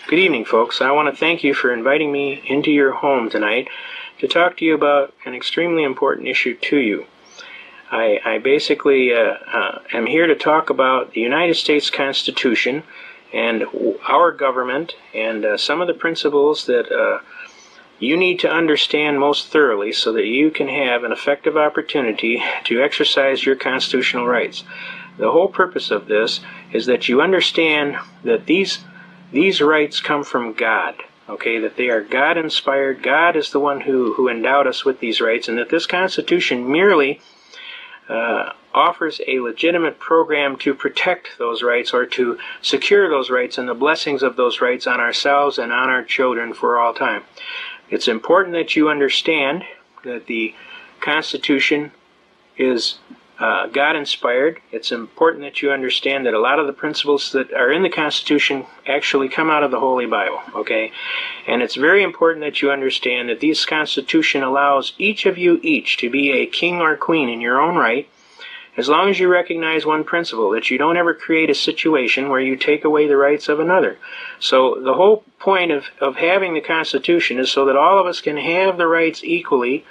Good evening, folks. I want to thank you for inviting me into your home tonight to talk to you about an extremely important issue to you. I basically am here to talk about the United States Constitution and our government and some of the principles that you need to understand most thoroughly so that you can have an effective opportunity to exercise your constitutional rights. The whole purpose of this is that you understand that these rights come from God, okay, that they are God-inspired. God is the one who endowed us with these rights, and that this Constitution merely offers a legitimate program to protect those rights or to secure those rights and the blessings of those rights on ourselves and on our children for all time. It's important that you understand that the Constitution is God-inspired. It's important that you understand that a lot of the principles that are in the Constitution actually come out of the Holy Bible, okay? And it's very important that you understand that this Constitution allows each of you to be a king or queen in your own right, as long as you recognize one principle, that you don't ever create a situation where you take away the rights of another. So the whole point of having the Constitution is so that all of us can have the rights equally,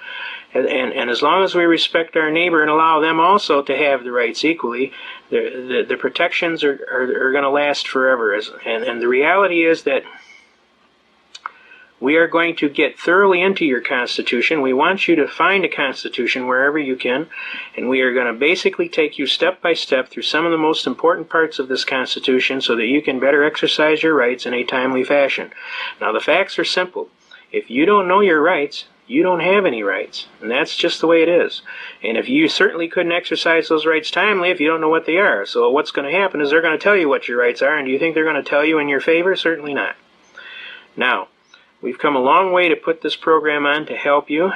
and as long as we respect our neighbor and allow them also to have the rights equally, the protections are going to last forever. And the reality is that we are going to get thoroughly into your Constitution. We want you to find a Constitution wherever you can, and we are going to basically take you step by step through some of the most important parts of this Constitution so that you can better exercise your rights in a timely fashion. Now, the facts are simple. If you don't know your rights, you don't have any rights, and that's just the way it is. And if you certainly couldn't exercise those rights timely if you don't know what they are. So what's going to happen is they're going to tell you what your rights are, and do you think they're going to tell you in your favor? Certainly not. Now, we've come a long way to put this program on to help you.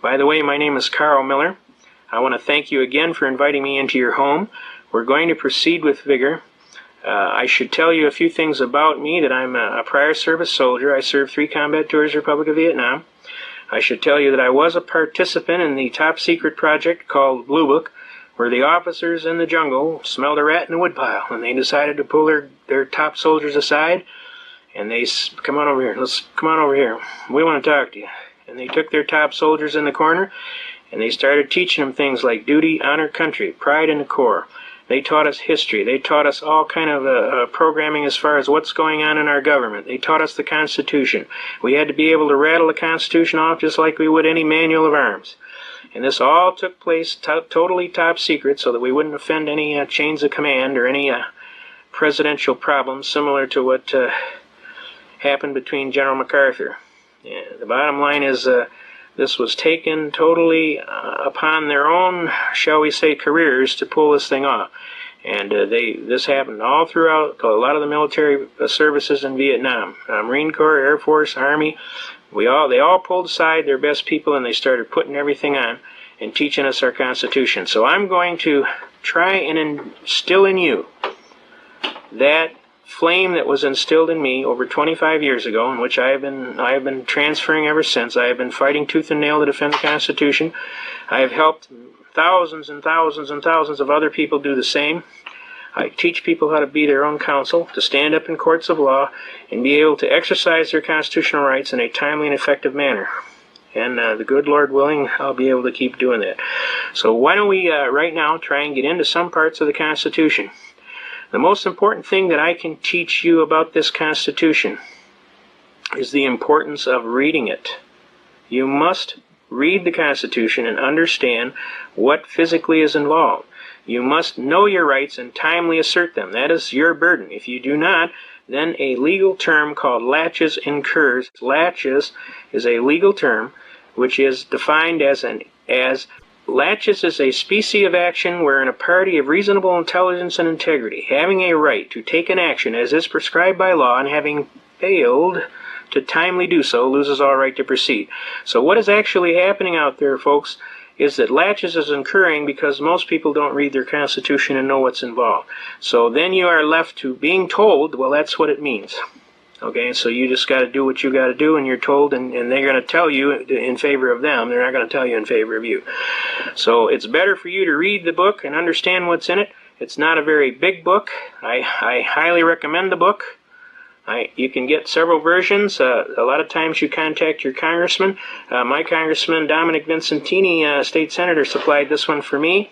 By the way, my name is Carl Miller. I want to thank you again for inviting me into your home. We're going to proceed with vigor. I should tell you a few things about me, that I'm a prior service soldier. I served 3 combat tours in the Republic of Vietnam. I should tell you that I was a participant in the top-secret project called Blue Book, where the officers in the jungle smelled a rat in a woodpile, and they decided to pull their top soldiers aside, and they come on over here. Come on over here. We want to talk to you. And they took their top soldiers in the corner, and they started teaching them things like duty, honor, country, pride in the Corps. They taught us history. They taught us all kind of programming as far as what's going on in our government. They taught us the Constitution. We had to be able to rattle the Constitution off just like we would any manual of arms. And this all took place totally top secret so that we wouldn't offend any chains of command or any presidential problems similar to what happened between General MacArthur. Yeah, the bottom line is this was taken totally upon their own, shall we say, careers to pull this thing off. And this happened all throughout a lot of the military services in Vietnam. Marine Corps, Air Force, Army, they all pulled aside their best people and they started putting everything on and teaching us our Constitution. So I'm going to try and instill in you that flame that was instilled in me over 25 years ago, in which I have been transferring ever since. I have been fighting tooth and nail to defend the Constitution. I have helped thousands and thousands and thousands of other people do the same. I teach people how to be their own counsel, to stand up in courts of law, and be able to exercise their constitutional rights in a timely and effective manner. And the good Lord willing, I'll be able to keep doing that. So why don't we right now try and get into some parts of the Constitution. The most important thing that I can teach you about this Constitution is the importance of reading it. You must read the Constitution and understand what physically is involved. You must know your rights and timely assert them. That is your burden. If you do not, then a legal term called laches incurs. Laches is a legal term which is defined as laches is a species of action wherein a party of reasonable intelligence and integrity, having a right to take an action as is prescribed by law and having failed to timely do so, loses all right to proceed. So what is actually happening out there, folks, is that laches is incurring because most people don't read their Constitution and know what's involved. So then you are left to being told, well, that's what it means. Okay, so you just got to do what you got to do, and you're told, and they're going to tell you in favor of them. They're not going to tell you in favor of you. So it's better for you to read the book and understand what's in it. It's not a very big book. I highly recommend the book. You can get several versions. A lot of times you contact your congressman. My congressman, Dominic Vincentini, state senator, supplied this one for me.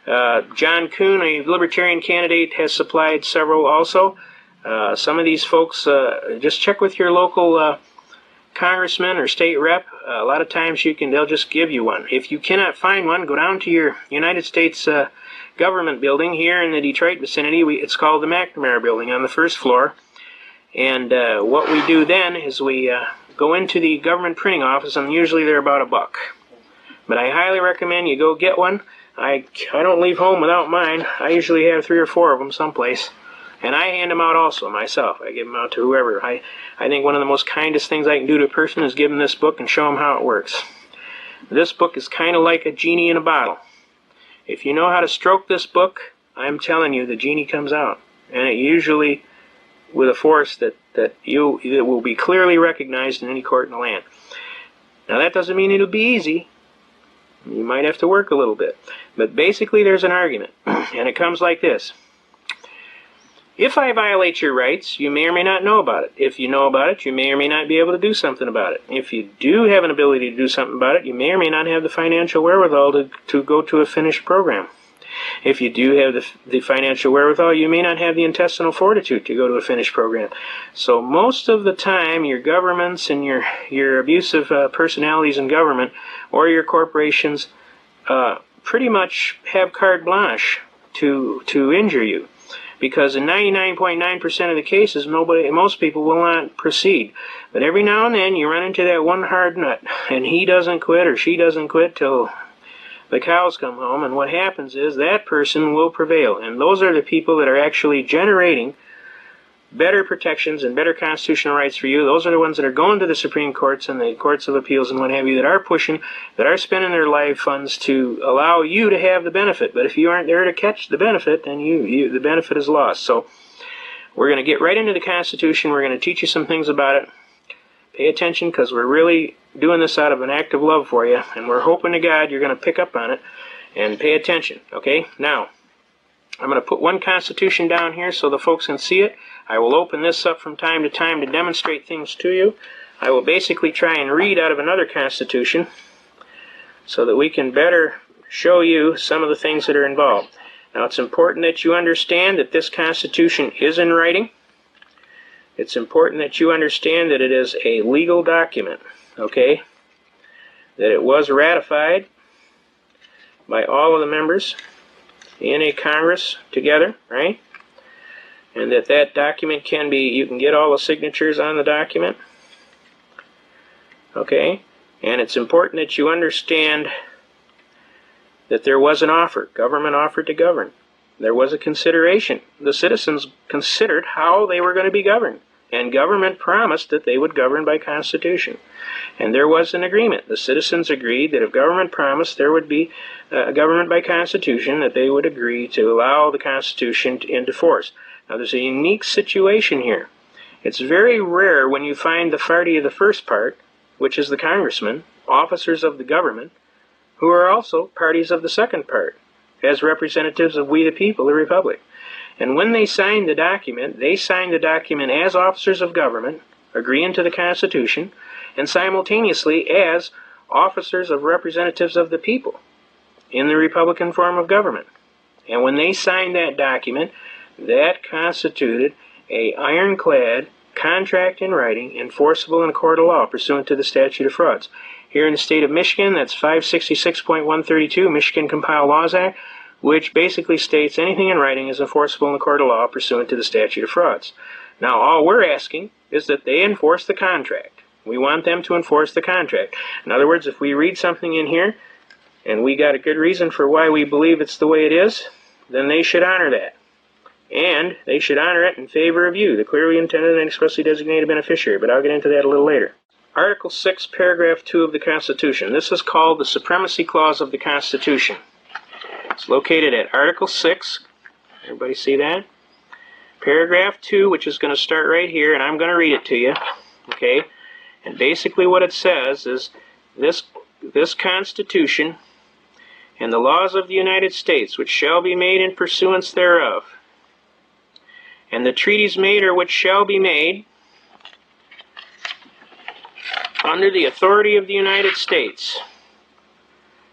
John Kuhn, a Libertarian candidate, has supplied several also. Some of these folks, just check with your local congressman or state rep. A lot of times they'll just give you one. If you cannot find one, go down to your United States government building here in the Detroit vicinity. It's called the McNamara Building on the first floor. And what we do then is we go into the government printing office, and usually they're about $1. But I highly recommend you go get one. I don't leave home without mine. I usually have 3 or 4 of them someplace. And I hand them out also myself. I give them out to whoever. I think one of the most kindest things I can do to a person is give them this book and show them how it works. This book is kind of like a genie in a bottle. If you know how to stroke this book, I'm telling you, the genie comes out. And it usually with a force that will be clearly recognized in any court in the land. Now that doesn't mean it'll be easy. You might have to work a little bit. But basically there's an argument, and it comes like this. If I violate your rights, you may or may not know about it. If you know about it, you may or may not be able to do something about it. If you do have an ability to do something about it, you may or may not have the financial wherewithal to go to a finished program. If you do have the financial wherewithal, you may not have the intestinal fortitude to go to a finished program. So most of the time, your governments and your abusive personalities in government or your corporations pretty much have carte blanche to injure you. Because in 99.9% of the cases, most people will not proceed. But every now and then, you run into that one hard nut, and he doesn't quit or she doesn't quit till the cows come home, and what happens is that person will prevail. And those are the people that are actually generating better protections and better constitutional rights for you. Those are the ones that are going to the Supreme Courts and the Courts of Appeals and what have you, that are pushing, that are spending their life funds to allow you to have the benefit. But if you aren't there to catch the benefit, then the benefit is lost. So we're going to get right into the Constitution. We're going to teach you some things about it. Pay attention, because we're really doing this out of an act of love for you, and we're hoping to God you're going to pick up on it and pay attention. Okay? Now, I'm going to put one Constitution down here so the folks can see it. I will open this up from time to time to demonstrate things to you. I will basically try and read out of another Constitution so that we can better show you some of the things that are involved. Now, it's important that you understand that this Constitution is in writing. It's important that you understand that it is a legal document, okay? That it was ratified by all of the members in a Congress together, right? And that document you can get all the signatures on the document, okay? And it's important that you understand that there was an offer. Government offered to govern. There was a consideration. The citizens considered how they were going to be governed. And government promised that they would govern by Constitution. And there was an agreement. The citizens agreed that if government promised there would be a government by Constitution, that they would agree to allow the Constitution into force. Now, there's a unique situation here. It's very rare when you find the party of the first part, which is the congressmen, officers of the government, who are also parties of the second part, as representatives of we the people, the republic. And when they signed the document as officers of government, agreeing to the Constitution, and simultaneously as officers of representatives of the people in the Republican form of government. And when they signed that document, that constituted an ironclad contract in writing, enforceable in a court of law, pursuant to the statute of frauds. Here in the state of Michigan, that's 566.132, Michigan Compiled Laws Act, which basically states anything in writing is enforceable in the court of law pursuant to the statute of frauds. Now, all we're asking is that they enforce the contract. We want them to enforce the contract. In other words, if we read something in here, and we got a good reason for why we believe it's the way it is, then they should honor that. And they should honor it in favor of you, the clearly intended and expressly designated beneficiary, but I'll get into that a little later. Article 6, Paragraph 2 of the Constitution. This is called the Supremacy Clause of the Constitution. It's located at Article 6. Everybody see that? Paragraph 2, which is going to start right here, and I'm going to read it to you. Okay? And basically what it says is, this Constitution and the laws of the United States, which shall be made in pursuance thereof, and the treaties made or which shall be made under the authority of the United States,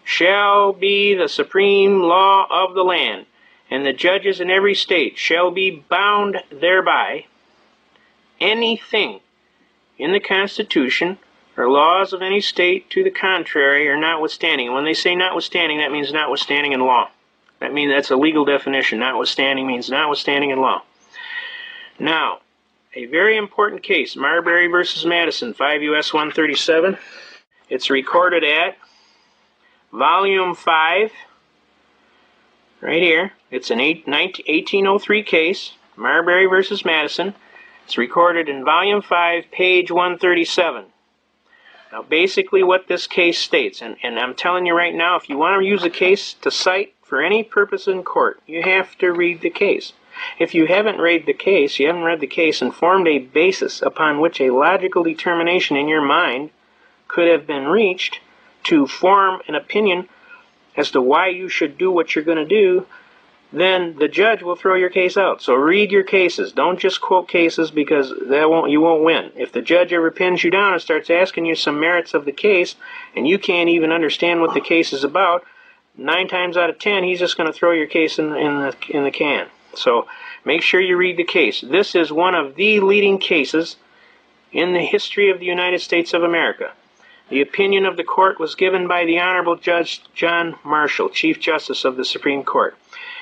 shall be the supreme law of the land, and the judges in every state shall be bound thereby. Anything in the Constitution or laws of any state to the contrary are notwithstanding. And when they say notwithstanding, that means notwithstanding in law. That means that's a legal definition. Notwithstanding means notwithstanding in law. Now, a very important case, Marbury versus Madison, 5 U.S. 137. It's recorded at Volume 5, right here. It's an 1803 case, Marbury versus Madison. It's recorded in Volume 5, page 137. Now, basically what this case states, and I'm telling you right now, if you want to use a case to cite for any purpose in court, you have to read the case. If you haven't read the case, and formed a basis upon which a logical determination in your mind could have been reached to form an opinion as to why you should do what you're going to do, then the judge will throw your case out. So read your cases. Don't just quote cases, because you won't win. If the judge ever pins you down and starts asking you some merits of the case, and you can't even understand what the case is about, 9 times out of 10, he's just going to throw your case in the can. So make sure you read the case. This is one of the leading cases in the history of the United States of America. The opinion of the court was given by the Honorable Judge John Marshall, Chief Justice of the Supreme Court.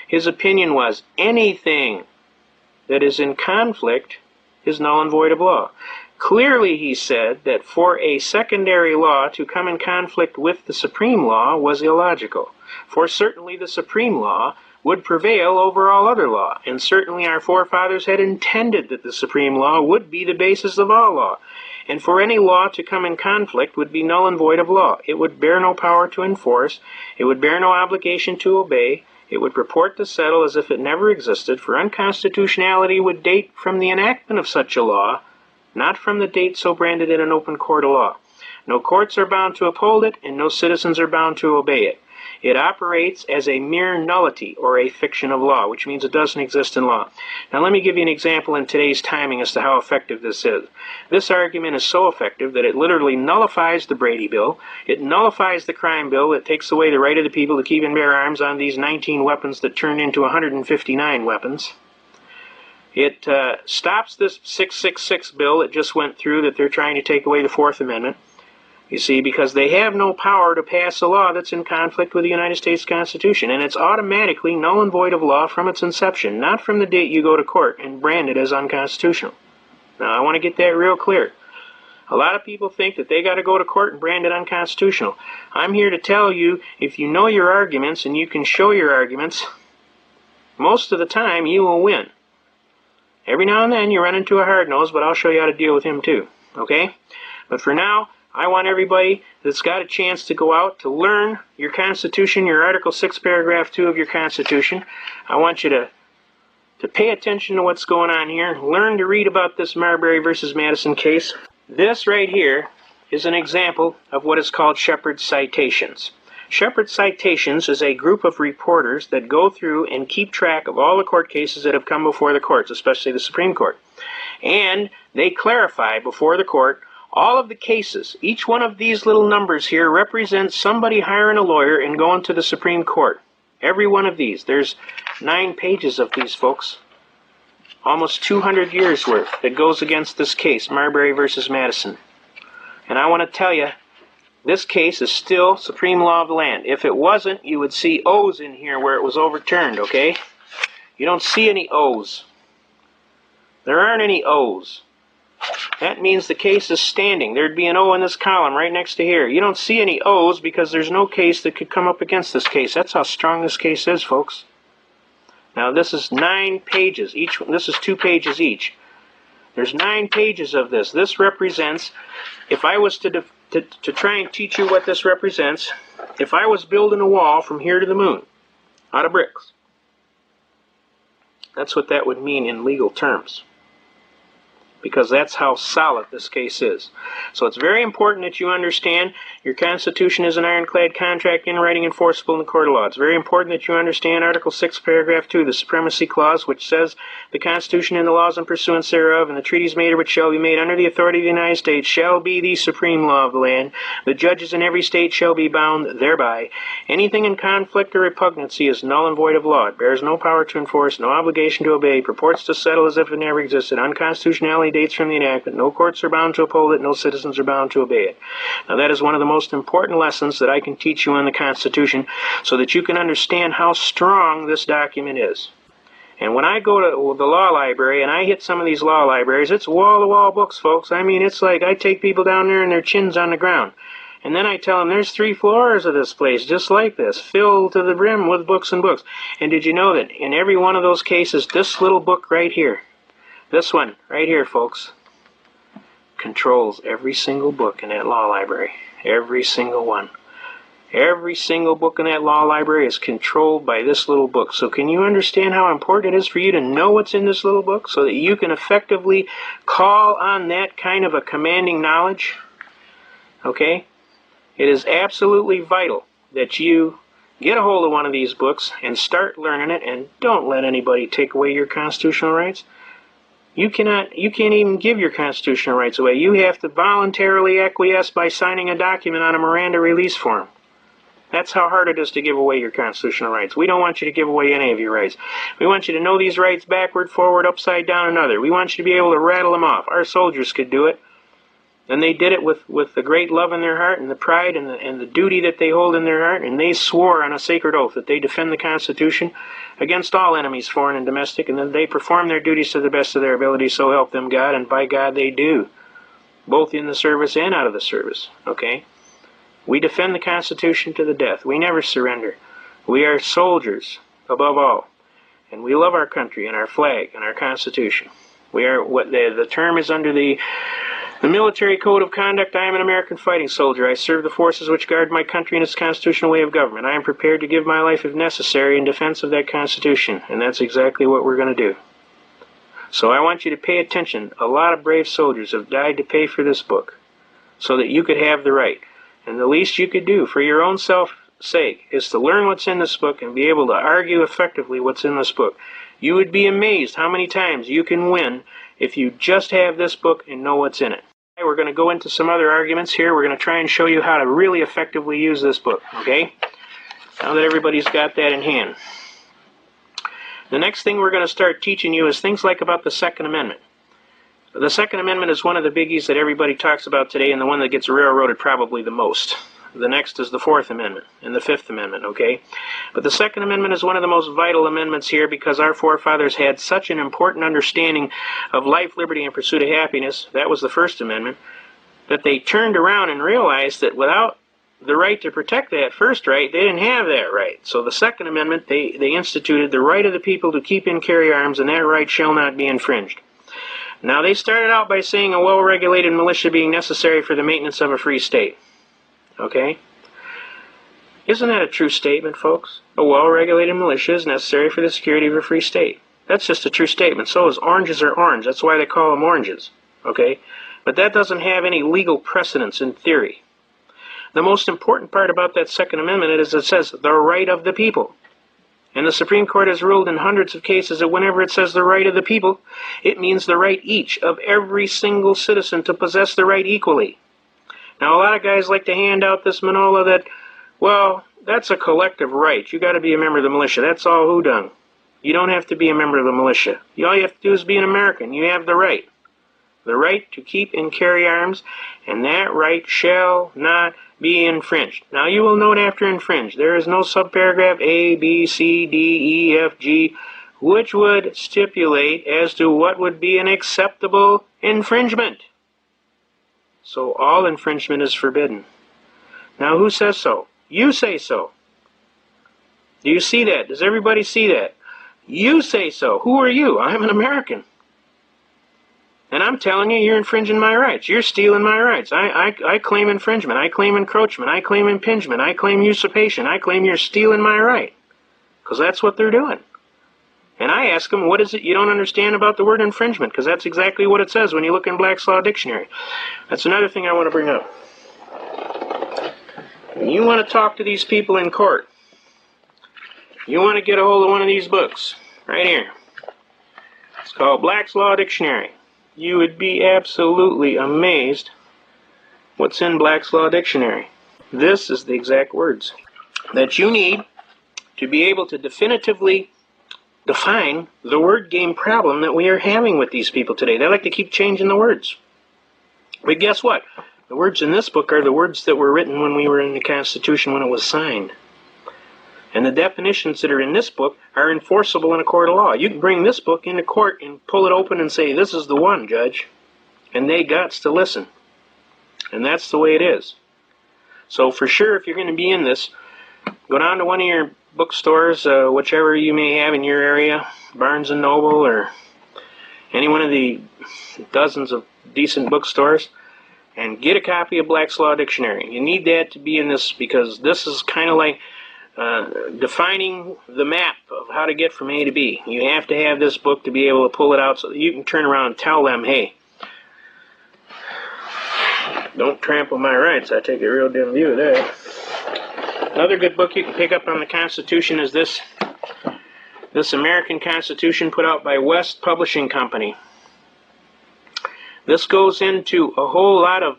His opinion was anything that is in conflict is null and void of law. Clearly, he said that for a secondary law to come in conflict with the supreme law was illogical. For certainly the supreme law would prevail over all other law, and certainly our forefathers had intended that the supreme law would be the basis of all law. And for any law to come in conflict would be null and void of law. It would bear no power to enforce. It would bear no obligation to obey. It would purport to settle as if it never existed, for unconstitutionality would date from the enactment of such a law, not from the date so branded in an open court of law. No courts are bound to uphold it, and no citizens are bound to obey it. It operates as a mere nullity or a fiction of law, which means it doesn't exist in law. Now let me give you an example in today's timing as to how effective this is. This argument is so effective that it literally nullifies the Brady Bill. It nullifies the crime bill that takes away the right of the people to keep and bear arms on these 19 weapons that turn into 159 weapons. It stops this 666 bill that just went through that they're trying to take away the Fourth Amendment. You see, because they have no power to pass a law that's in conflict with the United States Constitution, and it's automatically null and void of law from its inception, not from the date you go to court and brand it as unconstitutional. Now, I want to get that real clear. A lot of people think that they got to go to court and brand it unconstitutional. I'm here to tell you, if you know your arguments and you can show your arguments, most of the time you will win. Every now and then you run into a hard-nosed, but I'll show you how to deal with him too, okay? But for now, I want everybody that's got a chance to go out to learn your Constitution, your Article 6, Paragraph 2 of your Constitution. I want you to pay attention to what's going on here. Learn to read about this Marbury versus Madison case. This right here is an example of what is called Shepard Citations. Shepard Citations is a group of reporters that go through and keep track of all the court cases that have come before the courts, especially the Supreme Court. And they clarify before the court all of the cases. Each one of these little numbers here represents somebody hiring a lawyer and going to the Supreme Court. Every one of these. There's 9 pages of these, folks. Almost 200 years worth that goes against this case, Marbury versus Madison. And I want to tell you, this case is still supreme law of the land. If it wasn't, you would see O's in here where it was overturned, okay? You don't see any O's. There aren't any O's. That means the case is standing. There'd be an O in this column right next to here. You don't see any O's because there's no case that could come up against this case. That's how strong this case is, folks. Now, this is 9 pages. This is 2 pages each. There's 9 pages of this. This represents, if I was to try and teach you what this represents, if I was building a wall from here to the moon out of bricks, that's what that would mean in legal terms. because that's how solid this case is. So it's very important that you understand your Constitution is an ironclad contract in writing enforceable in the court of law. It's very important that you understand Article 6, Paragraph 2, the Supremacy Clause, which says the Constitution and the laws in pursuance thereof and the treaties made or which shall be made under the authority of the United States shall be the supreme law of the land. The judges in every state shall be bound thereby. Anything in conflict or repugnancy is null and void of law. It bears no power to enforce, no obligation to obey, purports to settle as if it never existed. Unconstitutionality dates from the enactment. No courts are bound to uphold it. No citizens are bound to obey it. Now that is one of the most important lessons that I can teach you in the Constitution so that you can understand how strong this document is. And when I go to the law library and I hit some of these law libraries, it's wall-to-wall books, folks. I mean, it's like I take people down there and their chin's on the ground. And then I tell them there's 3 floors of this place just like this, filled to the brim with books and books. And did you know that in every one of those cases, this little book right here, this one right here, folks, controls every single book in that law library. Every single one. Every single book in that law library is controlled by this little book. So can you understand how important it is for you to know what's in this little book so that you can effectively call on that kind of a commanding knowledge? Okay? It is absolutely vital that you get a hold of one of these books and start learning it, and don't let anybody take away your constitutional rights. You can't even give your constitutional rights away. You have to voluntarily acquiesce by signing a document on a Miranda release form. That's how hard it is to give away your constitutional rights. We don't want you to give away any of your rights. We want you to know these rights backward, forward, upside down, and other. We want you to be able to rattle them off. Our soldiers could do it. And they did it with the great love in their heart and the pride and the duty that they hold in their heart. And they swore on a sacred oath that they defend the Constitution against all enemies, foreign and domestic. And then they perform their duties to the best of their ability, so help them God. And by God they do, both in the service and out of the service. Okay? We defend the Constitution to the death. We never surrender. We are soldiers above all. And we love our country and our flag and our Constitution. We are what the term is under the military code of conduct. I am an American fighting soldier. I serve the forces which guard my country and its constitutional way of government. I am prepared to give my life if necessary in defense of that Constitution. And that's exactly what we're going to do. So I want you to pay attention. A lot of brave soldiers have died to pay for this book so that you could have the right. And the least you could do for your own self's sake is to learn what's in this book and be able to argue effectively what's in this book. You would be amazed how many times you can win if you just have this book and know what's in it. We're going to go into some other arguments here. We're going to try and show you how to really effectively use this book, okay? Now that everybody's got that in hand. The next thing we're going to start teaching you is things like about the Second Amendment. The Second Amendment is one of the biggies that everybody talks about today and the one that gets railroaded probably the most. The next is the Fourth Amendment and the Fifth Amendment, okay? But the Second Amendment is one of the most vital amendments here because our forefathers had such an important understanding of life, liberty, and pursuit of happiness, that was the First Amendment, that they turned around and realized that without the right to protect that first right, they didn't have that right. So the Second Amendment, they instituted the right of the people to keep and carry arms, and that right shall not be infringed. Now, they started out by saying a well-regulated militia being necessary for the maintenance of a free state. Okay? Isn't that a true statement, folks? A well-regulated militia is necessary for the security of a free state. That's just a true statement. So is oranges are orange. That's why they call them oranges. Okay? But that doesn't have any legal precedence in theory. The most important part about that Second Amendment is it says the right of the people. And the Supreme Court has ruled in hundreds of cases that whenever it says the right of the people, it means the right each of every single citizen to possess the right equally. Now, a lot of guys like to hand out this manola that, well, that's a collective right. You got to be a member of the militia. That's all hoodoo. You don't have to be a member of the militia. All you have to do is be an American. You have the right. The right to keep and carry arms, and that right shall not be infringed. Now, you will note after infringed, there is no subparagraph A, B, C, D, E, F, G, which would stipulate as to what would be an acceptable infringement. So all infringement is forbidden. Now, who says so? You say so. Do you see that? Does everybody see that? You say so. Who are you? I'm an American. And I'm telling you, you're infringing my rights. You're stealing my rights. I claim infringement. I claim encroachment. I claim impingement. I claim usurpation. I claim you're stealing my right. Because that's what they're doing. And I ask them, what is it you don't understand about the word infringement? Because that's exactly what it says when you look in Black's Law Dictionary. That's another thing I want to bring up. When you want to talk to these people in court, you want to get a hold of one of these books, right here. It's called Black's Law Dictionary. You would be absolutely amazed what's in Black's Law Dictionary. This is the exact words that you need to be able to definitively define the word game problem that we are having with these people today. They like to keep changing the words. But guess what? The words in this book are the words that were written when we were in the Constitution when it was signed. And the definitions that are in this book are enforceable in a court of law. You can bring this book into court and pull it open and say, this is the one, Judge. And they gots to listen. And that's the way it is. So for sure, if you're going to be in this, go down to one of your bookstores, whichever you may have in your area, Barnes & Noble or any one of the dozens of decent bookstores, and get a copy of Black's Law Dictionary. You need that to be in this, because this is kind of like defining the map of how to get from A to B. You have to have this book to be able to pull it out so that you can turn around and tell them, hey, don't trample my rights. I take a real dim view of that. Another good book you can pick up on the Constitution is this American Constitution, put out by West Publishing Company. This goes into a whole lot of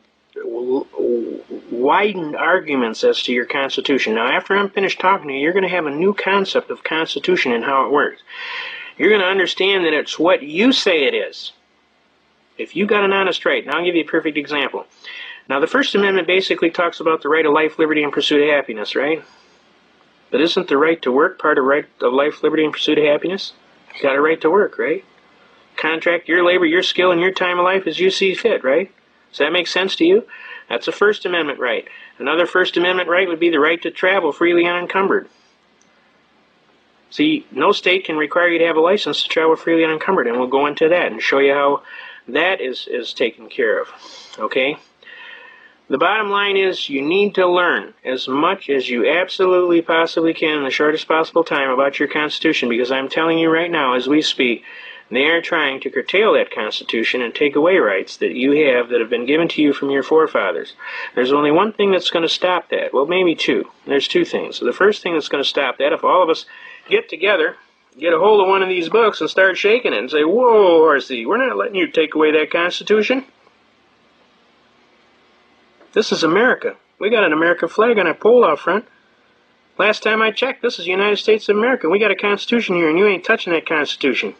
widened arguments as to your Constitution. Now, after I'm finished talking to you, you're going to have a new concept of Constitution and how it works. You're going to understand that it's what you say it is. If you got an honest right, now I'll give you a perfect example. Now, the First Amendment basically talks about the right of life, liberty, and pursuit of happiness, right? But isn't the right to work part of right of life, liberty, and pursuit of happiness? You got a right to work, right? Contract your labor, your skill, and your time of life as you see fit, right? Does that make sense to you? That's a First Amendment right. Another First Amendment right would be the right to travel freely unencumbered. See, no state can require you to have a license to travel freely unencumbered, and we'll go into that and show you how that is taken care of, okay? The bottom line is you need to learn as much as you absolutely possibly can in the shortest possible time about your Constitution, because I'm telling you right now as we speak, they are trying to curtail that Constitution and take away rights that you have that have been given to you from your forefathers. There's only one thing that's going to stop that. Well, maybe two. There's two things. So the first thing that's going to stop that, if all of us get together, get a hold of one of these books and start shaking it and say, whoa, Horsey, we're not letting you take away that Constitution. This is America. We got an American flag on our pole out front. Last time I checked, this is the United States of America. We got a Constitution here, and you ain't touching that Constitution.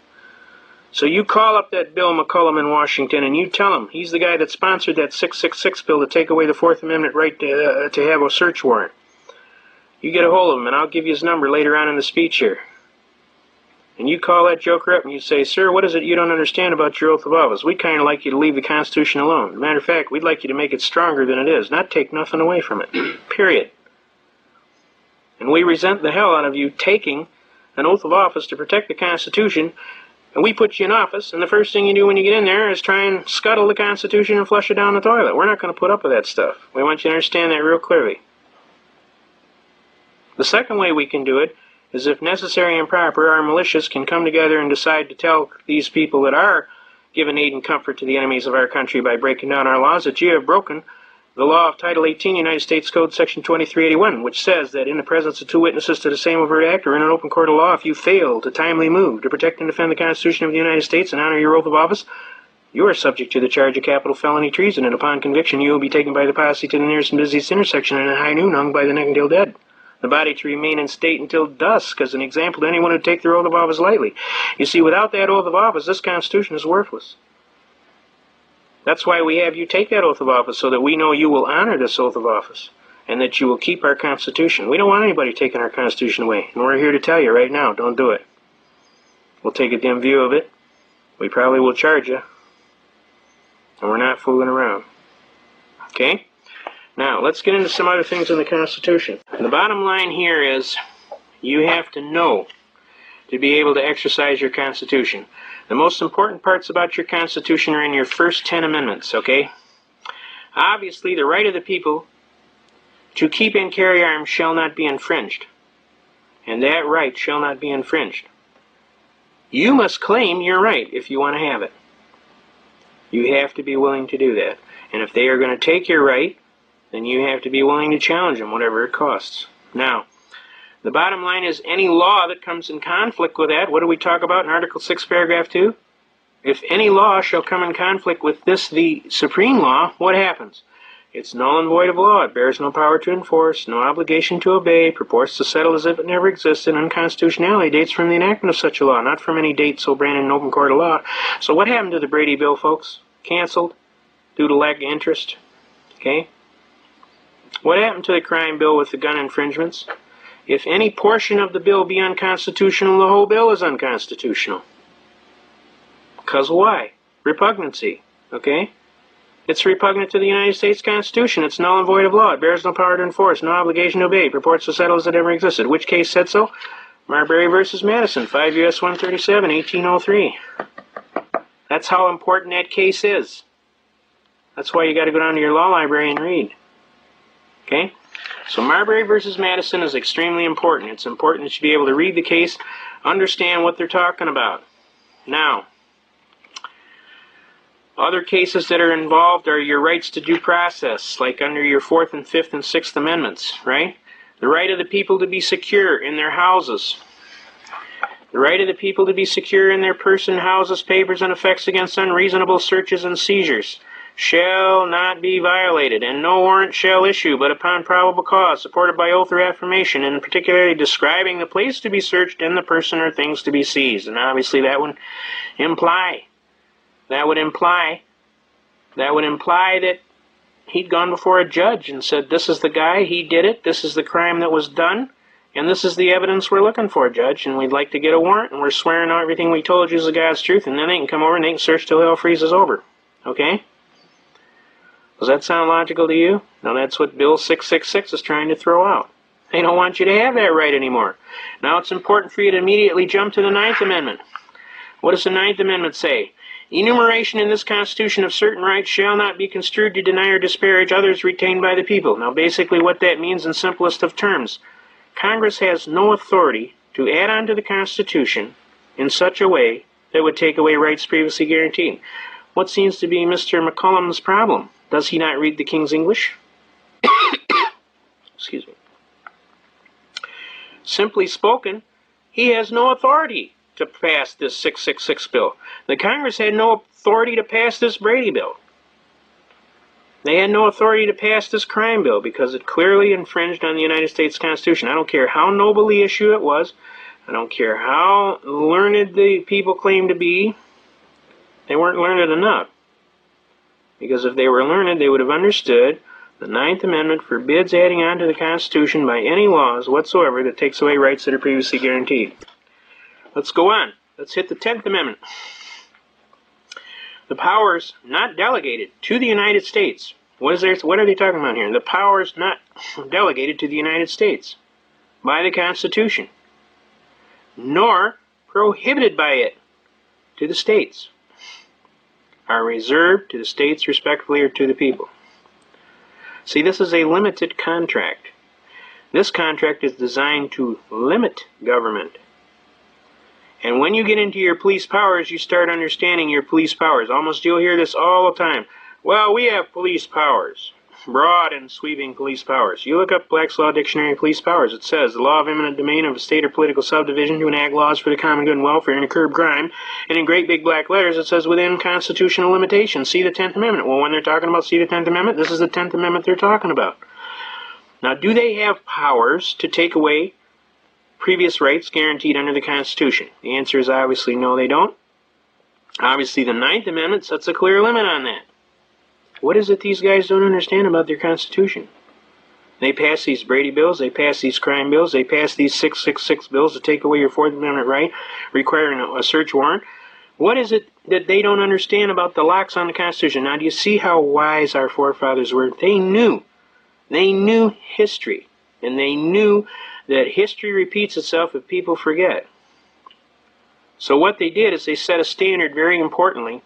So you call up that Bill McCullum in Washington, and you tell him he's the guy that sponsored that 666 bill to take away the Fourth Amendment right to have a search warrant. You get a hold of him, and I'll give you his number later on in the speech here. And you call that joker up and you say, sir, what is it you don't understand about your oath of office? We'd kind of like you to leave the Constitution alone. Matter of fact, we'd like you to make it stronger than it is, not take nothing away from it. Period. And we resent the hell out of you taking an oath of office to protect the Constitution, and we put you in office, and the first thing you do when you get in there is try and scuttle the Constitution and flush it down the toilet. We're not going to put up with that stuff. We want you to understand that real clearly. The second way we can do it is, if necessary and proper, our militias can come together and decide to tell these people that are giving aid and comfort to the enemies of our country by breaking down our laws that you have broken the law of Title 18, United States Code, Section 2381, which says that in the presence of two witnesses to the same overt act or in an open court of law, if you fail to timely move to protect and defend the Constitution of the United States and honor your oath of office, you are subject to the charge of capital felony treason, and upon conviction you will be taken by the posse to the nearest and busiest intersection and at high noon hung by the neck until dead. The body to remain in state until dusk, as an example to anyone who would take their oath of office lightly. You see, without that oath of office, this Constitution is worthless. That's why we have you take that oath of office, so that we know you will honor this oath of office, and that you will keep our Constitution. We don't want anybody taking our Constitution away, and we're here to tell you right now, don't do it. We'll take a dim view of it. We probably will charge you, and we're not fooling around. Okay? Now, let's get into some other things in the Constitution. The bottom line here is you have to know to be able to exercise your Constitution. The most important parts about your Constitution are in your first 10 amendments, okay? Obviously, the right of the people to keep and carry arms shall not be infringed. And that right shall not be infringed. You must claim your right if you want to have it. You have to be willing to do that. And if they are going to take your right, then you have to be willing to challenge them, whatever it costs. Now, the bottom line is any law that comes in conflict with that, what do we talk about in Article 6, Paragraph 2? If any law shall come in conflict with this, the supreme law, what happens? It's null and void of law. It bears no power to enforce, no obligation to obey, purports to settle as if it never existed. Unconstitutionality dates from the enactment of such a law, not from any date so branded in open court of law. So what happened to the Brady Bill, folks? Canceled due to lack of interest. Okay? What happened to the crime bill with the gun infringements? If any portion of the bill be unconstitutional, the whole bill is unconstitutional. Because why? Repugnancy. Okay? It's repugnant to the United States Constitution. It's null and void of law. It bears no power to enforce, no obligation to obey. Purports to settle as it ever existed. Which case said so? Marbury v. Madison, 5 U.S. 137, 1803. That's how important that case is. That's why you got to go down to your law library and read. Okay? So Marbury v. Madison is extremely important. It's important that you be able to read the case, understand what they're talking about. Now, other cases that are involved are your rights to due process, like under your 4th and 5th and 6th Amendments, right? The right of the people to be secure in their houses. The right of the people to be secure in their person, houses, papers, and effects against unreasonable searches and seizures shall not be violated, and no warrant shall issue but upon probable cause, supported by oath or affirmation, and particularly describing the place to be searched and the person or things to be seized. And obviously that would imply that he'd gone before a judge and said, this is the guy, he did it, this is the crime that was done, and this is the evidence we're looking for, Judge, and we'd like to get a warrant, and we're swearing on everything we told you is the God's truth, and then they can come over and they can search till hell freezes over. Okay? Does that sound logical to you? Now that's what Bill 666 is trying to throw out. They don't want you to have that right anymore. Now it's important for you to immediately jump to the 9th Amendment. What does the 9th Amendment say? Enumeration in this Constitution of certain rights shall not be construed to deny or disparage others retained by the people. Now basically what that means in simplest of terms, Congress has no authority to add on to the Constitution in such a way that would take away rights previously guaranteed. What seems to be Mr. McCollum's problem? Does he not read the King's English? Excuse me. Simply spoken, he has no authority to pass this 666 bill. The Congress had no authority to pass this Brady bill. They had no authority to pass this crime bill because it clearly infringed on the United States Constitution. I don't care how noble the issue it was. I don't care how learned the people claim to be. They weren't learned enough. Because if they were learned, they would have understood the 9th Amendment forbids adding on to the Constitution by any laws whatsoever that takes away rights that are previously guaranteed. Let's go on. Let's hit the 10th Amendment. The powers not delegated to the United States. What are they talking about here? The powers not delegated to the United States by the Constitution, nor prohibited by it to the states, are reserved to the states respectively or to the people. See, this is a limited contract. This contract is designed to limit government. And when you get into your police powers, you start understanding your police powers. Almost you'll hear this all the time. Well, we have police powers. Broad and sweeping police powers. You look up Black's Law Dictionary of Police Powers. It says, the law of eminent domain of a state or political subdivision to enact laws for the common good and welfare and to curb crime. And in great big black letters, it says within constitutional limitations. See the 10th Amendment. Well, when they're talking about see the 10th Amendment, this is the 10th Amendment they're talking about. Now, do they have powers to take away previous rights guaranteed under the Constitution? The answer is obviously no, they don't. Obviously, the 9th Amendment sets a clear limit on that. What is it these guys don't understand about their Constitution? They pass these Brady bills, they pass these crime bills, they pass these 666 bills to take away your 4th Amendment right, requiring a search warrant. What is it that they don't understand about the locks on the Constitution? Now, do you see how wise our forefathers were? They knew history, and they knew that history repeats itself if people forget. So what they did is they set a standard, very importantly,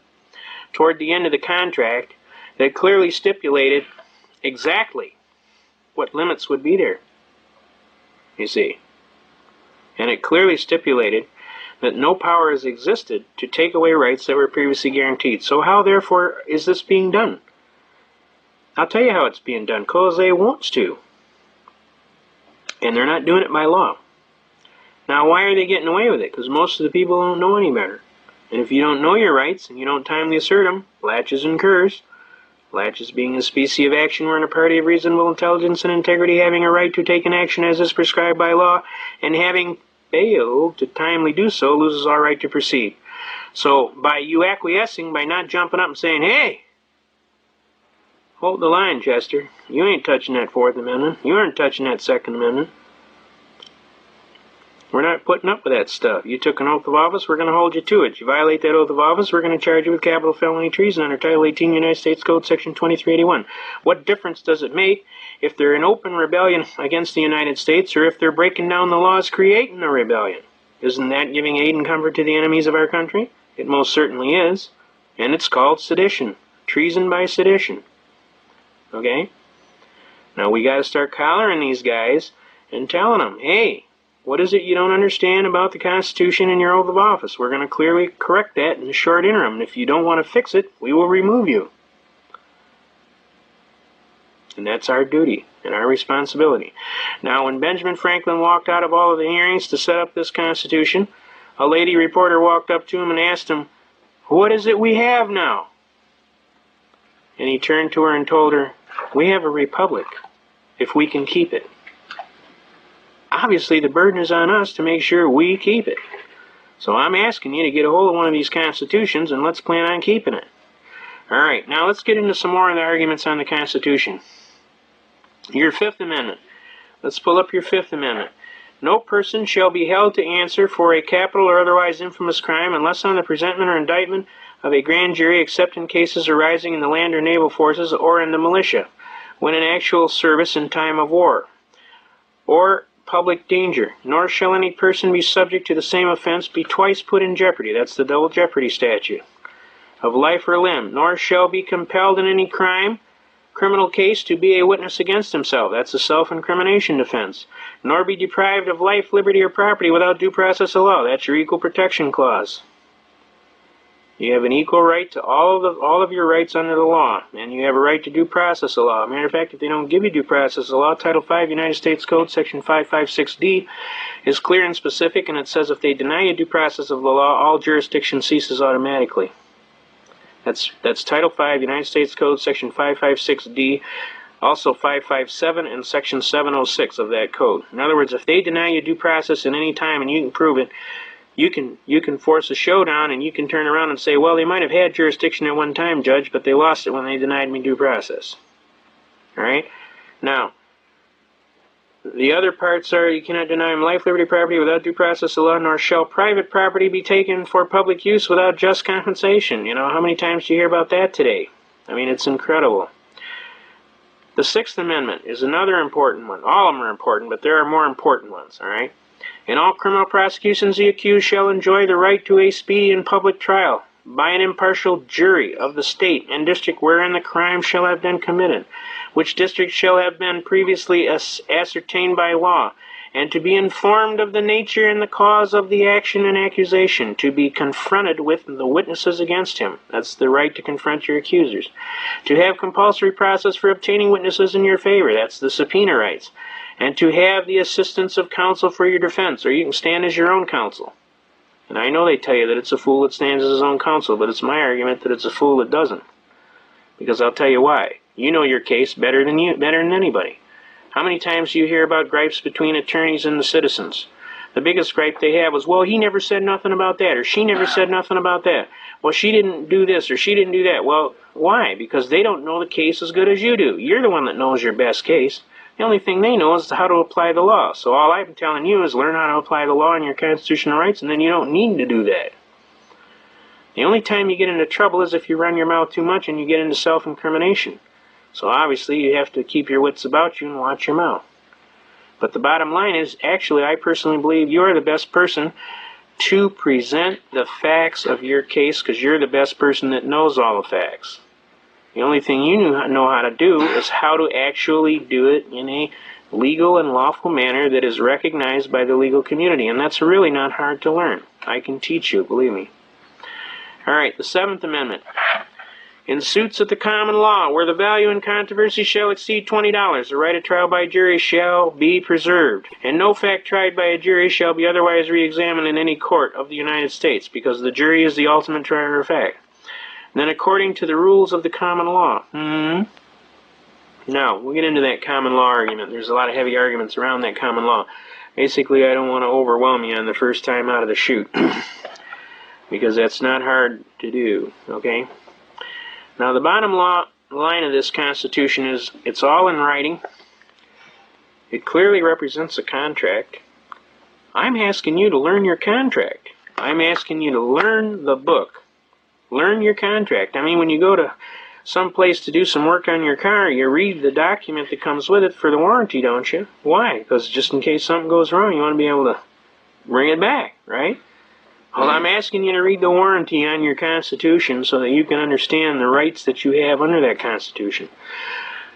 toward the end of the contract that clearly stipulated exactly what limits would be there, you see. And it clearly stipulated that no power has existed to take away rights that were previously guaranteed. So how, therefore, is this being done? I'll tell you how it's being done, because they wants to. And they're not doing it by law. Now, why are they getting away with it? Because most of the people don't know any better. And if you don't know your rights and you don't timely assert them, laches incurs. Laches being a species of action wherein a party of reasonable intelligence and integrity having a right to take an action as is prescribed by law, and having failed to timely do so, loses all right to proceed. So, by you acquiescing, by not jumping up and saying, hey, hold the line, Chester. You ain't touching that Fourth Amendment. You aren't touching that Second Amendment. We're not putting up with that stuff. You took an oath of office, we're going to hold you to it. You violate that oath of office, we're going to charge you with capital felony treason under Title 18 United States Code Section 2381. What difference does it make if they're in open rebellion against the United States, or if they're breaking down the laws creating a rebellion? Isn't that giving aid and comfort to the enemies of our country? It most certainly is. And it's called sedition. Treason by sedition. Okay? Now we got to start collaring these guys and telling them, hey, what is it you don't understand about the Constitution and your oath of office? We're going to clearly correct that in the short interim. And if you don't want to fix it, we will remove you. And that's our duty and our responsibility. Now, when Benjamin Franklin walked out of all of the hearings to set up this Constitution, a lady reporter walked up to him and asked him, what is it we have now? And he turned to her and told her, we have a republic, if we can keep it. Obviously, the burden is on us to make sure we keep it. So I'm asking you to get a hold of one of these constitutions and let's plan on keeping it. All right, now let's get into some more of the arguments on the Constitution. Your Fifth Amendment. Let's pull up your Fifth Amendment. No person shall be held to answer for a capital or otherwise infamous crime unless on the presentment or indictment of a grand jury, except in cases arising in the land or naval forces or in the militia, when in actual service in time of war, or public danger. Nor shall any person be subject to the same offense be twice put in jeopardy. That's the double jeopardy statute. Of life or limb. Nor shall be compelled in any criminal case to be a witness against himself. That's a self-incrimination defense. Nor be deprived of life, liberty, or property without due process of law. That's your Equal Protection Clause. You have an equal right to all of your rights under the law, and you have a right to due process of law. As a matter of fact, if they don't give you due process of law, Title 5 United States Code Section 556D is clear and specific, and it says if they deny you due process of the law, all jurisdiction ceases automatically. That's Title 5 United States Code Section 556D, also 557 and Section 706 of that code. In other words, if they deny you due process in any time and you can prove it, you can force a showdown, and you can turn around and say, well, they might have had jurisdiction at one time, Judge, but they lost it when they denied me due process. All right? Now, the other parts are you cannot deny him life, liberty, property without due process of law, nor shall private property be taken for public use without just compensation. You know, how many times do you hear about that today? I mean, it's incredible. The Sixth Amendment is another important one. All of them are important, but there are more important ones, all right? In all criminal prosecutions, the accused shall enjoy the right to a speedy and public trial by an impartial jury of the state and district wherein the crime shall have been committed, which district shall have been previously ascertained by law, and to be informed of the nature and the cause of the action and accusation, to be confronted with the witnesses against him. That's the right to confront your accusers. To have compulsory process for obtaining witnesses in your favor. That's the subpoena rights. And to have the assistance of counsel for your defense, or you can stand as your own counsel. And I know they tell you that it's a fool that stands as his own counsel, but it's my argument that it's a fool that doesn't. Because I'll tell you why. You know your case better than anybody. How many times do you hear about gripes between attorneys and the citizens? The biggest gripe they have was, well, he never said nothing about that, or she never said nothing about that. Well, she didn't do this, or she didn't do that. Well, why? Because they don't know the case as good as you do. You're the one that knows your best case. The only thing they know is how to apply the law. So all I'm telling you is learn how to apply the law and your constitutional rights, and then you don't need to do that. The only time you get into trouble is if you run your mouth too much and you get into self-incrimination. So obviously you have to keep your wits about you and watch your mouth. But the bottom line is, actually, I personally believe you are the best person to present the facts of your case, because you're the best person that knows all the facts. The only thing you know how to do is how to actually do it in a legal and lawful manner that is recognized by the legal community. And that's really not hard to learn. I can teach you, believe me. All right, the Seventh Amendment. In suits at the common law, where the value in controversy shall exceed $20, the right of trial by jury shall be preserved, and no fact tried by a jury shall be otherwise re-examined in any court of the United States, because the jury is the ultimate trier of fact. And then according to the rules of the common law. Now, we'll get into that common law argument. There's a lot of heavy arguments around that common law. Basically, I don't want to overwhelm you on the first time out of the chute, because that's not hard to do, okay? Now, the bottom line of this Constitution is it's all in writing. It clearly represents a contract. I'm asking you to learn your contract. I'm asking you to learn the book. Learn your contract. I mean, when you go to some place to do some work on your car, you read the document that comes with it for the warranty, don't you? Why? Because just in case something goes wrong, you want to be able to bring it back, right? Well, I'm asking you to read the warranty on your Constitution so that you can understand the rights that you have under that Constitution.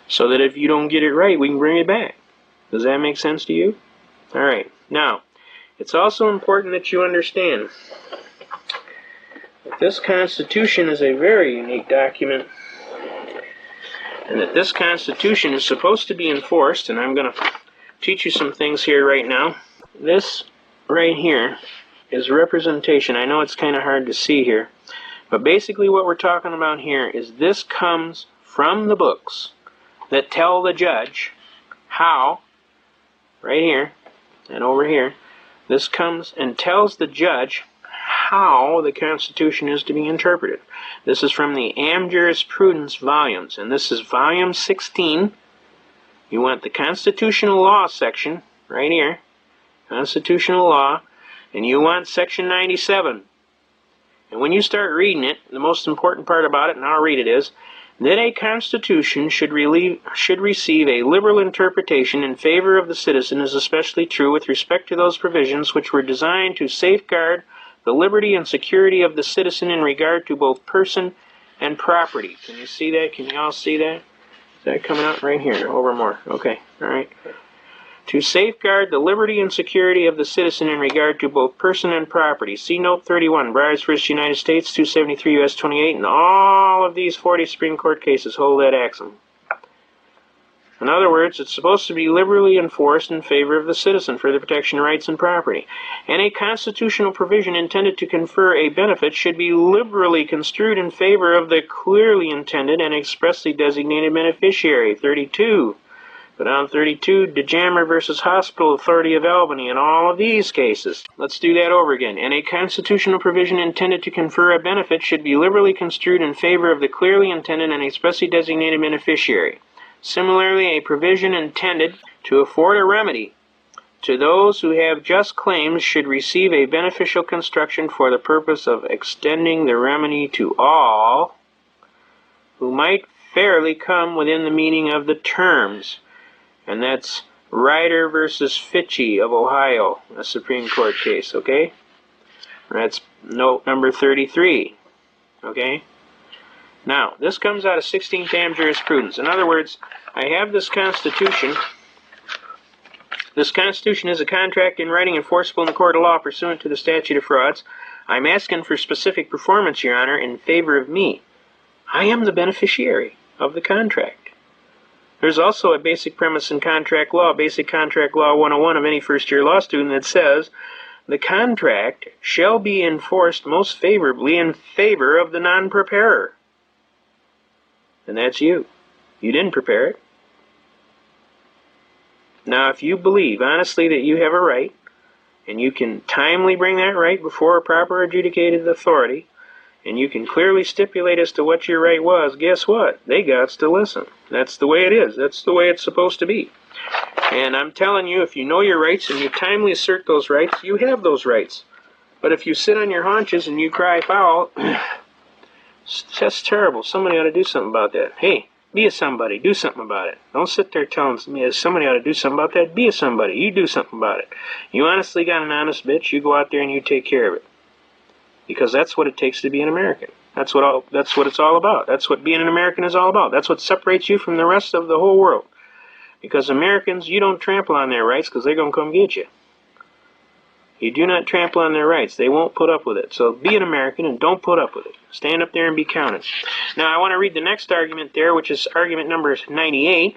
So that if you don't get it right, we can bring it back. Does that make sense to you? All right. Now, it's also important that you understand that this Constitution is a very unique document, and that this Constitution is supposed to be enforced, and I'm going to teach you some things here right now. This right here is representation. I know it's kind of hard to see here, but basically what we're talking about here is this comes from the books that tell the judge how, right here and over here, this comes and tells the judge how the Constitution is to be interpreted. This is from the Am Jurisprudence volumes, and this is volume 16. You want the Constitutional Law section right here, Constitutional Law, and you want section 97. And when you start reading it, the most important part about it, and I'll read it, is that a constitution should receive a liberal interpretation in favor of the citizen is especially true with respect to those provisions which were designed to safeguard the liberty and security of the citizen in regard to both person and property. Can you see that? Can you all see that? Is that coming out right here? Over more. Okay. All right. To safeguard the liberty and security of the citizen in regard to both person and property. See Note 31, Breyers v. United States, 273 U.S. 28, and all of these 40 Supreme Court cases hold that axiom. In other words, it's supposed to be liberally enforced in favor of the citizen for the protection of rights and property. And a constitutional provision intended to confer a benefit should be liberally construed in favor of the clearly intended and expressly designated beneficiary. 32. But on 32, DeJammer v. Hospital Authority of Albany, in all of these cases. Let's do that over again. And a constitutional provision intended to confer a benefit should be liberally construed in favor of the clearly intended and expressly designated beneficiary. Similarly, a provision intended to afford a remedy to those who have just claims should receive a beneficial construction for the purpose of extending the remedy to all who might fairly come within the meaning of the terms. And that's Ryder v. Fitchie of Ohio, a Supreme Court case, okay? That's note number 33, okay? Now, this comes out of 16th Am Jurisprudence. In other words, I have this Constitution. This Constitution is a contract in writing enforceable in the court of law pursuant to the statute of frauds. I'm asking for specific performance, Your Honor, in favor of me. I am the beneficiary of the contract. There's also a basic premise in contract law, Basic Contract Law 101 of any first-year law student, that says, the contract shall be enforced most favorably in favor of the non-preparer. And that's you. You didn't prepare it. Now, if you believe honestly that you have a right, and you can timely bring that right before a proper adjudicated authority, and you can clearly stipulate as to what your right was, guess what? They gots to listen. That's the way it is. That's the way it's supposed to be. And I'm telling you, if you know your rights and you timely assert those rights, you have those rights. But if you sit on your haunches and you cry foul, it's just terrible. Somebody ought to do something about that. Hey, be a somebody. Do something about it. Don't sit there telling me somebody ought to do something about that. Be a somebody. You do something about it. You honestly got an honest bitch, you go out there and you take care of it. Because that's what it takes to be an American. That's what it's all about. That's what being an American is all about. That's what separates you from the rest of the whole world. Because Americans, you don't trample on their rights because they're going to come get you. You do not trample on their rights. They won't put up with it. So be an American and don't put up with it. Stand up there and be counted. Now, I want to read the next argument there, which is argument number 98,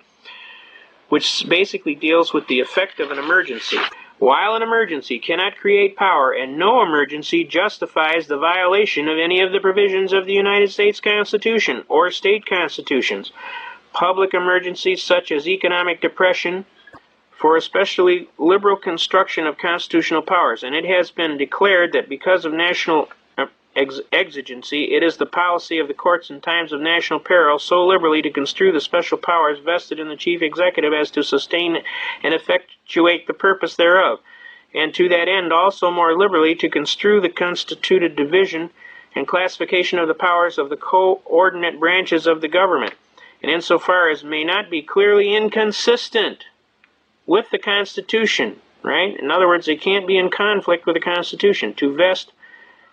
which basically deals with the effect of an emergency. While an emergency cannot create power, and no emergency justifies the violation of any of the provisions of the United States Constitution or state constitutions, public emergencies such as economic depression, for especially liberal construction of constitutional powers, and it has been declared that because of national exigency, it is the policy of the courts in times of national peril so liberally to construe the special powers vested in the chief executive as to sustain and effectuate the purpose thereof, and to that end also more liberally to construe the constituted division and classification of the powers of the coordinate branches of the government, and insofar as may not be clearly inconsistent with the Constitution, right? In other words, they can't be in conflict with the Constitution, to vest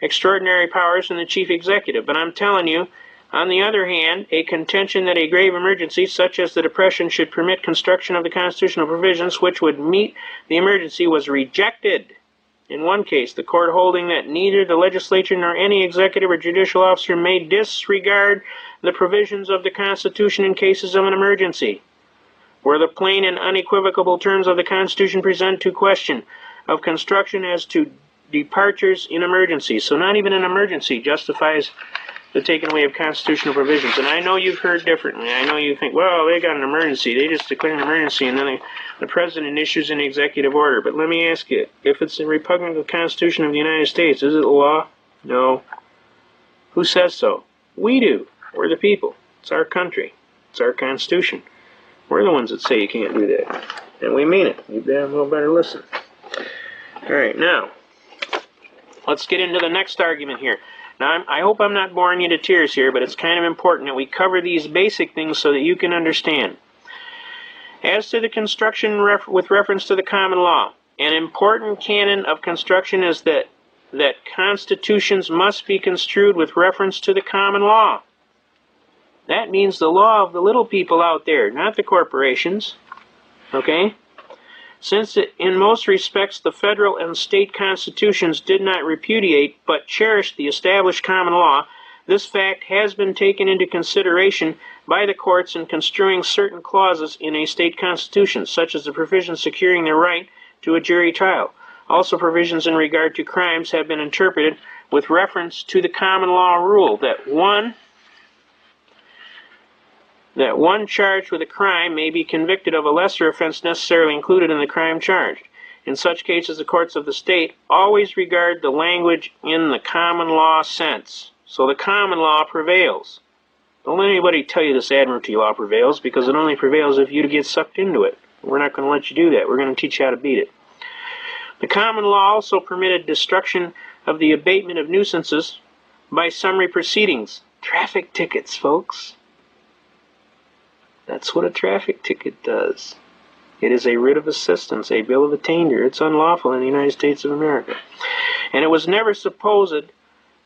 extraordinary powers in the chief executive. But I'm telling you, on the other hand, a contention that a grave emergency, such as the Depression, should permit construction of the constitutional provisions which would meet the emergency was rejected. In one case, the court holding that neither the legislature nor any executive or judicial officer may disregard the provisions of the Constitution in cases of an emergency, where the plain and unequivocal terms of the Constitution present to question of construction as to departures in emergencies. So not even an emergency justifies the taking away of constitutional provisions. And I know you've heard differently. I know you think, well, they got an emergency. They just declare an emergency, and then the president issues an executive order. But let me ask you, if it's repugnant to the Constitution of the United States, is it law? No. Who says so? We do. We're the people. It's our country. It's our Constitution. We're the ones that say you can't do that. And we mean it. You damn well better listen. All right, now, let's get into the next argument here. Now, I hope I'm not boring you to tears here, but it's kind of important that we cover these basic things so that you can understand. As to the construction with reference to the common law, an important canon of construction is that constitutions must be construed with reference to the common law. That means the law of the little people out there, not the corporations. Okay? Since in most respects the federal and state constitutions did not repudiate but cherished the established common law, this fact has been taken into consideration by the courts in construing certain clauses in a state constitution, such as the provisions securing the right to a jury trial. Also, provisions in regard to crimes have been interpreted with reference to the common law rule that one charged with a crime may be convicted of a lesser offense necessarily included in the crime charged. In such cases, the courts of the state always regard the language in the common law sense. So the common law prevails. Don't let anybody tell you this admiralty law prevails, because it only prevails if you get sucked into it. We're not going to let you do that. We're going to teach you how to beat it. The common law also permitted destruction of the abatement of nuisances by summary proceedings. Traffic tickets, folks. That's what a traffic ticket does. It is a writ of assistance, a bill of attainder. It's unlawful in the United States of America. And it was never supposed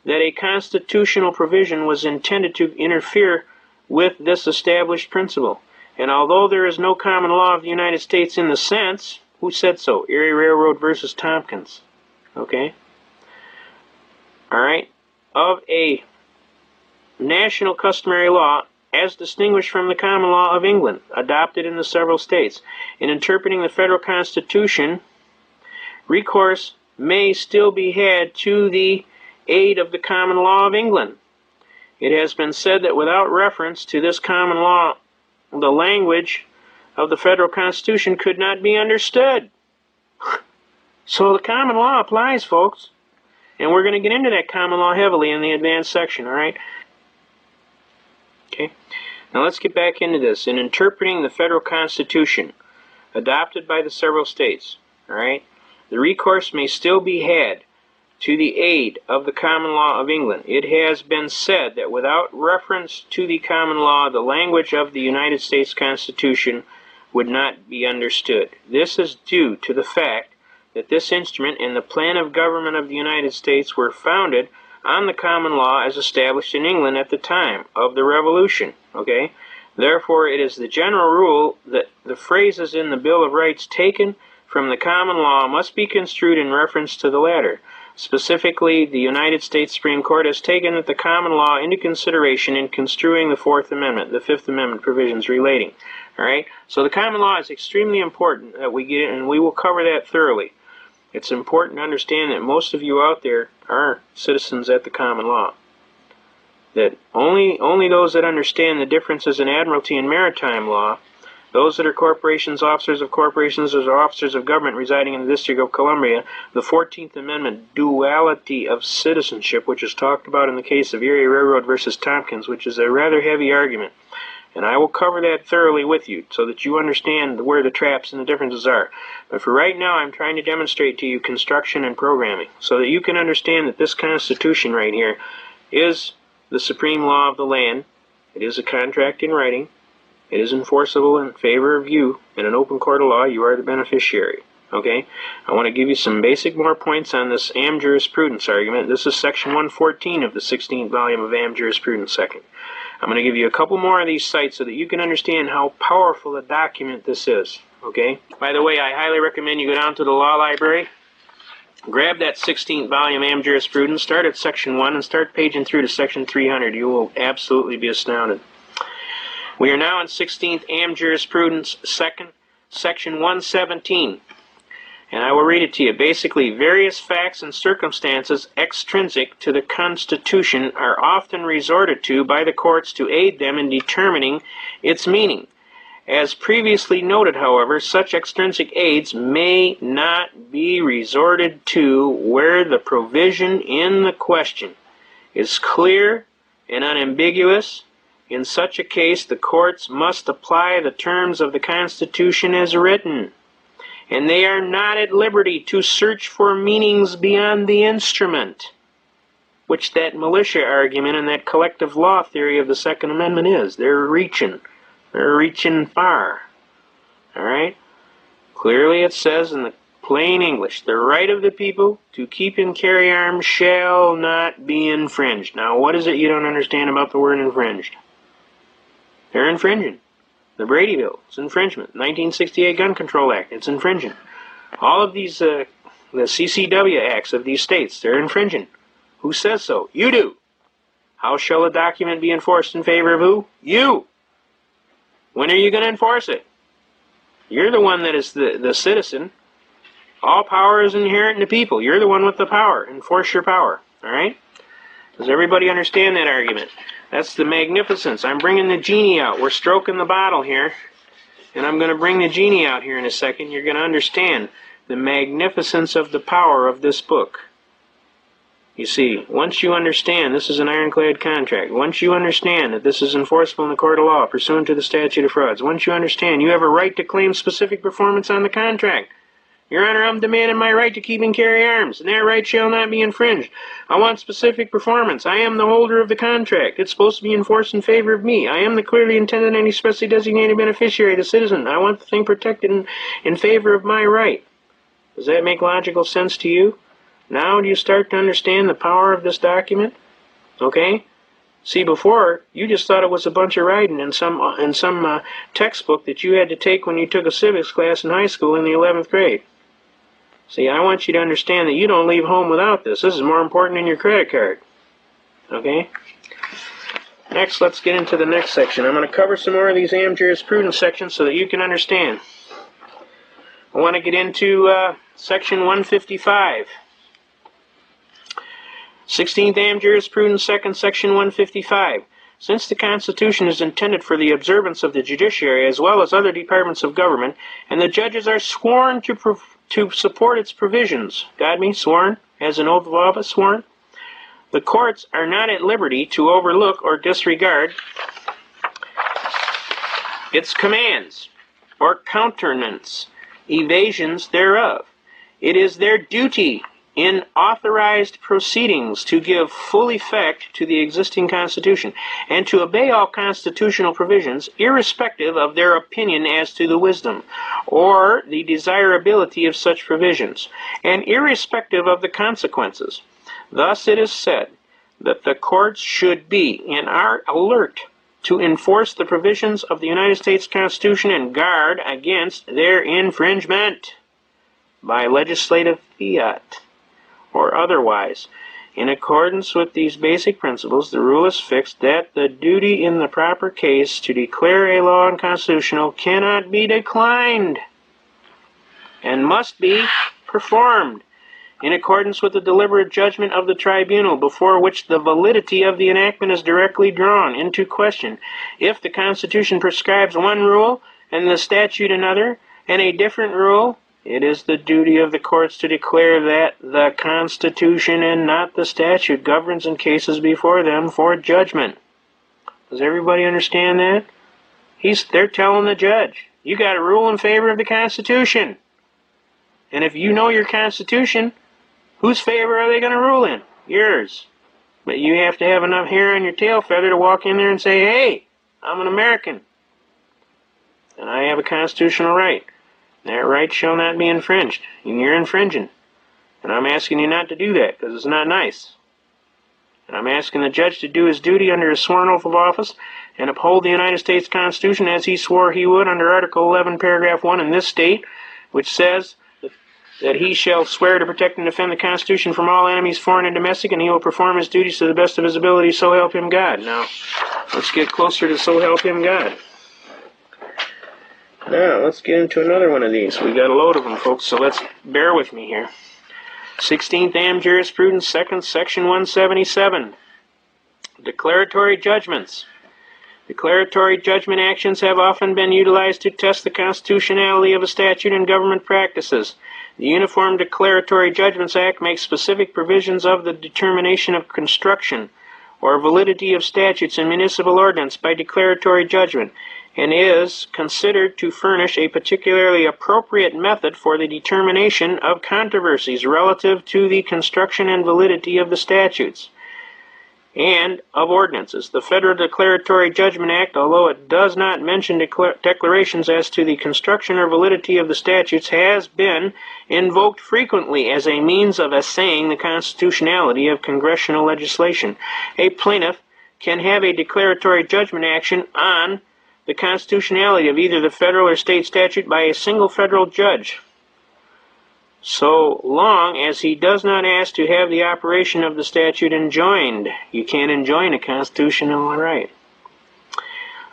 that a constitutional provision was intended to interfere with this established principle. And although there is no common law of the United States in the sense, who said so? Erie Railroad versus Tompkins. Okay? All right? Of a national customary law, as distinguished from the common law of England, adopted in the several states. In interpreting the federal constitution, recourse may still be had to the aid of the common law of England. It has been said that without reference to this common law, the language of the federal constitution could not be understood. So the common law applies, folks. And we're going to get into that common law heavily in the advanced section, all right? Okay, now let's get back into this. In interpreting the federal constitution adopted by the several states, all right, the recourse may still be had to the aid of the common law of England. It has been said that without reference to the common law, the language of the United States Constitution would not be understood. This is due to the fact that this instrument and the plan of government of the United States were founded on the common law as established in England at the time of the Revolution. Okay? Therefore, it is the general rule that the phrases in the Bill of Rights taken from the common law must be construed in reference to the latter. Specifically, the United States Supreme Court has taken the common law into consideration in construing the Fourth Amendment, the Fifth Amendment provisions relating. All right? So the common law is extremely important that we get in, and we will cover that thoroughly. It's important to understand that most of you out there are citizens at the common law. That only those that understand the differences in admiralty and maritime law, those that are corporations, officers of corporations, or officers of government residing in the District of Columbia, the 14th Amendment duality of citizenship, which is talked about in the case of Erie Railroad versus Tompkins, which is a rather heavy argument. And I will cover that thoroughly with you so that you understand where the traps and the differences are. But for right now, I'm trying to demonstrate to you construction and programming so that you can understand that this Constitution right here is the supreme law of the land. It is a contract in writing. It is enforceable in favor of you. In an open court of law, you are the beneficiary. Okay? I want to give you some basic more points on this Am Jurisprudence argument. This is section 114 of the 16th volume of Am Jurisprudence second. I'm going to give you a couple more of these sites so that you can understand how powerful a document this is. Okay? By the way, I highly recommend you go down to the law library, grab that 16th volume Am Jurisprudence, start at section 1 and start paging through to section 300. You will absolutely be astounded. We are now in 16th Am Jurisprudence, section 117. And I will read it to you. Basically, various facts and circumstances extrinsic to the Constitution are often resorted to by the courts to aid them in determining its meaning. As previously noted, however, such extrinsic aids may not be resorted to where the provision in the question is clear and unambiguous. In such a case, the courts must apply the terms of the Constitution as written, and they are not at liberty to search for meanings beyond the instrument, which that militia argument and that collective law theory of the Second Amendment is. They're reaching far. All right? Clearly it says in the plain English, the right of the people to keep and carry arms shall not be infringed. Now, what is it you don't understand about the word infringed? They're infringing. The Brady Bill, it's infringement. 1968 Gun Control Act, it's infringing. All of these, the CCW acts of these states, they're infringing. Who says so? You do. How shall a document be enforced in favor of who? You. When are you going to enforce it? You're the one that is the citizen. All power is inherent in the people. You're the one with the power. Enforce your power. All right? Does everybody understand that argument? That's the magnificence. I'm bringing the genie out. We're stroking the bottle here. And I'm going to bring the genie out here in a second. You're going to understand the magnificence of the power of this book. You see, once you understand this is an ironclad contract, once you understand that this is enforceable in the court of law pursuant to the statute of frauds, once you understand you have a right to claim specific performance on the contract. Your Honor, I'm demanding my right to keep and carry arms, and that right shall not be infringed. I want specific performance. I am the holder of the contract. It's supposed to be enforced in favor of me. I am the clearly intended and expressly designated beneficiary, the citizen. I want the thing protected in favor of my right. Does that make logical sense to you? Now do you start to understand the power of this document? Okay? See, before, you just thought it was a bunch of writing in some textbook that you had to take when you took a civics class in high school in the 11th grade. See, I want you to understand that you don't leave home without this. This is more important than your credit card. Okay? Next, let's get into the next section. I'm going to cover some more of these Am Jurisprudence sections so that you can understand. I want to get into section 155. 16th Am Jurisprudence, section 155. Since the Constitution is intended for the observance of the judiciary as well as other departments of government, and the judges are sworn to support its provisions, got me? Sworn? As an oath of office, sworn? The courts are not at liberty to overlook or disregard its commands or countenance evasions thereof. It is their duty in authorized proceedings to give full effect to the existing Constitution, and to obey all constitutional provisions, irrespective of their opinion as to the wisdom or the desirability of such provisions, and irrespective of the consequences. Thus it is said that the courts should be and are alert to enforce the provisions of the United States Constitution and guard against their infringement by legislative fiat or otherwise. In accordance with these basic principles, the rule is fixed that the duty in the proper case to declare a law unconstitutional cannot be declined and must be performed in accordance with the deliberate judgment of the tribunal before which the validity of the enactment is directly drawn into question. If the Constitution prescribes one rule and the statute another, and a different rule, it is the duty of the courts to declare that the Constitution and not the statute governs in cases before them for judgment. Does everybody understand that? They're telling the judge, you got to rule in favor of the Constitution. And if you know your Constitution, whose favor are they going to rule in? Yours. But you have to have enough hair on your tail feather to walk in there and say, hey, I'm an American, and I have a constitutional right. That right shall not be infringed, and you're infringing. And I'm asking you not to do that, because it's not nice. And I'm asking the judge to do his duty under his sworn oath of office and uphold the United States Constitution as he swore he would under Article 11, Paragraph 1 in this state, which says that he shall swear to protect and defend the Constitution from all enemies, foreign and domestic, and he will perform his duties to the best of his ability, so help him God. Now, let's get closer to so help him God. Now, let's get into another one of these. We got a load of them, folks, so let's bear with me here. 16th Am Jurisprudence, 2nd, Section 177. Declaratory judgments. Declaratory judgment actions have often been utilized to test the constitutionality of a statute and government practices. The Uniform Declaratory Judgments Act makes specific provisions of the determination of construction or validity of statutes and municipal ordinance by declaratory judgment, and is considered to furnish a particularly appropriate method for the determination of controversies relative to the construction and validity of the statutes and of ordinances. The Federal Declaratory Judgment Act, although it does not mention declarations as to the construction or validity of the statutes, has been invoked frequently as a means of assaying the constitutionality of congressional legislation. A plaintiff can have a declaratory judgment action on the constitutionality of either the federal or state statute by a single federal judge, so long as he does not ask to have the operation of the statute enjoined. You can't enjoin a constitutional right.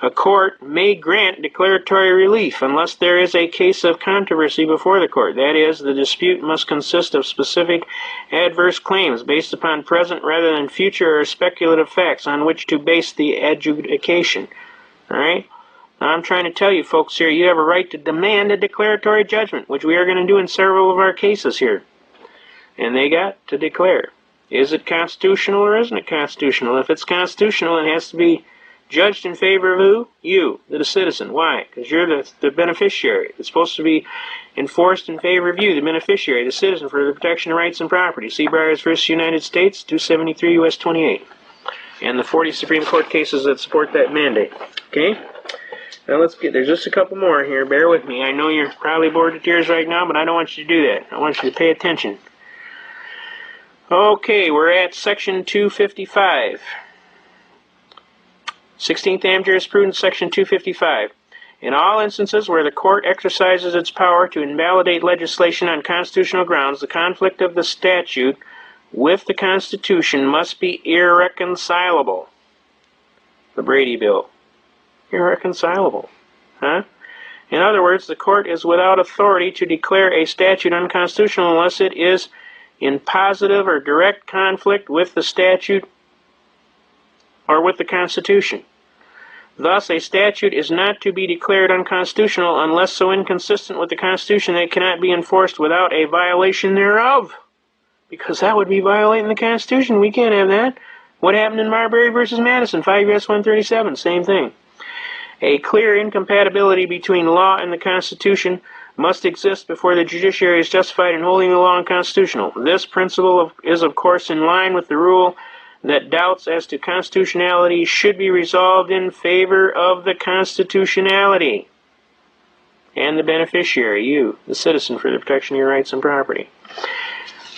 A court may grant declaratory relief unless there is a case of controversy before the court. That is, the dispute must consist of specific adverse claims based upon present rather than future or speculative facts on which to base the adjudication. All right? Now, I'm trying to tell you folks here, you have a right to demand a declaratory judgment, which we are going to do in several of our cases here. And they got to declare. Is it constitutional or isn't it constitutional? If it's constitutional, it has to be judged in favor of who? You, the citizen. Why? Because you're the beneficiary. It's supposed to be enforced in favor of you, the beneficiary, the citizen, for the protection of rights and property. See Byers v. United States, 273 U.S. 28. And the 40 Supreme Court cases that support that mandate. Okay? Now there's just a couple more here. Bear with me. I know you're probably bored to tears right now, but I don't want you to do that. I want you to pay attention. Okay, we're at Section 255. 16th Am Jurisprudence, Section 255. In all instances where the court exercises its power to invalidate legislation on constitutional grounds, the conflict of the statute with the Constitution must be irreconcilable. The Brady Bill. Irreconcilable. Huh? In other words, the court is without authority to declare a statute unconstitutional unless it is in positive or direct conflict with the statute or with the Constitution. Thus, a statute is not to be declared unconstitutional unless so inconsistent with the Constitution that it cannot be enforced without a violation thereof. Because that would be violating the Constitution. We can't have that. What happened in Marbury v. Madison, 5 U.S. 137, same thing. A clear incompatibility between law and the Constitution must exist before the judiciary is justified in holding the law unconstitutional. This principle is, of course, in line with the rule that doubts as to constitutionality should be resolved in favor of the constitutionality and the beneficiary, you, the citizen, for the protection of your rights and property.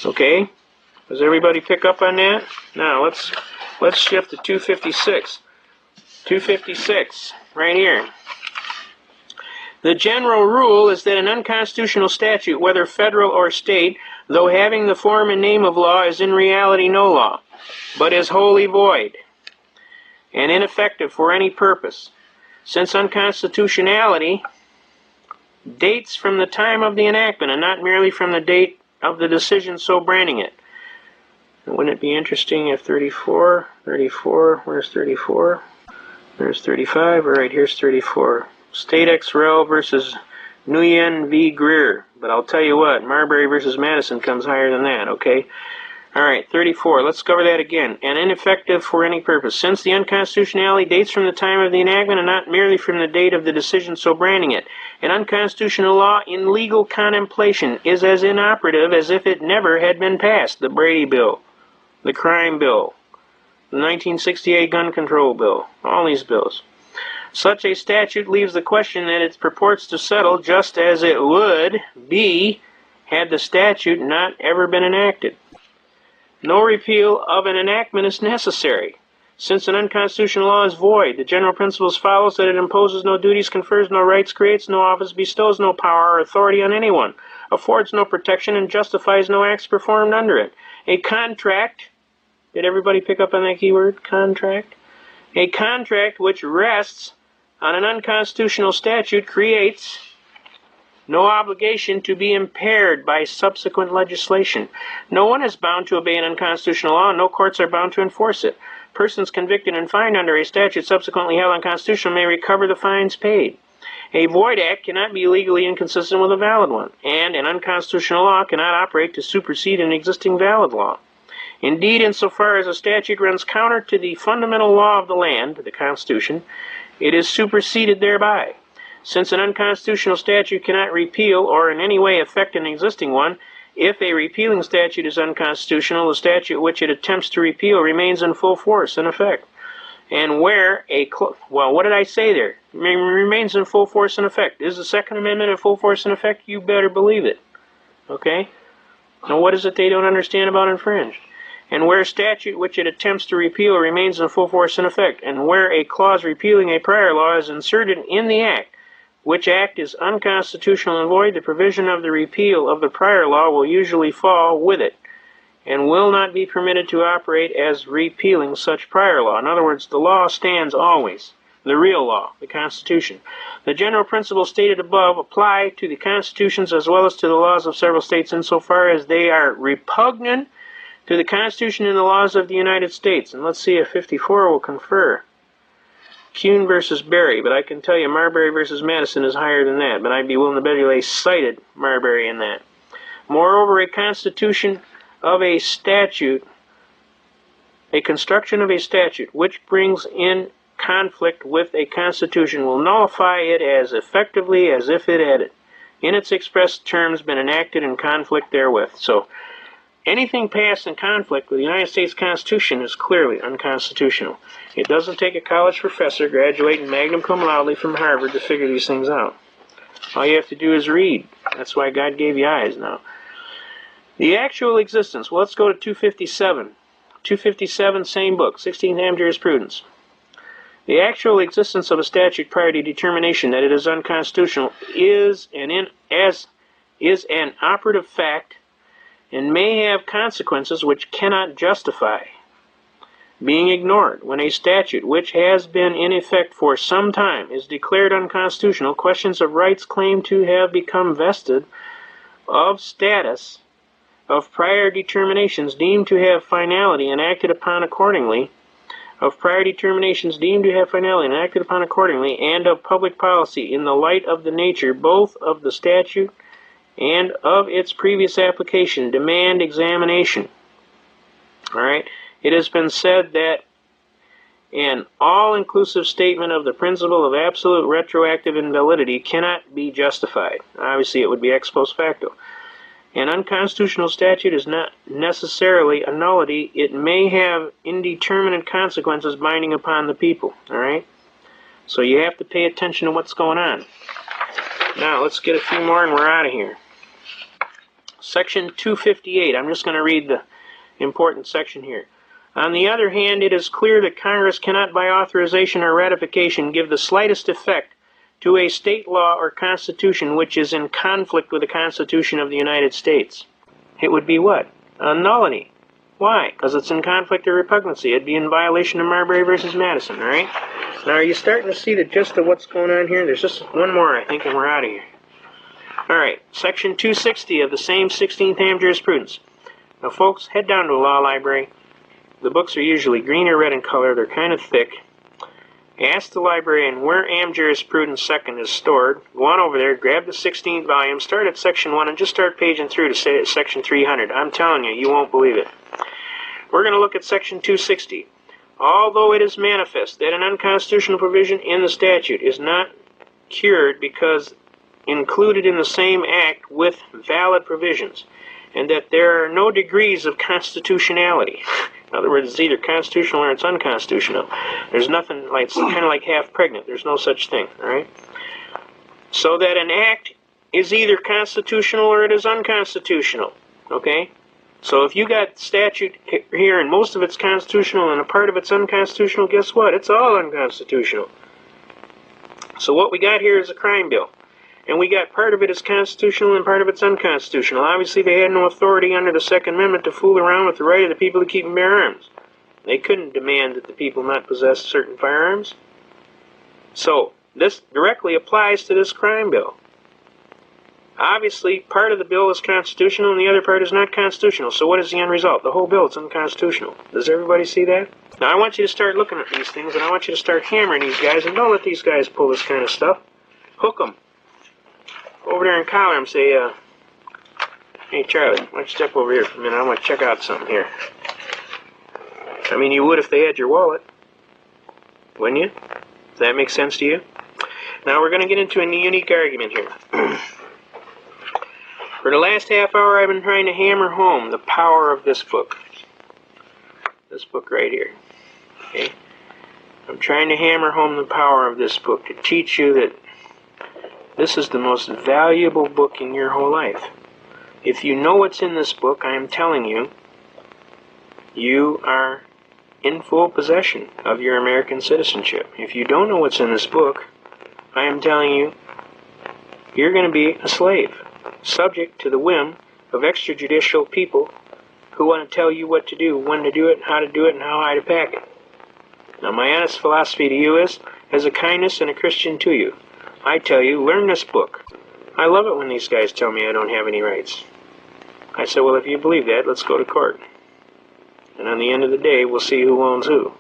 Okay? Does everybody pick up on that? Now, let's shift to 256. 256, right here. The general rule is that an unconstitutional statute, whether federal or state, though having the form and name of law, is in reality no law, but is wholly void and ineffective for any purpose, since unconstitutionality dates from the time of the enactment and not merely from the date of the decision so branding it. Wouldn't it be interesting if 34, where's 34? There's 35, all right, here's 34. State ex rel versus Nguyen v. Greer. But I'll tell you what, Marbury versus Madison comes higher than that, okay? All right, 34. Let's cover that again. And ineffective for any purpose, since the unconstitutionality dates from the time of the enactment and not merely from the date of the decision so branding it. An unconstitutional law in legal contemplation is as inoperative as if it never had been passed. The Brady Bill, the Crime Bill, the 1968 Gun Control Bill, all these bills. Such a statute leaves the question that it purports to settle just as it would be had the statute not ever been enacted. No repeal of an enactment is necessary. Since an unconstitutional law is void, the general principles follows that it imposes no duties, confers no rights, creates no office, bestows no power or authority on anyone, affords no protection, and justifies no acts performed under it. A contract, did everybody pick up on that keyword, contract? A contract which rests on an unconstitutional statute creates no obligation to be impaired by subsequent legislation. No one is bound to obey an unconstitutional law, and no courts are bound to enforce it. Persons convicted and fined under a statute subsequently held unconstitutional may recover the fines paid. A void act cannot be legally inconsistent with a valid one, and an unconstitutional law cannot operate to supersede an existing valid law. Indeed, insofar as a statute runs counter to the fundamental law of the land, the Constitution, it is superseded thereby. Since an unconstitutional statute cannot repeal or in any way affect an existing one, if a repealing statute is unconstitutional, the statute which it attempts to repeal remains in full force and effect. And where a, well, what did I say there? Remains in full force and effect. Is the Second Amendment in full force and effect? You better believe it. Okay? Now what is it they don't understand about infringed? And where a statute which it attempts to repeal remains in full force and effect, and where a clause repealing a prior law is inserted in the act, which act is unconstitutional and void, the provision of the repeal of the prior law will usually fall with it, and will not be permitted to operate as repealing such prior law. In other words, the law stands always. The real law, the Constitution. The general principles stated above apply to the constitutions as well as to the laws of several states insofar as they are repugnant to the Constitution and the laws of the United States. And let's see if 54 will confer. Kuhn versus Berry, but I can tell you Marbury versus Madison is higher than that, but I'd be willing to bet you they cited Marbury in that. Moreover, a constitution of a statute, a construction of a statute which brings in conflict with a constitution will nullify it as effectively as if it had, in its expressed terms, been enacted in conflict therewith. So, anything passed in conflict with the United States Constitution is clearly unconstitutional. It doesn't take a college professor graduating magna cum laude from Harvard to figure these things out. All you have to do is read. That's why God gave you eyes now. The actual existence. Well, let's go to 257. 257, same book, 16th Am Jurisprudence. The actual existence of a statute prior to determination that it is unconstitutional is an operative fact and may have consequences which cannot justify being ignored. When a statute which has been in effect for some time is declared unconstitutional, questions of rights claimed to have become vested, of status, of prior determinations deemed to have finality and acted upon accordingly, of prior determinations deemed to have finality and acted upon accordingly, and of public policy in the light of the nature both of the statute and of its previous application, demand examination. All right? It has been said that an all-inclusive statement of the principle of absolute retroactive invalidity cannot be justified. Obviously, it would be ex post facto. An unconstitutional statute is not necessarily a nullity. It may have indeterminate consequences binding upon the people. All right? So you have to pay attention to what's going on. Now, let's get a few more and we're out of here. Section 258. I'm just going to read the important section here. On the other hand, it is clear that Congress cannot by authorization or ratification give the slightest effect to a state law or constitution which is in conflict with the Constitution of the United States. It would be what? A nullity. Why? Because it's in conflict or repugnancy. It'd be in violation of Marbury versus Madison, all right? Now, are you starting to see the gist of what's going on here? There's just one more, I think, and we're out of here. All right, Section 260 of the same 16th Am Jurisprudence. Now, folks, head down to a law library. The books are usually green or red in color. They're kind of thick. Ask the librarian where Am Jurisprudence 2nd is stored. Go on over there, grab the 16th volume, start at Section 1, and just start paging through to say Section 300. I'm telling you, you won't believe it. We're going to look at Section 260. Although it is manifest that an unconstitutional provision in the statute is not cured because included in the same act with valid provisions, and that there are no degrees of constitutionality. In other words, it's either constitutional or it's unconstitutional. There's nothing like, it's kind of like half pregnant. There's no such thing, all right? So that an act is either constitutional or it is unconstitutional, okay? So if you got statute here and most of it's constitutional and a part of it's unconstitutional, guess what? It's all unconstitutional. So what we got here is a crime bill. And we got part of it is constitutional and part of it's unconstitutional. Obviously, they had no authority under the Second Amendment to fool around with the right of the people to keep and bear arms. They couldn't demand that the people not possess certain firearms. So, this directly applies to this crime bill. Obviously, part of the bill is constitutional and the other part is not constitutional. So what is the end result? The whole bill is unconstitutional. Does everybody see that? Now, I want you to start looking at these things, and I want you to start hammering these guys, and don't let these guys pull this kind of stuff. Hook them. Over there and collar him, say, hey, Charlie, why don't you step over here for a minute? I want to check out something here. I mean, you would if they had your wallet, wouldn't you? Does that make sense to you? Now, we're going to get into a unique argument here. For the last half hour, I've been trying to hammer home the power of this book. This book right here. Okay? I'm trying to hammer home the power of this book to teach you that this is the most valuable book in your whole life. If you know what's in this book, I am telling you, you are in full possession of your American citizenship. If you don't know what's in this book, I am telling you, you're going to be a slave, subject to the whim of extrajudicial people who want to tell you what to do, when to do it, how to do it, and how high to pack it. Now, my honest philosophy to you is, as a kindness and a Christian to you, I tell you, learn this book. I love it when these guys tell me I don't have any rights. I say, well, if you believe that, let's go to court. And on the end of the day, we'll see who owns who.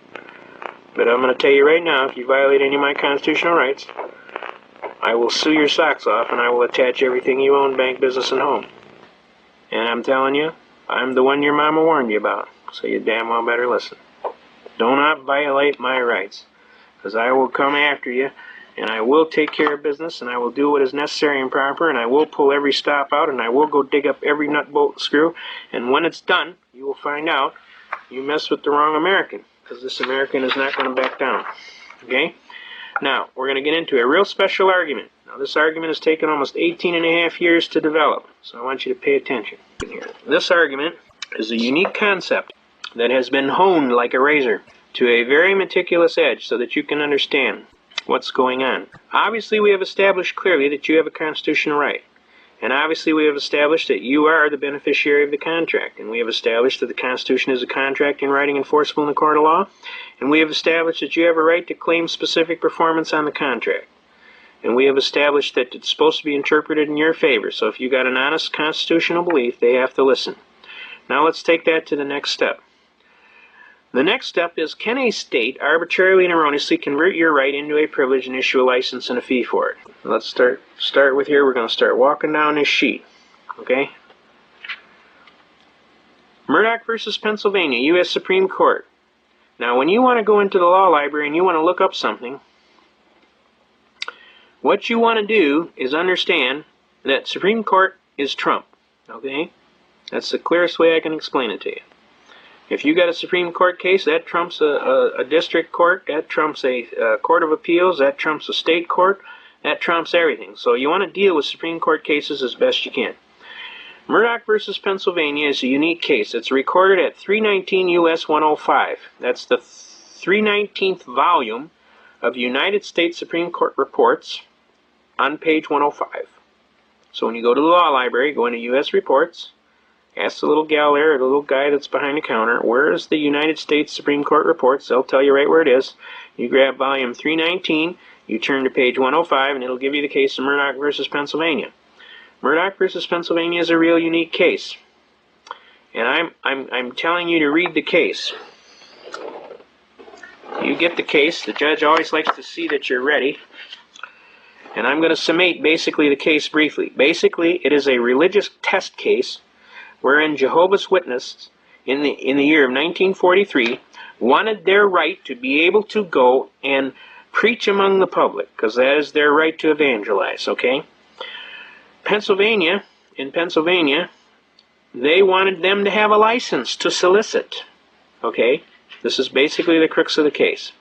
But I'm going to tell you right now, if you violate any of my constitutional rights, I will sue your socks off and I will attach everything you own, bank, business, and home. And I'm telling you, I'm the one your mama warned you about. So you damn well better listen. Do not violate my rights, because I will come after you. And I will take care of business, and I will do what is necessary and proper, and I will pull every stop out, and I will go dig up every nut, bolt, screw. And when it's done, you will find out you messed with the wrong American, because this American is not going to back down. Okay? Now, we're going to get into a real special argument. Now, this argument has taken almost 18 and a half years to develop, so I want you to pay attention here. This argument is a unique concept that has been honed like a razor to a very meticulous edge so that you can understand what's going on. Obviously, we have established clearly that you have a constitutional right. And obviously, we have established that you are the beneficiary of the contract. And we have established that the Constitution is a contract in writing enforceable in the court of law. And we have established that you have a right to claim specific performance on the contract. And we have established that it's supposed to be interpreted in your favor. So if you got an honest constitutional belief, they have to listen. Now let's take that to the next step. The next step is, can a state arbitrarily and erroneously convert your right into a privilege and issue a license and a fee for it? Let's start with here. We're going to start walking down this sheet. Okay? Murdoch versus Pennsylvania, U.S. Supreme Court. Now, when you want to go into the law library and you want to look up something, what you want to do is understand that Supreme Court is Trump. Okay? That's the clearest way I can explain it to you. If you got a Supreme Court case, that trumps a district court, that trumps a court of appeals, that trumps a state court, that trumps everything. So you want to deal with Supreme Court cases as best you can. Murdoch versus Pennsylvania is a unique case. It's recorded at 319 U.S. 105. That's the 319th volume of United States Supreme Court Reports on page 105. So when you go to the law library, go into U.S. Reports, ask the little gal there, or the little guy that's behind the counter, where is the United States Supreme Court Reports? They'll tell you right where it is. You grab volume 319, you turn to page 105, and it'll give you the case of Murdoch versus Pennsylvania. Murdoch versus Pennsylvania is a real unique case. And I'm telling you to read the case. You get the case. The judge always likes to see that you're ready. And I'm going to summate basically the case briefly. Basically, it is a religious test case wherein Jehovah's Witnesses in the year of 1943 wanted their right to be able to go and preach among the public, because that is their right to evangelize, okay? In Pennsylvania, they wanted them to have a license to solicit, okay? This is basically the crux of the case.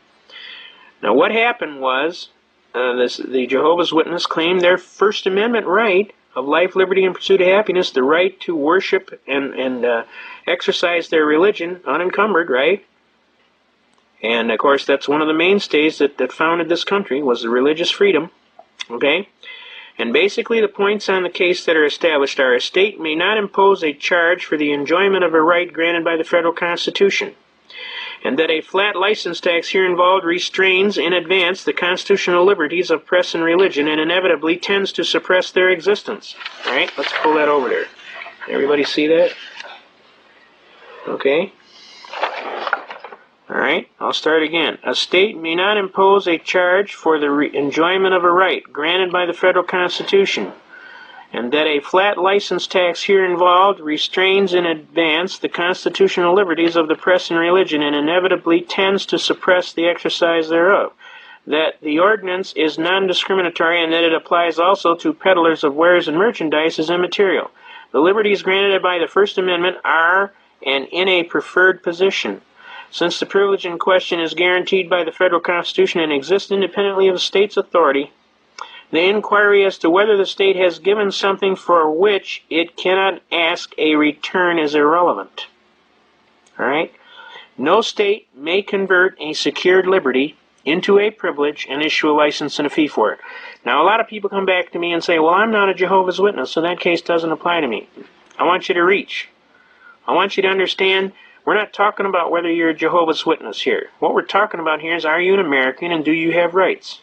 Now, what happened was the Jehovah's Witnesses claimed their First Amendment right of life, liberty, and pursuit of happiness, the right to worship and exercise their religion unencumbered, right? And, of course, that's one of the mainstays that founded this country, was the religious freedom, okay? And basically the points on the case that are established are: a state may not impose a charge for the enjoyment of a right granted by the federal Constitution, and that a flat license tax here involved restrains in advance the constitutional liberties of press and religion and inevitably tends to suppress their existence. All right, let's pull that over there. Everybody see that? Okay. All right, I'll start again. A state may not impose a charge for the enjoyment of a right granted by the federal Constitution, and that a flat license tax here involved restrains in advance the constitutional liberties of the press and religion and inevitably tends to suppress the exercise thereof. That the ordinance is non-discriminatory and that it applies also to peddlers of wares and merchandise is immaterial. The liberties granted by the First Amendment are and in a preferred position. Since the privilege in question is guaranteed by the federal Constitution and exists independently of the state's authority, the inquiry as to whether the state has given something for which it cannot ask a return is irrelevant. All right? No state may convert a secured liberty into a privilege and issue a license and a fee for it. Now, a lot of people come back to me and say, well, I'm not a Jehovah's Witness, so that case doesn't apply to me. I want you to reach. I want you to understand, we're not talking about whether you're a Jehovah's Witness here. What we're talking about here is, are you an American and do you have rights?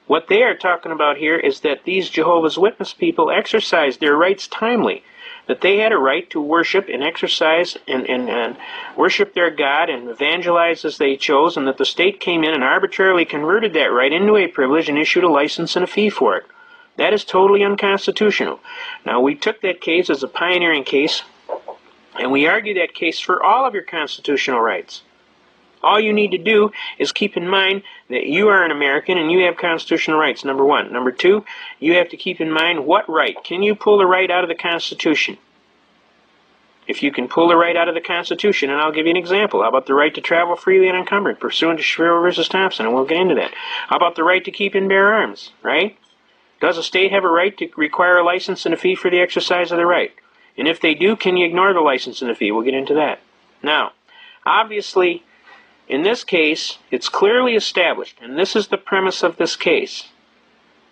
What they are talking about here is that these Jehovah's Witness people exercised their rights timely, that they had a right to worship and exercise and worship their God and evangelize as they chose, and that the state came in and arbitrarily converted that right into a privilege and issued a license and a fee for it. That is totally unconstitutional. Now, we took that case as a pioneering case, and we argued that case for all of your constitutional rights. All you need to do is keep in mind that you are an American and you have constitutional rights, number one. Number two, you have to keep in mind what right. Can you pull the right out of the Constitution? If you can pull the right out of the Constitution, and I'll give you an example. How about the right to travel freely and unencumbered, pursuant to Shapiro versus Thompson, and we'll get into that. How about the right to keep and bear arms, right? Does a state have a right to require a license and a fee for the exercise of the right? And if they do, can you ignore the license and the fee? We'll get into that. Now, obviously, in this case, it's clearly established, and this is the premise of this case.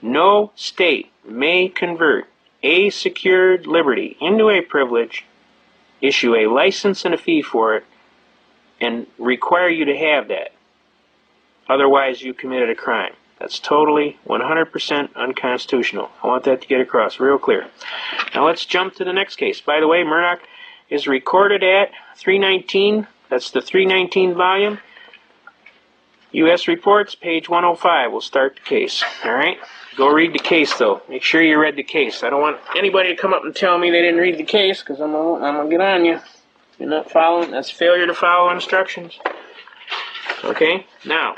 No state may convert a secured liberty into a privilege, issue a license and a fee for it, and require you to have that. Otherwise, you committed a crime. That's totally 100% unconstitutional. I want that to get across real clear. Now let's jump to the next case. By the way, Murdoch is recorded at 319. That's the 319 volume. U.S. Reports, page 105. We'll start the case. All right? Go read the case, though. Make sure you read the case. I don't want anybody to come up and tell me they didn't read the case, because I'm going to get on you. You're not following. That's failure to follow instructions. Okay? Now,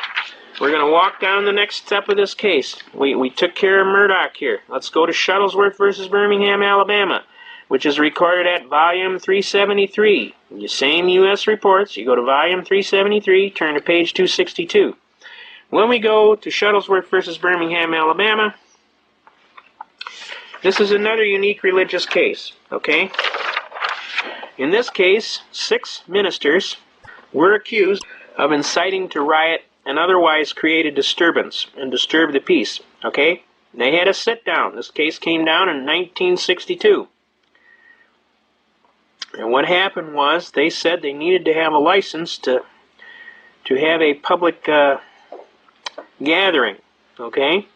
we're going to walk down the next step of this case. We took care of Murdoch here. Let's go to Shuttlesworth versus Birmingham, Alabama, which is recorded at volume 373. The same U.S. Reports. You go to volume 373, turn to page 262. When we go to Shuttlesworth versus Birmingham, Alabama, This is another unique religious case, okay? In this case, 6 ministers were accused of inciting to riot and otherwise create a disturbance and disturb the peace, okay? They had a sit-down. This case came down in 1962. And what happened was they said they needed to have a license to have a public gathering, okay?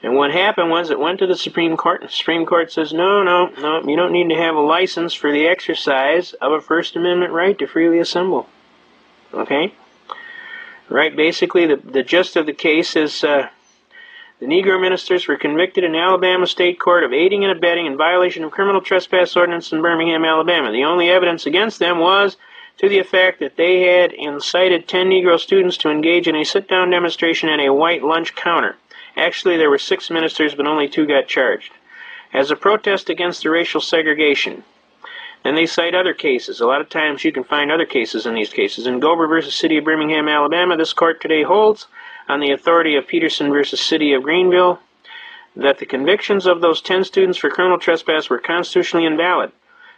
And what happened was it went to the Supreme Court, and the Supreme Court says, no, you don't need to have a license for the exercise of a First Amendment right to freely assemble. Okay? Right, basically the gist of the case is the Negro ministers were convicted in Alabama State Court of aiding and abetting in violation of criminal trespass ordinance in Birmingham, Alabama. The only evidence against them was to the effect that they had incited 10 Negro students to engage in a sit-down demonstration at a white lunch counter. Actually, there were 6 ministers, but only 2 got charged, as a protest against the racial segregation. Then they cite other cases. A lot of times you can find other cases in these cases. In Gober versus City of Birmingham, Alabama, this court today holds, on the authority of Peterson versus City of Greenville, that the convictions of those 10 students for criminal trespass were constitutionally invalid.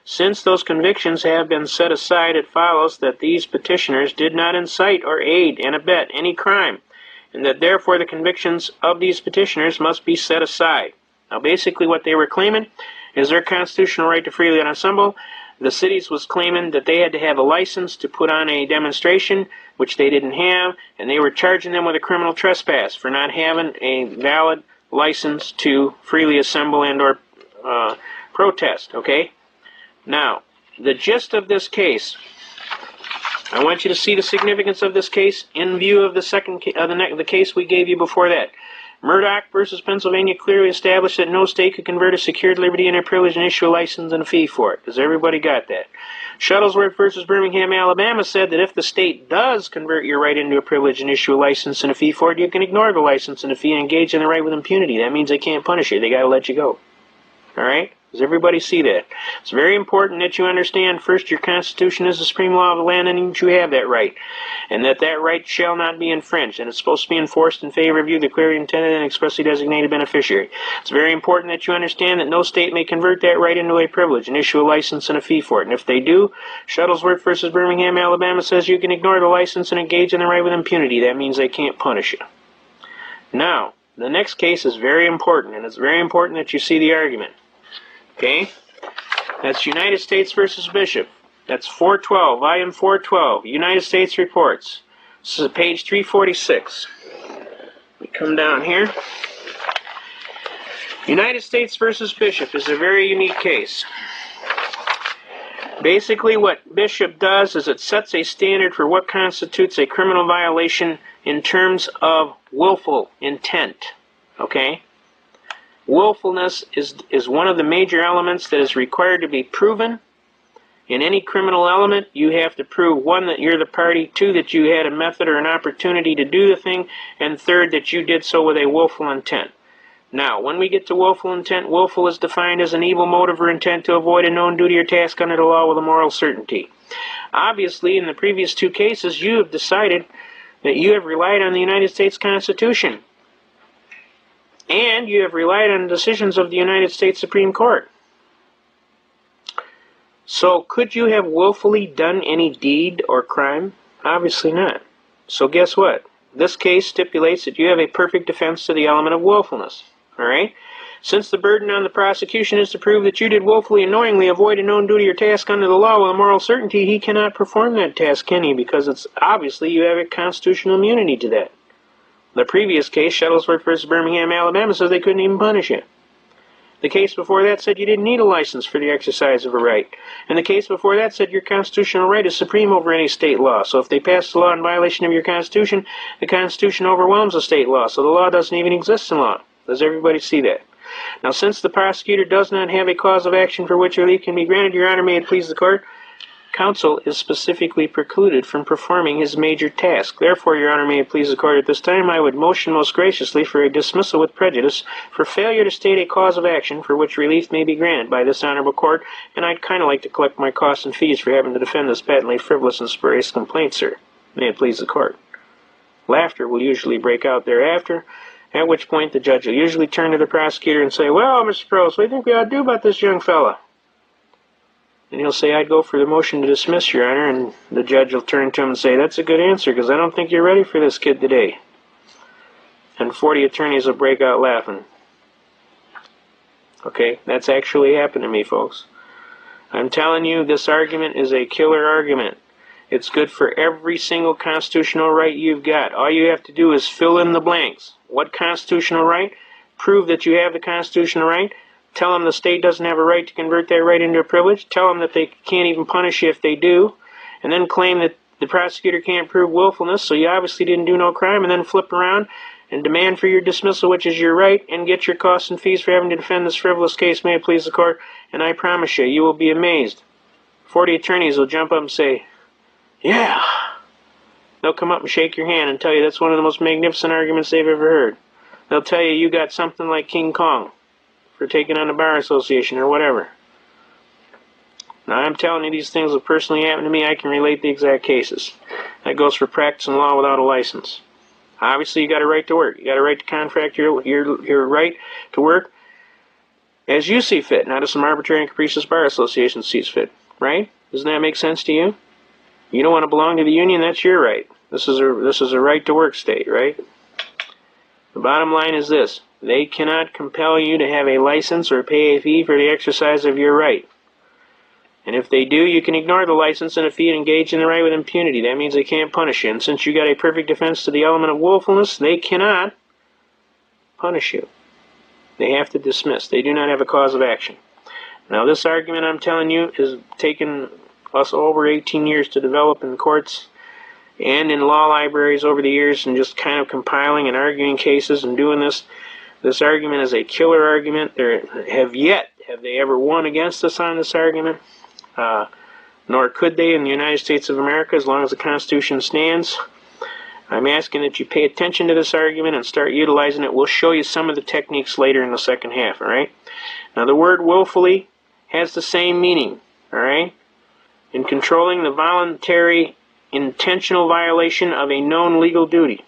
Since those convictions have been set aside, it follows that these petitioners did not incite or aid and abet any crime, and that therefore the convictions of these petitioners must be set aside. Now basically what they were claiming is their constitutional right to freely assemble. The cities was claiming that they had to have a license to put on a demonstration, which they didn't have, and they were charging them with a criminal trespass for not having a valid license to freely assemble and or protest, okay? Now, the gist of this case, I want you to see the significance of this case in view of the case we gave you before that. Murdoch versus Pennsylvania clearly established that no state could convert a secured liberty into a privilege and issue a license and a fee for it. Does everybody got that? Shuttlesworth versus Birmingham, Alabama said that if the state does convert your right into a privilege and issue a license and a fee for it, you can ignore the license and the fee and engage in the right with impunity. That means they can't punish you. They got to let you go. All right? Does everybody see that? It's very important that you understand, first, your Constitution is the supreme law of the land, and that you have that right, and that right shall not be infringed, and it's supposed to be enforced in favor of you, the clearly intended and expressly designated beneficiary. It's very important that you understand that no state may convert that right into a privilege and issue a license and a fee for it, and if they do, Shuttlesworth versus Birmingham, Alabama says you can ignore the license and engage in the right with impunity. That means they can't punish you. Now, the next case is very important, and it's very important that you see the argument. Okay, that's United States versus Bishop. That's 412, volume 412, United States Reports. This is page 346. We come down here. United States versus Bishop is a very unique case. Basically, what Bishop does is it sets a standard for what constitutes a criminal violation in terms of willful intent. Okay? Willfulness is one of the major elements that is required to be proven. In any criminal element, you have to prove, 1, that you're the party, 2, that you had a method or an opportunity to do the thing, and 3rd, that you did so with a willful intent. Now, when we get to willful intent, willful is defined as an evil motive or intent to avoid a known duty or task under the law with a moral certainty. Obviously, in the previous 2 cases, you have decided that you have relied on the United States Constitution. And you have relied on decisions of the United States Supreme Court. So, could you have willfully done any deed or crime? Obviously not. So guess what? This case stipulates that you have a perfect defense to the element of willfulness. Alright? Since the burden on the prosecution is to prove that you did willfully and knowingly avoid a known duty or task under the law with a moral certainty, he cannot perform that task, can he? Because it's obviously you have a constitutional immunity to that. The previous case, Shuttlesworth versus Birmingham, Alabama, says they couldn't even punish you. The case before that said you didn't need a license for the exercise of a right. And the case before that said your constitutional right is supreme over any state law. So if they pass a law in violation of your Constitution, the Constitution overwhelms the state law. So the law doesn't even exist in law. Does everybody see that? Now, since the prosecutor does not have a cause of action for which relief can be granted, Your Honor, may it please the Court, counsel is specifically precluded from performing his major task. Therefore, Your Honor, may it please the Court, at this time I would motion most graciously for a dismissal with prejudice for failure to state a cause of action for which relief may be granted by this honorable court, and I'd kind of like to collect my costs and fees for having to defend this patently frivolous and spurious complaint, sir. May it please the Court. Laughter will usually break out thereafter, At which point the judge will usually turn to the prosecutor and say, "Well, Mr. Probst, what do you think we ought to do about this young fella?" And he'll say, "I'd go for the motion to dismiss, Your Honor," and the judge will turn to him and say, "That's a good answer, because I don't think you're ready for this kid today." And 40 attorneys will break out laughing. Okay, that's actually happened to me, folks. I'm telling you, this argument is a killer argument. It's good for every single constitutional right you've got. All you have to do is fill in the blanks. What constitutional right? Prove that you have the constitutional right. Tell them the state doesn't have a right to convert that right into a privilege. Tell them that they can't even punish you if they do. And then claim that the prosecutor can't prove willfulness, so you obviously didn't do no crime, and then flip around and demand for your dismissal, which is your right, and get your costs and fees for having to defend this frivolous case. May it please the court. And I promise you, you will be amazed. 40 attorneys will jump up and say, "Yeah." They'll come up and shake your hand and tell you that's one of the most magnificent arguments they've ever heard. They'll tell you you got something like King Kong for taking on the Bar Association or whatever. Now, I'm telling you, these things will personally happen to me. I can relate the exact cases. That goes for practicing law without a license. Obviously, you got a right to work. You got a right to contract your right to work as you see fit, not as some arbitrary and capricious Bar Association sees fit. Right? Doesn't that make sense to you? You don't want to belong to the union, that's your right. This is a right to work state, right? The bottom line is this: they cannot compel you to have a license or pay a fee for the exercise of your right. And if they do, you can ignore the license and a fee and engage in the right with impunity. That means they can't punish you. And since you got a perfect defense to the element of willfulness, they cannot punish you. They have to dismiss. They do not have a cause of action. Now, this argument I'm telling you has taken us over 18 years to develop in courts and in law libraries over the years, and just kind of compiling and arguing cases and doing this. This argument is a killer argument. Have they ever won against us on this argument? Nor could they in the United States of America as long as the Constitution stands. I'm asking that you pay attention to this argument and start utilizing it. We'll show you some of the techniques later in the second half, all right? Now, the word willfully has the same meaning, all right? In controlling the voluntary, intentional violation of a known legal duty.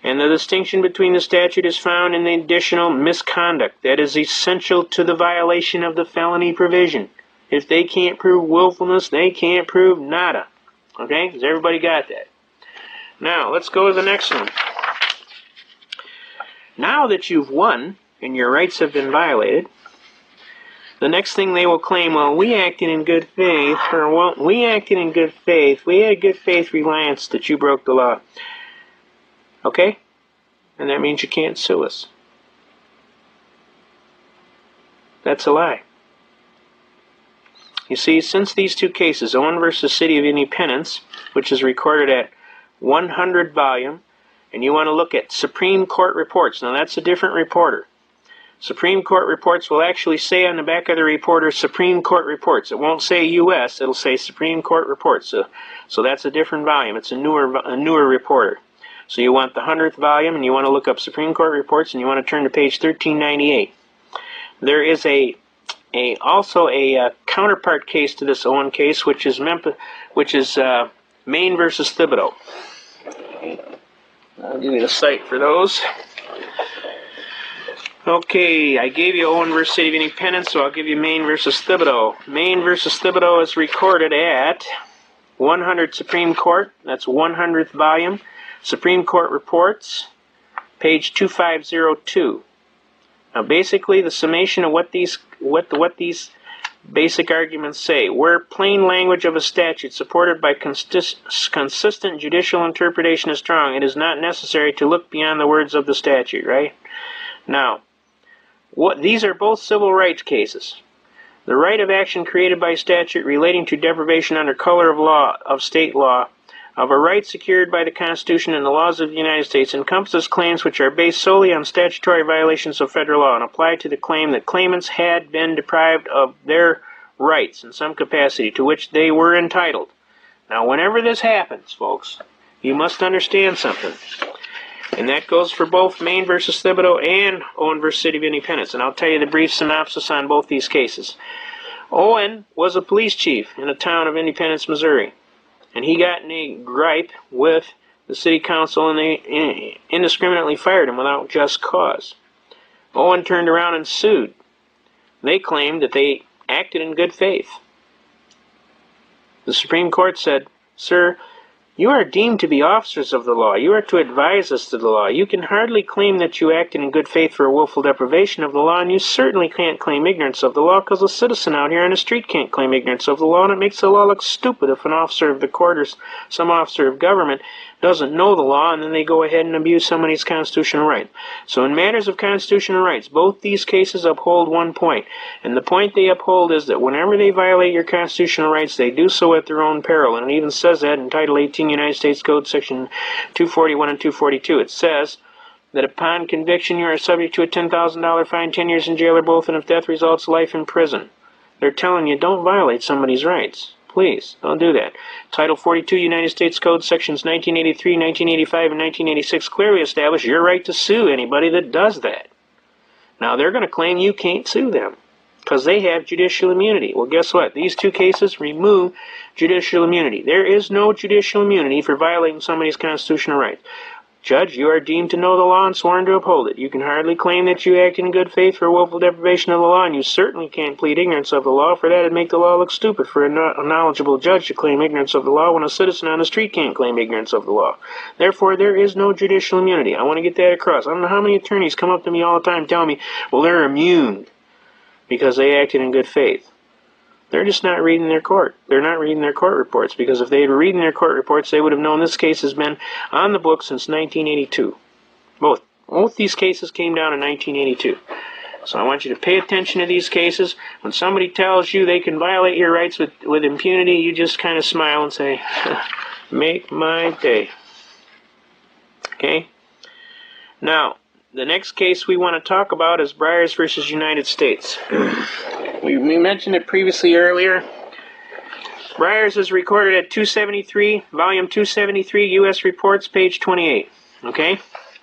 And the distinction between the statute is found in the additional misconduct that is essential to the violation of the felony provision. If they can't prove willfulness, they can't prove nada. Okay? Has everybody got that? Now, let's go to the next one. Now that you've won and your rights have been violated, the next thing they will claim, well, we acted in good faith, or well, we acted in good faith. We had good faith reliance that you broke the law. Okay? And that means you can't sue us. That's a lie. You see, since these two cases, Owen versus City of Independence, which is recorded at 100 volume, and you want to look at Supreme Court reports. Now, that's a different reporter. Supreme Court reports will actually say on the back of the reporter, Supreme Court reports. It won't say U.S., it'll say Supreme Court reports. So that's a different volume. It's a newer reporter. So you want the 100th volume, and you want to look up Supreme Court reports, and you want to turn to page 1398. There is also a counterpart case to this Owen case, which is Maine versus Thibodeau. I'll give you the site for those. Okay, I gave you Owen versus City of Independence, so I'll give you Maine versus Thibodeau. Maine versus Thibodeau is recorded at 100 Supreme Court. That's 100th volume. Supreme Court Reports, page 2502. Now, basically, the summation of what these basic arguments say: where plain language of a statute supported by consistent judicial interpretation is strong, it is not necessary to look beyond the words of the statute. Right? Now, these are both civil rights cases. The right of action created by statute relating to deprivation under color of law, of state law, of a right secured by the Constitution and the laws of the United States encompasses claims which are based solely on statutory violations of federal law and apply to the claim that claimants had been deprived of their rights in some capacity to which they were entitled. Now, whenever this happens, folks, you must understand something. And that goes for both Maine versus Thibodeau and Owen versus City of Independence. And I'll tell you the brief synopsis on both these cases. Owen was a police chief in a town of Independence, Missouri. And he got in a gripe with the city council, and they indiscriminately fired him without just cause. Owen turned around and sued. They claimed that they acted in good faith. The Supreme Court said, "Sir, you are deemed to be officers of the law. You are to advise us to the law. You can hardly claim that you acted in good faith for a willful deprivation of the law, and you certainly can't claim ignorance of the law, because a citizen out here on the street can't claim ignorance of the law, and it makes the law look stupid if an officer of the court or some officer of government doesn't know the law, and then they go ahead and abuse somebody's constitutional right." So in matters of constitutional rights, both these cases uphold one point, and the point they uphold is that whenever they violate your constitutional rights, they do so at their own peril, and it even says that in Title 18 United States Code Section 241 and 242. It says that upon conviction you are subject to a $10,000 fine, 10 years in jail, or both, and if death results, life in prison. They're telling you, don't violate somebody's rights. Please, don't do that. Title 42 United States Code Sections 1983, 1985, and 1986 clearly establish your right to sue anybody that does that. Now, they're going to claim you can't sue them because they have judicial immunity. Well, guess what? These two cases remove judicial immunity. There is no judicial immunity for violating somebody's constitutional rights. Judge, you are deemed to know the law and sworn to uphold it. You can hardly claim that you acted in good faith for a willful deprivation of the law, and you certainly can't plead ignorance of the law, for that would make the law look stupid for a knowledgeable judge to claim ignorance of the law when a citizen on the street can't claim ignorance of the law. Therefore, there is no judicial immunity. I want to get that across. I don't know how many attorneys come up to me all the time telling me, well, they're immune because they acted in good faith. They're just not reading their court. They're not reading their court reports, because if they were reading their court reports, they would have known this case has been on the books since 1982. Both these cases came down in 1982. So I want you to pay attention to these cases. When somebody tells you they can violate your rights with impunity, you just kind of smile and say, make my day. Okay? Now, the next case we want to talk about is Briers versus United States. We mentioned it previously earlier. Briers is recorded at 273, volume 273, U.S. Reports, page 28. Okay?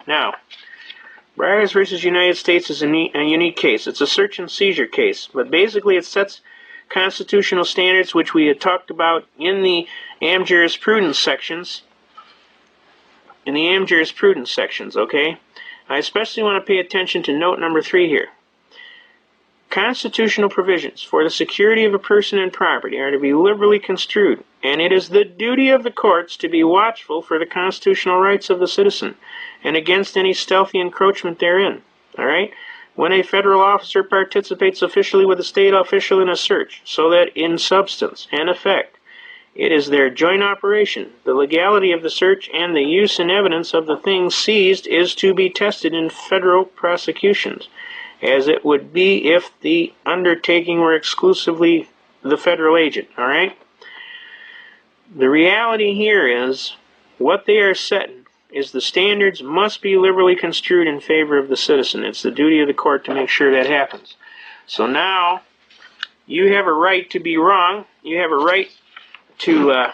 Now, Briers versus United States is a unique case. It's a search and seizure case, but basically it sets constitutional standards which we had talked about in the Am Jurisprudence sections. Okay? I especially want to pay attention to note number 3 here. Constitutional provisions for the security of a person and property are to be liberally construed, and it is the duty of the courts to be watchful for the constitutional rights of the citizen and against any stealthy encroachment therein. All right? When a federal officer participates officially with a state official in a search, so that in substance and effect it is their joint operation, the legality of the search and the use and evidence of the things seized is to be tested in federal prosecutions, as it would be if the undertaking were exclusively the federal agent. All right? The reality here is what they are setting is the standards must be liberally construed in favor of the citizen. It's the duty of the court to make sure that happens. So now you have a right to be wrong. You have a right to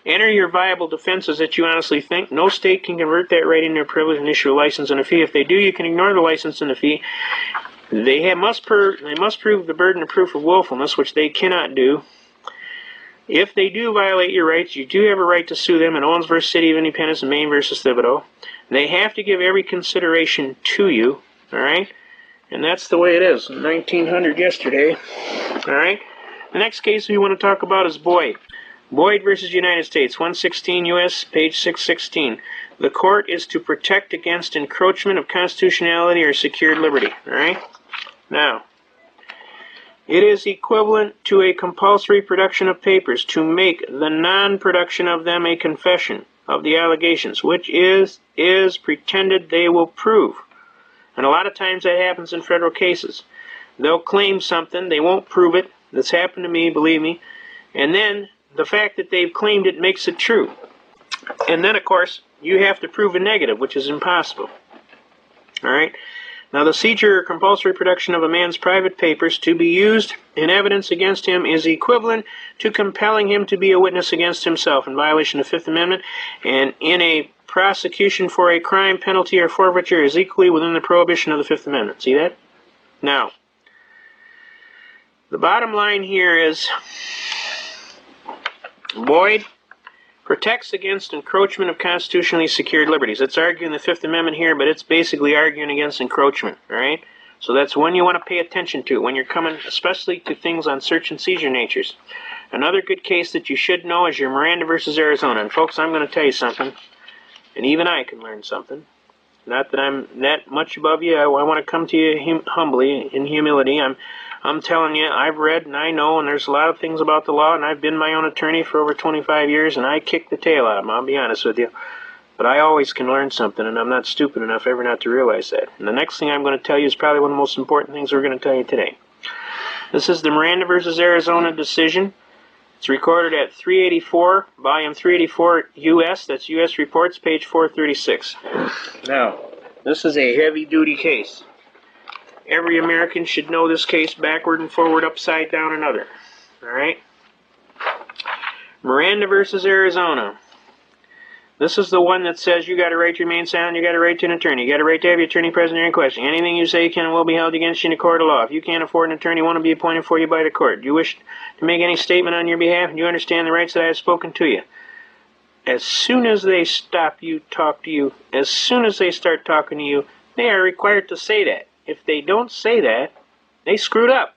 enter your viable defenses that you honestly think. No state can convert that right into a privilege and issue a license and a fee. If they do, you can ignore the license and the fee. They must prove the burden of proof of willfulness, which they cannot do. If they do violate your rights, you do have a right to sue them in Owens v. City of Independence and Maine v. Thibodeau. They have to give every consideration to you, all right? And that's the way it is. 1900 yesterday, all right? The next case we want to talk about is Boyd. Boyd versus United States, 116 U.S., page 616. The court is to protect against encroachment of constitutionality or secured liberty, all right? Now, it is equivalent to a compulsory production of papers to make the non-production of them a confession of the allegations, which is pretended they will prove. And a lot of times that happens in federal cases. They'll claim something, they won't prove it. That's happened to me, believe me. And then the fact that they've claimed it makes it true. And then, of course, you have to prove a negative, which is impossible. All right? Now, the seizure or compulsory production of a man's private papers to be used in evidence against him is equivalent to compelling him to be a witness against himself in violation of the Fifth Amendment, and in a prosecution for a crime, penalty, or forfeiture is equally within the prohibition of the Fifth Amendment. See that? Now, the bottom line here is Boyd Protects against encroachment of constitutionally secured liberties. It's arguing the Fifth Amendment here, but it's basically arguing against encroachment, all right? So that's one you want to pay attention to when you're coming, especially to things on search and seizure natures. Another good case that you should know is your Miranda versus Arizona. And folks, I'm going to tell you something, and even I can learn something. Not that I'm that much above you. I want to come to you humbly, in humility. I'm telling you, I've read and I know, and there's a lot of things about the law, and I've been my own attorney for over 25 years, and I kick the tail out of them, I'll be honest with you. But I always can learn something, and I'm not stupid enough ever not to realize that. And the next thing I'm going to tell you is probably one of the most important things we're going to tell you today. This is the Miranda versus Arizona decision. It's recorded at 384, volume 384 U.S., that's U.S. Reports, page 436. Now, this is a heavy-duty case. Every American should know this case backward and forward, upside down, and other. All right? Miranda versus Arizona. This is the one that says you got a right to remain silent, you got a right to an attorney, you got a right to have your attorney present during questioning. Anything you say can and will be held against you in a court of law. If you can't afford an attorney, one will be appointed for you by the court. Do you wish to make any statement on your behalf, and do you understand the rights that I have spoken to you? As soon as they stop you, talk to you, as soon as they start talking to you, they are required to say that. If they don't say that, they screwed up.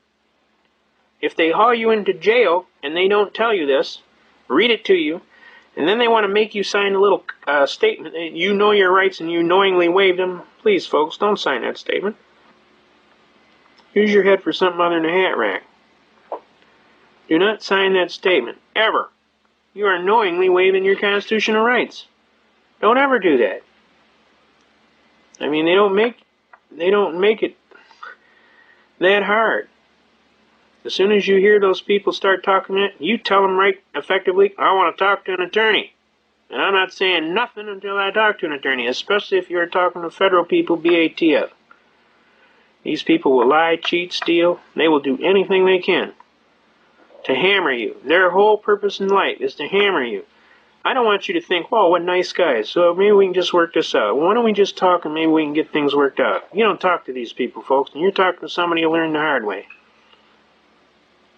If they haul you into jail and they don't tell you this, read it to you, and then they want to make you sign a little statement that you know your rights and you knowingly waived them, please, folks, don't sign that statement. Use your head for something other than a hat rack. Do not sign that statement, ever. You are knowingly waiving your constitutional rights. Don't ever do that. I mean, they don't make it that hard. As soon as you hear those people start talking it, you tell them right effectively, I want to talk to an attorney. And I'm not saying nothing until I talk to an attorney, especially if you're talking to federal people, BATF. These people will lie, cheat, steal. They will do anything they can to hammer you. Their whole purpose in life is to hammer you. I don't want you to think, well, what nice guys, so maybe we can just work this out. Why don't we just talk and maybe we can get things worked out? You don't talk to these people, folks, and you're talking to somebody who learned the hard way.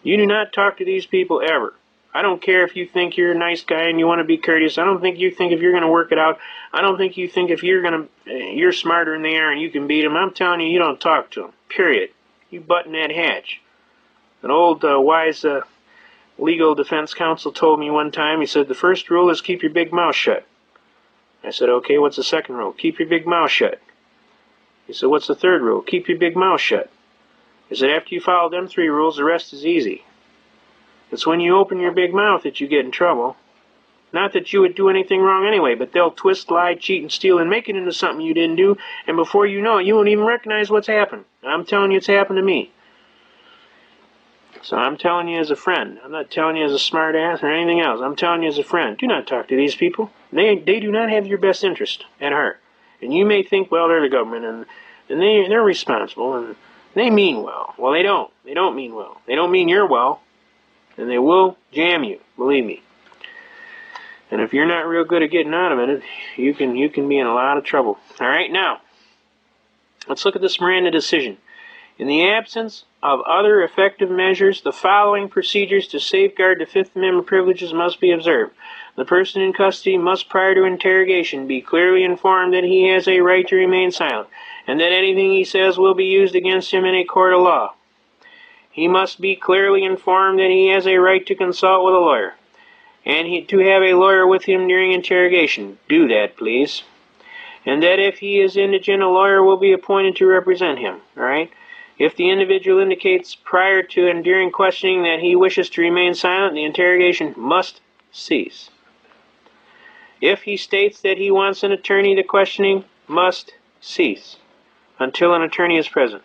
You do not talk to these people ever. I don't care if you think you're a nice guy and you want to be courteous. I don't think you think if you're going to work it out. I don't think you think if you're smarter than they are and you can beat them. I'm telling you, you don't talk to them, period. You button that hatch. An old wise legal defense counsel told me one time, he said, the first rule is keep your big mouth shut. I said, okay, what's the second rule? Keep your big mouth shut. He said, what's the third rule? Keep your big mouth shut. He said, after you follow them 3 rules, the rest is easy. It's when you open your big mouth that you get in trouble. Not that you would do anything wrong anyway, but they'll twist, lie, cheat, and steal and make it into something you didn't do, and before you know it, you won't even recognize what's happened. I'm telling you, it's happened to me. So I'm telling you as a friend. I'm not telling you as a smart ass or anything else. I'm telling you as a friend. Do not talk to these people. They do not have your best interest at heart. And you may think, well, they're the government, and they're responsible, and they mean well. Well, they don't. They don't mean well. They don't mean you're well, and they will jam you, believe me. And if you're not real good at getting out of it, you can be in a lot of trouble. All right, now, let's look at this Miranda decision. In the absence of other effective measures, the following procedures to safeguard the Fifth Amendment privileges must be observed. The person in custody must, prior to interrogation, be clearly informed that he has a right to remain silent, and that anything he says will be used against him in a court of law. He must be clearly informed that he has a right to consult with a lawyer, and to have a lawyer with him during interrogation. Do that, please. And that if he is indigent, a lawyer will be appointed to represent him. All right? If the individual indicates prior to and during questioning that he wishes to remain silent, the interrogation must cease. If he states that he wants an attorney, the questioning must cease until an attorney is present.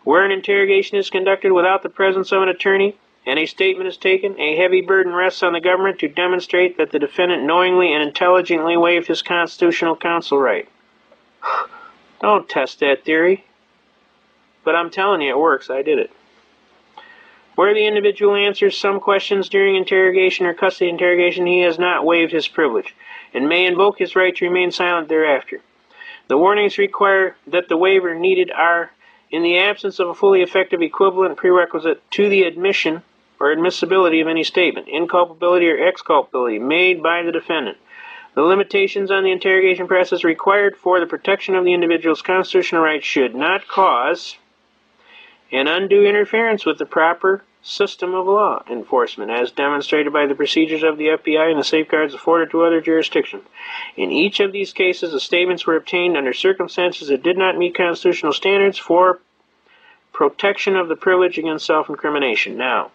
Where an interrogation is conducted without the presence of an attorney and a statement is taken, a heavy burden rests on the government to demonstrate that the defendant knowingly and intelligently waived his constitutional counsel right. Don't test that theory. But I'm telling you, it works. I did it. Where the individual answers some questions during interrogation or custody interrogation, he has not waived his privilege and may invoke his right to remain silent thereafter. The warnings require that the waiver needed are, in the absence of a fully effective equivalent prerequisite to the admission or admissibility of any statement, inculpability or exculpability made by the defendant. The limitations on the interrogation process required for the protection of the individual's constitutional rights should not cause an undue interference with the proper system of law enforcement as demonstrated by the procedures of the FBI and the safeguards afforded to other jurisdictions. In each of these cases, the statements were obtained under circumstances that did not meet constitutional standards for protection of the privilege against self-incrimination. Now,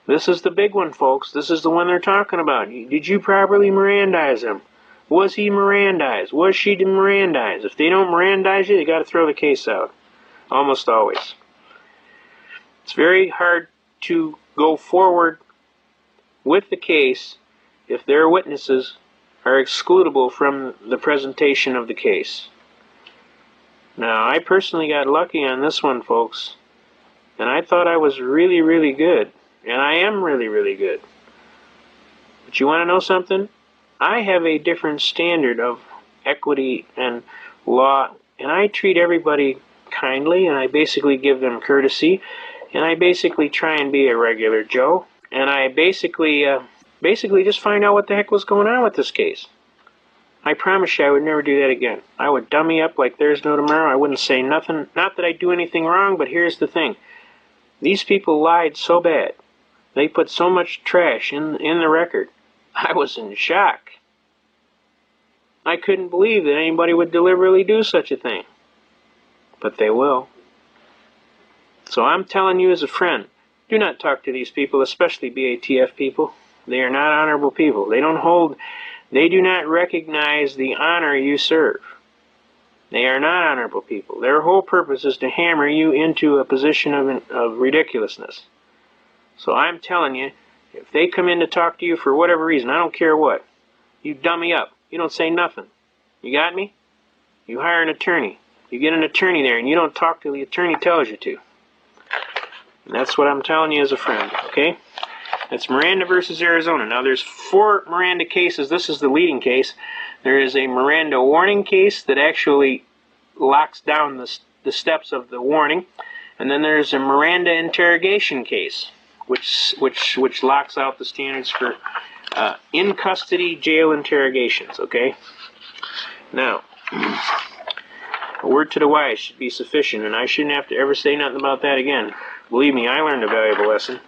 this is the big one, folks. This is the one they're talking about. Did you properly Mirandize him? Was he Mirandized? Was she Mirandized? If they don't Mirandize you, they got to throw the case out. Almost always. It's very hard to go forward with the case if their witnesses are excludable from the presentation of the case. Now, I personally got lucky on this one, folks, and I thought I was really, really good, and I am really, really good. But you want to know something? I have a different standard of equity and law, and I treat everybody kindly, and I basically give them courtesy, and I basically try and be a regular Joe, and I basically just find out what the heck was going on with this case. I promise you I would never do that again. I would dummy up like there's no tomorrow. I wouldn't say nothing. Not that I do anything wrong, but here's the thing. These people lied so bad. They put so much trash in the record. I was in shock. I couldn't believe that anybody would deliberately do such a thing. But they will. So I'm telling you as a friend, do not talk to these people, especially BATF people. They are not honorable people. They do not recognize the honor you serve. They are not honorable people. Their whole purpose is to hammer you into a position of ridiculousness. So I'm telling you, if they come in to talk to you for whatever reason, I don't care what, you dummy up. You don't say nothing. You got me? You hire an attorney. You get an attorney there, and you don't talk till the attorney tells you to. And that's what I'm telling you as a friend, okay? That's Miranda versus Arizona. Now, there's 4 Miranda cases. This is the leading case. There is a Miranda warning case that actually locks down the steps of the warning. And then there's a Miranda interrogation case, which locks out the standards for in-custody jail interrogations, okay? Now, a word to the wise should be sufficient, and I shouldn't have to ever say nothing about that again. Believe me, I learned a valuable lesson.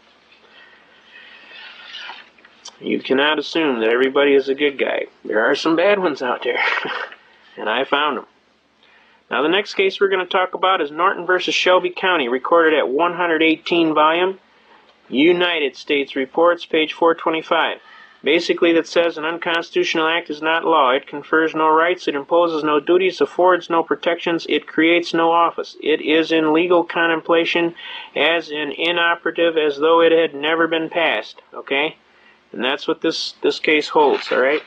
You cannot assume that everybody is a good guy. There are some bad ones out there, and I found them. Now, the next case we're going to talk about is Norton versus Shelby County, recorded at 118 volume, United States Reports, page 425. Basically, that says an unconstitutional act is not law. It confers no rights. It imposes no duties. Affords no protections. It creates no office. It is in legal contemplation as inoperative as though it had never been passed. Okay? And that's what this case holds, all right?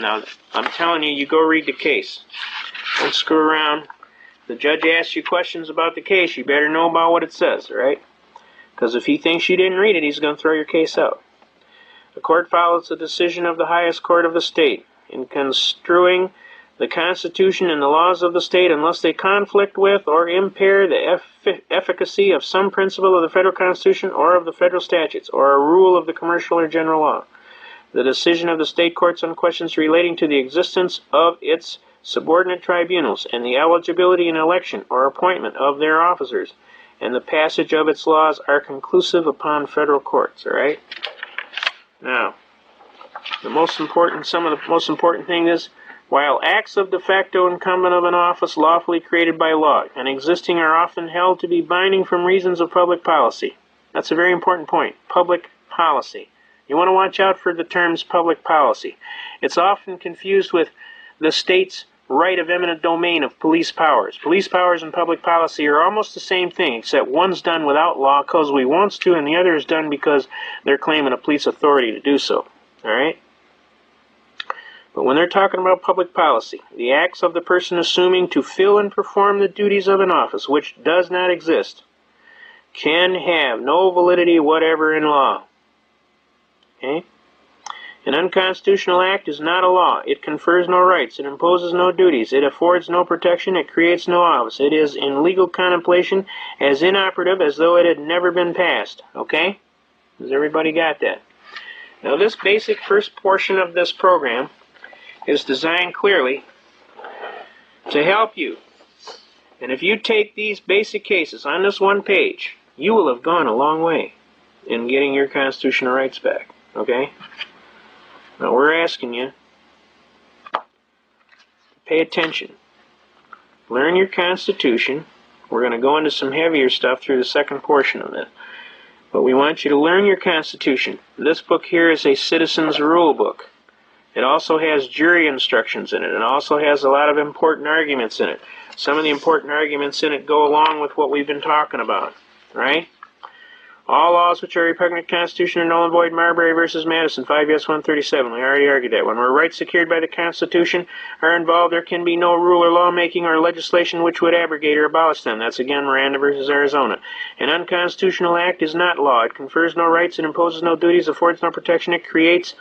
Now, I'm telling you, you go read the case. Don't screw around. The judge asks you questions about the case. You better know about what it says, all right? Because if he thinks you didn't read it, he's going to throw your case out. The court follows the decision of the highest court of the state in construing the Constitution and the laws of the state unless they conflict with or impair the efficacy of some principle of the federal Constitution or of the federal statutes or a rule of the commercial or general law. The decision of the state courts on questions relating to the existence of its subordinate tribunals and the eligibility and election or appointment of their officers and the passage of its laws are conclusive upon federal courts, all right? Now, some of the most important thing is, while acts of de facto incumbent of an office lawfully created by law and existing are often held to be binding from reasons of public policy. That's a very important point. Public policy. You want to watch out for the terms public policy. It's often confused with the state's right of eminent domain of police powers. Police powers and public policy are almost the same thing, except one's done without law because we wants to, and the other is done because they're claiming a police authority to do so. All right? But when they're talking about public policy, the acts of the person assuming to fill and perform the duties of an office, which does not exist, can have no validity whatever in law. Okay? An unconstitutional act is not a law. It confers no rights. It imposes no duties. It affords no protection. It creates no office. It is in legal contemplation as inoperative as though it had never been passed. Okay? Has everybody got that? Now this basic first portion of this program is designed clearly to help you. And if you take these basic cases on this one page, you will have gone a long way in getting your constitutional rights back. Okay? Now we're asking you to pay attention. Learn your Constitution. We're going to go into some heavier stuff through the second portion of this. But we want you to learn your Constitution. This book here is a citizen's rule book. It also has jury instructions in it. It also has a lot of important arguments in it. Some of the important arguments in it go along with what we've been talking about. Right? All laws which are repugnant to the Constitution are null and void. Marbury versus Madison, 5 yes, 137. We already argued that one. Where rights secured by the Constitution are involved, there can be no rule or lawmaking or legislation which would abrogate or abolish them. That's again Miranda versus Arizona. An unconstitutional act is not law. It confers no rights, it imposes no duties, affords no protection, it creates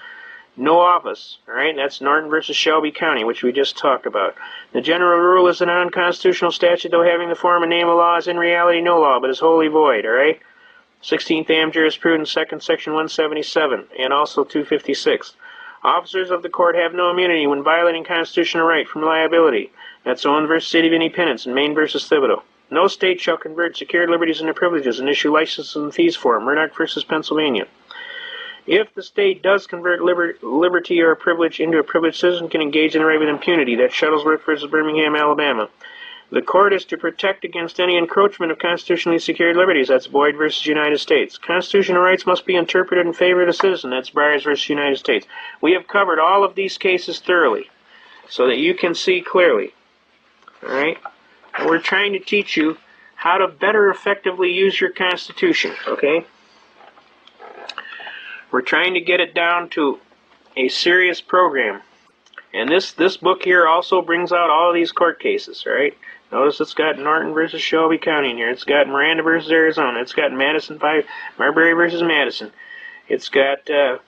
no office. All right, that's Norton versus Shelby County, which we just talked about. The general rule is an unconstitutional statute, though having the form and name of law, is in reality no law, but is wholly void. All right. 16th Am Jurisprudence, 2nd Section 177, and also 256. Officers of the court have no immunity when violating constitutional right from liability. That's Owen versus City of Independence and Maine versus Thibodeau. No state shall convert secured liberties into privileges and issue licenses and fees for them. Murdoch versus Pennsylvania. If the state does convert liberty or a privilege into a privileged citizen, can engage in the right with impunity. That's Shuttlesworth versus Birmingham, Alabama. The court is to protect against any encroachment of constitutionally secured liberties. That's Boyd versus United States. Constitutional rights must be interpreted in favor of the citizen. That's Byers versus United States. We have covered all of these cases thoroughly so that you can see clearly. All right? And we're trying to teach you how to better effectively use your Constitution. Okay? We're trying to get it down to a serious program. And this book here also brings out all of these court cases, all right? Notice it's got Norton versus Shelby County in here. It's got Miranda versus Arizona. It's got Marbury versus Madison. It's got the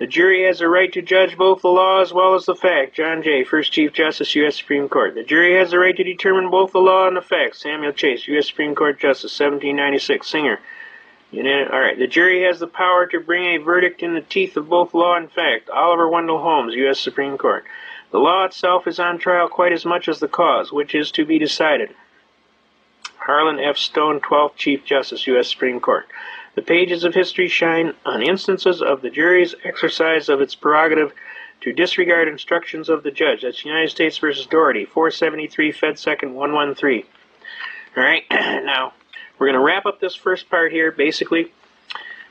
jury has a right to judge both the law as well as the fact. John Jay, First Chief Justice, U.S. Supreme Court. The jury has the right to determine both the law and the facts. Samuel Chase, U.S. Supreme Court Justice, 1796. Singer. All right. The jury has the power to bring a verdict in the teeth of both law and fact. Oliver Wendell Holmes, U.S. Supreme Court. The law itself is on trial quite as much as the cause, which is to be decided. Harlan F. Stone, 12th Chief Justice, U.S. Supreme Court. The pages of history shine on instances of the jury's exercise of its prerogative to disregard instructions of the judge. That's United States versus Doherty, 473 Fed 2nd 113. All right. Now, we're going to wrap up this first part here. Basically,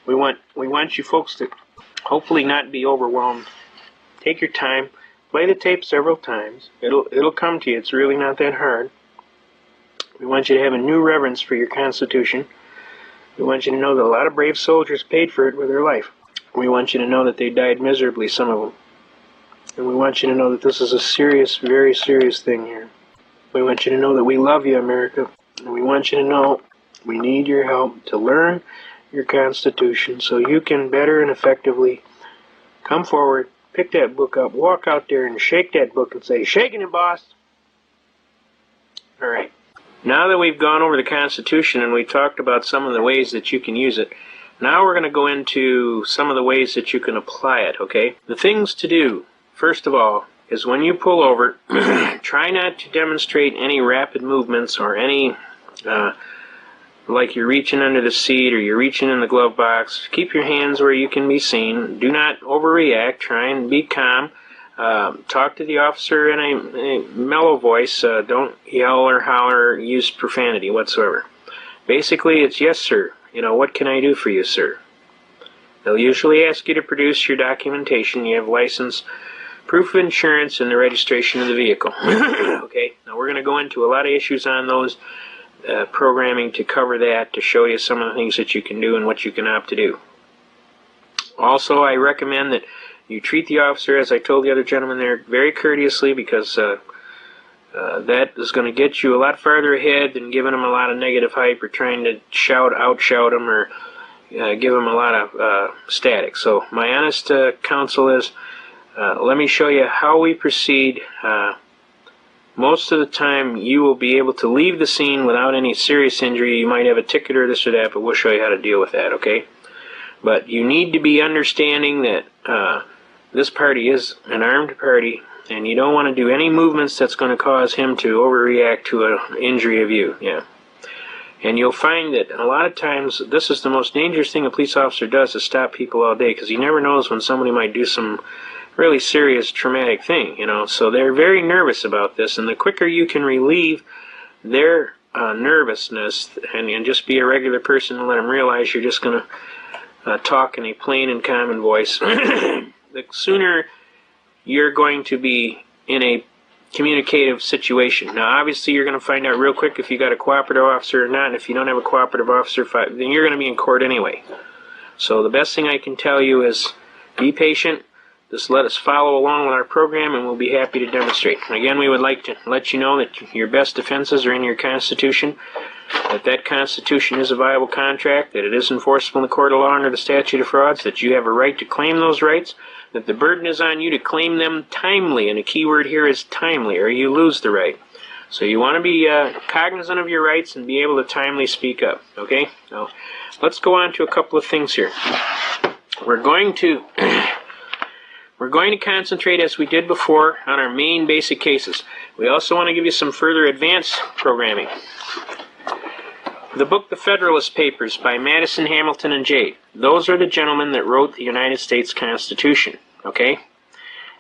we want you folks to hopefully not be overwhelmed. Take your time. Play the tape several times. It'll come to you. It's really not that hard. We want you to have a new reverence for your Constitution. We want you to know that a lot of brave soldiers paid for it with their life. We want you to know that they died miserably, some of them. And we want you to know that this is a serious, very serious thing here. We want you to know that we love you, America. And we want you to know we need your help to learn your Constitution so you can better and effectively come forward, pick that book up, walk out there and shake that book and say, "Shaking it, boss." All right. Now that we've gone over the Constitution and we talked about some of the ways that you can use it, now we're going to go into some of the ways that you can apply it, okay? The things to do, first of all, is when you pull over, try not to demonstrate any rapid movements or any, like you're reaching under the seat or you're reaching in the glove box. Keep your hands where you can be seen. Do not overreact. Try and be calm. Talk to the officer in a mellow voice. Don't yell or holler or use profanity whatsoever. Basically, it's, "Yes, sir. What can I do for you, sir?" They'll usually ask you to produce your documentation. You have license, proof of insurance, and the registration of the vehicle. Okay? Now, we're going to go into a lot of issues on those programming to cover that, to show you some of the things that you can do and what you can opt to do. Also, I recommend that you treat the officer, as I told the other gentleman there, very courteously, because that is going to get you a lot farther ahead than giving them a lot of negative hype or trying to outshout them or give them a lot of static. So my honest counsel is, let me show you how we proceed most of the time you will be able to leave the scene without any serious injury. You might have a ticket or this or that, but we'll show you how to deal with that, okay? But you need to be understanding that this party is an armed party, and you don't want to do any movements that's going to cause him to overreact to an injury of you. Yeah. And you'll find that a lot of times this is the most dangerous thing a police officer does, is stop people all day, because he never knows when somebody might do some really serious traumatic thing, you know. So they're very nervous about this, and the quicker you can relieve their nervousness and just be a regular person and let them realize you're just going to talk in a plain and common voice, the sooner you're going to be in a communicative situation. Now, obviously, you're going to find out real quick if you got a cooperative officer or not, and if you don't have a cooperative officer, then you're going to be in court anyway. So the best thing I can tell you is be patient. Just let us follow along with our program, and we'll be happy to demonstrate. Again, we would like to let you know that your best defenses are in your Constitution, that Constitution is a viable contract, that it is enforceable in the court of law under the statute of frauds, that you have a right to claim those rights, that the burden is on you to claim them timely, and a key word here is timely, or you lose the right. So you want to be cognizant of your rights and be able to timely speak up, okay? Now, let's go on to a couple of things here. We're going to concentrate, as we did before, on our main basic cases. We also want to give you some further advanced programming. The book The Federalist Papers by Madison, Hamilton, and Jay. Those are the gentlemen that wrote the United States Constitution, okay?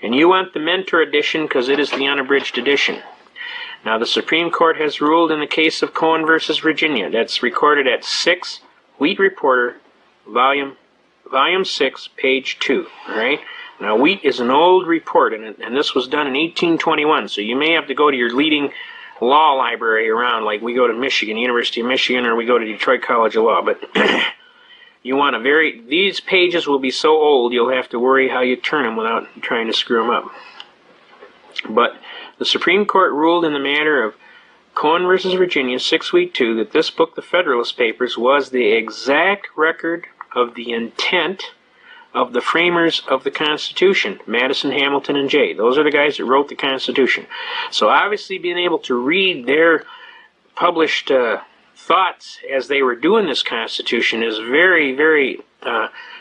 And you want the Mentor edition because it is the unabridged edition. Now, the Supreme Court has ruled in the case of Cohen versus Virginia. That's recorded at 6 Wheat Reporter, volume 6, page 2, all right? Now, Wheat is an old report, and this was done in 1821, so you may have to go to your leading law library around, like we go to Michigan, University of Michigan, or we go to Detroit College of Law, but you want to these pages will be so old you'll have to worry how you turn them without trying to screw them up. But the Supreme Court ruled in the matter of Cohen versus Virginia, 6 Wheat 2, that this book, The Federalist Papers, was the exact record of the intent of the framers of the Constitution, Madison, Hamilton, and Jay. Those are the guys that wrote the Constitution. So obviously being able to read their published thoughts as they were doing this Constitution is very, very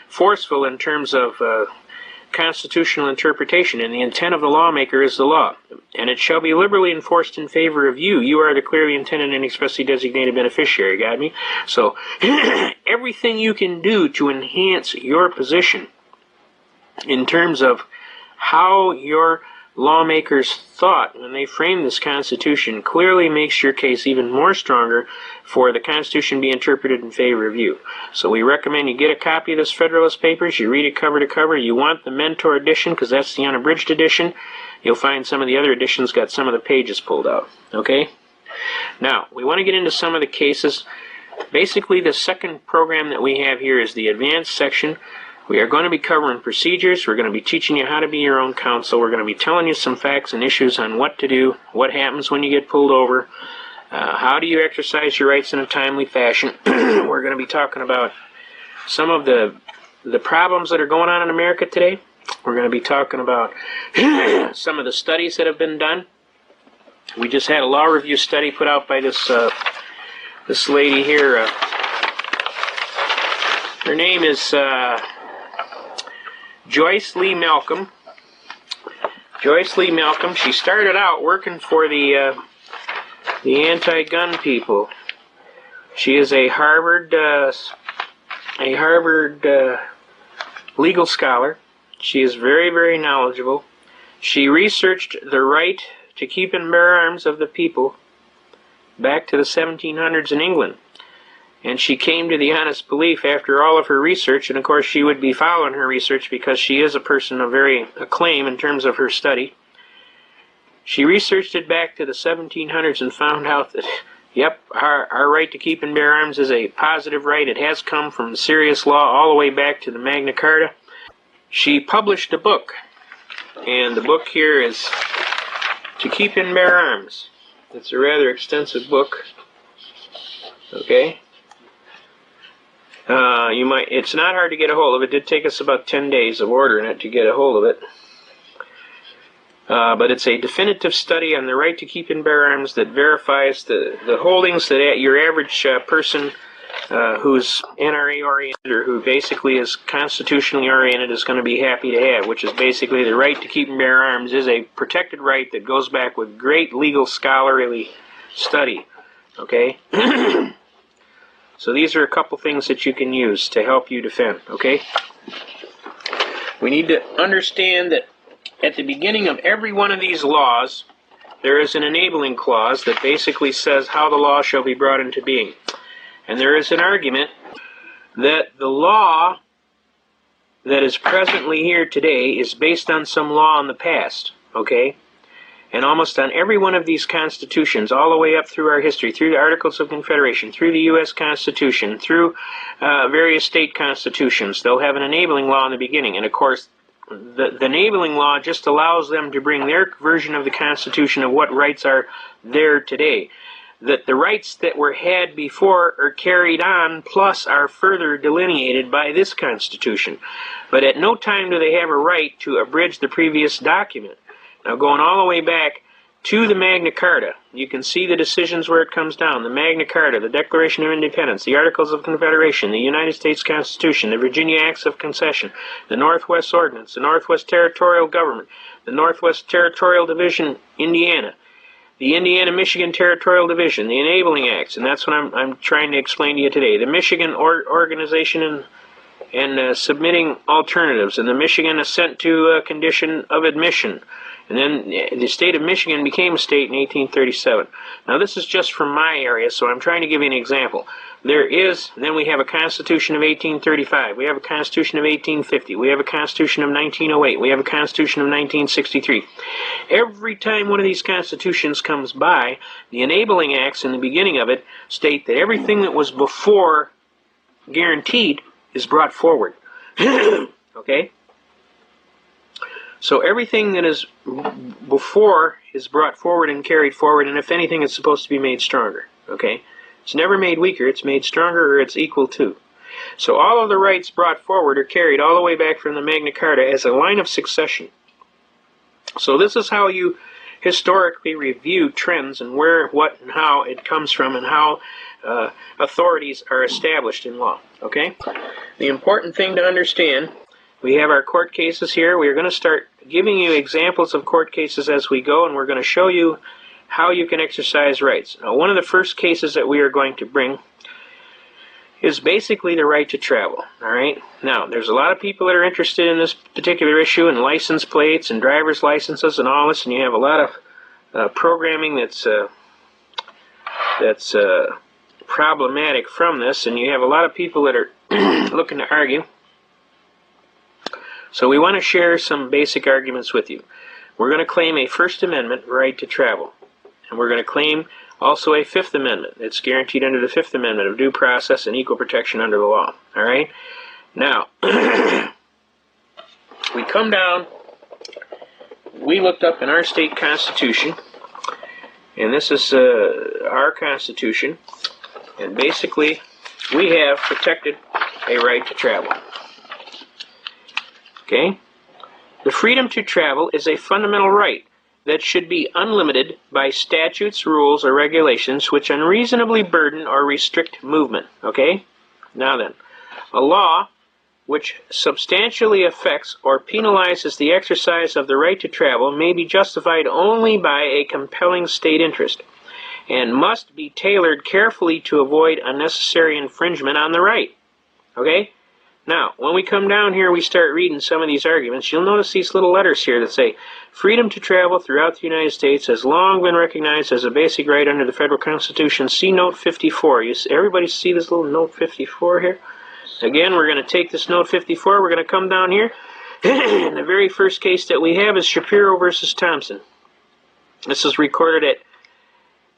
forceful in terms of constitutional interpretation, and the intent of the lawmaker is the law. And it shall be liberally enforced in favor of you. You are the clearly intended and expressly designated beneficiary, got me? So everything you can do to enhance your position in terms of how your lawmakers thought when they framed this Constitution clearly makes your case even more stronger for the Constitution to be interpreted in favor of you. So we recommend you get a copy of this Federalist Papers, you read it cover to cover. You want the Mentor edition because that's the unabridged edition. You'll find some of the other editions got some of the pages pulled out. Okay? Now, we want to get into some of the cases. Basically, the second program that we have here is the advanced section. We are going to be covering procedures. We're going to be teaching you how to be your own counsel. We're going to be telling you some facts and issues on what to do, what happens when you get pulled over, how do you exercise your rights in a timely fashion. We're going to be talking about some of the problems that are going on in America today. We're going to be talking about some of the studies that have been done. We just had a law review study put out by this lady here. Her name is Joyce Lee Malcolm. Joyce Lee Malcolm. She started out working for the anti-gun people. She is a Harvard legal scholar. She is very, very knowledgeable. She researched the right to keep and bear arms of the people back to the 1700s in England. And she came to the honest belief after all of her research, and of course she would be following her research because she is a person of very acclaim in terms of her study. She researched it back to the 1700s and found out that, yep, our right to keep and bear arms is a positive right. It has come from serious law all the way back to the Magna Carta. She published a book, and the book here is To Keep and Bear Arms. It's a rather extensive book. Okay? It's not hard to get a hold of. It did take us about 10 days of ordering it to get a hold of it. but it's a definitive study on the right to keep and bear arms that verifies the holdings that your average person who's NRA oriented or who basically is constitutionally oriented is going to be happy to have, which is basically the right to keep and bear arms is a protected right that goes back with great legal scholarly study. Okay? So these are a couple things that you can use to help you defend. Okay? We need to understand that at the beginning of every one of these laws, there is an enabling clause that basically says how the law shall be brought into being. And there is an argument that the law that is presently here today is based on some law in the past, okay? And almost on every one of these constitutions, all the way up through our history, through the Articles of Confederation, through the U.S. Constitution, through various state constitutions, they'll have an enabling law in the beginning. And of course, the enabling law just allows them to bring their version of the Constitution of what rights are there today. That the rights that were had before are carried on, plus are further delineated by this Constitution. But at no time do they have a right to abridge the previous document. Now, going all the way back to the Magna Carta, you can see the decisions where it comes down. The Magna Carta, the Declaration of Independence, the Articles of Confederation, the United States Constitution, the Virginia Acts of Concession, the Northwest Ordinance, the Northwest Territorial Government, the Northwest Territorial Division, Indiana, the Indiana-Michigan Territorial Division, the Enabling Acts, and that's what I'm trying to explain to you today. The Michigan Organization and Submitting Alternatives, and the Michigan Assent to Condition of Admission. And then the state of Michigan became a state in 1837. Now this is just from my area, so I'm trying to give you an example. Then we have a Constitution of 1835. We have a Constitution of 1850. We have a Constitution of 1908. We have a Constitution of 1963. Every time one of these constitutions comes by, the enabling acts in the beginning of it state that everything that was before guaranteed is brought forward. Okay? So everything that is before is brought forward and carried forward, and if anything, it's supposed to be made stronger. Okay? It's never made weaker, it's made stronger, or it's equal to. So all of the rights brought forward are carried all the way back from the Magna Carta as a line of succession. So this is how you historically review trends and where, what, and how it comes from and how authorities are established in law. Okay? The important thing to understand, we have our court cases here. We're going to start giving you examples of court cases as we go, and we're going to show you how you can exercise rights. Now, one of the first cases that we are going to bring is basically the right to travel. All right. Now, there's a lot of people that are interested in this particular issue and license plates and driver's licenses and all this, and you have a lot of programming that's problematic from this, and you have a lot of people that are looking to argue. So we want to share some basic arguments with you. We're going to claim a First Amendment right to travel. And we're going to claim also a Fifth Amendment. It's guaranteed under the Fifth Amendment of due process and equal protection under the law. All right? Now, we come down, we looked up in our state constitution, and this is our constitution, and basically we have protected a right to travel. Okay? The freedom to travel is a fundamental right that should be unlimited by statutes, rules, or regulations which unreasonably burden or restrict movement. Okay? Now then, a law which substantially affects or penalizes the exercise of the right to travel may be justified only by a compelling state interest and must be tailored carefully to avoid unnecessary infringement on the right. Okay? Now, when we come down here, we start reading some of these arguments, you'll notice these little letters here that say, freedom to travel throughout the United States has long been recognized as a basic right under the federal Constitution. See Note 54. Everybody see this little Note 54 here? Again, we're going to take this Note 54, we're going to come down here, and the very first case that we have is Shapiro versus Thompson. This is recorded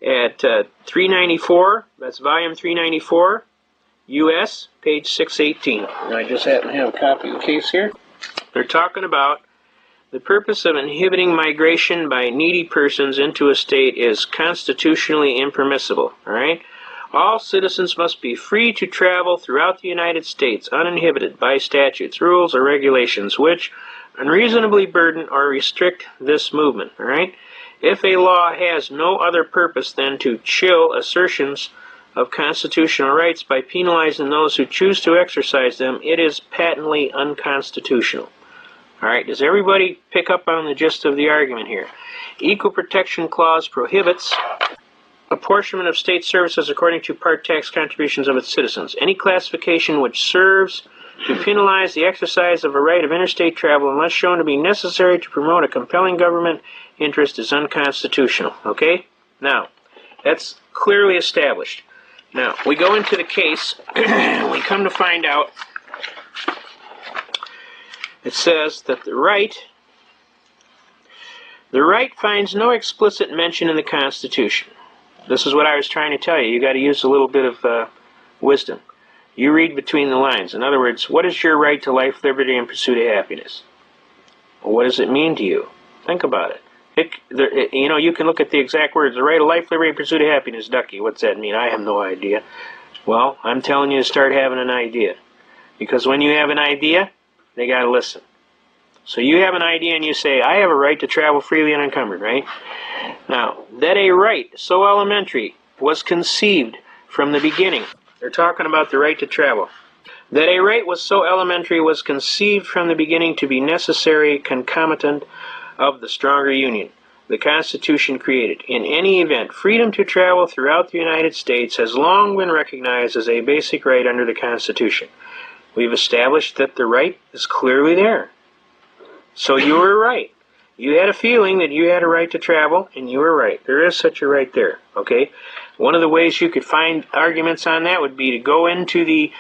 at 394, that's volume 394. U.S., page 618. I just happen to have a copy of the case here. They're talking about the purpose of inhibiting migration by needy persons into a state is constitutionally impermissible. All right? All citizens must be free to travel throughout the United States uninhibited by statutes, rules, or regulations which, unreasonably burden or restrict this movement. All right? If a law has no other purpose than to chill assertions of constitutional rights by penalizing those who choose to exercise them, it is patently unconstitutional. All right, does everybody pick up on the gist of the argument here? Equal Protection Clause prohibits apportionment of state services according to part tax contributions of its citizens. Any classification which serves to penalize the exercise of a right of interstate travel unless shown to be necessary to promote a compelling government interest is unconstitutional. Okay? Now, that's clearly established. Now, we go into the case, we come to find out, it says that the right finds no explicit mention in the Constitution. This is what I was trying to tell you. You got to use a little bit of wisdom. You read between the lines. In other words, what is your right to life, liberty, and pursuit of happiness? Well, what does it mean to you? Think about it. You can look at the exact words. The right of life, liberty, and pursuit of happiness. Ducky, what's that mean? I have no idea. Well, I'm telling you to start having an idea. Because when you have an idea, they got to listen. So you have an idea and you say, I have a right to travel freely and unencumbered, right? Now, that a right so elementary was conceived from the beginning. They're talking about the right to travel. That a right was so elementary was conceived from the beginning to be necessary concomitant of the stronger union the Constitution created. In any event, freedom to travel throughout the United States has long been recognized as a basic right under the Constitution. We've established that the right is clearly there. So you were right. You had a feeling that you had a right to travel, and you were right. There is such a right there, okay? One of the ways you could find arguments on that would be to go into the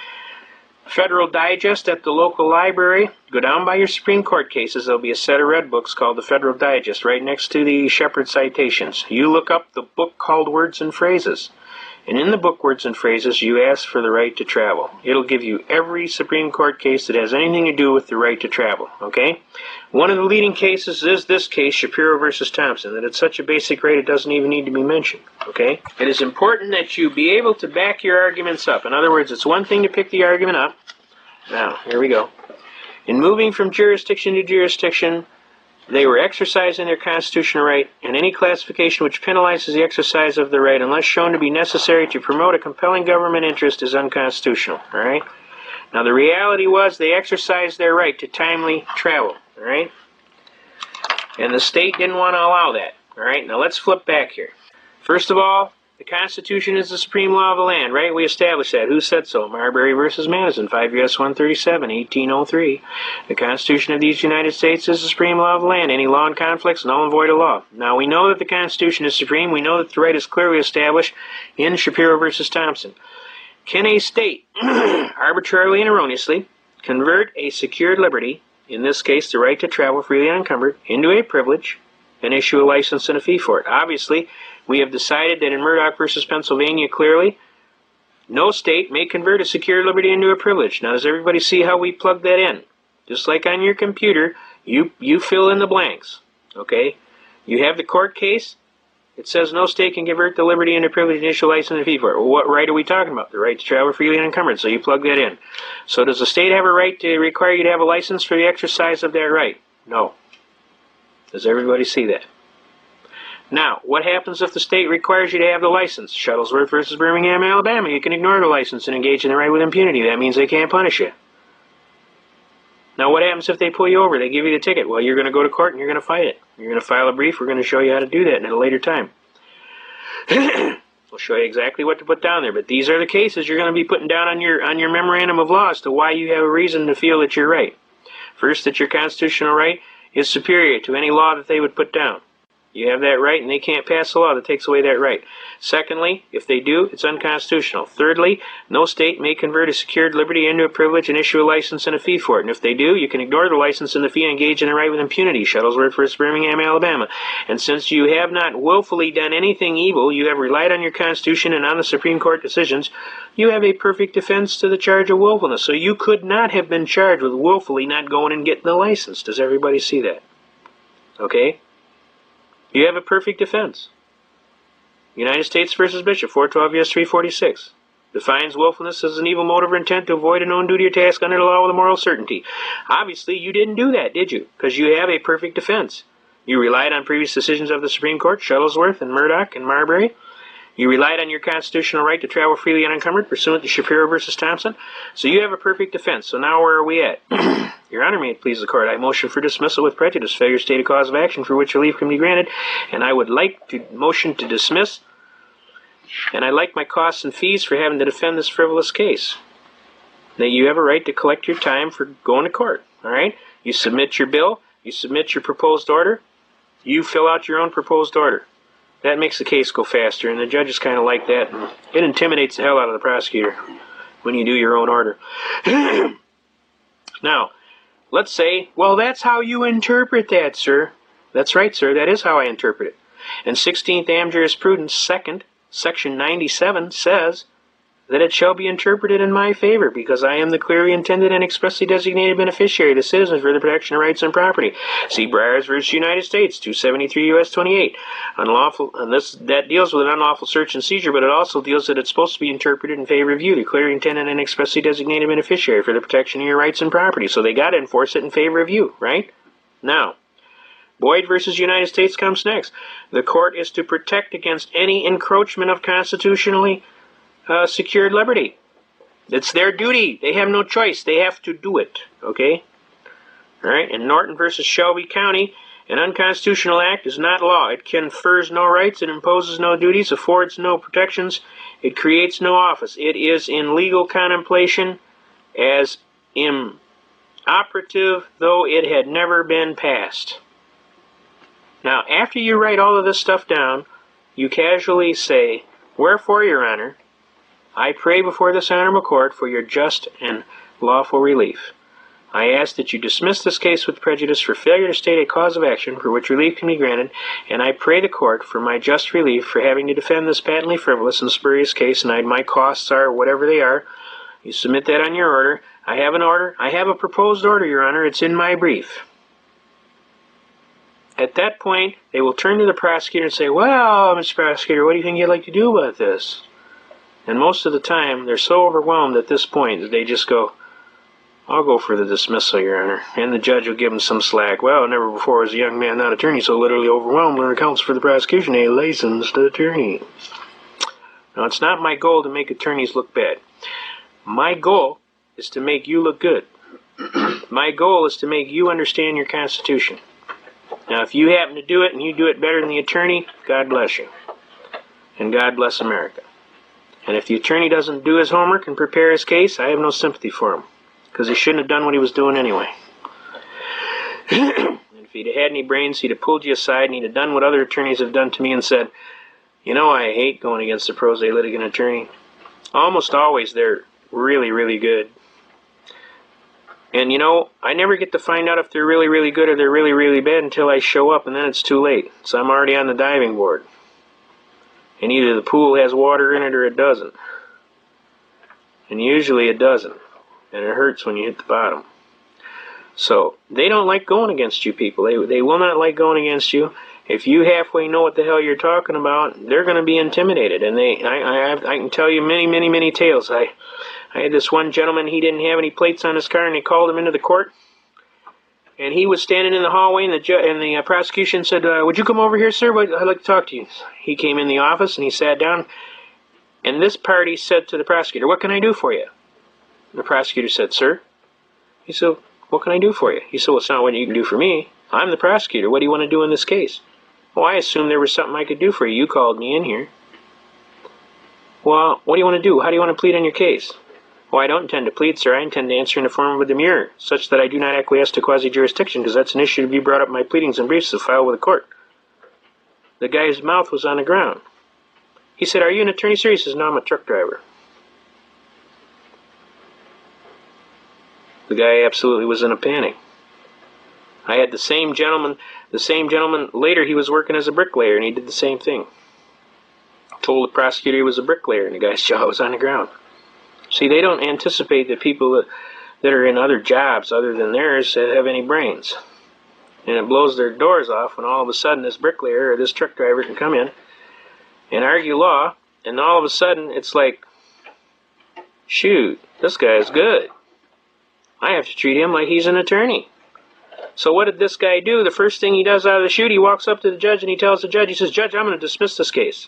Federal Digest at the local library, go down by your Supreme Court cases. There'll be a set of red books called the Federal Digest right next to the Shepard citations. You look up the book called Words and Phrases. And in the book Words and Phrases, you ask for the right to travel. It'll give you every Supreme Court case that has anything to do with the right to travel, okay? One of the leading cases is this case, Shapiro versus Thompson, that it's such a basic right it doesn't even need to be mentioned, okay? It is important that you be able to back your arguments up. In other words, it's one thing to pick the argument up. Now, here we go. In moving from jurisdiction to jurisdiction, they were exercising their constitutional right, and any classification which penalizes the exercise of the right, unless shown to be necessary to promote a compelling government interest, is unconstitutional. All right? Now, the reality was they exercised their right to timely travel. All right? And the state didn't want to allow that. All right? Now, let's flip back here. First of all, the Constitution is the supreme law of the land, right? We established that. Who said so? Marbury versus Madison, 5 U.S. 137, 1803. The Constitution of these United States is the supreme law of the land. Any law in conflicts, null and void of law. Now, we know that the Constitution is supreme. We know that the right is clearly established in Shapiro versus Thompson. Can a state, arbitrarily and erroneously, convert a secured liberty, in this case the right to travel freely and unencumbered, into a privilege and issue a license and a fee for it? Obviously, we have decided that in Murdoch versus Pennsylvania, clearly, no state may convert a secured liberty into a privilege. Now, does everybody see how we plug that in? Just like on your computer, you fill in the blanks, okay? You have the court case. It says no state can convert the liberty into a privilege and issue a license and a fee for it. Well, what right are we talking about? The right to travel freely and unencumbered, so you plug that in. So does the state have a right to require you to have a license for the exercise of that right? No. Does everybody see that? Now, what happens if the state requires you to have the license? Shuttlesworth versus Birmingham, Alabama. You can ignore the license and engage in the right with impunity. That means they can't punish you. Now, what happens if they pull you over? They give you the ticket. Well, you're going to go to court and you're going to fight it. You're going to file a brief. We're going to show you how to do that at a later time. We'll show you exactly what to put down there. But these are the cases you're going to be putting down on your memorandum of law as to why you have a reason to feel that you're right. First, that your constitutional right is superior to any law that they would put down. You have that right, and they can't pass a law that takes away that right. Secondly, if they do, it's unconstitutional. Thirdly, no state may convert a secured liberty into a privilege and issue a license and a fee for it. And if they do, you can ignore the license and the fee and engage in the right with impunity. Shuttlesworth versus Birmingham, Alabama. And since you have not willfully done anything evil, you have relied on your Constitution and on the Supreme Court decisions, you have a perfect defense to the charge of willfulness. So you could not have been charged with willfully not going and getting the license. Does everybody see that? Okay? You have a perfect defense. United States versus Bishop, 412 U.S. 346. defines willfulness as an evil motive or intent to avoid a known duty or task under the law with a moral certainty. Obviously, you didn't do that, did you? Because you have a perfect defense. You relied on previous decisions of the Supreme Court, Shuttlesworth and Murdoch and Marbury. You relied on your constitutional right to travel freely and unencumbered, pursuant to Shapiro versus Thompson. So you have a perfect defense. So now where are we at? Your Honor, may it please the Court, I motion for dismissal with prejudice, failure to state a cause of action for which relief can be granted, and I would like to motion to dismiss, and I'd like my costs and fees for having to defend this frivolous case. Now, you have a right to collect your time for going to court, all right? You submit your bill, you submit your proposed order, you fill out your own proposed order. That makes the case go faster, and the judges kind of like that, and it intimidates the hell out of the prosecutor when you do your own order. Now, let's say, well, that's how you interpret that, sir. That's right, sir, that is how I interpret it. And 16th Am Jurisprudence, second, Section 97 says that it shall be interpreted in my favor, because I am the clearly intended and expressly designated beneficiary of the citizens for the protection of rights and property. See Briars versus United States, 273 U.S. 28. Unlawful, and that deals with an unlawful search and seizure, but it also deals that it's supposed to be interpreted in favor of you, the clearly intended and expressly designated beneficiary for the protection of your rights and property. So they got to enforce it in favor of you, right? Now, Boyd versus United States comes next. The court is to protect against any encroachment of constitutionally secured liberty. It's their duty. They have no choice. They have to do it. Okay? All right? In Norton versus Shelby County, an unconstitutional act is not law. It confers no rights. It imposes no duties. Affords no protections. It creates no office. It is in legal contemplation as inoperative though it had never been passed. Now, after you write all of this stuff down, you casually say, "Wherefore, Your Honor, I pray before this honorable court for your just and lawful relief. I ask that you dismiss this case with prejudice for failure to state a cause of action for which relief can be granted, and I pray the court for my just relief for having to defend this patently frivolous and spurious case, and my costs are whatever they are." You submit that on your order. I have an order. I have a proposed order, Your Honor. It's in my brief. At that point, they will turn to the prosecutor and say, "Well, Mr. Prosecutor, what do you think you'd like to do about this?" And most of the time, they're so overwhelmed at this point that they just go, "I'll go for the dismissal, Your Honor." And the judge will give them some slack. "Well, never before was a young man, not attorney, so literally overwhelmed when it counts for the prosecution, a licensed attorney." Now, it's not my goal to make attorneys look bad. My goal is to make you look good. My goal is to make you understand your Constitution. Now, if you happen to do it and you do it better than the attorney, God bless you. And God bless America. And if the attorney doesn't do his homework and prepare his case, I have no sympathy for him, because he shouldn't have done what he was doing anyway. And if he'd had any brains, he'd have pulled you aside and he'd have done what other attorneys have done to me and said, "You know, I hate going against a pro se litigant attorney." Almost always they're really, really good. And you know, I never get to find out if they're really, really good or they're really, really bad until I show up, and then it's too late. So I'm already on the diving board. And either the pool has water in it or it doesn't. And usually it doesn't. And it hurts when you hit the bottom. So they don't like going against you people. They will not like going against you. If you halfway know what the hell you're talking about, they're going to be intimidated. And I can tell you many, many, many tales. I had this one gentleman, he didn't have any plates on his car, and they called him into the court. And he was standing in the hallway, and the prosecution said, "Would you come over here, sir? I'd like to talk to you." He came in the office, and he sat down. And this party said to the prosecutor, "What can I do for you?" The prosecutor said, "Sir?" He said, "What can I do for you?" He said, "Well, it's not what you can do for me. I'm the prosecutor. What do you want to do in this case?" "Well, I assumed there was something I could do for you. You called me in here." "Well, what do you want to do? How do you want to plead on your case?" "Well, I don't intend to plead, sir. I intend to answer in the form of a demurrer, such that I do not acquiesce to quasi-jurisdiction, because that's an issue to be brought up in my pleadings and briefs to file with the court." The guy's mouth was on the ground. He said, "Are you an attorney, sir?" He says, "No, I'm a truck driver." The guy absolutely was in a panic. I had the same gentleman, later he was working as a bricklayer, and he did the same thing. Told the prosecutor he was a bricklayer, and the guy's jaw was on the ground. See, they don't anticipate that people that are in other jobs other than theirs have any brains. And it blows their doors off when all of a sudden this bricklayer or this truck driver can come in and argue law, and all of a sudden it's like, shoot, this guy's good. I have to treat him like he's an attorney. So what did this guy do? The first thing he does out of the chute, he walks up to the judge and he tells the judge, he says, Judge, I'm going to dismiss this case.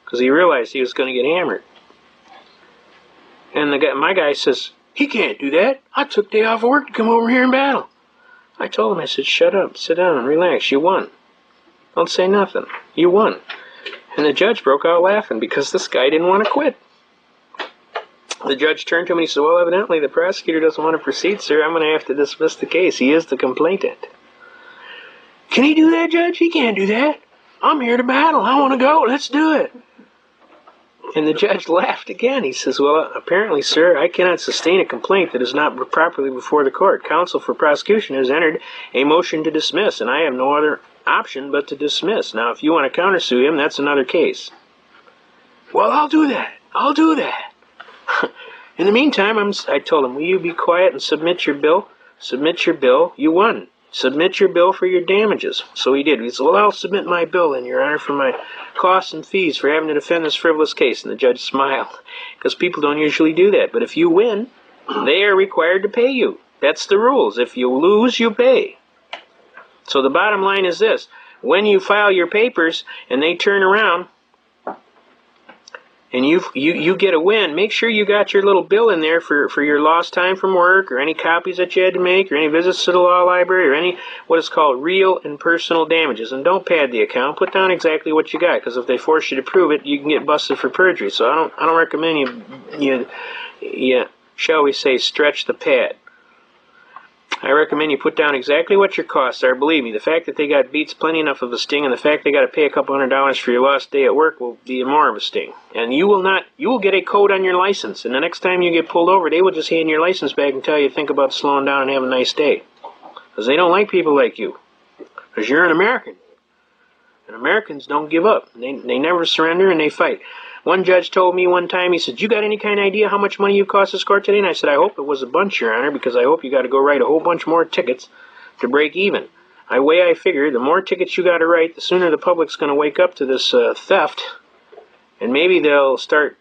Because he realized he was going to get hammered. And my guy says, he can't do that. I took day off work to come over here and battle. I told him, I said, shut up, sit down and relax. You won. Don't say nothing. You won. And the judge broke out laughing because this guy didn't want to quit. The judge turned to him and he said, well, evidently the prosecutor doesn't want to proceed, sir. I'm going to have to dismiss the case. He is the complainant. Can he do that, Judge? He can't do that. I'm here to battle. I want to go. Let's do it. And the judge laughed again. He says, well, apparently, sir, I cannot sustain a complaint that is not properly before the court. Counsel for prosecution has entered a motion to dismiss, and I have no other option but to dismiss. Now, if you want to countersue him, that's another case. Well, I'll do that. I'll do that. In the meantime, I told him, will you be quiet and submit your bill? Submit your bill. You won. Submit your bill for your damages. So he did. He said, well, I'll submit my bill then, Your Honor, for my costs and fees for having to defend this frivolous case. And the judge smiled, because people don't usually do that. But if you win, they are required to pay you. That's the rules. If you lose, you pay. So the bottom line is this. When you file your papers and they turn around and you get a win, make sure you got your little bill in there for your lost time from work or any copies that you had to make or any visits to the law library or any what is called real and personal damages. And don't pad the account. Put down exactly what you got, because if they force you to prove it, you can get busted for perjury. So I don't recommend you shall we say, stretch the pad. I recommend you put down exactly what your costs are. Believe me, the fact that they got beats plenty enough of a sting, and the fact they got to pay a couple $100 for your lost day at work will be more of a sting. And you will get a code on your license, and the next time you get pulled over, they will just hand your license back and tell you to think about slowing down and have a nice day. Because they don't like people like you. Because you're an American. And Americans don't give up. They never surrender, and they fight. One judge told me one time, he said, you got any kind of idea how much money you cost this court today? And I said, I hope it was a bunch, Your Honor, because I hope you got to go write a whole bunch more tickets to break even. The way I figure, the more tickets you got to write, the sooner the public's going to wake up to this theft, and maybe they'll start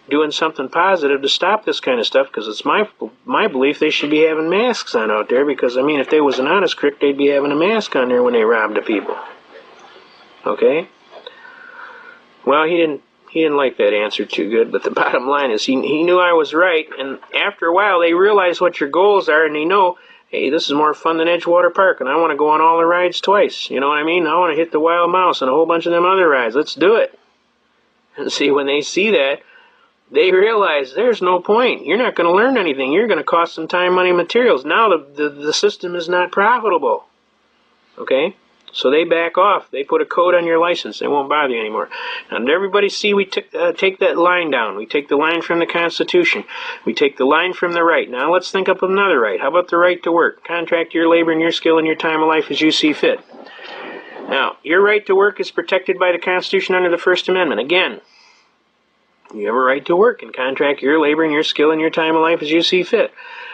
doing something positive to stop this kind of stuff, because it's my belief they should be having masks on out there, because, I mean, if they was an honest crook, they'd be having a mask on there when they robbed the people. Okay? Well, he didn't like that answer too good, but the bottom line is he knew I was right, and after a while they realize what your goals are, and they know, hey, this is more fun than Edgewater Park, and I want to go on all the rides twice, you know what I mean? I want to hit the Wild Mouse and a whole bunch of them other rides. Let's do it. And see, when they see that, they realize there's no point. You're not going to learn anything. You're going to cost some time, money, and materials. Now the system is not profitable. Okay? So they back off. They put a code on your license. They won't bother you anymore. Now, did everybody see we take that line down? We take the line from the Constitution. We take the line from the right. Now let's think up another right. How about the right to work? Contract your labor and your skill and your time of life as you see fit. Now, your right to work is protected by the Constitution under the First Amendment. Again, you have a right to work and contract your labor and your skill and your time of life as you see fit.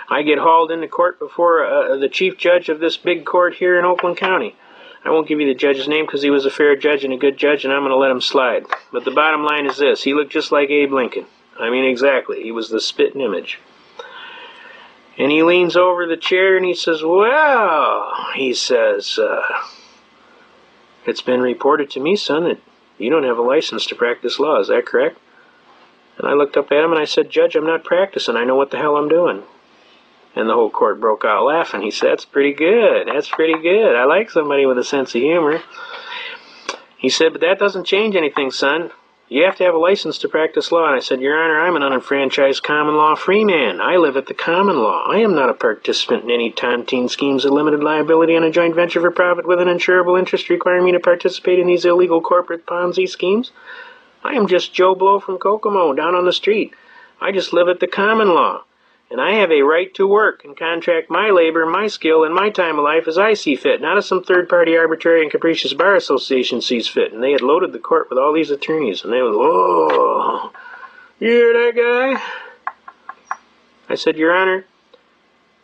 I get hauled into court before the chief judge of this big court here in Oakland County. I won't give you the judge's name because he was a fair judge and a good judge, and I'm going to let him slide. But the bottom line is this. He looked just like Abe Lincoln. I mean, exactly. He was the spitting image. And he leans over the chair and he says, well, he says, it's been reported to me, son, that you don't have a license to practice law. Is that correct? And I looked up at him and I said, Judge, I'm not practicing. I know what the hell I'm doing. And the whole court broke out laughing. He said, that's pretty good. That's pretty good. I like somebody with a sense of humor. He said, but that doesn't change anything, son. You have to have a license to practice law. And I said, Your Honor, I'm an unenfranchised common law free man. I live at the common law. I am not a participant in any tontine schemes of limited liability and a joint venture for profit with an insurable interest requiring me to participate in these illegal corporate Ponzi schemes. I am just Joe Blow from Kokomo down on the street. I just live at the common law. And I have a right to work and contract my labor, my skill, and my time of life as I see fit, not as some third-party arbitrary and capricious bar association sees fit. And they had loaded the court with all these attorneys, and they were, whoa, you hear that guy? I said, Your Honor,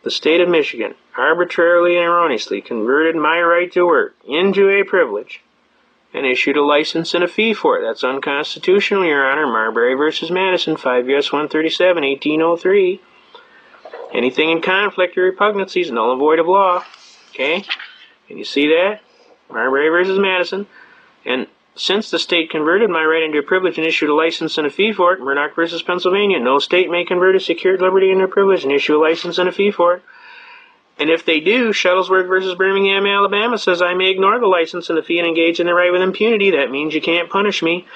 the state of Michigan arbitrarily and erroneously converted my right to work into a privilege, and issued a license and a fee for it. That's unconstitutional, Your Honor. Marbury v. Madison, 5 U.S. 137, 1803. Anything in conflict or repugnancy is null and void of law. Okay? Can you see that? Marbury v. Madison. And since the state converted my right into a privilege and issued a license and a fee for it, Murdoch v. Pennsylvania, no state may convert a secured liberty into a privilege and issue a license and a fee for it. And if they do, Shuttlesworth v. Birmingham, Alabama says I may ignore the license and the fee and engage in the right with impunity. That means you can't punish me.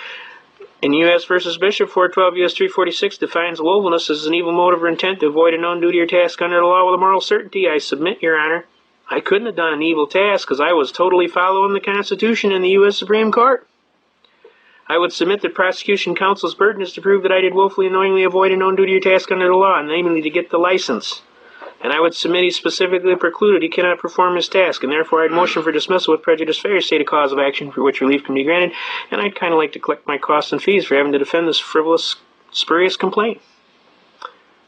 In U.S. v. Bishop, 412 U.S. 346 defines willfulness as an evil motive or intent to avoid a known duty or task under the law with a moral certainty. I submit, Your Honor, I couldn't have done an evil task because I was totally following the Constitution and the U.S. Supreme Court. I would submit that prosecution counsel's burden is to prove that I did willfully and knowingly avoid a known duty or task under the law, namely to get the license. And I would submit he specifically precluded he cannot perform his task, and therefore I'd motion for dismissal with prejudice, failure to state a cause of action for which relief can be granted, and I'd kind of like to collect my costs and fees for having to defend this frivolous, spurious complaint.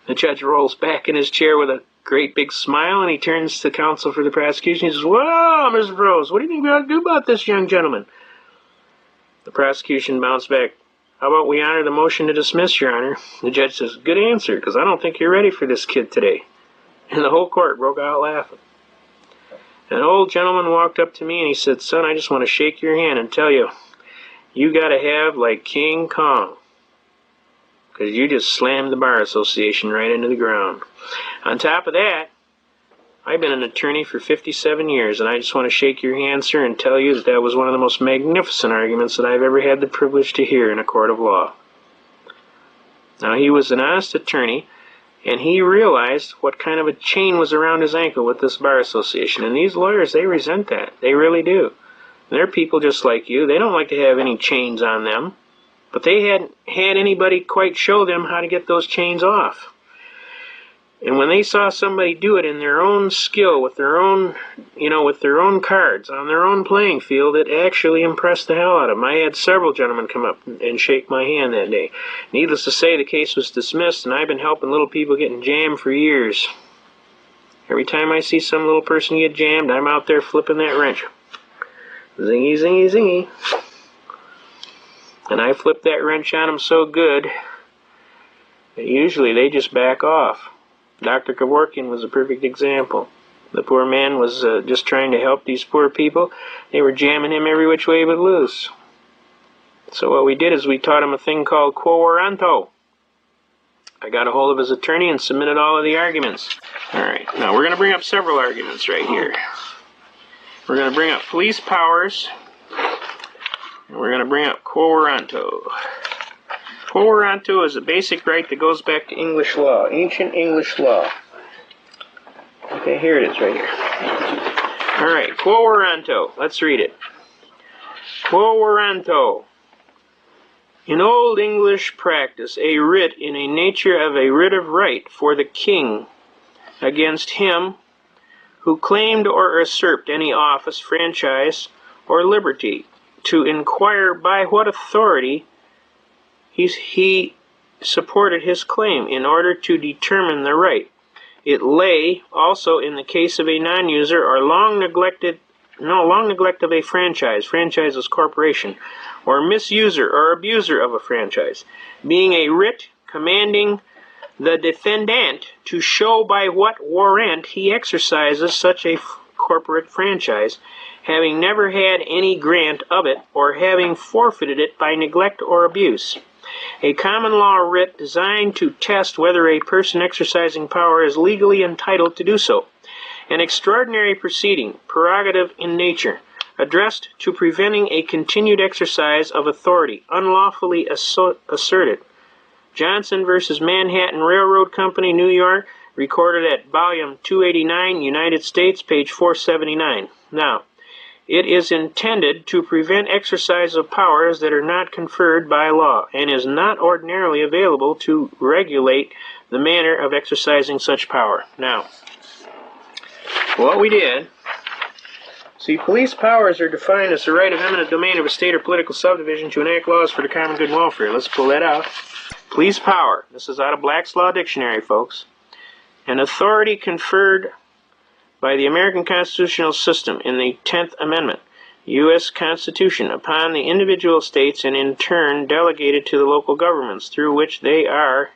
The judge rolls back in his chair with a great big smile, and he turns to counsel for the prosecution. He says, "Well, Mr. Rose, what do you think we ought to do about this young gentleman?" The prosecution bounced back. "How about we honor the motion to dismiss, Your Honor?" The judge says, "Good answer, because I don't think you're ready for this kid today." And the whole court broke out laughing. An old gentleman walked up to me and he said, "Son, I just want to shake your hand and tell you, you got to have like King Kong, because you just slammed the Bar Association right into the ground. On top of that, I've been an attorney for 57 years, and I just want to shake your hand, sir, and tell you that that was one of the most magnificent arguments that I've ever had the privilege to hear in a court of law." Now, he was an honest attorney, and he realized what kind of a chain was around his ankle with this Bar Association. And these lawyers, they resent that. They really do. They're people just like you. They don't like to have any chains on them. But they hadn't had anybody quite show them how to get those chains off. And when they saw somebody do it in their own skill, with their own, with their own cards, on their own playing field, it actually impressed the hell out of them. I had several gentlemen come up and shake my hand that day. Needless to say, the case was dismissed, and I've been helping little people getting jammed for years. Every time I see some little person get jammed, I'm out there flipping that wrench. Zingy, zingy, zingy. And I flip that wrench on them so good that usually they just back off. Dr. Kevorkian was a perfect example. The poor man was just trying to help these poor people. They were jamming him every which way but loose. So what we did is we taught him a thing called quo warranto. I got a hold of his attorney and submitted all of the arguments. All right, now we're going to bring up several arguments right here. We're going to bring up police powers, and we're going to bring up quo warranto. Quo warranto is a basic right that goes back to English law, ancient English law. Okay, here it is right here. All right, quo warranto. Let's read it. Quo warranto. In Old English practice, a writ in a nature of a writ of right for the king against him who claimed or usurped any office, franchise, or liberty, to inquire by what authority he supported his claim in order to determine the right. It lay also in the case of a non-user or long neglect of a franchise is corporation, or misuser or abuser of a franchise, being a writ commanding the defendant to show by what warrant he exercises such a corporate franchise, having never had any grant of it, or having forfeited it by neglect or abuse. A common law writ designed to test whether a person exercising power is legally entitled to do so. An extraordinary proceeding, prerogative in nature, addressed to preventing a continued exercise of authority unlawfully asserted. Johnson v. Manhattan Railroad Company, New York, recorded at volume 289, United States, page 479. Now, it is intended to prevent exercise of powers that are not conferred by law, and is not ordinarily available to regulate the manner of exercising such power. Now, what we did, see, police powers are defined as the right of eminent domain of a state or political subdivision to enact laws for the common good and welfare. Let's pull that out. Police power. This is out of Black's Law Dictionary, folks. An authority conferred by the American constitutional system in the 10th Amendment, U.S. Constitution upon the individual states and in turn delegated to the local governments, through which they are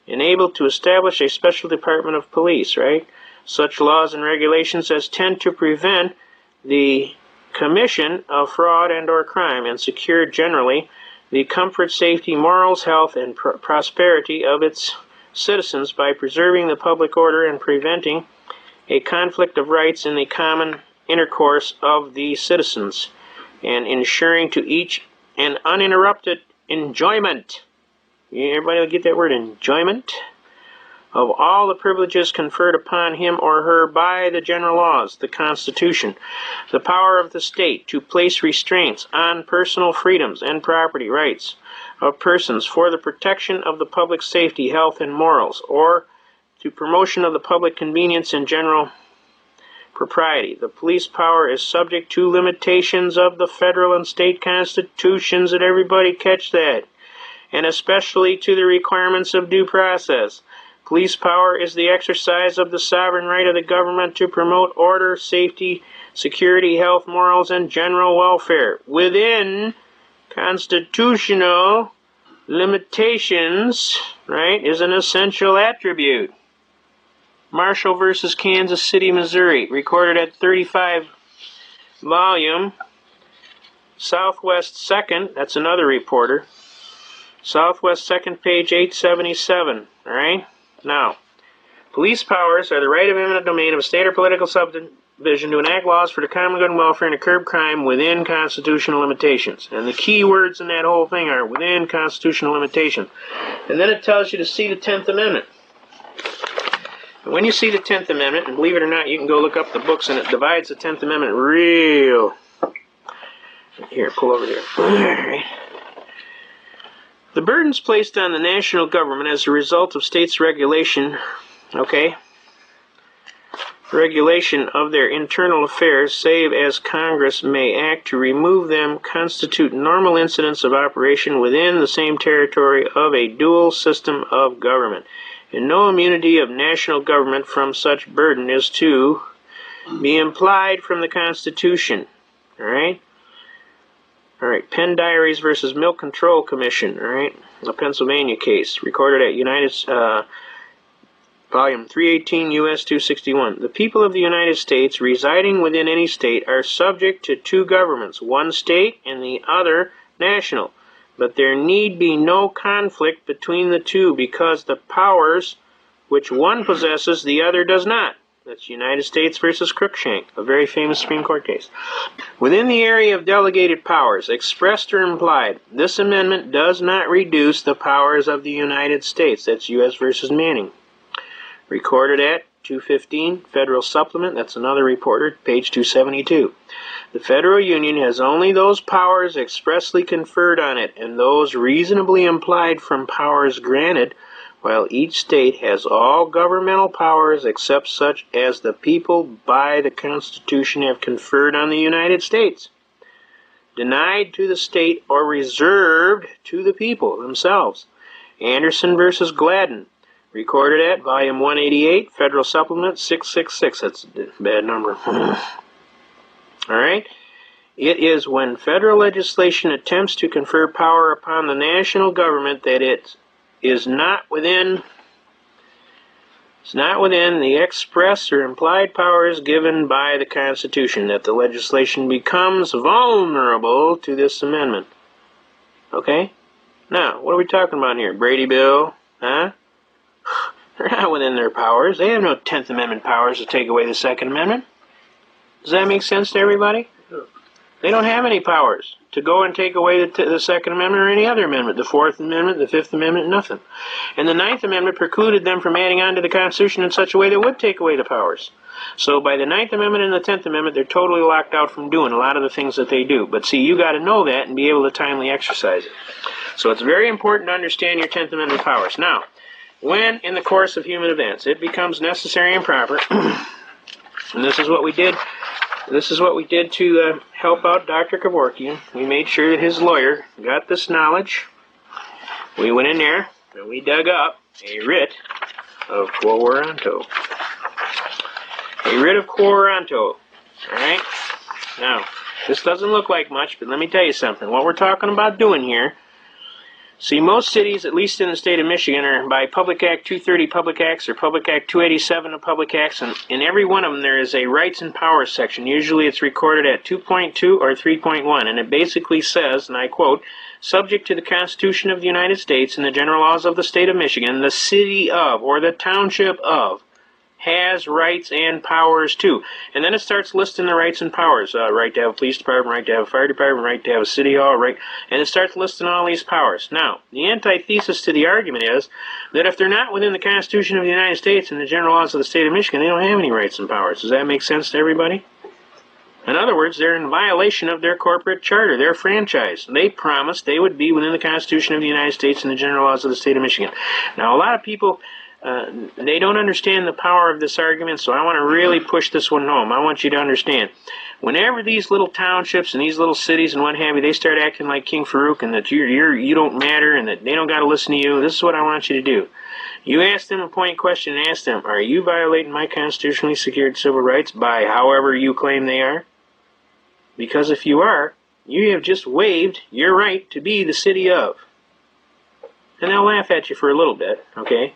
enabled to establish a special department of police, right? Such laws and regulations as tend to prevent the commission of fraud and or crime and secure generally the comfort, safety, morals, health, and prosperity of its citizens by preserving the public order and preventing a conflict of rights in the common intercourse of the citizens, and ensuring to each an uninterrupted enjoyment. Everybody will get that word, enjoyment? Of all the privileges conferred upon him or her by the general laws, the Constitution, the power of the state to place restraints on personal freedoms and property rights of persons for the protection of the public safety, health, and morals, or to promotion of the public convenience and general propriety. The police power is subject to limitations of the federal and state constitutions. Did everybody catch that? And especially to the requirements of due process. Police power is the exercise of the sovereign right of the government to promote order, safety, security, health, morals, and general welfare within constitutional limitations, right, is an essential attribute. Marshall versus Kansas City, Missouri, recorded at 35 volume, Southwest 2nd, that's another reporter, Southwest 2nd, page 877, all right? Now, police powers are the right of eminent domain of a state or political subdivision to enact laws for the common good and welfare and to curb crime within constitutional limitations. And the key words in that whole thing are within constitutional limitations. And then it tells you to see the 10th Amendment. And when you see the 10th Amendment, and believe it or not, you can go look up the books, and it divides the 10th Amendment real. Here, pull over here. All right. The burdens placed on the national government as a result of states' regulation, regulation of their internal affairs, save as Congress may act to remove them, constitute normal incidents of operation within the same territory of a dual system of government. And no immunity of national government from such burden is to be implied from the Constitution. All right? All right, Penn Diaries versus Milk Control Commission, all right, a Pennsylvania case, recorded at volume 318, U.S. 261. The people of the United States residing within any state are subject to two governments, one state and the other national. But there need be no conflict between the two because the powers which one possesses the other does not. That's United States versus Cruikshank, a very famous Supreme Court case. Within the area of delegated powers, expressed or implied, this amendment does not reduce the powers of the United States. That's U.S. versus Manning. Recorded at 215, Federal Supplement, that's another reporter, page 272. The Federal Union has only those powers expressly conferred on it, and those reasonably implied from powers granted, while each state has all governmental powers except such as the people by the Constitution have conferred on the United States, denied to the state or reserved to the people themselves. Anderson versus Gladden, recorded at volume 188, Federal Supplement 666. That's a bad number. All right. It is when federal legislation attempts to confer power upon the national government that it is not within the express or implied powers given by the Constitution that the legislation becomes vulnerable to this amendment. Okay? Now, what are we talking about here? Brady Bill? Huh? They're not within their powers. They have no 10th Amendment powers to take away the Second Amendment. Does that make sense to everybody? They don't have any powers to go and take away the Second Amendment or any other amendment, the Fourth Amendment, the Fifth Amendment, nothing. And the Ninth Amendment precluded them from adding on to the Constitution in such a way that would take away the powers. So by the Ninth Amendment and the 10th Amendment, they're totally locked out from doing a lot of the things that they do. But see, you got to know that and be able to timely exercise it. So it's very important to understand your 10th Amendment powers. Now, when in the course of human events it becomes necessary and proper, and this is what we did to help out Dr. Kevorkian. We made sure that his lawyer got this knowledge. We went in there and we dug up a writ of quo warranto. A writ of quo warranto. Alright? Now, This doesn't look like much, but let me tell you something. What we're talking about doing here, see, most cities, at least in the state of Michigan, are by Public Act 230 Public Acts or Public Act 287 of Public Acts, and in every one of them there is a rights and powers section. Usually it's recorded at 2.2 or 3.1, and it basically says, and I quote, "Subject to the Constitution of the United States and the general laws of the state of Michigan, the city of or the township of has rights and powers too." And then it starts listing the rights and powers. Right to have a police department, right to have a fire department, right to have a city hall, right, and it starts listing all these powers. Now, the antithesis to the argument is that if they're not within the Constitution of the United States and the general laws of the state of Michigan, they don't have any rights and powers. Does that make sense to everybody? In other words, they're in violation of their corporate charter, their franchise. They promised they would be within the Constitution of the United States and the general laws of the state of Michigan. Now, a lot of people, they don't understand the power of this argument, so I want to really push this one home. I want you to understand. Whenever these little townships and these little cities and what have you, they start acting like King Farouk and that you don't matter and that they don't got to listen to you, this is what I want you to do. You ask them a point question and ask them, are you violating my constitutionally secured civil rights by however you claim they are? Because if you are, you have just waived your right to be the city of. And they'll laugh at you for a little bit, okay?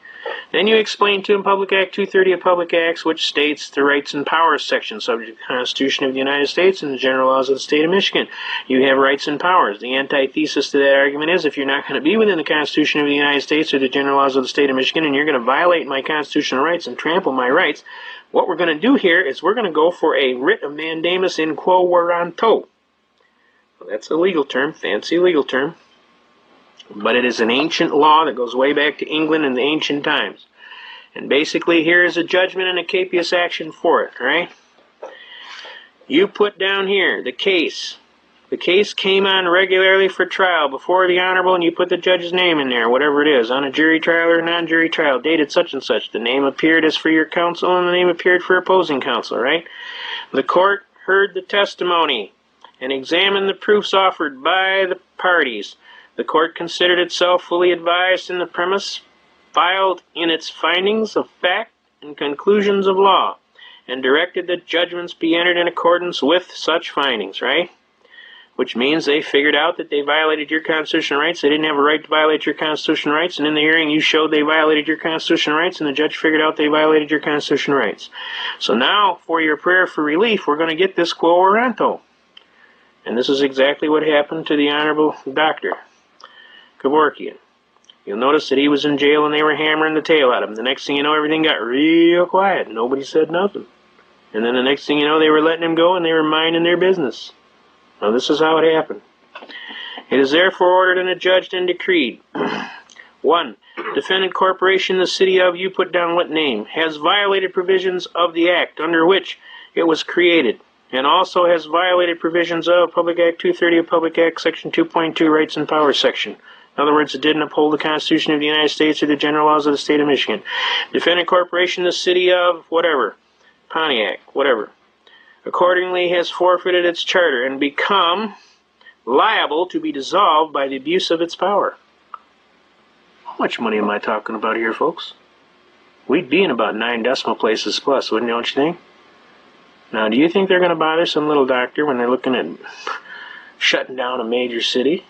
Then you explain to them Public Act 230 of Public Acts, which states the rights and powers section subject to the Constitution of the United States and the general laws of the state of Michigan. You have rights and powers. The antithesis to that argument is if you're not going to be within the Constitution of the United States or the general laws of the state of Michigan and you're going to violate my constitutional rights and trample my rights, what we're going to do here is we're going to go for a writ of mandamus in quo warranto. Well, that's a legal term, fancy legal term. But it is an ancient law that goes way back to England in the ancient times. And basically here is a judgment and a capious action for it, right? You put down here the case. The case came on regularly for trial before the Honorable, and you put the judge's name in there, whatever it is, on a jury trial or non-jury trial, dated such and such. The name appeared as for your counsel, and the name appeared for opposing counsel, right? The court heard the testimony and examined the proofs offered by the parties. The court considered itself fully advised in the premise filed in its findings of fact and conclusions of law, and directed that judgments be entered in accordance with such findings, right? Which means they figured out that they violated your constitutional rights. They didn't have a right to violate your constitutional rights, and in the hearing you showed they violated your constitutional rights, and the judge figured out they violated your constitutional rights. So now, for your prayer for relief, we're going to get this quo warranto. And this is exactly what happened to the Honorable Dr. Kevorkian. You'll notice that he was in jail and they were hammering the tail at him. The next thing you know, everything got real quiet. Nobody said nothing. And then the next thing you know, they were letting him go and they were minding their business. Now this is how it happened. It is therefore ordered and adjudged and decreed. 1. Defendant corporation, the city of, you put down what name, has violated provisions of the act under which it was created, and also has violated provisions of Public Act 230 of Public Act Section 2.2 Rights and Powers Section. In other words, it didn't uphold the Constitution of the United States or the general laws of the state of Michigan. Defendant corporation, the city of, whatever, Pontiac, whatever, accordingly has forfeited its charter and become liable to be dissolved by the abuse of its power. How much money am I talking about here, folks? We'd be in about 9 decimal places plus, wouldn't you, don't you think? Now, do you think they're going to bother some little doctor when they're looking at shutting down a major city?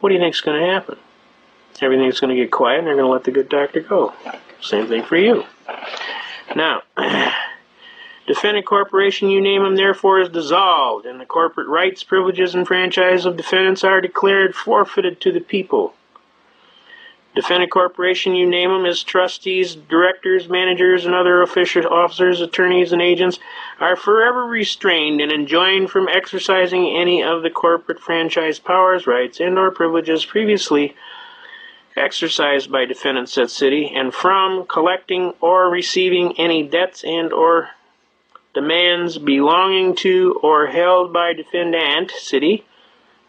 What do you think is going to happen? Everything's going to get quiet and they're going to let the good doctor go. Same thing for you. Now, defendant corporation, you name them, therefore is dissolved, and the corporate rights, privileges, and franchise of defendants are declared forfeited to the people. Defendant corporation, you name them, as trustees, directors, managers, and other official officers, attorneys, and agents, are forever restrained and enjoined from exercising any of the corporate franchise powers, rights, and or privileges previously exercised by defendants said city, and from collecting or receiving any debts and or demands belonging to or held by defendant city,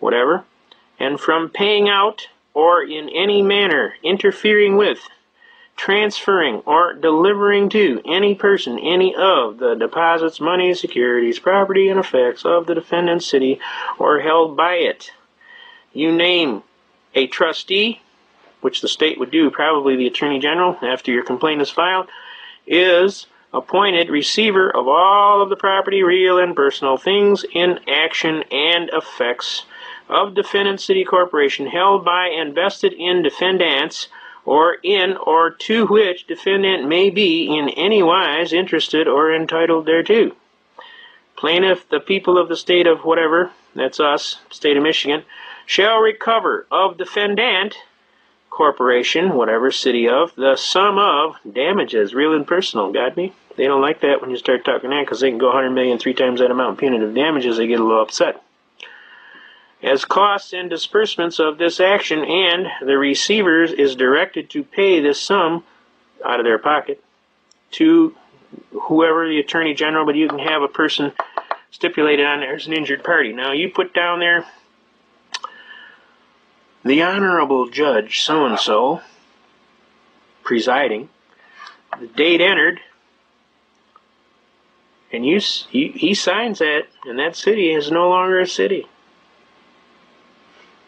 whatever, and from paying out or in any manner interfering with, transferring, or delivering to any person any of the deposits, money, securities, property, and effects of the defendant's city or held by it. You name a trustee, which the state would do, probably the Attorney General, after your complaint is filed, is appointed receiver of all of the property, real and personal, things in action and effects of defendant city corporation held by and vested in defendants, or in or to which defendant may be in any wise interested or entitled thereto. Plaintiff, the people of the state of whatever, that's us, state of Michigan, shall recover of defendant corporation, whatever, city of, the sum of damages, real and personal. Got me? They don't like that when you start talking that, because they can go 100 million, 3 times that amount punitive damages. They get a little upset. As costs and disbursements of this action, and the receivers is directed to pay this sum out of their pocket to whoever, the attorney general, but you can have a person stipulated on there as an injured party. Now you put down there the Honorable Judge so-and-so presiding, the date entered, and he signs that, and that city is no longer a city.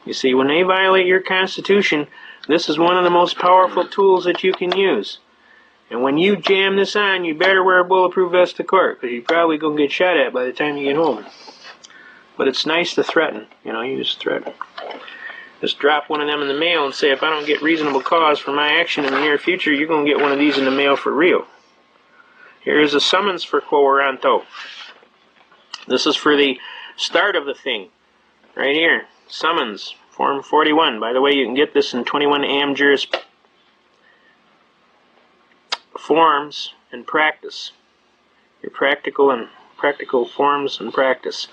You see, when they violate your Constitution, this is one of the most powerful tools that you can use. And when you jam this on, you better wear a bulletproof vest to court, because you're probably going to get shot at by the time you get home. But it's nice to threaten. You know, you just threaten. Just drop one of them in the mail and say, if I don't get reasonable cause for my action in the near future, you're going to get one of these in the mail for real. Here is a summons for quo warranto. This is for the start of the thing. Right here. Summons. Form 41. By the way, you can get this in 21 AM Juris forms and practice. Your practical forms and practice.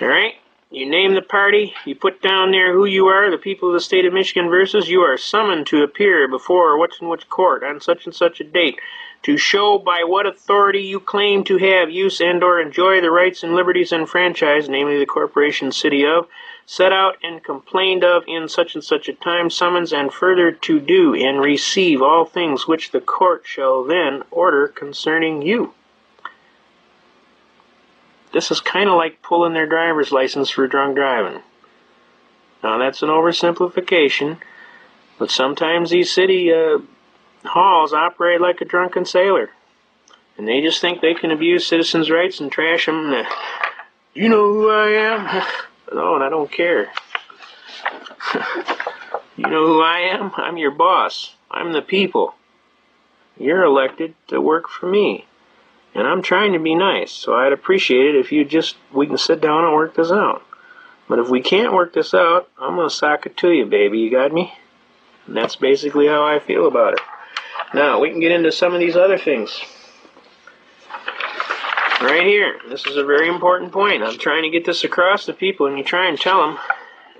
Alright? You name the party, you put down there who you are, the people of the state of Michigan versus, you are summoned to appear before which and which court on such and such a date to show by what authority you claim to have, use, and or enjoy the rights and liberties and franchise, namely the corporation city of, set out and complained of in such and such a time, summons, and further to do and receive all things which the court shall then order concerning you. This is kind of like pulling their driver's license for drunk driving. Now that's an oversimplification, but sometimes these city halls operate like a drunken sailor. And they just think they can abuse citizens' rights and trash them. You know who I am? No, and I don't care. You know who I am? I'm your boss. I'm the people. You're elected to work for me. And I'm trying to be nice, so I'd appreciate it if we can sit down and work this out. But if we can't work this out, I'm going to sock it to you, baby. You got me? And that's basically how I feel about it. Now, we can get into some of these other things. Right here. This is a very important point. I'm trying to get this across to people, and you try and tell them,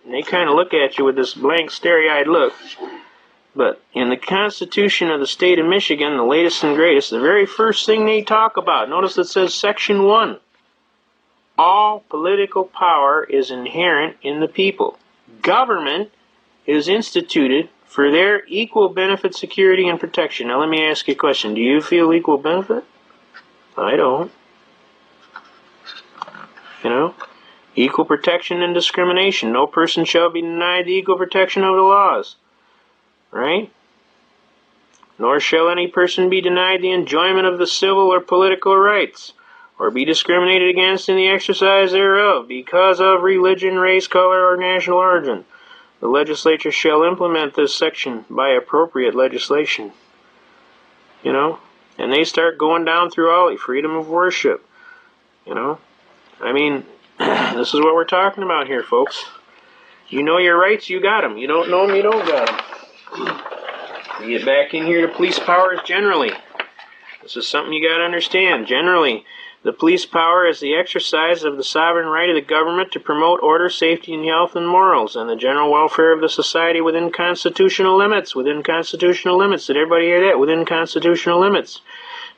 and they kind of look at you with this blank, starry-eyed look. But in the Constitution of the state of Michigan, the latest and greatest, the very first thing they talk about, notice it says Section 1. All political power is inherent in the people. Government is instituted for their equal benefit, security, and protection. Now let me ask you a question. Do you feel equal benefit? I don't. You know? Equal protection and discrimination. No person shall be denied the equal protection of the laws. Right? Nor shall any person be denied the enjoyment of the civil or political rights, or be discriminated against in the exercise thereof, because of religion, race, color, or national origin. The legislature shall implement this section by appropriate legislation. You know? And they start going down through all freedom of worship. You know? I mean, this is what we're talking about here, folks. You know your rights, you got them. You don't know them, you don't got them. We get back in here to police powers generally. This is something you got to understand. Generally, the police power is the exercise of the sovereign right of the government to promote order, safety, and health and morals, and the general welfare of the society within constitutional limits. Within constitutional limits. Did everybody hear that? Within constitutional limits.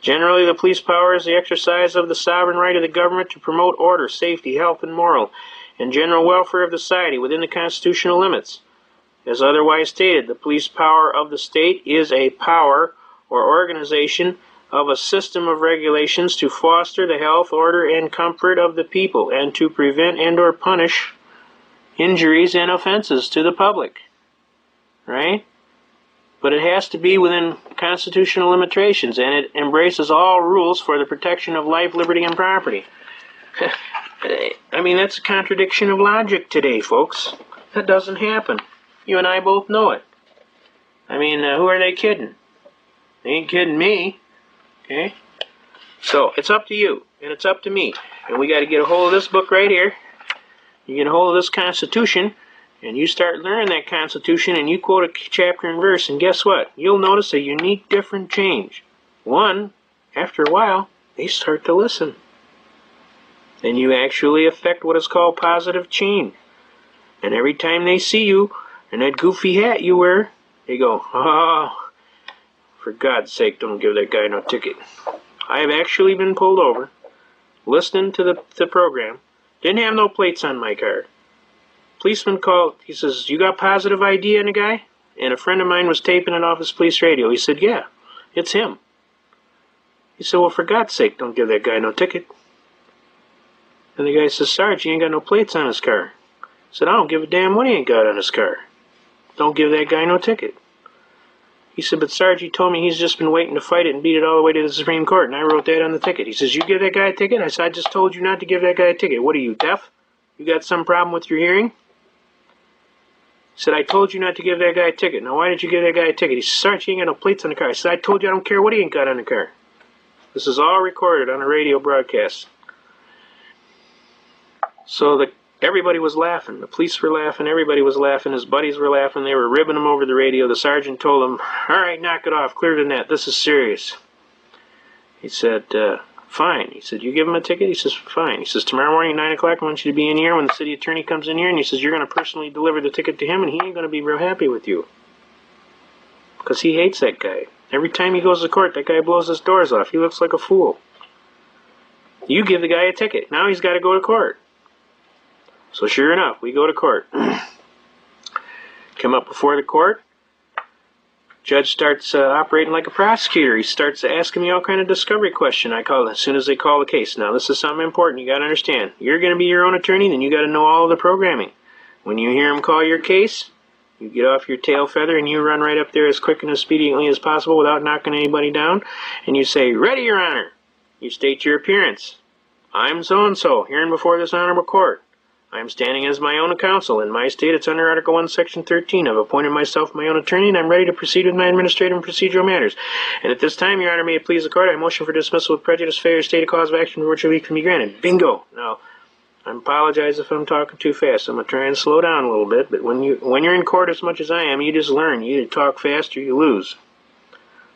Generally, the police power is the exercise of the sovereign right of the government to promote order, safety, health, and moral, and general welfare of the society within the constitutional limits. As otherwise stated, the police power of the state is a power or organization of a system of regulations to foster the health, order, and comfort of the people, and to prevent and or punish injuries and offenses to the public. Right? but it has to be within constitutional limitations, and it embraces all rules for the protection of life, liberty, and property. I mean, that's a contradiction of logic today, folks. That doesn't happen. You and I both know it. I mean, who are they kidding? They ain't kidding me. Okay? So, it's up to you, and it's up to me. And we got to get a hold of this book right here. You get a hold of this Constitution, and you start learning that Constitution, and you quote a chapter and verse, and guess what? You'll notice a unique, different change. One, after a while, they start to listen. And you actually affect what is called positive change. And every time they see you in that goofy hat you wear, they go, oh, for God's sake, don't give that guy no ticket. I have actually been pulled over, listening to the program, didn't have no plates on my car. Policeman called, he says, you got positive ID on the guy? And a friend of mine was taping it off his police radio. He said, yeah, it's him. He said, well, for God's sake, don't give that guy no ticket. And the guy says, Sarge, he ain't got no plates on his car. I said, I don't give a damn what he ain't got on his car. Don't give that guy no ticket. He said, but Sarge, he told me he's just been waiting to fight it and beat it all the way to the Supreme Court, and I wrote that on the ticket. He says, you give that guy a ticket? I said, I just told you not to give that guy a ticket. What are you, deaf? You got some problem with your hearing? He said, I told you not to give that guy a ticket. Now, why did you give that guy a ticket? He said, Sarge, he ain't got no plates on the car. I said, I told you I don't care what he ain't got on the car. This is all recorded on a radio broadcast. So everybody was laughing. The police were laughing. Everybody was laughing. His buddies were laughing. They were ribbing him over the radio. The sergeant told him, all right, knock it off. Clear the net. This is serious. He said, fine. He said, you give him a ticket? He says, fine. He says, tomorrow morning, 9 o'clock, I want you to be in here when the city attorney comes in here, and he says, you're going to personally deliver the ticket to him, and he ain't going to be real happy with you. Because he hates that guy. Every time he goes to court, that guy blows his doors off. He looks like a fool. You give the guy a ticket. Now he's got to go to court. So sure enough, we go to court. Come up before the court. Judge starts operating like a prosecutor. He starts asking me all kind of discovery questions. I call it as soon as they call the case. Now, this is something important. You got to understand. You're going to be your own attorney, then you got to know all of the programming. When you hear him call your case, you get off your tail feather and you run right up there as quick and expediently as possible without knocking anybody down. And you say, ready, Your Honor. You state your appearance. I'm so-and-so, hearing before this honorable court. I am standing as my own counsel. In my state, it's under Article 1, Section 13. I've appointed myself my own attorney, and I'm ready to proceed with my administrative and procedural matters. And at this time, Your Honor, may it please the court, I motion for dismissal with prejudice, failure to state a cause of action for which relief can be granted. Bingo! Now, I apologize if I'm talking too fast. I'm going to try and slow down a little bit, but when you're in court as much as I am, you just learn. You either talk fast or you lose.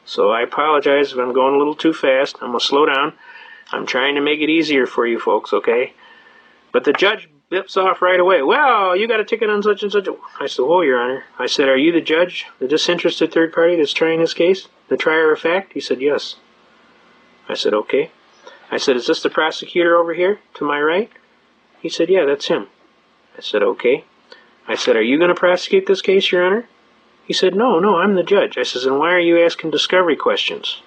So I apologize if I'm going a little too fast. I'm going to slow down. I'm trying to make it easier for you folks, okay? But the judge bips off right away. Well, you got a ticket on such and such. I said, oh, Your Honor. I said, are you the judge, the disinterested third party that's trying this case? The trier of fact? He said, yes. I said, okay. I said, is this the prosecutor over here to my right? He said, yeah, that's him. I said, okay. I said, are you going to prosecute this case, Your Honor? He said, no, I'm the judge. I says, and why are you asking discovery questions?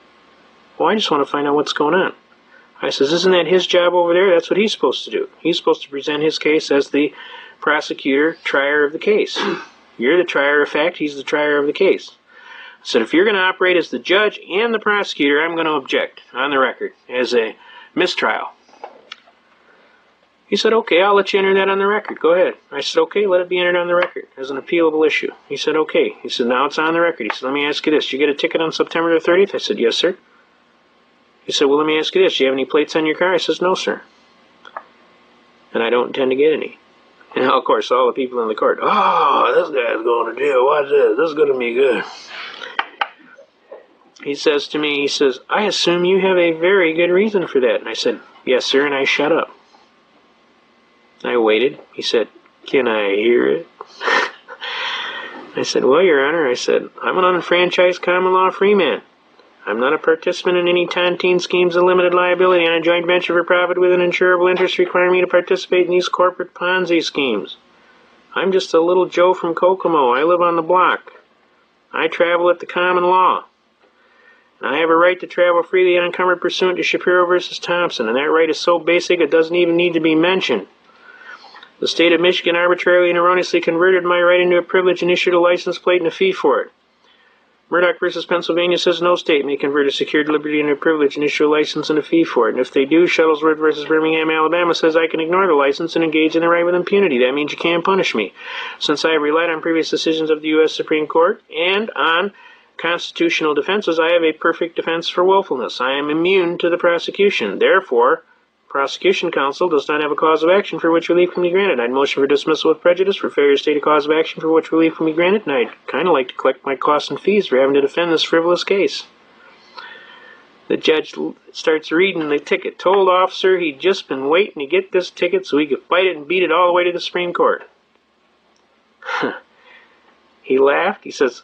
Well, I just want to find out what's going on. I says, isn't that his job over there? That's what he's supposed to do. He's supposed to present his case as the prosecutor, trier of the case. You're the trier of fact, he's the trier of the case. I said, if you're going to operate as the judge and the prosecutor, I'm going to object on the record as a mistrial. He said, okay, I'll let you enter that on the record. Go ahead. I said, okay, let it be entered on the record as an appealable issue. He said, okay. He said, now it's on the record. He said, let me ask you this. Did you get a ticket on September the 30th? I said, yes, sir. He said, well, let me ask you this. Do you have any plates on your car? I says, no, sir. And I don't intend to get any. And, of course, all the people in the court, oh, this guy's going to jail. Watch this. This is going to be good. He says to me, he says, I assume you have a very good reason for that. And I said, yes, sir, and I shut up. I waited. He said, can I hear it? I said, well, Your Honor, I said, I'm an unfranchised common law free man. I'm not a participant in any tontine schemes of limited liability on a joint venture for profit with an insurable interest requiring me to participate in these corporate Ponzi schemes. I'm just a little Joe from Kokomo. I live on the block. I travel at the common law. And I have a right to travel freely and unencumbered pursuant to Shapiro versus Thompson, and that right is so basic it doesn't even need to be mentioned. The state of Michigan arbitrarily and erroneously converted my right into a privilege and issued a license plate and a fee for it. Murdoch versus Pennsylvania says no state may convert a secured liberty into a privilege and issue a license and a fee for it. And if they do, Shuttlesworth versus Birmingham, Alabama says I can ignore the license and engage in the right with impunity. That means you can't punish me. Since I have relied on previous decisions of the U.S. Supreme Court and on constitutional defenses, I have a perfect defense for willfulness. I am immune to the prosecution. Therefore, prosecution counsel does not have a cause of action for which relief can be granted. I'd motion for dismissal with prejudice for failure to state a cause of action for which relief can be granted, and I'd kind of like to collect my costs and fees for having to defend this frivolous case. The judge starts reading the ticket. Told officer he'd just been waiting to get this ticket so he could fight it and beat it all the way to the Supreme Court. He laughed. He says,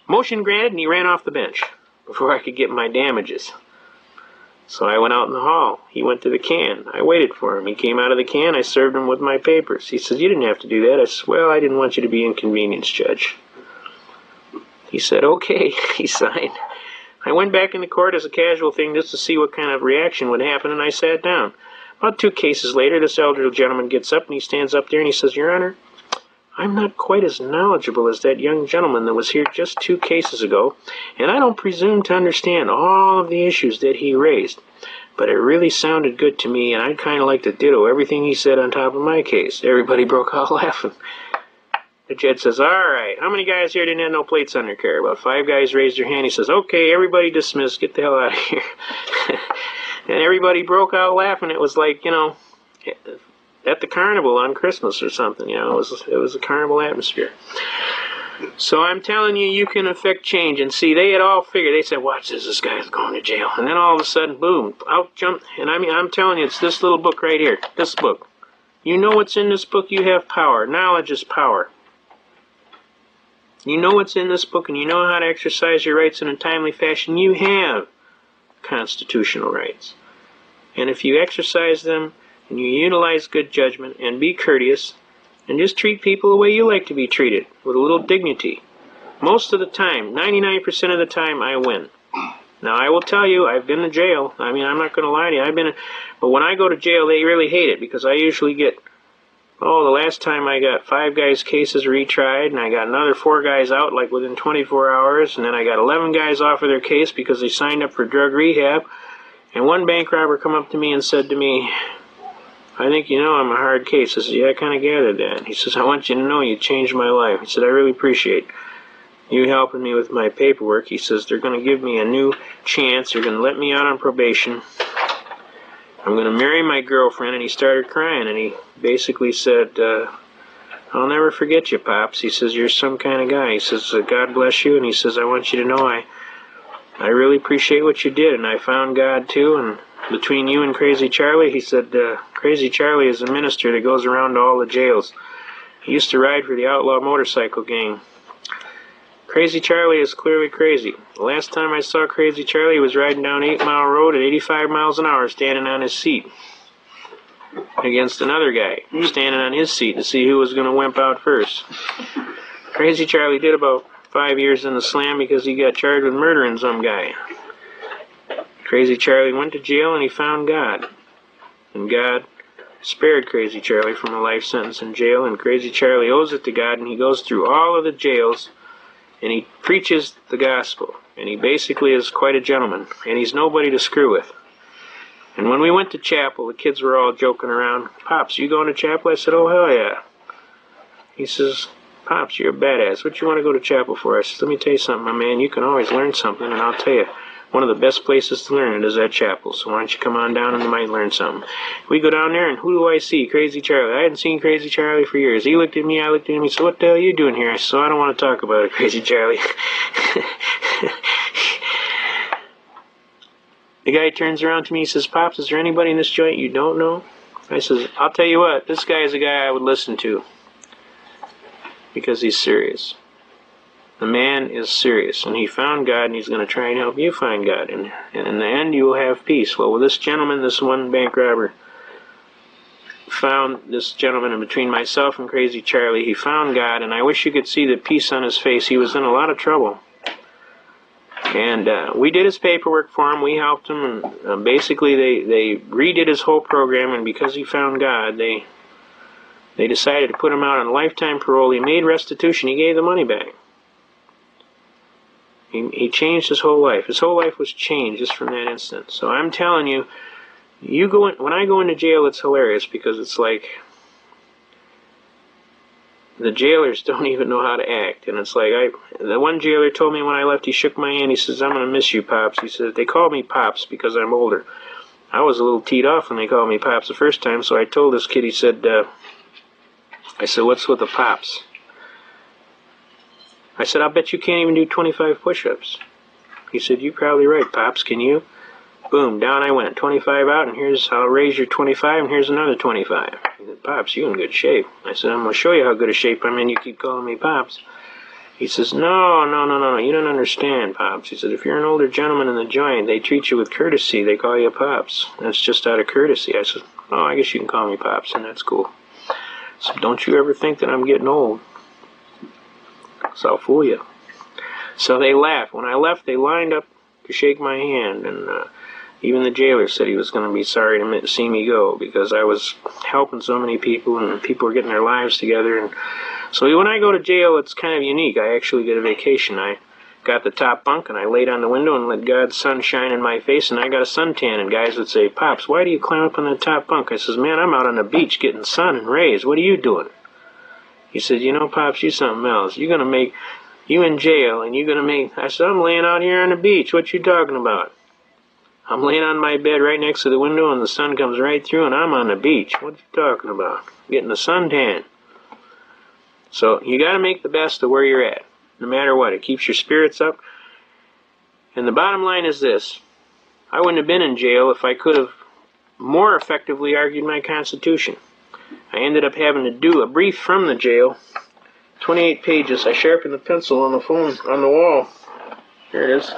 motion granted, and he ran off the bench before I could get my damages. So I went out in the hall. He went to the can. I waited for him. He came out of the can. I served him with my papers. He says, you didn't have to do that. I said, well, I didn't want you to be inconvenienced, Judge. He said, okay. He signed. I went back in the court as a casual thing just to see what kind of reaction would happen, and I sat down. About 2 cases later, this elderly gentleman gets up, and he stands up there, and he says, Your Honor, I'm not quite as knowledgeable as that young gentleman that was here just 2 cases ago, and I don't presume to understand all of the issues that he raised. But it really sounded good to me, and I'd kind of like to ditto everything he said on top of my case. Everybody broke out laughing. The judge says, all right, how many guys here didn't have no plates on their car? About 5 guys raised their hand. He says, okay, everybody dismissed. Get the hell out of here. And everybody broke out laughing. It was like, at the carnival on Christmas or something, it was a carnival atmosphere. So I'm telling you, you can affect change. And see, they had all figured, they said, watch this guy's going to jail. And then all of a sudden, boom, out jumped, and I'm telling you, it's this little book right here, this book. You know what's in this book, you have power. Knowledge is power. You know what's in this book, and you know how to exercise your rights in a timely fashion. You have constitutional rights. And if you exercise them, and you utilize good judgment, and be courteous, and just treat people the way you like to be treated, with a little dignity. Most of the time, 99% of the time, I win. Now, I will tell you, I've been to jail. I mean, I'm not going to lie to you. But when I go to jail, they really hate it, because I usually get, the last time I got 5 guys' cases retried, and I got another 4 guys out, like within 24 hours, and then I got 11 guys off of their case because they signed up for drug rehab, and one bank robber come up to me and said to me, I think you know I'm a hard case. I said, yeah, I kind of gathered that. He says, I want you to know you changed my life. He said, I really appreciate you helping me with my paperwork. He says, they're going to give me a new chance. They're going to let me out on probation. I'm going to marry my girlfriend. And he started crying, and he basically said, I'll never forget you, Pops. He says, you're some kind of guy. He says, God bless you. And he says, I want you to know I really appreciate what you did, and I found God too, and between you and Crazy Charlie, he said, Crazy Charlie is a minister that goes around to all the jails. He used to ride for the outlaw motorcycle gang. Crazy Charlie is clearly crazy. The last time I saw Crazy Charlie, he was riding down 8 Mile Road at 85 miles an hour, standing on his seat against another guy, standing on his seat to see who was going to wimp out first. Crazy Charlie did about 5 years in the slam because he got charged with murdering some guy. Crazy Charlie went to jail, and he found God. And God spared Crazy Charlie from a life sentence in jail, and Crazy Charlie owes it to God, and he goes through all of the jails, and he preaches the gospel. And he basically is quite a gentleman, and he's nobody to screw with. And when we went to chapel, the kids were all joking around. Pops, you going to chapel? I said, oh, hell yeah. He says, Pops, you're a badass. What you want to go to chapel for? I said, let me tell you something, my man. You can always learn something, and I'll tell you, one of the best places to learn it is at chapel. So why don't you come on down and you might learn something. We go down there, and who do I see? Crazy Charlie. I hadn't seen Crazy Charlie for years. He looked at me, I looked at him. He said, what the hell are you doing here? I said, so I don't want to talk about it, Crazy Charlie. The guy turns around to me, he says, Pops, is there anybody in this joint you don't know? I says, I'll tell you what, this guy is a guy I would listen to. Because he's serious. The man is serious, and he found God, and he's going to try and help you find God. And in the end, you will have peace. Well, with this gentleman, this one bank robber, found this gentleman, and between myself and Crazy Charlie, he found God, and I wish you could see the peace on his face. He was in a lot of trouble. And we did his paperwork for him. We helped him, and basically they redid his whole program, and because he found God, they decided to put him out on lifetime parole. He made restitution. He gave the money back. He changed his whole life. His whole life was changed just from that instant. So I'm telling you, when I go into jail, it's hilarious because it's like the jailers don't even know how to act. And it's like, the one jailer told me when I left, he shook my hand, he says, "I'm going to miss you, Pops." He said, "They call me Pops because I'm older." I was a little teed off when they called me Pops the first time, so I told this kid, I said, "What's with the Pops?" I said, "I'll bet you can't even do 25 push-ups." He said, "You're probably right, Pops, can you?" Boom, down I went, 25 out, and I'll raise your 25, and here's another 25. He said, "Pops, you in good shape." I said, "I'm going to show you how good a shape I'm in, you keep calling me Pops." He says, No, you don't understand, Pops." He said, "If you're an older gentleman in the joint, they treat you with courtesy, they call you Pops. That's just out of courtesy." I said, "Oh, I guess you can call me Pops, and that's cool." So don't you ever think that I'm getting old, so I'll fool you. So they laughed. When I left, they lined up to shake my hand, and even the jailer said he was going to be sorry to see me go because I was helping so many people, and people were getting their lives together. And so when I go to jail, it's kind of unique. I actually get a vacation. I got the top bunk, and I laid on the window and let God's sun shine in my face, and I got a suntan. And guys would say, "Pops, why do you climb up on the top bunk?" I says, "Man, I'm out on the beach getting sun and rays. What are you doing?" He said, "You know, Pops, you something else. You're going to make, you in jail, and you're going to make..." I said, "I'm laying out here on the beach. What you talking about? I'm laying on my bed right next to the window, and the sun comes right through, and I'm on the beach. What you talking about? Getting a suntan." So you got to make the best of where you're at, no matter what. It keeps your spirits up. And the bottom line is this. I wouldn't have been in jail if I could have more effectively argued my Constitution. I ended up having to do a brief from the jail, 28 pages. I sharpened the pencil on the phone, on the wall. Here it is.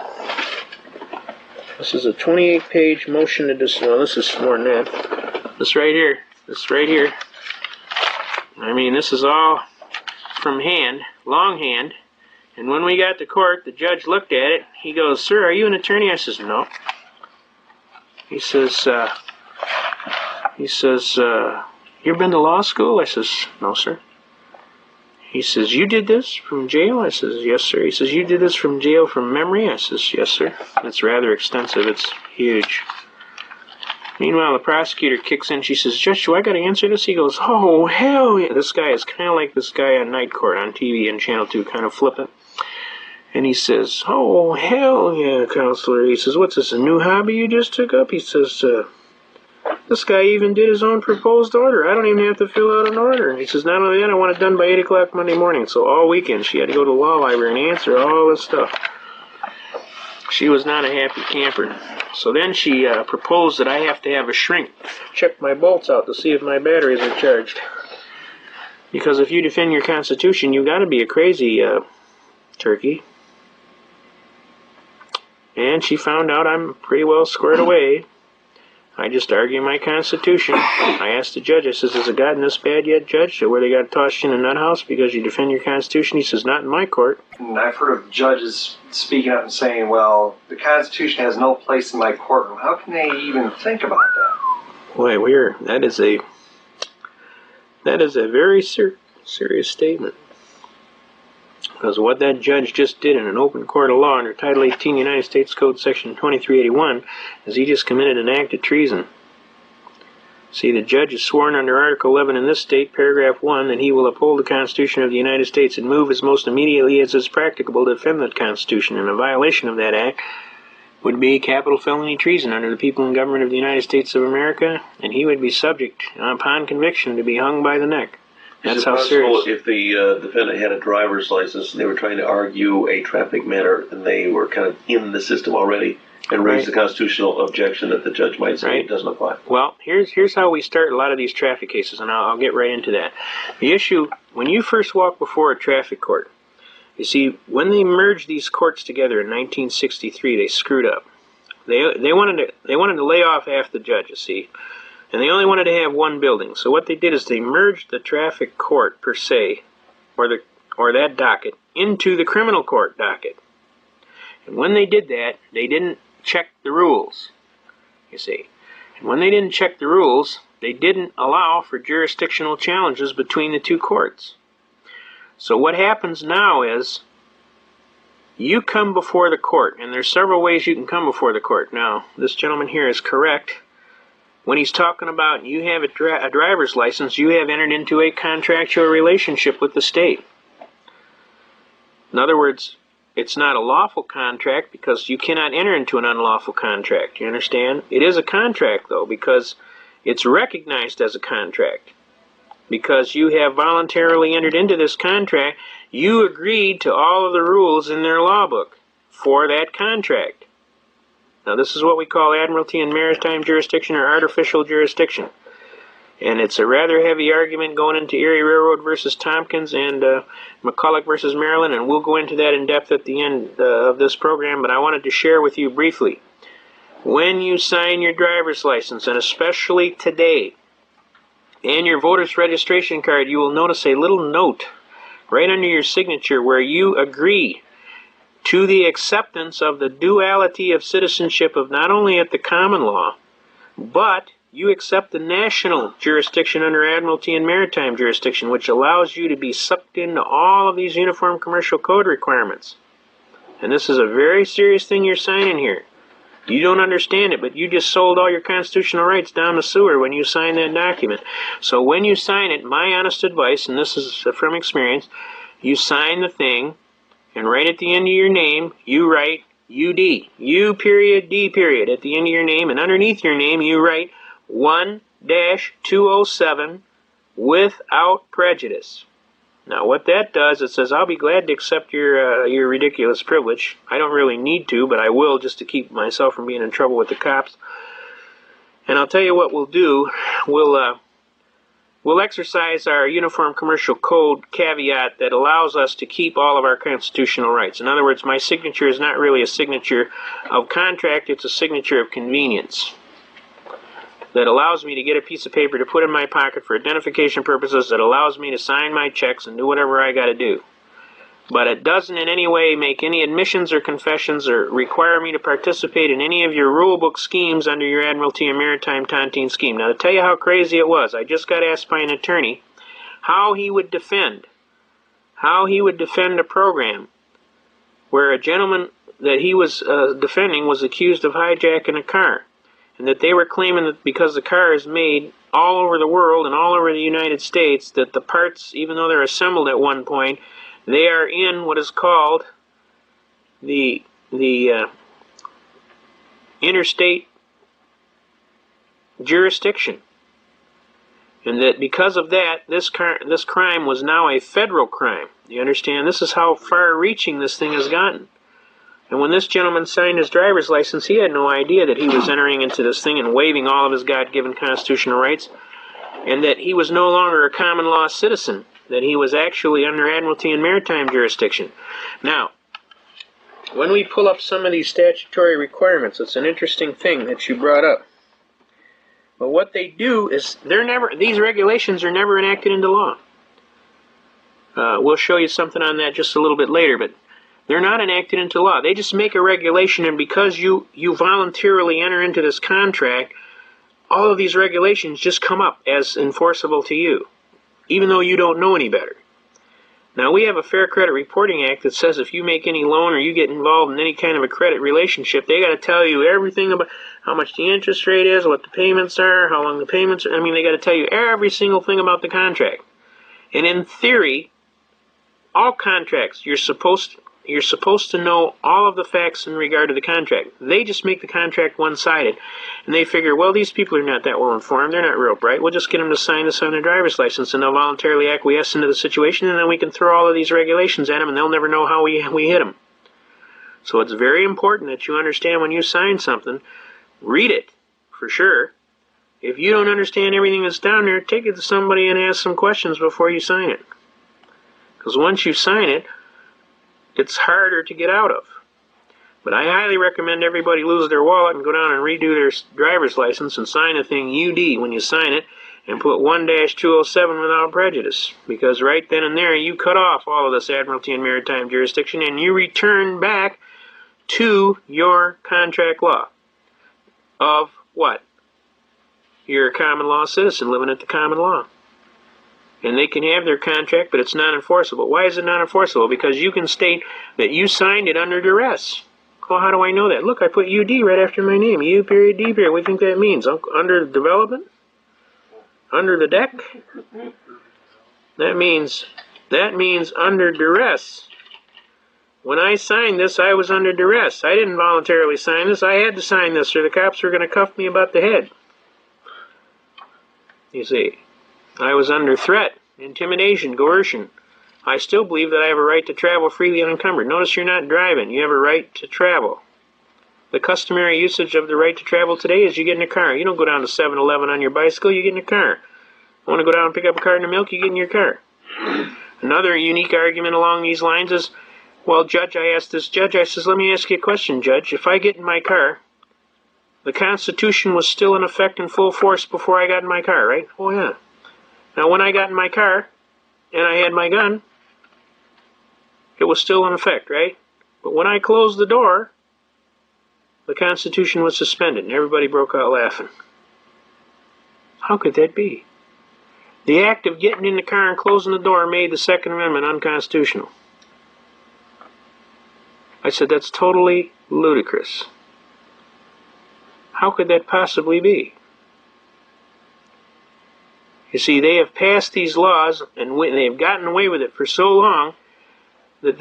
This is a 28-page motion to dismiss. No, this is more than that. This right here. I mean, this is all from hand, longhand. And when we got to court, the judge looked at it. He goes, "Sir, are you an attorney?" I says, "No." He says, "You been to law school?" I says, "No, sir." He says, "You did this from jail?" I says, "Yes, sir." He says, "You did this from jail from memory?" I says, "Yes, sir." It's rather extensive. It's huge. Meanwhile, the prosecutor kicks in. She says, "Judge, do I got to answer this?" He goes, "Oh, hell yeah." This guy is kind of like this guy on Night Court on TV and Channel 2, kind of flippant. And he says, "Oh, hell yeah, counselor." He says, "What's this, a new hobby you just took up?" He says, "This guy even did his own proposed order. I don't even have to fill out an order." And he says, "Not only that, I want it done by 8 o'clock Monday morning." So all weekend she had to go to the law library and answer all this stuff. She was not a happy camper. So then she proposed that I have to have a shrink check my bolts out to see if my batteries are charged. Because if you defend your Constitution, you got to be a crazy turkey. And she found out I'm pretty well squared away. I just argue my Constitution. I asked the judge, I says, "Has it gotten this bad yet, Judge, where they got to toss you in a nut house because you defend your Constitution?" He says, "Not in my court." And I've heard of judges speaking up and saying, "Well, the Constitution has no place in my courtroom." How can they even think about that? Boy, that is a very serious statement. Because what that judge just did in an open court of law under Title 18 United States Code Section 2381 is he just committed an act of treason. See, the judge is sworn under Article 11 in this state, Paragraph 1, that he will uphold the Constitution of the United States and move as most immediately as is practicable to defend that Constitution, and a violation of that act would be capital felony treason under the people and government of the United States of America, and he would be subject, upon conviction, to be hung by the neck. That's how serious. Is it possible if the defendant had a driver's license and they were trying to argue a traffic matter and they were kind of in the system already and raised the constitutional objection that the judge might say it doesn't apply? Well, here's how we start a lot of these traffic cases, and I'll get right into that. The issue, when you first walk before a traffic court, you see, when they merged these courts together in 1963, they screwed up. They wanted to lay off half the judges, see, and they only wanted to have one building. So what they did is they merged the traffic court per se, or that docket, into the criminal court docket. And when they did that, they didn't check the rules, you see. And when they didn't check the rules, they didn't allow for jurisdictional challenges between the two courts. So what happens now is you come before the court, and there's several ways you can come before the court. Now, this gentleman here is correct. When he's talking about you have a driver's license, you have entered into a contractual relationship with the state. In other words, it's not a lawful contract because you cannot enter into an unlawful contract. You understand? It is a contract, though, because it's recognized as a contract. Because you have voluntarily entered into this contract, you agreed to all of the rules in their law book for that contract. Now, this is what we call admiralty and maritime jurisdiction or artificial jurisdiction. And it's a rather heavy argument going into Erie Railroad versus Tompkins and McCulloch versus Maryland, and we'll go into that in depth at the end of this program, but I wanted to share with you briefly. When you sign your driver's license, and especially today, and your voter's registration card, you will notice a little note right under your signature where you agree to the acceptance of the duality of citizenship of not only at the common law, but you accept the national jurisdiction under admiralty and maritime jurisdiction, which allows you to be sucked into all of these uniform commercial code requirements. And this is a very serious thing you're signing here. You don't understand it, but you just sold all your constitutional rights down the sewer when you signed that document. So when you sign it, my honest advice, and this is from experience, you sign the thing, and right at the end of your name, you write UD. U period, D period at the end of your name, and underneath your name, you write 1-207 without prejudice. Now, what that does, it says, I'll be glad to accept your ridiculous privilege. I don't really need to, but I will just to keep myself from being in trouble with the cops. And I'll tell you what we'll do. We'll exercise our Uniform Commercial Code caveat that allows us to keep all of our constitutional rights. In other words, my signature is not really a signature of contract, it's a signature of convenience that allows me to get a piece of paper to put in my pocket for identification purposes, that allows me to sign my checks and do whatever I got to do. But it doesn't in any way make any admissions or confessions or require me to participate in any of your rulebook schemes under your Admiralty and Maritime Tontine scheme. Now, to tell you how crazy it was, I just got asked by an attorney how he would defend a program where a gentleman that he was defending was accused of hijacking a car, and that they were claiming that because the car is made all over the world and all over the United States, that the parts, even though they're assembled at one point, they are in what is called the interstate jurisdiction. And that because of that, this crime was now a federal crime. You understand? This is how far-reaching this thing has gotten. And when this gentleman signed his driver's license, he had no idea that he was entering into this thing and waiving all of his God-given constitutional rights, and that he was no longer a common law citizen, that he was actually under Admiralty and Maritime jurisdiction. Now, when we pull up some of these statutory requirements, it's an interesting thing that you brought up. But what they do is these regulations are never enacted into law. We'll show you something on that just a little bit later, but they're not enacted into law. They just make a regulation, and because you voluntarily enter into this contract, all of these regulations just come up as enforceable to you, even though you don't know any better. Now, we have a Fair Credit Reporting Act that says if you make any loan or you get involved in any kind of a credit relationship, they got to tell you everything about how much the interest rate is, what the payments are, how long the payments are. I mean, they got to tell you every single thing about the contract. And in theory, all contracts, you're supposed to know all of the facts in regard to the contract. They just make the contract one-sided. And they figure, well, these people are not that well informed. They're not real bright. We'll just get them to sign this on their driver's license, and they'll voluntarily acquiesce into the situation, and then we can throw all of these regulations at them, and they'll never know how we hit them. So it's very important that you understand when you sign something, read it, for sure. If you don't understand everything that's down there, take it to somebody and ask some questions before you sign it. Because once you sign it, it's harder to get out of. But I highly recommend everybody lose their wallet and go down and redo their driver's license and sign the thing UD when you sign it, and put 1-207 without prejudice. Because right then and there, you cut off all of this Admiralty and Maritime jurisdiction, and you return back to your contract law of what? You're a common law citizen living at the common law. And they can have their contract, but it's not enforceable. Why is it not enforceable? Because you can state that you signed it under duress. Well, how do I know that? Look, I put UD right after my name. U period D period. What do you think that means? Under development? Under the deck? That means under duress. When I signed this, I was under duress. I didn't voluntarily sign this. I had to sign this, or the cops were going to cuff me about the head. You see, I was under threat, intimidation, coercion. I still believe that I have a right to travel freely unencumbered. Notice you're not driving. You have a right to travel. The customary usage of the right to travel today is you get in a car. You don't go down to 7-Eleven on your bicycle, you get in a car. Want to go down and pick up a carton of milk, you get in your car. Another unique argument along these lines is, well, Judge, I asked this judge, I says, let me ask you a question, Judge. If I get in my car, the Constitution was still in effect in full force before I got in my car, right? Oh, yeah. Now, when I got in my car and I had my gun, it was still in effect, right? But when I closed the door, the Constitution was suspended, and everybody broke out laughing. How could that be? The act of getting in the car and closing the door made the Second Amendment unconstitutional. I said, that's totally ludicrous. How could that possibly be? You see, they have passed these laws, and they've gotten away with it for so long that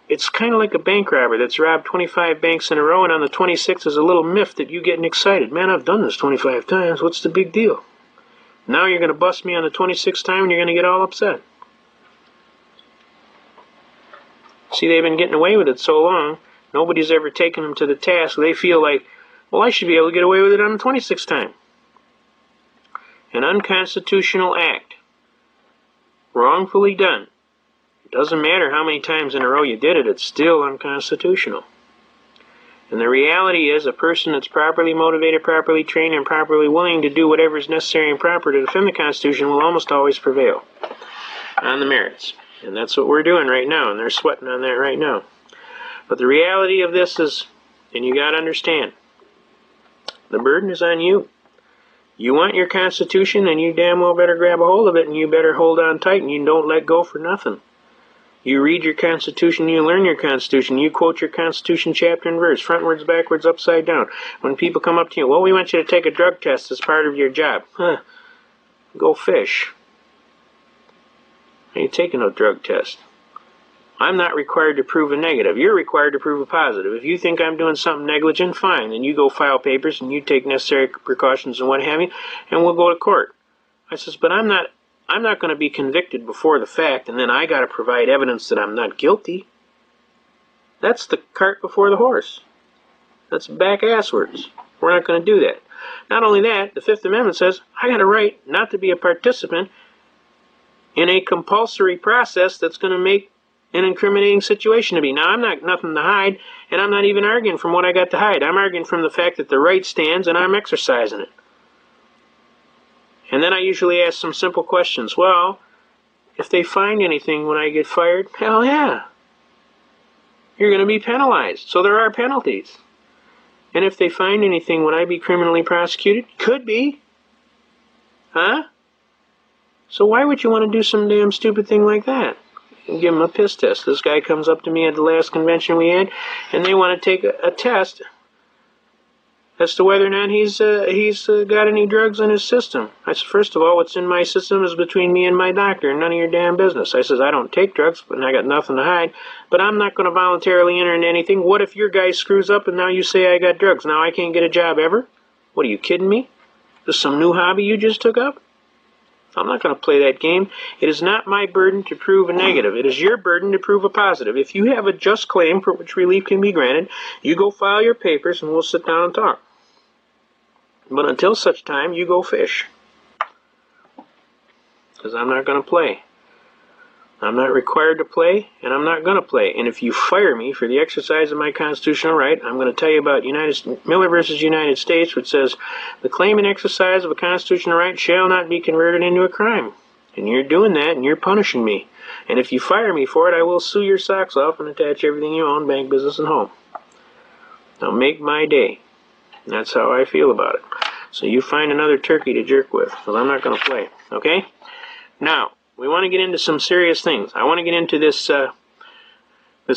it's kind of like a bank robber that's robbed 25 banks in a row, and on the 26th is a little miff that you getting excited. Man, I've done this 25 times. What's the big deal? Now you're going to bust me on the 26th time, and you're going to get all upset. See, they've been getting away with it so long, nobody's ever taken them to the task. They feel like, well, I should be able to get away with it on the 26th time. An unconstitutional act, wrongfully done. It doesn't matter how many times in a row you did it, it's still unconstitutional. And the reality is, a person that's properly motivated, properly trained, and properly willing to do whatever is necessary and proper to defend the Constitution will almost always prevail on the merits. And that's what we're doing right now, and they're sweating on that right now. But the reality of this is, and you got to understand, the burden is on you. You want your Constitution, and you damn well better grab a hold of it, and you better hold on tight, and you don't let go for nothing. You read your Constitution, you learn your Constitution, you quote your Constitution chapter and verse, frontwards, backwards, upside down. When people come up to you, well, we want you to take a drug test as part of your job. Go fish. I ain't taking no drug test. I'm not required to prove a negative. You're required to prove a positive. If you think I'm doing something negligent, fine. Then you go file papers and you take necessary precautions and what have you, and we'll go to court. I says, but I'm not going to be convicted before the fact, and then I got to provide evidence that I'm not guilty. That's the cart before the horse. That's back-asswards. We're not going to do that. Not only that, the Fifth Amendment says I got a right not to be a participant in a compulsory process that's going to make an incriminating situation to me. Now, I'm not nothing to hide, and I'm not even arguing from what I got to hide. I'm arguing from the fact that the right stands, and I'm exercising it. And then I usually ask some simple questions. Well, if they find anything when I get fired, hell yeah. You're going to be penalized. So there are penalties. And if they find anything, would I be criminally prosecuted? Could be. Huh? So why would you want to do some damn stupid thing like that? And give them a piss test. This guy comes up to me at the last convention we had, and they want to take a test as to whether or not he's got any drugs in his system. I said, first of all, what's in my system is between me and my doctor, and none of your damn business. I says, I don't take drugs, and I got nothing to hide, but I'm not going to voluntarily enter into anything. What if your guy screws up and now you say I got drugs? Now I can't get a job ever? What, are you kidding me? Is this some new hobby you just took up? I'm not going to play that game. It is not my burden to prove a negative. It is your burden to prove a positive. If you have a just claim for which relief can be granted, you go file your papers and we'll sit down and talk. But until such time, you go fish. Because I'm not going to play. I'm not required to play, and I'm not going to play. And if you fire me for the exercise of my constitutional right, I'm going to tell you about Miller versus United States, which says, the claim and exercise of a constitutional right shall not be converted into a crime. And you're doing that, and you're punishing me. And if you fire me for it, I will sue your socks off and attach everything you own, bank, business, and home. Now make my day. And that's how I feel about it. So you find another turkey to jerk with, because I'm not going to play. Okay? Now, we want to get into some serious things. I want to get into this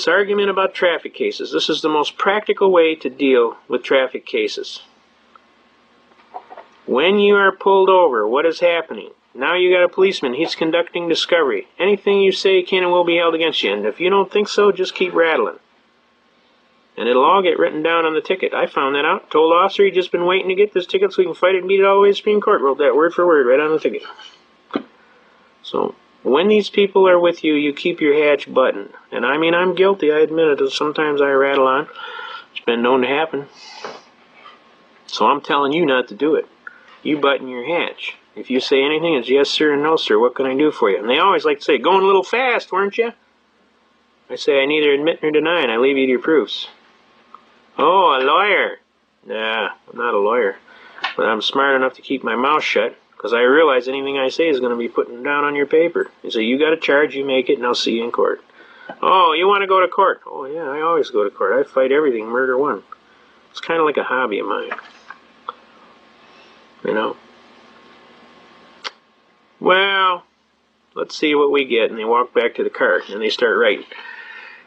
argument about traffic cases. This is the most practical way to deal with traffic cases. When you are pulled over, what is happening? Now you got a policeman. He's conducting discovery. Anything you say can and will be held against you. And if you don't think so, just keep rattling. And it'll all get written down on the ticket. I found that out. Told the officer he'd just been waiting to get this ticket so he can fight it and beat it all the way to the Supreme Court. Wrote that word for word right on the ticket. So when these people are with you, you keep your hatch buttoned. And I mean, I'm guilty. I admit it. Sometimes I rattle on. It's been known to happen. So I'm telling you not to do it. You button your hatch. If you say anything, it's yes, sir, and no, sir. What can I do for you? And they always like to say, going a little fast, weren't you? I say, I neither admit nor deny, and I leave you to your proofs. Oh, a lawyer. Nah, I'm not a lawyer. But I'm smart enough to keep my mouth shut, because I realize anything I say is going to be put down on your paper. You say, you got a charge, you make it, and I'll see you in court. Oh, you want to go to court? Oh, yeah, I always go to court. I fight everything, murder one. It's kind of like a hobby of mine. You know? Well, let's see what we get. And they walk back to the car and they start writing.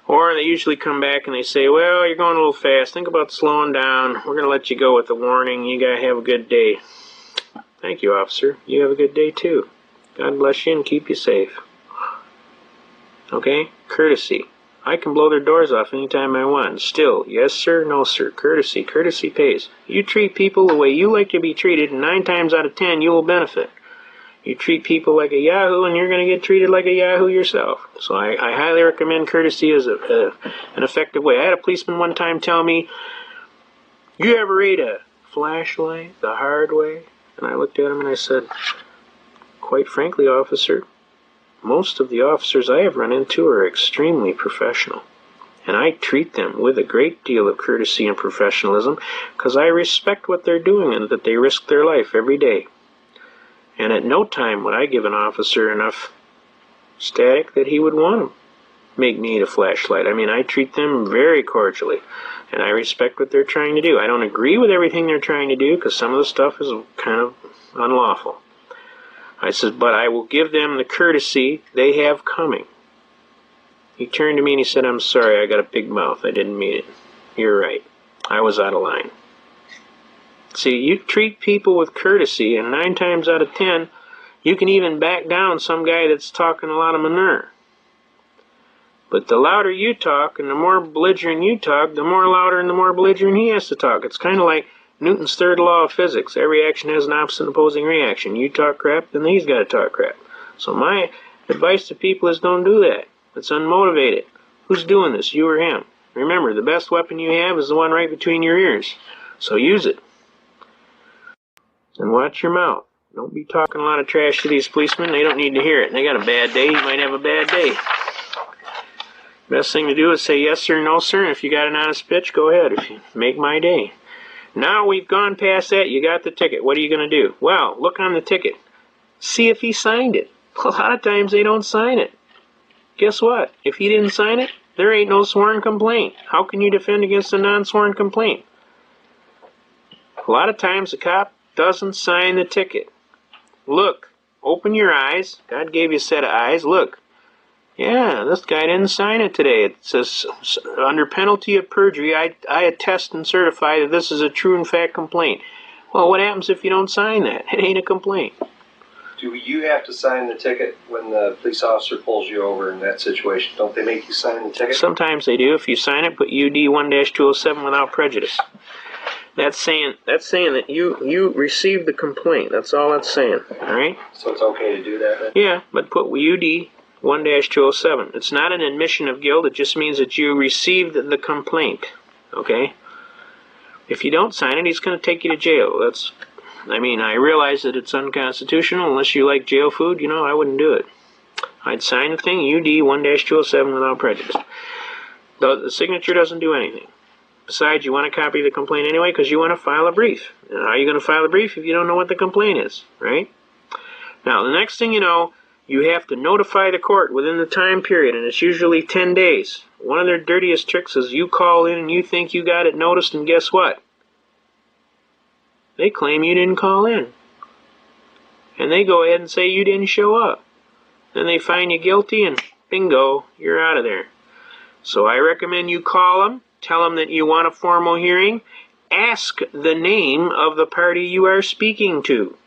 Or they usually come back and they say, well, you're going a little fast. Think about slowing down. We're going to let you go with the warning. You got to have a good day. Thank you, officer. You have a good day, too. God bless you and keep you safe. Okay? Courtesy. I can blow their doors off anytime I want. Still, yes, sir, no, sir. Courtesy. Courtesy pays. You treat people the way you like to be treated, and 9 times out of 10, you will benefit. You treat people like a yahoo, and you're going to get treated like a yahoo yourself. So I highly recommend courtesy as an effective way. I had a policeman one time tell me, you ever read a flashlight the hard way? And I looked at him and I said, quite frankly, officer, most of the officers I have run into are extremely professional. And I treat them with a great deal of courtesy and professionalism because I respect what they're doing and that they risk their life every day. And at no time would I give an officer enough static that he would want to make me eat a flashlight. I mean, I treat them very cordially, and I respect what they're trying to do. I don't agree with everything they're trying to do, because some of the stuff is kind of unlawful. I said, but I will give them the courtesy they have coming. He turned to me and he said, I'm sorry, I got a big mouth. I didn't mean it. You're right. I was out of line. See, you treat people with courtesy, and 9 times out of 10, you can even back down some guy that's talking a lot of manure. But the louder you talk, and the more belligerent you talk, the more louder and the more belligerent he has to talk. It's kind of like Newton's third law of physics. Every action has an opposite and opposing reaction. You talk crap, then he's got to talk crap. So my advice to people is don't do that. It's unmotivated. Who's doing this, you or him? Remember, the best weapon you have is the one right between your ears. So use it. And watch your mouth. Don't be talking a lot of trash to these policemen. They don't need to hear it. They got a bad day. You might have a bad day. Best thing to do is say yes sir, no sir. And if you got an honest pitch, go ahead. If you make my day. Now we've gone past that. You got the ticket. What are you going to do? Well, look on the ticket. See if he signed it. A lot of times they don't sign it. Guess what? If he didn't sign it, there ain't no sworn complaint. How can you defend against a non-sworn complaint? A lot of times the cop doesn't sign the ticket. Look, open your eyes. God gave you a set of eyes. Look. Yeah, this guy didn't sign it today. It says, under penalty of perjury, I attest and certify that this is a true and fact complaint. Well, what happens if you don't sign that? It ain't a complaint. Do you have to sign the ticket when the police officer pulls you over in that situation? Don't they make you sign the ticket? Sometimes they do. If you sign it, put UD 1-207 without prejudice. That's saying that you received the complaint. That's all that's saying. All right? So it's okay to do that then? Yeah, but put UD 1-207. It's not an admission of guilt. It just means that you received the complaint. Okay? If you don't sign it, he's going to take you to jail. I realize that it's unconstitutional. Unless you like jail food, I wouldn't do it. I'd sign the thing, UD 1-207 without prejudice. The signature doesn't do anything. Besides, you want a copy of the complaint anyway because you want to file a brief. And how are you going to file a brief if you don't know what the complaint is, right? Now, the next thing you know, you have to notify the court within the time period, and it's usually 10 days. One of their dirtiest tricks is you call in and you think you got it noticed, and guess what? They claim you didn't call in. And they go ahead and say you didn't show up. Then they find you guilty, and bingo, you're out of there. So I recommend you call them, tell them that you want a formal hearing, ask the name of the party you are speaking to,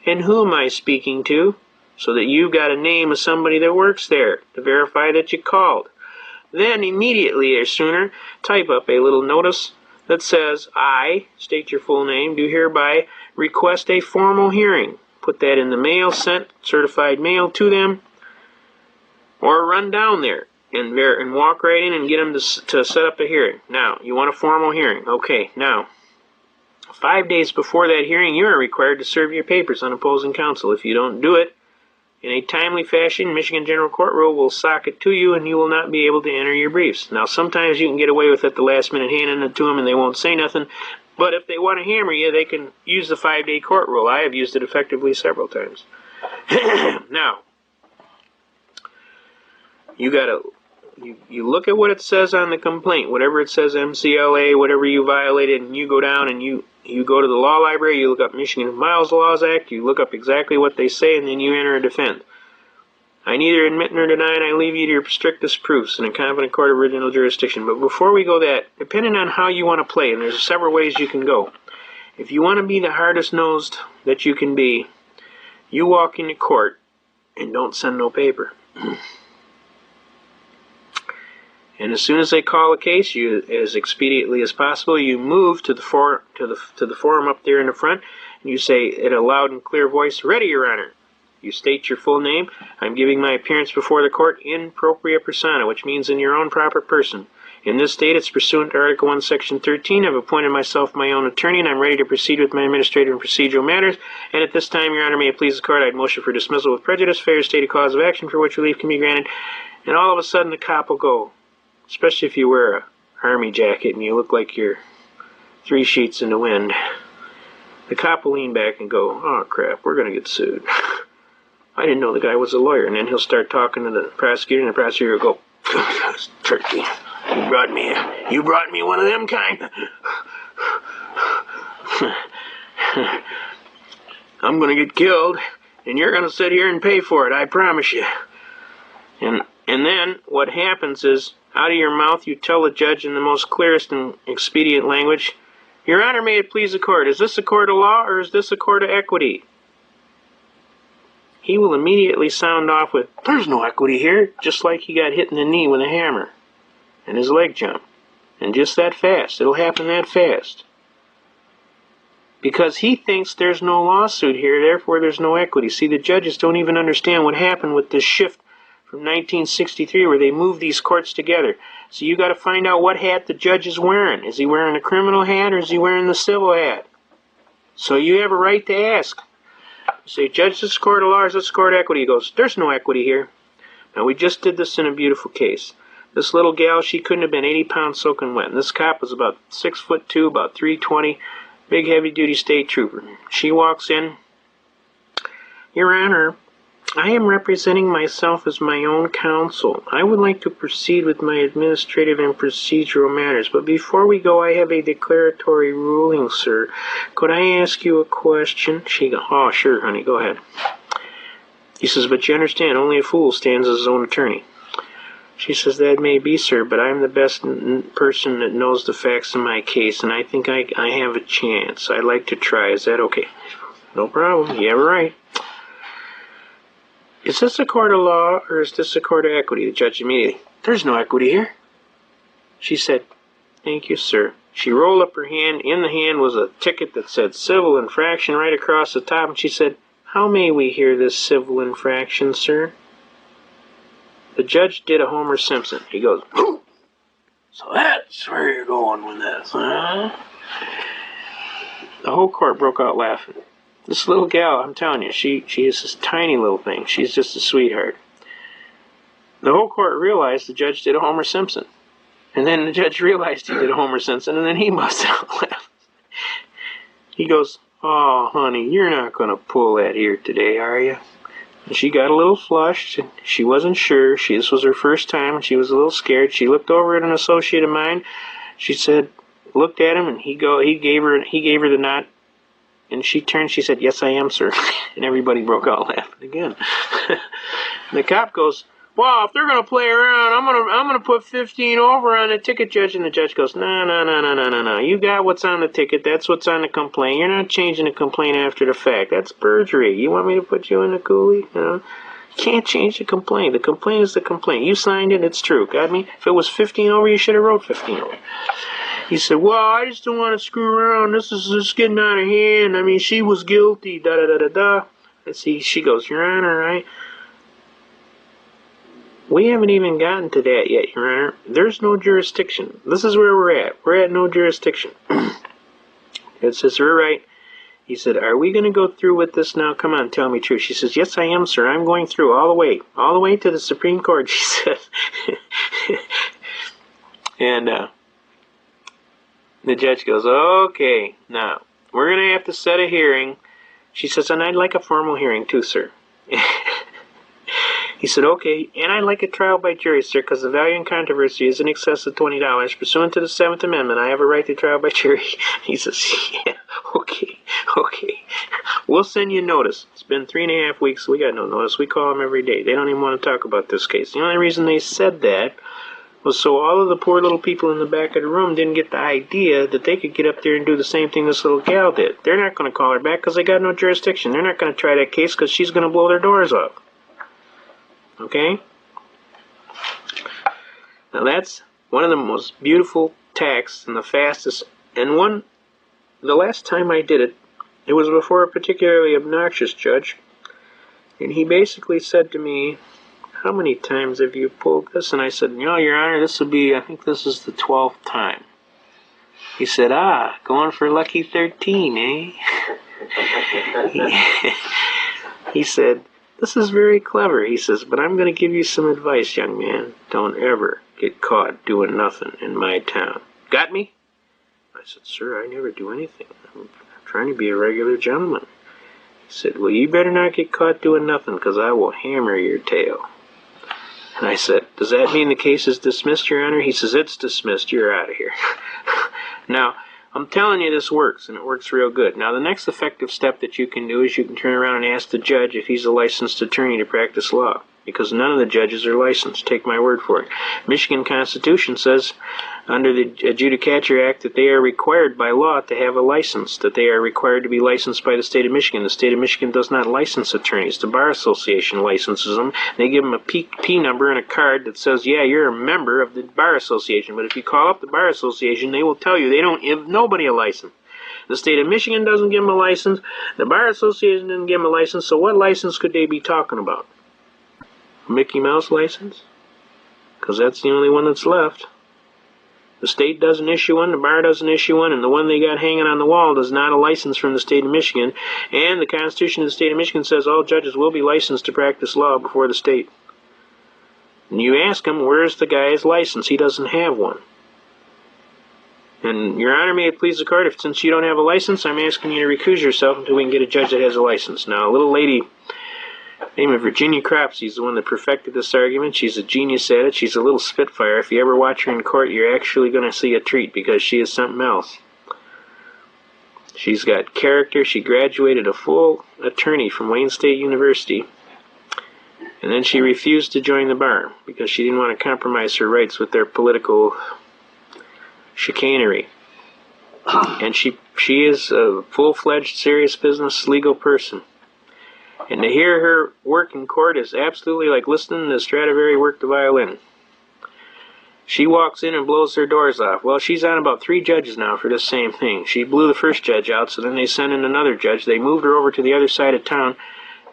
and who am I speaking to, so that you've got a name of somebody that works there to verify that you called. Then immediately or sooner, type up a little notice that says, I, state your full name, do hereby request a formal hearing. Put that in the mail, sent certified mail to them, or run down there and walk right in and get them to set up a hearing. Now, you want a formal hearing. Okay, now, 5 days before that hearing, you are required to serve your papers on opposing counsel. If you don't do it in a timely fashion, Michigan General Court Rule will sock it to you, and you will not be able to enter your briefs. Now, sometimes you can get away with it the last minute, handing it to them, and they won't say nothing. But if they want to hammer you, they can use the 5-day court rule. I have used it effectively several times. Now, you look at what it says on the complaint, whatever it says, MCLA, whatever you violated, and you go down and you go to the law library, you look up Michigan Miles Laws Act, you look up exactly what they say, and then you enter a defense. I neither admit nor deny, and I leave you to your strictest proofs in a competent court of original jurisdiction. But before we go that, depending on how you want to play, and there's several ways you can go. If you want to be the hardest-nosed that you can be, you walk into court and don't send no paper. And as soon as they call a case, you, as expediently as possible, you move to the forum up there in the front, and you say in a loud and clear voice, "Ready, Your Honor." You state your full name. I'm giving my appearance before the court in propria persona, which means in your own proper person. In this state, it's pursuant to Article 1, Section 13. I've appointed myself my own attorney, and I'm ready to proceed with my administrative and procedural matters. And at this time, Your Honor, may it please the court, I'd motion for dismissal with prejudice, failure to state a cause of action for which relief can be granted. And all of a sudden, the cop will go, especially if you wear a army jacket and you look like you're 3 sheets in the wind. The cop will lean back and go, "Oh, crap, we're going to get sued. I didn't know the guy was a lawyer." And then he'll start talking to the prosecutor, and the prosecutor will go, "Turkey, you brought me one of them kind. I'm going to get killed, and you're going to sit here and pay for it, I promise you." And then what happens is, out of your mouth, you tell the judge in the most clearest and expedient language, "Your Honor, may it please the court, is this a court of law or is this a court of equity?" He will immediately sound off with, "There's no equity here," just like he got hit in the knee with a hammer and his leg jumped. And just that fast. It'll happen that fast. Because he thinks there's no lawsuit here, therefore there's no equity. See, the judges don't even understand what happened with this shift from 1963 where they moved these courts together. So you got to find out what hat the judge is wearing. Is he wearing a criminal hat or is he wearing the civil hat? So you have a right to ask. You say, "Judge, this is court of law or is this court of equity?" He goes, "There's no equity here." Now, we just did this in a beautiful case. This little gal, she couldn't have been 80 pounds soaking wet. And this cop was about 6'2", about 320, big heavy-duty state trooper. She walks in, "Your Honor, I am representing myself as my own counsel. I would like to proceed with my administrative and procedural matters. But before we go, I have a declaratory ruling, sir. Could I ask you a question?" She goes, "Oh, sure, honey, go ahead." He says, "But you understand, only a fool stands as his own attorney." She says, "That may be, sir, but I'm the best person that knows the facts in my case, and I think I have a chance. I'd like to try. Is that okay?" "No problem. You have a right." "Is this a court of law or is this a court of equity?" The judge immediately, "There's no equity here." She said, "Thank you, sir." She rolled up her hand. In the hand was a ticket that said civil infraction right across the top, and she said, "How may we hear this civil infraction, sir?" The judge did a Homer Simpson. He goes, "So that's where you're going with this, huh?" The whole court broke out laughing. This little gal, I'm telling you, she is this tiny little thing. She's just a sweetheart. The whole court realized the judge did a Homer Simpson. And then the judge realized he did a Homer Simpson, and then he busted out laughing. He goes, "Oh, honey, you're not going to pull that here today, are you?" And she got a little flushed. She wasn't sure. This was her first time, and she was a little scared. She looked over at an associate of mine. She said, looked at him, and he gave her the nod. And she turned, she said, "Yes, I am, sir." And everybody broke out laughing again. The cop goes, well, if they're going to play around, I'm gonna put 15 over on the ticket, Judge. And the judge goes, no. You got what's on the ticket. That's what's on the complaint. You're not changing the complaint after the fact. That's perjury. You want me to put you in the coolie? You can't change the complaint. The complaint is the complaint. You signed it. It's true. Got me? If it was 15 over, you should have wrote 15 over. He said, well, I just don't want to screw around. This is just getting out of hand. I mean, she was guilty. Da-da-da-da-da. And see, she goes, Your Honor, we haven't even gotten to that yet, Your Honor. There's no jurisdiction. This is where we're at. We're at no jurisdiction. It says, we're right. He said, are we going to go through with this now? Come on, tell me true. She says, yes, I am, sir. I'm going through all the way to the Supreme Court, she said. And the judge goes, okay, now, we're going to have to set a hearing. She says, and I'd like a formal hearing too, sir. He said, okay, and I'd like a trial by jury, sir, because the value in controversy is in excess of $20. Pursuant to the 7th Amendment, I have a right to trial by jury. He says, yeah, okay. We'll send you notice. It's been 3.5 weeks. We got no notice. We call them every day. They don't even want to talk about this case. The only reason they said that was so all of the poor little people in the back of the room didn't get the idea that they could get up there and do the same thing this little gal did. They're not going to call her back because they got no jurisdiction. They're not going to try that case because she's going to blow their doors off. Okay? Now that's one of the most beautiful tacks and the fastest. And the last time I did it, it was before a particularly obnoxious judge. And he basically said to me, how many times have you pulled this? And I said, Your Honor, I think this is the 12th time. He said, going for lucky 13, eh? He said, this is very clever, he says, but I'm going to give you some advice, young man. Don't ever get caught doing nothing in my town. Got me? I said, sir, I never do anything. I'm trying to be a regular gentleman. He said, well, you better not get caught doing nothing, because I will hammer your tail. And I said, does that mean the case is dismissed, Your Honor? He says, it's dismissed. You're out of here. Now, I'm telling you this works, and it works real good. Now, the next effective step that you can do is you can turn around and ask the judge if he's a licensed attorney to practice law, because none of the judges are licensed. Take my word for it. Michigan Constitution says under the Adjudicature Act that they are required by law to have a license, that they are required to be licensed by the state of Michigan. The state of Michigan does not license attorneys. The Bar Association licenses them. They give them a P number and a card that says, yeah, you're a member of the Bar Association. But if you call up the Bar Association, they will tell you they don't give nobody a license. The state of Michigan doesn't give them a license. The Bar Association didn't give them a license. So what license could they be talking about? Mickey Mouse license? Because that's the only one that's left. The state doesn't issue one, the bar doesn't issue one, and the one they got hanging on the wall is not a license from the state of Michigan. And the Constitution of the state of Michigan says all judges will be licensed to practice law before the state. And you ask him, where's the guy's license? He doesn't have one. And, Your Honor, may it please the court, since you don't have a license, I'm asking you to recuse yourself until we can get a judge that has a license. Now, a little lady named Virginia Cropsey is the one that perfected this argument. She's a genius at it. She's a little spitfire. If you ever watch her in court, you're actually going to see a treat, because she is something else. She's got character. She graduated a full attorney from Wayne State University, and then she refused to join the bar because she didn't want to compromise her rights with their political chicanery. And she is a full-fledged, serious business legal person. And to hear her work in court is absolutely like listening to Stradivari work the violin. She walks in and blows their doors off. Well, she's on about 3 judges now for this same thing. She blew the first judge out, so then they sent in another judge. They moved her over to the other side of town,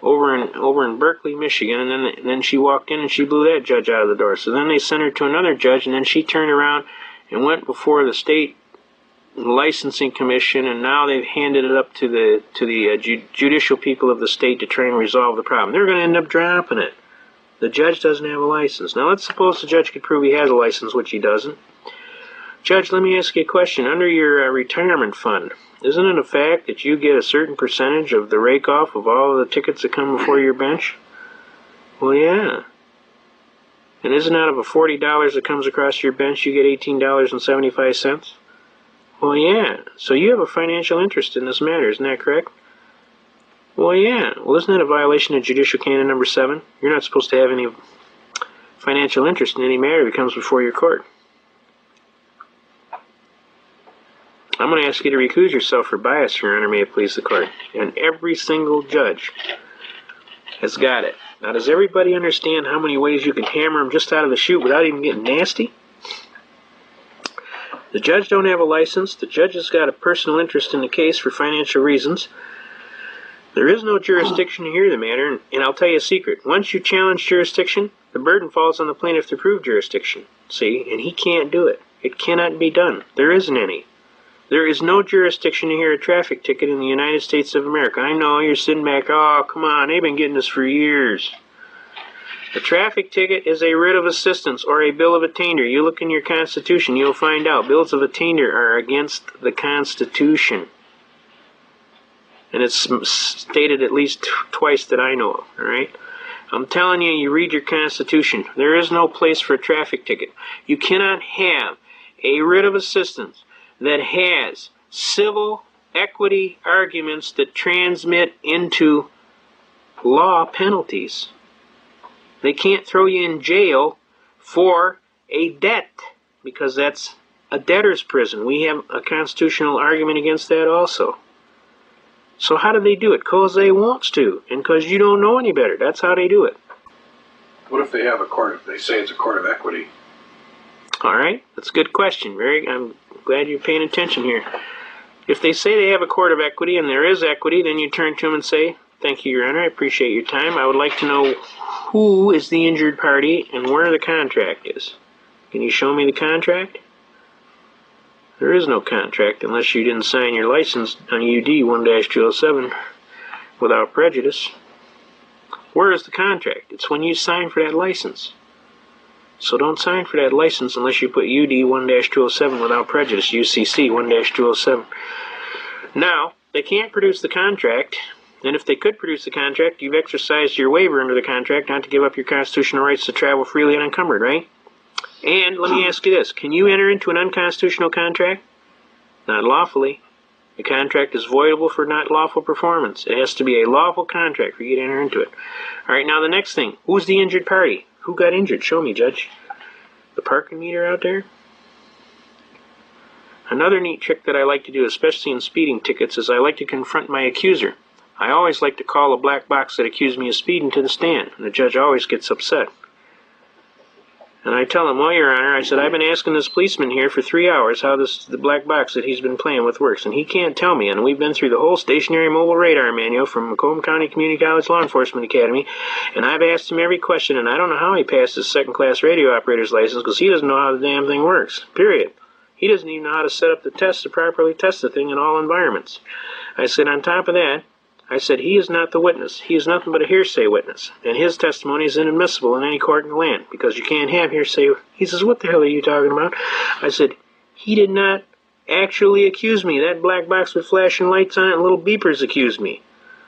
over in Berkeley, Michigan, and then she walked in and she blew that judge out of the door. So then they sent her to another judge, and then she turned around and went before the state licensing commission, and now they've handed it up to the judicial people of the state to try and resolve the problem. They're going to end up dropping it. The judge doesn't have a license. Now let's suppose the judge could prove he has a license, which he doesn't. Judge, let me ask you a question. Under your retirement fund, isn't it a fact that you get a certain percentage of the rake-off of all of the tickets that come before your bench? Well, yeah. And isn't out of a $40 that comes across your bench, you get $18.75? Well, yeah. So you have a financial interest in this matter, isn't that correct? Well, yeah. Well, isn't that a violation of judicial canon number 7? You're not supposed to have any financial interest in any matter that comes before your court. I'm going to ask you to recuse yourself for bias, Your Honor, may it please the court. And every single judge has got it. Now, does everybody understand how many ways you can hammer them just out of the chute without even getting nasty? The judge don't have a license. The judge has got a personal interest in the case for financial reasons. There is no jurisdiction to hear the matter, and I'll tell you a secret. Once you challenge jurisdiction, the burden falls on the plaintiff to prove jurisdiction. See? And he can't do it. It cannot be done. There isn't any. There is no jurisdiction to hear a traffic ticket in the United States of America. I know you're sitting back, oh, come on, they've been getting this for years. A traffic ticket is a writ of assistance or a bill of attainder. You look in your Constitution, you'll find out bills of attainder are against the Constitution. And it's stated at least twice that I know of, all right? I'm telling you, you read your Constitution. There is no place for a traffic ticket. You cannot have a writ of assistance that has civil equity arguments that transmit into law penalties. They can't throw you in jail for a debt because that's a debtor's prison. We have a constitutional argument against that also. So how do they do it? Because they wants to, and because you don't know any better. That's how they do it. What if they have a court, if they say it's a court of equity? All right, that's a good question. I'm glad you're paying attention here. If they say they have a court of equity and there is equity, then you turn to them and say, thank you, Your Honor, I appreciate your time. I would like to know who is the injured party and where the contract is. Can you show me the contract? There is no contract unless you didn't sign your license on UD 1-207 without prejudice. Where is the contract? It's when you sign for that license. So don't sign for that license unless you put UD 1-207 without prejudice, UCC 1-207. Now, they can't produce the contract, and if they could produce the contract, you've exercised your waiver under the contract not to give up your constitutional rights to travel freely unencumbered, right? And let me ask you this. Can you enter into an unconstitutional contract? Not lawfully. The contract is voidable for not lawful performance. It has to be a lawful contract for you to enter into it. All right, now the next thing. Who's the injured party? Who got injured? Show me, Judge. The parking meter out there? Another neat trick that I like to do, especially in speeding tickets, is I like to confront my accuser. I always like to call a black box that accused me of speeding to the stand, and the judge always gets upset. And I tell him, well, Your Honor, I said, I've been asking this policeman here for 3 hours how the black box that he's been playing with works, and he can't tell me. And we've been through the whole stationary mobile radar manual from Macomb County Community College Law Enforcement Academy, and I've asked him every question, and I don't know how he passed his second-class radio operator's license because he doesn't know how the damn thing works, period. He doesn't even know how to set up the test to properly test the thing in all environments. I said, on top of that, I said, he is not the witness. He is nothing but a hearsay witness, and his testimony is inadmissible in any court in the land because you can't have hearsay. He says, what the hell are you talking about? I said, he did not actually accuse me. That black box with flashing lights on it and little beepers accused me.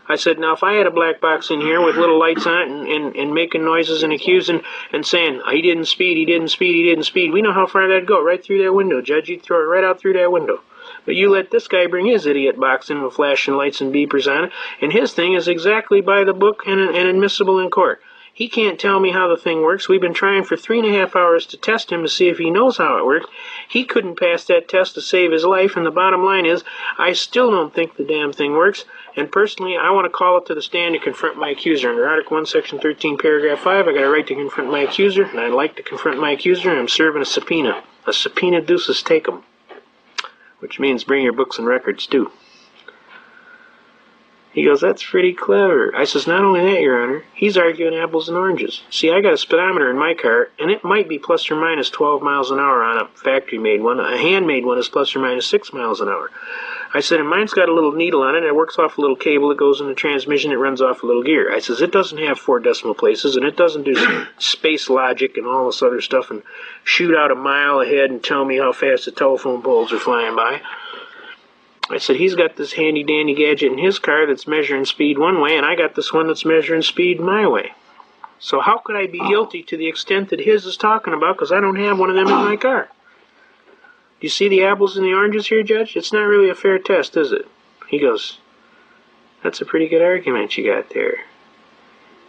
I said, now if I had a black box in here with little lights on it and making noises and accusing and saying, he didn't speed, he didn't speed, he didn't speed, we know how far that'd go, right through that window, Judge. You'd throw it right out through that window. But you let this guy bring his idiot box in with flashing lights and beepers on it, and his thing is exactly by the book and admissible in court. He can't tell me how the thing works. We've been trying for 3.5 hours to test him to see if he knows how it works. He couldn't pass that test to save his life, and the bottom line is, I still don't think the damn thing works, and personally, I want to call it to the stand to confront my accuser. Under Article 1, Section 13, Paragraph 5, I got a right to confront my accuser, and I'd like to confront my accuser, and I'm serving a subpoena. A subpoena deuces take 'em. Which means bring your books and records, too. He goes, that's pretty clever. I says, not only that, Your Honor, he's arguing apples and oranges. See, I got a speedometer in my car, and it might be plus or minus 12 miles an hour on a factory-made one. A hand-made one is plus or minus 6 miles an hour. I said, and mine's got a little needle on it, and it works off a little cable that goes in the transmission. It runs off a little gear. I says, it doesn't have 4 decimal places, and it doesn't do space logic and all this other stuff and shoot out a mile ahead and tell me how fast the telephone poles are flying by. I said, he's got this handy-dandy gadget in his car that's measuring speed one way, and I got this one that's measuring speed my way. So how could I be guilty to the extent that his is talking about, because I don't have one of them in my car? You see the apples and the oranges here, Judge? It's not really a fair test, is it? He goes, That's a pretty good argument you got there.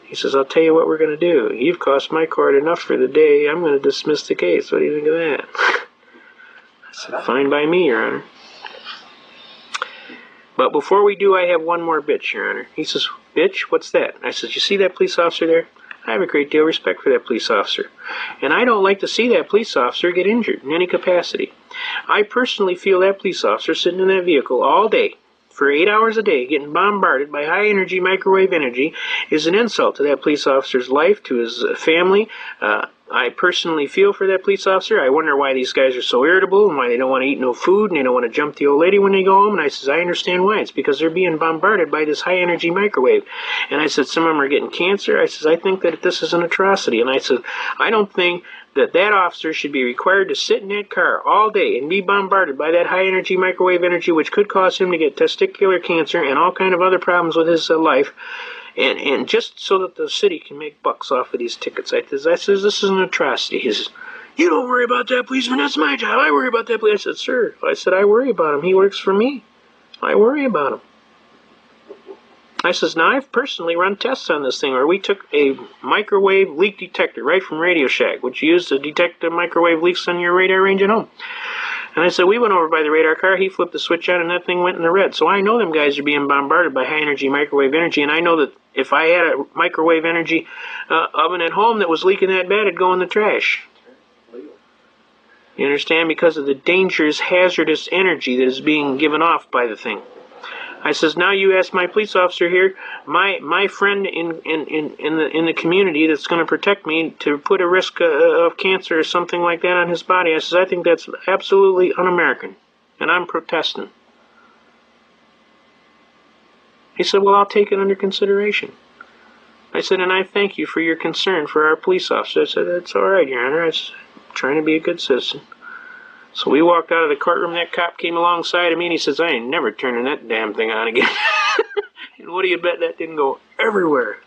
He says, I'll tell you what we're going to do. You've cost my court enough for the day. I'm going to dismiss the case. What do you think of that? I said, fine by me, Your Honor. But before we do, I have one more bitch, Your Honor. He says, bitch, what's that? I says, you see that police officer there? I have a great deal of respect for that police officer. And I don't like to see that police officer get injured in any capacity. I personally feel that police officer sitting in that vehicle all day, for 8 hours a day, getting bombarded by high-energy microwave energy is an insult to that police officer's life, to his family. I personally feel for that police officer. I wonder why these guys are so irritable and why they don't want to eat no food and they don't want to jump the old lady when they go home. And I says, I understand why. It's because they're being bombarded by this high-energy microwave. And I said, some of them are getting cancer. I says, I think that this is an atrocity. And I said, I don't think that officer should be required to sit in that car all day and be bombarded by that high-energy microwave energy, which could cause him to get testicular cancer and all kind of other problems with his life. And just so that the city can make bucks off of these tickets. I says, this is an atrocity. He says, you don't worry about that policeman, that's my job. I worry about that policeman. I said, sir, I worry about him. He works for me. I worry about him. I says, now I've personally run tests on this thing where we took a microwave leak detector right from Radio Shack, which you use to detect the microwave leaks on your radar range at home. And I said, we went over by the radar car, he flipped the switch on, and that thing went in the red. So I know them guys are being bombarded by high-energy microwave energy, and I know that if I had a microwave energy oven at home that was leaking that bad, it'd go in the trash. You understand? Because of the dangerous, hazardous energy that is being given off by the thing. I says, now you ask my police officer here, my friend in the community that's going to protect me, to put a risk of cancer or something like that on his body. I says, I think that's absolutely un-American, and I'm protesting. He said, well, I'll take it under consideration. I said, and I thank you for your concern for our police officer. I said, that's all right, Your Honor. I was trying to be a good citizen. So we walked out of the courtroom, that cop came alongside of me, and he says, I ain't never turning that damn thing on again. And what do you bet that didn't go everywhere?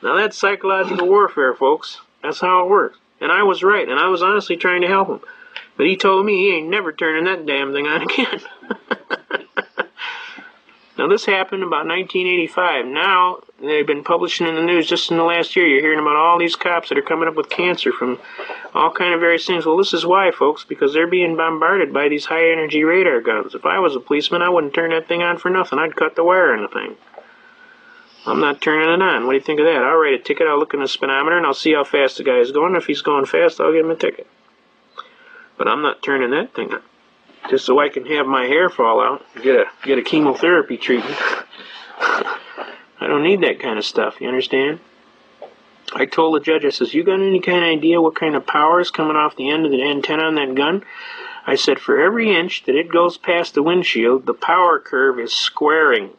Now that's psychological warfare, folks. That's how it works. And I was right, and I was honestly trying to help him. But he told me he ain't never turning that damn thing on again. Now this happened about 1985. Now they've been publishing in the news just in the last year. You're hearing about all these cops that are coming up with cancer from all kind of various things. Well, this is why, folks, because they're being bombarded by these high-energy radar guns. If I was a policeman, I wouldn't turn that thing on for nothing. I'd cut the wire in the thing. I'm not turning it on. What do you think of that? I'll write a ticket, I'll look in the speedometer, and I'll see how fast the guy is going. If he's going fast, I'll give him a ticket. But I'm not turning that thing on. Just so I can have my hair fall out, get a chemotherapy treatment. I don't need that kind of stuff, you understand? I told the judge, I says, you got any kind of idea what kind of power is coming off the end of the antenna on that gun? I said, for every inch that it goes past the windshield, the power curve is squaring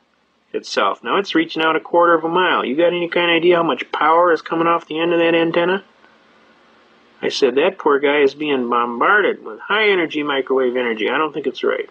itself. Now it's reaching out 1/4 of a mile. You got any kind of idea how much power is coming off the end of that antenna? I said, that poor guy is being bombarded with high-energy microwave energy. I don't think it's right.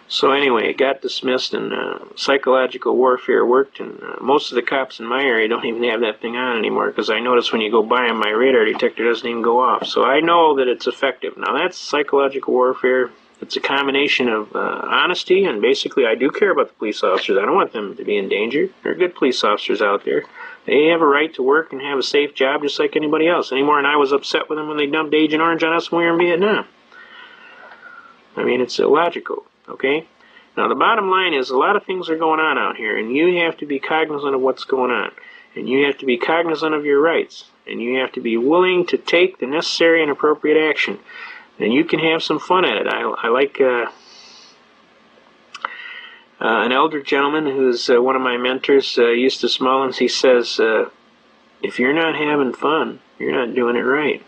So anyway, it got dismissed, and psychological warfare worked, and most of the cops in my area don't even have that thing on anymore, because I notice when you go by them, my radar detector doesn't even go off. So I know that it's effective. Now that's psychological warfare. It's a combination of honesty, and basically I do care about the police officers. I don't want them to be in danger. There are good police officers out there. They have a right to work and have a safe job just like anybody else. Any more than I was upset with them when they dumped Agent Orange on us when we were in Vietnam. I mean, it's illogical, okay? Now, the bottom line is a lot of things are going on out here, and you have to be cognizant of what's going on. And you have to be cognizant of your rights. And you have to be willing to take the necessary and appropriate action. And you can have some fun at it. I like an elder gentleman who's one of my mentors, Eustace Mullins. He says, if you're not having fun, you're not doing it right.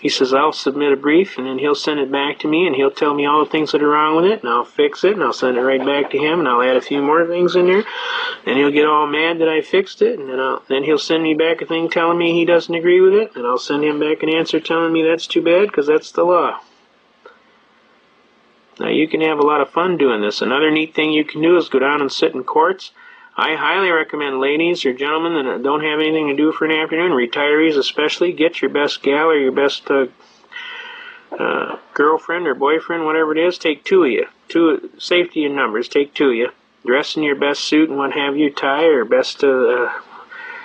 He says, I'll submit a brief, and then he'll send it back to me, and he'll tell me all the things that are wrong with it, and I'll fix it, and I'll send it right back to him, and I'll add a few more things in there, and he'll get all mad that I fixed it, and then he'll send me back a thing telling me he doesn't agree with it, and I'll send him back an answer telling me that's too bad, because that's the law. Now, you can have a lot of fun doing this. Another neat thing you can do is go down and sit in courts. I highly recommend ladies or gentlemen that don't have anything to do for an afternoon, retirees especially, get your best gal or your best girlfriend or boyfriend, whatever it is, take 2 of you. Safety in numbers, take 2 of you. dress in your best suit and what have you, tie or best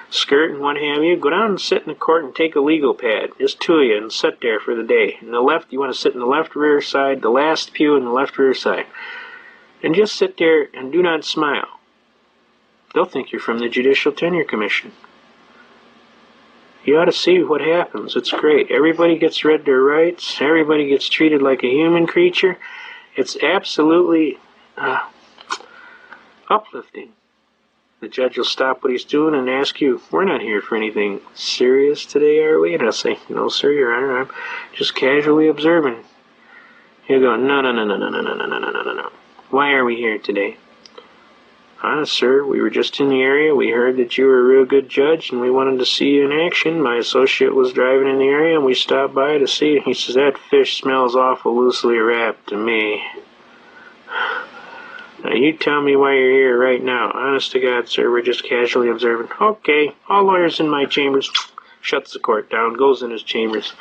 skirt and what have you, go down and sit in the court and take a legal pad, just two of you, and sit there for the day. In the left, you want to sit in the left rear side, the last pew in the left rear side. And just sit there and do not smile. They'll think you're from the Judicial Tenure Commission. You ought to see what happens. It's great. Everybody gets read their rights. Everybody gets treated like a human creature. It's absolutely uplifting. The judge will stop what he's doing and ask you, "We're not here for anything serious today, are we?" And I'll say, "No, sir, Your Honor, I'm just casually observing." He'll go, No. Why are we here today?" "Honest, sir, we were just in the area. We heard that you were a real good judge, and we wanted to see you in action. My associate was driving in the area, and we stopped by to see you." He says, "That fish smells awful loosely wrapped to me. Now, you tell me why you're here right now." "Honest to God, sir, we're just casually observing." "Okay, all lawyers in my chambers." Shuts the court down, goes in his chambers.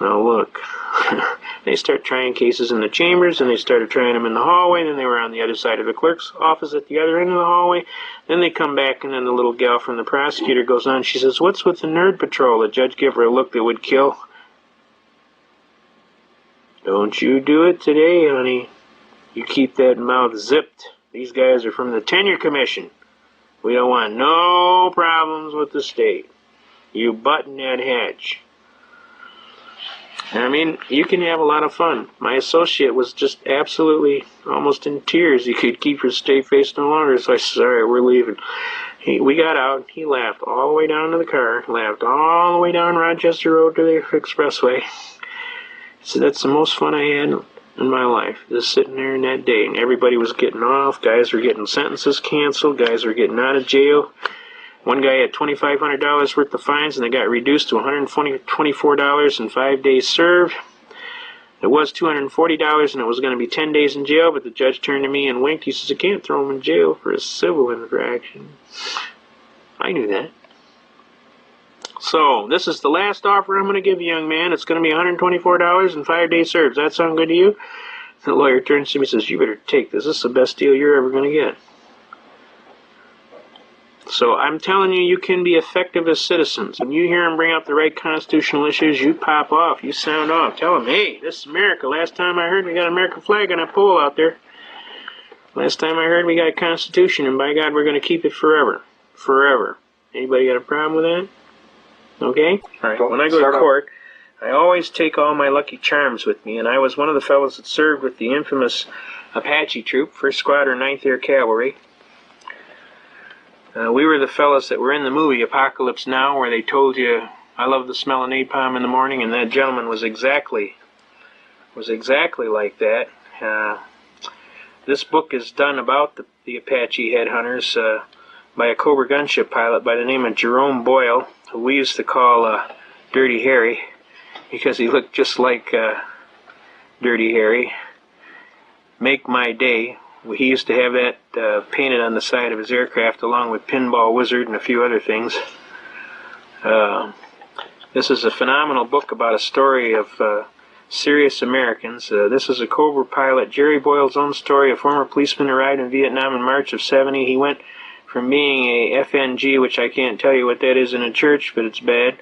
Now, look. They start trying cases in the chambers, and they started trying them in the hallway. Then they were on the other side of the clerk's office at the other end of the hallway. Then they come back, and then the little gal from the prosecutor goes on. She says, "What's with the nerd patrol?" The judge gave her a look that would kill. "Don't you do it today, honey. You keep that mouth zipped. These guys are from the Tenure Commission. We don't want no problems with the state. You button that hatch." I mean, you can have a lot of fun. My associate was just absolutely almost in tears. He could keep his straight face no longer, so I said, "All right, we're leaving." We got out. He laughed all the way down to the car, laughed all the way down Rochester Road to the expressway. He said, "That's the most fun I had in my life, just sitting there in that day." And everybody was getting off. Guys were getting sentences canceled. Guys were getting out of jail. One guy had $2,500 worth of fines, and they got reduced to $124 and 5 days served. It was $240, and it was going to be 10 days in jail, but the judge turned to me and winked. He says, "I can't throw him in jail for a civil infraction." I knew that. So, this is the last offer I'm going to give you, young man. It's going to be $124 and 5 days served. Does that sound good to you? The lawyer turns to me and says, "You better take this. This is the best deal you're ever going to get." So I'm telling you, you can be effective as citizens. When you hear them bring up the right constitutional issues, you pop off, you sound off. Tell them, "Hey, this is America. Last time I heard we got an American flag on a pole out there. Last time I heard we got a Constitution, and by God, we're going to keep it forever. Forever." Anybody got a problem with that? Okay? All right. When I go to court, I always take all my Lucky Charms with me, and I was one of the fellows that served with the infamous Apache Troop, 1st Squadron, 9th Air Cavalry. We were the fellas that were in the movie Apocalypse Now, where they told you, "I love the smell of napalm in the morning," and that gentleman was exactly like that. This book is done about the Apache headhunters by a Cobra gunship pilot by the name of Jerome Boyle, who we used to call Dirty Harry, because he looked just like Dirty Harry. Make My Day. He used to have that painted on the side of his aircraft along with Pinball Wizard and a few other things. This is a phenomenal book about a story of serious Americans. This is a Cobra pilot, Jerry Boyle's own story. A former policeman arrived in Vietnam in March of '70. He went from being a FNG, which I can't tell you what that is in a church, but it's bad,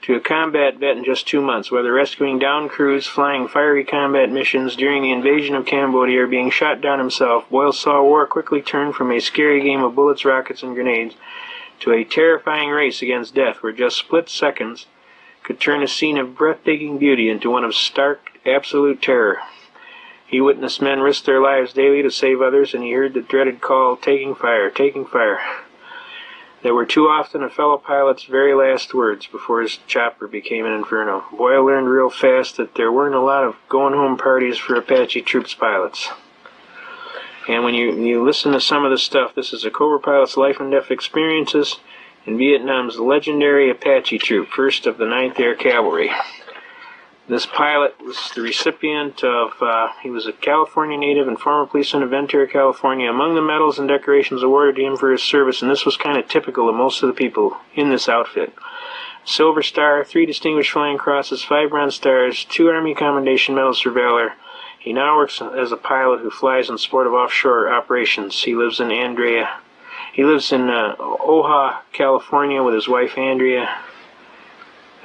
to a combat vet in just 2 months, whether rescuing downed crews, flying fiery combat missions during the invasion of Cambodia, or being shot down himself. Boyle saw war quickly turn from a scary game of bullets, rockets, and grenades to a terrifying race against death, where just split seconds could turn a scene of breathtaking beauty into one of stark, absolute terror. He witnessed men risk their lives daily to save others, and he heard the dreaded call, "Taking fire, taking fire." They were too often a fellow pilot's very last words before his chopper became an inferno. Boyle learned real fast that there weren't a lot of going-home parties for Apache Troops pilots. And when you listen to some of the stuff, this is a Cobra pilot's life and death experiences in Vietnam's legendary Apache Troop, 1st of the 9th Air Cavalry. This pilot was the recipient of, he was a California native and former policeman of Ventura, California. Among the medals and decorations awarded to him for his service, and this was kind of typical of most of the people in this outfit: Silver Star, 3 Distinguished Flying Crosses, 5 Bronze Stars, 2 Army Commendation Medals for Valor. He now works as a pilot who flies in support of offshore operations. He lives in Oha, California with his wife Andrea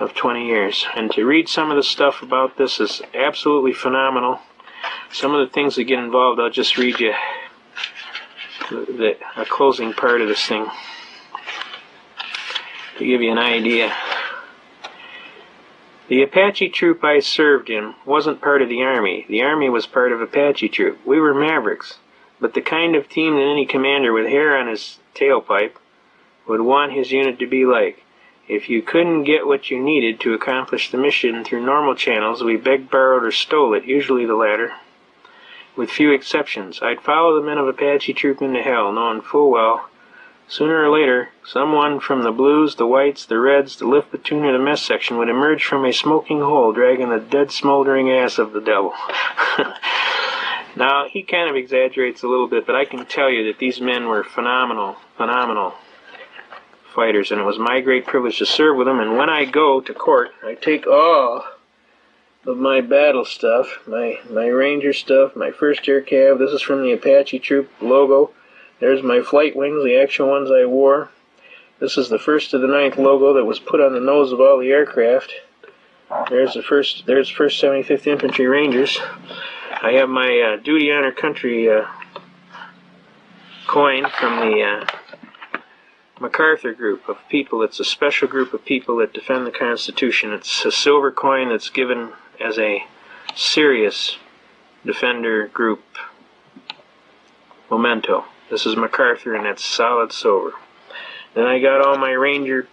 of 20 years. And to read some of the stuff about this is absolutely phenomenal. Some of the things that get involved, I'll just read you a closing part of this thing to give you an idea. The Apache troop I served in wasn't part of the Army. The Army was part of Apache troop. We were mavericks, but the kind of team that any commander with hair on his tailpipe would want his unit to be like. If you couldn't get what you needed to accomplish the mission through normal channels, we begged, borrowed, or stole it, usually the latter. With few exceptions, I'd follow the men of Apache troop into hell, knowing full well, sooner or later, someone from the blues, the whites, the reds, the lift platoon, or the mess section would emerge from a smoking hole, dragging the dead, smoldering ass of the devil. Now, he kind of exaggerates a little bit, but I can tell you that these men were phenomenal fighters, and it was my great privilege to serve with them. And when I go to court, I take all of my battle stuff, my Ranger stuff, my first air cab. This is from the Apache troop logo. There's my flight wings, the actual ones I wore. This is the 1st to the 9th logo that was put on the nose of all the aircraft. There's 1st 75th Infantry Rangers. I have my Duty Honor Country coin from the MacArthur group of people. It's a special group of people that defend the Constitution. It's a silver coin that's given as a serious defender group memento. This is MacArthur, and it's solid silver. Then I got all my Ranger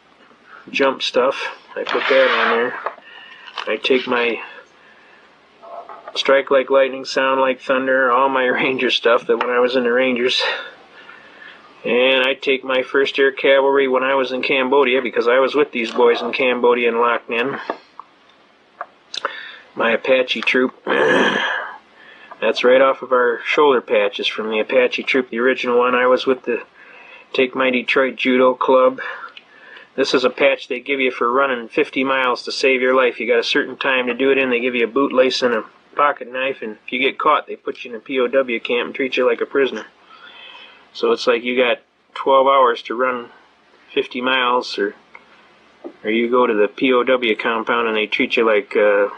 jump stuff. I put that on there. I take my strike like lightning, sound like thunder, all my Ranger stuff that when I was in the Rangers. And I take my 1st Air Cavalry when I was in Cambodia, because I was with these boys in Cambodia and Loch Ninh. My Apache troop. That's right off of our shoulder patches from the Apache troop, the original one. I was with the Take My Detroit Judo Club. This is a patch they give you for running 50 miles to save your life. You got a certain time to do it in. They give you a bootlace and a pocket knife, and if you get caught, they put you in a POW camp and treat you like a prisoner. So it's like you got 12 hours to run 50 miles, or you go to the POW compound and they treat you like a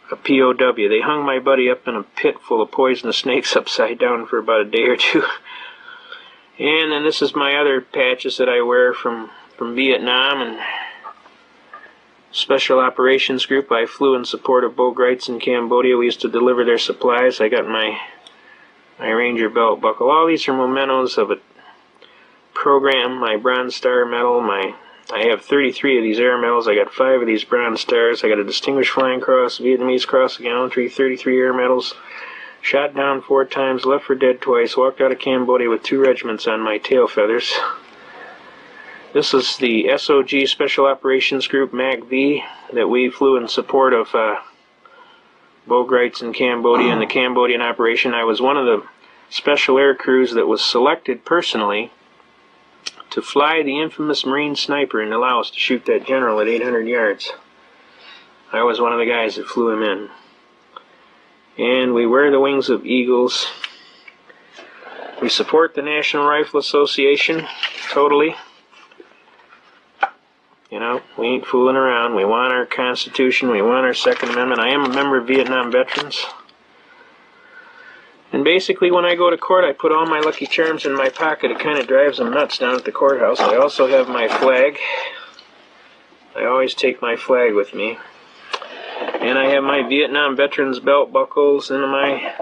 POW. They hung my buddy up in a pit full of poisonous snakes upside down for about a day or two. And then this is my other patches that I wear from Vietnam and Special Operations Group. I flew in support of Bo Gritz in Cambodia. We used to deliver their supplies. I got my Ranger belt buckle. All these are mementos of a program. My Bronze Star medal. I have 33 of these air medals. I got 5 of these Bronze Stars. I got a Distinguished Flying Cross, Vietnamese Cross of Gallantry, 33 air medals. Shot down 4 times, left for dead twice. Walked out of Cambodia with 2 regiments on my tail feathers. This is the SOG Special Operations Group, MAC-V, that we flew in support of Bo Gritz in Cambodia and the Cambodian operation. I was one of the special air crews that was selected personally to fly the infamous Marine sniper in Laos to shoot that general at 800 yards. I was one of the guys that flew him in. And we wear the wings of eagles. We support the National Rifle Association totally. You know, we ain't fooling around. We want our Constitution. We want our Second Amendment. I am a member of Vietnam Veterans. And basically, when I go to court, I put all my Lucky Charms in my pocket. It kind of drives them nuts down at the courthouse. I also have my flag. I always take my flag with me. And I have my Vietnam Veterans belt buckles and my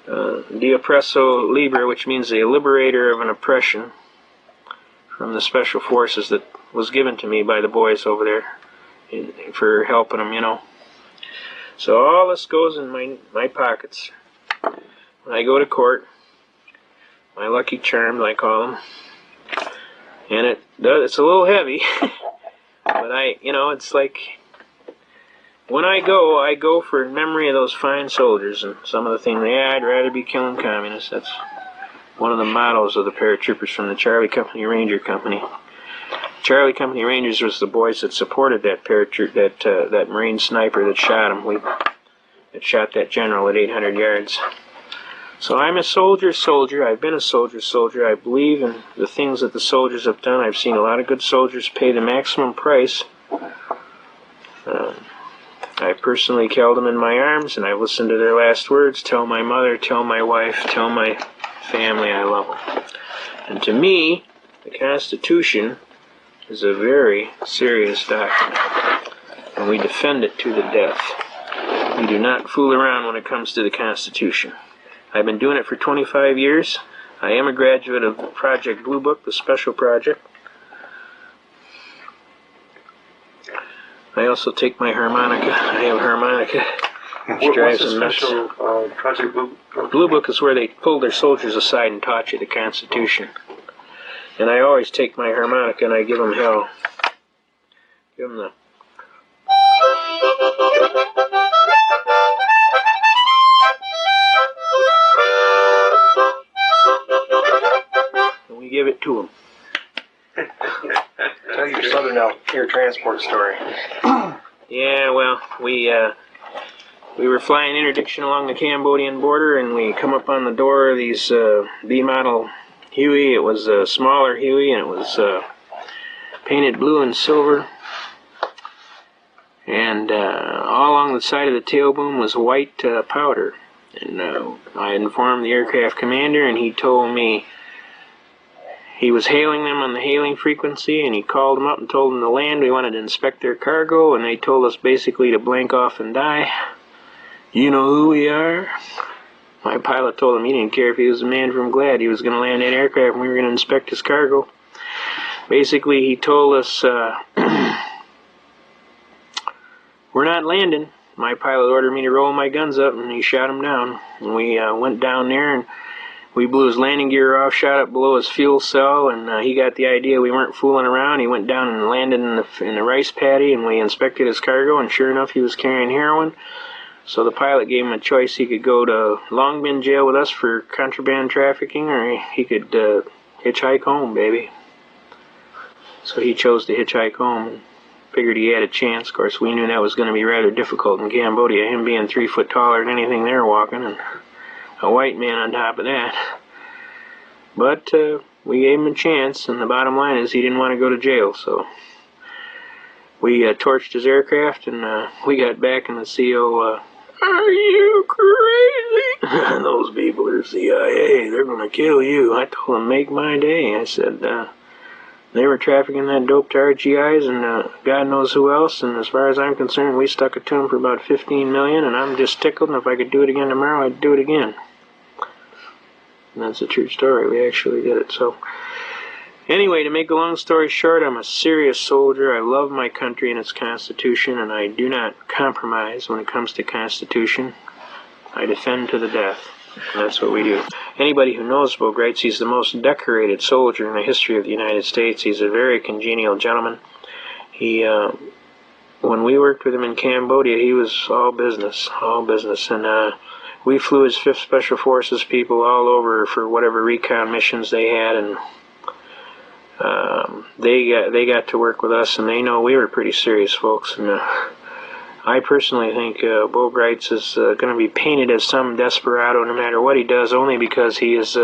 De Oppresso Libre, which means the liberator of an oppression, from the special forces that was given to me by the boys over there for helping them, you know. So all this goes in my pockets. When I go to court, my Lucky Charms, I call them, and it's a little heavy, but it's like, when I go for memory of those fine soldiers and some of the things. I'd rather be killing communists. That's one of the mottos of the paratroopers from the Charlie Company Ranger Company. Charlie Company Rangers was the boys that supported that paratroop, that Marine sniper that shot him. that shot that general at 800 yards. So I'm a soldier. I've been a soldier. I believe in the things that the soldiers have done. I've seen a lot of good soldiers pay the maximum price. I personally held them in my arms, and I've listened to their last words. Tell my mother, tell my wife, tell my family I love them. And to me, the Constitution is a very serious document, and we defend it to the death. We do not fool around when it comes to the Constitution. I've been doing it for 25 years. I am a graduate of Project Blue Book, the special project. I also take my harmonica. I have a harmonica. What's the special Project Blue Book? Blue Book is where they pulled their soldiers aside and taught you the Constitution. And I always take my harmonica and I give them hell. Give them the... And we give it to them. Tell your Southern Air Transport story. Yeah, well, we were flying interdiction along the Cambodian border, and we come up on the door of these B-model Huey. It was a smaller Huey, and it was painted blue and silver. And all along the side of the tail boom was white powder. And I informed the aircraft commander, and he told me he was hailing them on the hailing frequency, and he called them up and told them to land. We wanted to inspect their cargo, and they told us basically to blank off and die. You know who we are? My pilot told him he didn't care if he was a man from Glad. He was going to land that aircraft, and we were going to inspect his cargo. Basically, he told us, we're not landing. My pilot ordered me to roll my guns up, and he shot him down. And we went down there, and we blew his landing gear off, shot up below his fuel cell, and he got the idea we weren't fooling around. He went down and landed in the rice paddy, and we inspected his cargo, and sure enough, he was carrying heroin. So the pilot gave him a choice. He could go to Long Bin jail with us for contraband trafficking, or he could hitchhike home, baby. So he chose to hitchhike home, and figured he had a chance. Of course, we knew that was going to be rather difficult in Cambodia, him being 3 foot taller than anything they're walking, and a white man on top of that. But we gave him a chance, and the bottom line is he didn't want to go to jail, so we torched his aircraft, and we got back, and the CO, are you crazy? Those people are CIA, they're going to kill you. I told him, make my day. I said, they were trafficking that dope to RGIs and God knows who else, and as far as I'm concerned, we stuck it to them for about $15 million, and I'm just tickled, and if I could do it again tomorrow, I'd do it again. And that's a true story. We actually did it. So anyway, to make a long story short, I'm a serious soldier. I love my country and its Constitution, and I do not compromise when it comes to Constitution. I defend to the death, and that's what we do. Anybody who knows Bo Gritz, he's the most decorated soldier in the history of the United States. He's a very congenial gentleman. He, when we worked with him in Cambodia, he was all business, and we flew his 5th Special Forces people all over for whatever recon missions they had, and they got to work with us, and they know we were pretty serious folks. And I personally think Bo Gritz is going to be painted as some desperado no matter what he does, only because he is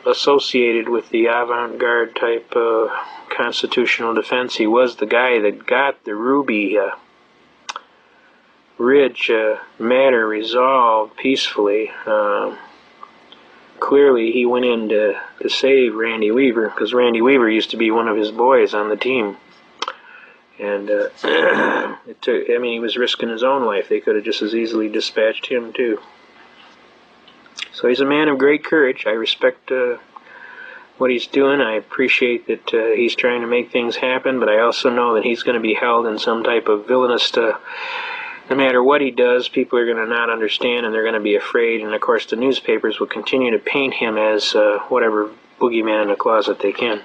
associated with the avant-garde type constitutional defense. He was the guy that got the Ruby Ridge matter resolved peacefully. Clearly, he went in to save Randy Weaver, because Randy Weaver used to be one of his boys on the team. And he was risking his own life. They could have just as easily dispatched him, too. So he's a man of great courage. I respect what he's doing. I appreciate that he's trying to make things happen, but I also know that he's going to be held in some type of villainous... no matter what he does, people are going to not understand, and they're going to be afraid. And, of course, the newspapers will continue to paint him as whatever boogeyman in the closet they can.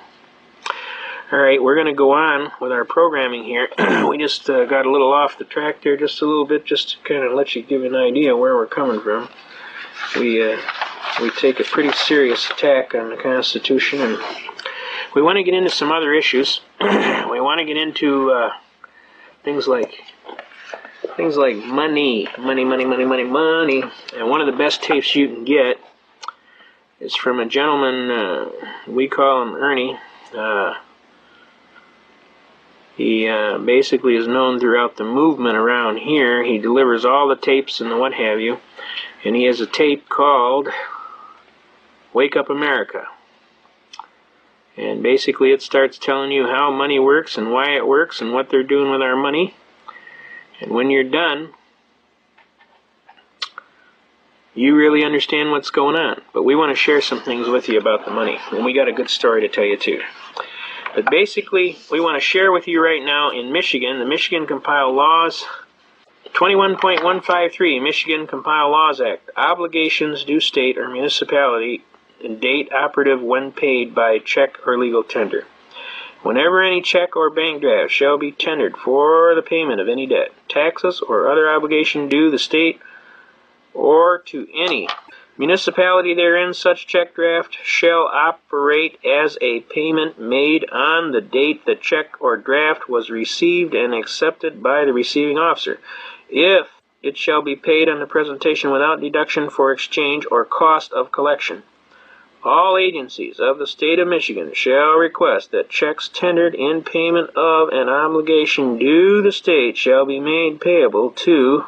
All right, we're going to go on with our programming here. We just got a little off the track there just a little bit, just to kind of let you give an idea where we're coming from. We take a pretty serious attack on the Constitution, and we want to get into some other issues. We want to get into things like things like money. And one of the best tapes you can get is from a gentleman, we call him Ernie. He basically is known throughout the movement around here. He delivers all the tapes and the what have you. And he has a tape called Wake Up America. And basically it starts telling you how money works and why it works and what they're doing with our money. And when you're done, you really understand what's going on. But we want to share some things with you about the money. And we got a good story to tell you too. But basically, we want to share with you right now in Michigan, the Michigan Compiled Laws, 21.153, Michigan Compiled Laws Act. Obligations due state or municipality and date operative when paid by check or legal tender. Whenever any check or bank draft shall be tendered for the payment of any debt, taxes, or other obligation due the state or to any municipality therein, such check draft shall operate as a payment made on the date the check or draft was received and accepted by the receiving officer, if it shall be paid on the presentation without deduction for exchange or cost of collection. All agencies of the state of Michigan shall request that checks tendered in payment of an obligation due the state shall be made payable to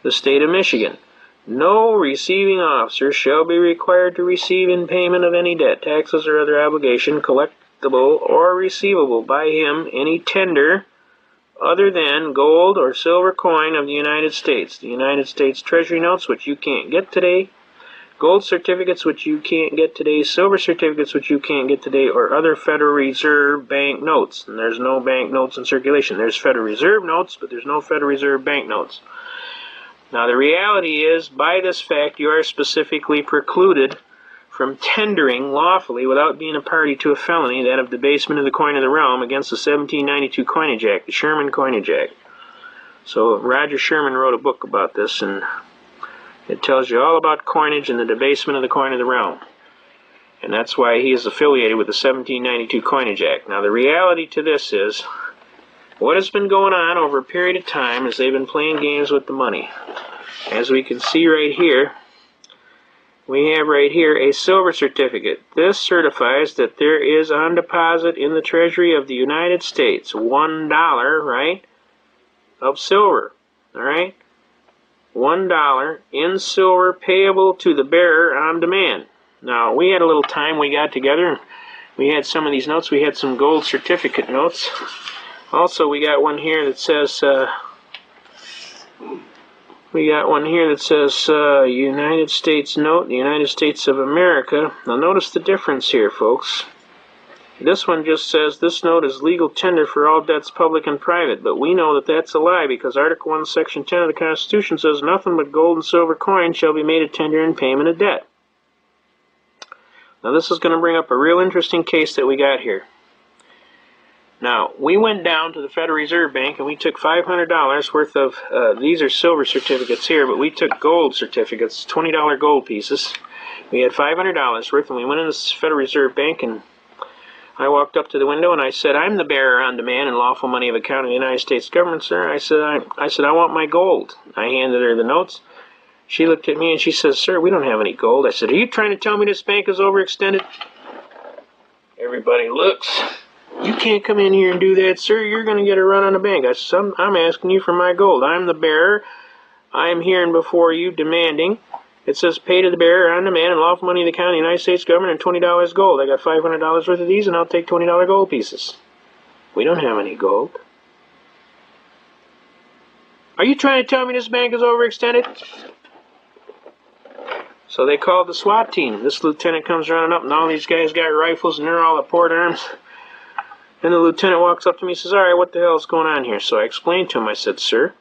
the state of Michigan. No receiving officer shall be required to receive in payment of any debt, taxes, or other obligation collectible or receivable by him any tender other than gold or silver coin of the United States, the United States Treasury notes, which you can't get today, gold certificates, which you can't get today, silver certificates, which you can't get today, or other Federal Reserve bank notes. And there's no bank notes in circulation. There's Federal Reserve notes, but there's no Federal Reserve bank notes. Now, the reality is, by this fact, you are specifically precluded from tendering lawfully without being a party to a felony, that of debasement of the coin of the realm, against the 1792 Coinage Act, the Sherman Coinage Act. So Roger Sherman wrote a book about this, and it tells you all about coinage and the debasement of the coin of the realm. And that's why he is affiliated with the 1792 Coinage Act. Now, the reality to this is, what has been going on over a period of time is they've been playing games with the money. As we can see right here, we have right here a silver certificate. This certifies that there is on deposit in the Treasury of the United States $1, right, of silver, all right? $1 in silver payable to the bearer on demand. Now, we had a little time we got together. We had some of these notes. We had some gold certificate notes. Also, we got one here that says, United States note, the United States of America. Now, notice the difference here, folks. This one just says, this note is legal tender for all debts public and private, but we know that that's a lie because Article 1, Section 10 of the Constitution says nothing but gold and silver coin shall be made a tender in payment of debt. Now, this is going to bring up a real interesting case that we got here. Now, we went down to the Federal Reserve Bank and we took $500 worth of, these are silver certificates here, but we took gold certificates, $20 gold pieces. We had $500 worth, and we went in the Federal Reserve Bank, and I walked up to the window and I said, I'm the bearer on demand and lawful money of account of the United States government, sir. I said, I want my gold. I handed her the notes. She looked at me and she says, sir, we don't have any gold. I said, are you trying to tell me this bank is overextended? Everybody looks. You can't come in here and do that, sir. You're going to get a run on the bank. I said, I'm asking you for my gold. I'm the bearer. I am here and before you demanding. It says pay to the bearer on demand and lawful money of the account of the United States government and $20 gold. I got $500 worth of these, and I'll take $20 gold pieces. We don't have any gold. Are you trying to tell me this bank is overextended? So they called the SWAT team. This lieutenant comes running up, and all these guys got rifles, and they're all at port arms. And the lieutenant walks up to me and says, all right, what the hell is going on here? So I explained to him. I said, sir,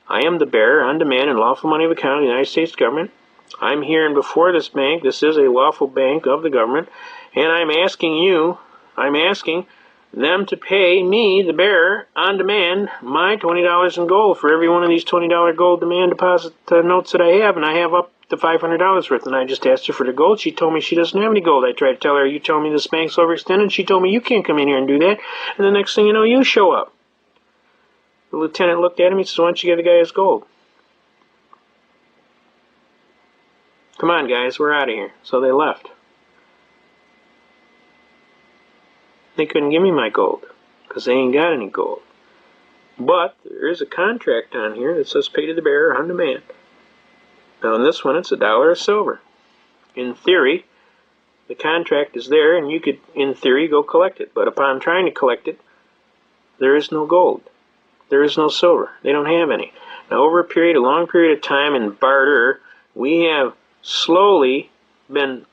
I am the bearer on demand and lawful money of account of the United States government. I'm here and before this bank. This is a lawful bank of the government. And I'm asking them to pay me, the bearer, on demand, my $20 in gold for every one of these $20 gold demand deposit notes that I have. And I have up to $500 worth. And I just asked her for the gold. She told me she doesn't have any gold. I tried to tell her, you telling me this bank's overextended? She told me, you can't come in here and do that. And the next thing you know, you show up. The lieutenant looked at him. He says, "Why don't you give the guy his gold?" "Come on, guys, we're out of here." So they left. They couldn't give me my gold because they ain't got any gold. But there is a contract on here that says pay to the bearer on demand. Now in this one, it's $1 of silver. In theory, the contract is there and you could, in theory, go collect it. But upon trying to collect it, there is no gold. There is no silver. They don't have any. Now over a long period of time in barter, we have slowly been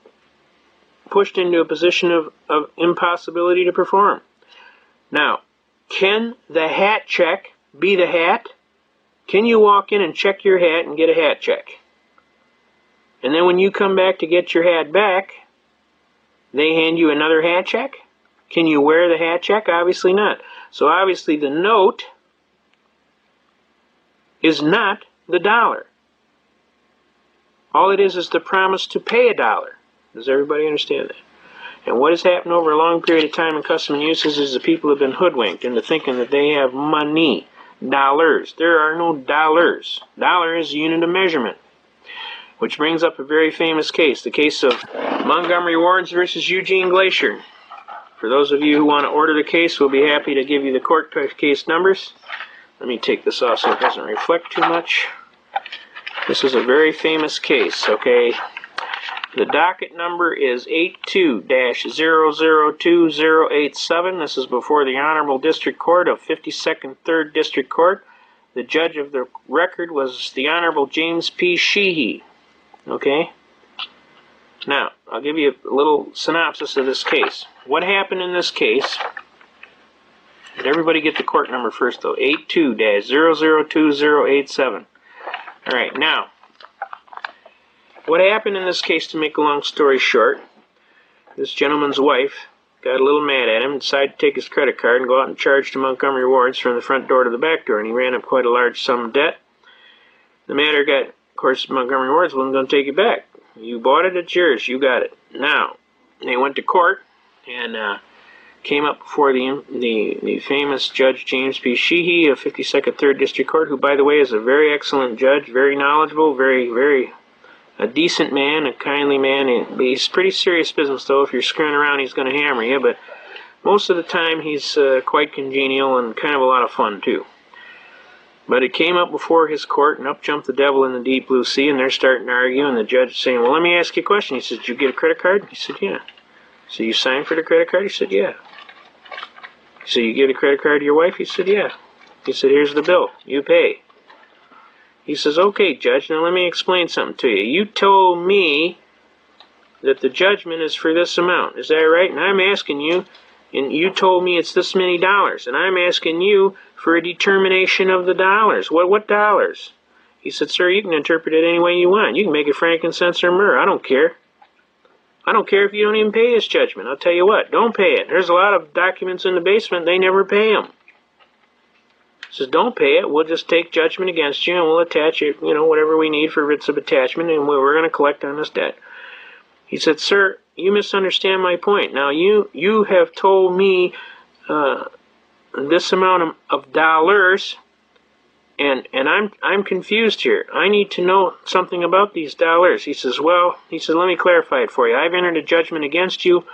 pushed into a position of impossibility to perform. Now, can the hat check be the hat? Can you walk in and check your hat and get a hat check? And then when you come back to get your hat back, they hand you another hat check? Can you wear the hat check? Obviously not. So obviously the note is not the dollar. All it is the promise to pay $1. Does everybody understand that? And what has happened over a long period of time in custom and uses is the people have been hoodwinked into thinking that they have money, dollars. There are no dollars. Dollar is a unit of measurement. Which brings up a very famous case, the case of Montgomery Wards versus Eugene Glacier. For those of you who want to order the case, we'll be happy to give you the court case numbers. Let me take this off so it doesn't reflect too much. This is a very famous case, okay? The docket number is 82-002087. This is before the Honorable District Court of 52nd 3rd District Court. The judge of the record was the Honorable James P. Sheehy. Okay? Now, I'll give you a little synopsis of this case. What happened in this case? Did everybody get the court number first, though? 82-002087. All right, now, what happened in this case, to make a long story short, this gentleman's wife got a little mad at him and decided to take his credit card and go out and charge to Montgomery Wards from the front door to the back door, and he ran up quite a large sum of debt. The matter got, of course, Montgomery Wards wasn't going to take it back. You bought it, it's yours, you got it. Now, they went to court and came up before the famous Judge James P. Sheehy of 52nd 3rd District Court, who, by the way, is a very excellent judge, very knowledgeable, very a decent man, a kindly man. He's pretty serious business, though. If you're screwing around, he's going to hammer you, but most of the time he's quite congenial and kind of a lot of fun, too. But it came up before his court, and up jumped the devil in the deep blue sea, and they're starting to argue, and the judge is saying, "Well, let me ask you a question." He says, "Did you get a credit card?" He said, "Yeah." "So you signed for the credit card?" He said, "Yeah." "So you give the credit card to your wife?" He said, "Yeah." He said, "Here's the bill. You pay." He says, "Okay, Judge, now let me explain something to you. You told me that the judgment is for this amount. Is that right? And I'm asking you, and you told me it's this many dollars, and I'm asking you for a determination of the dollars. What dollars?" He said, "Sir, you can interpret it any way you want. You can make it frankincense or myrrh. I don't care. I don't care if you don't even pay his judgment. I'll tell you what, don't pay it. There's a lot of documents in the basement, they never pay them." He says, "Don't pay it. We'll just take judgment against you, and we'll attach it, whatever we need for writs of attachment, and we're going to collect on this debt." He said, "Sir, you misunderstand my point. Now, you have told me this amount of dollars, and I'm confused here. I need to know something about these dollars." He says, "Well," he says, "let me clarify it for you. I've entered a judgment against you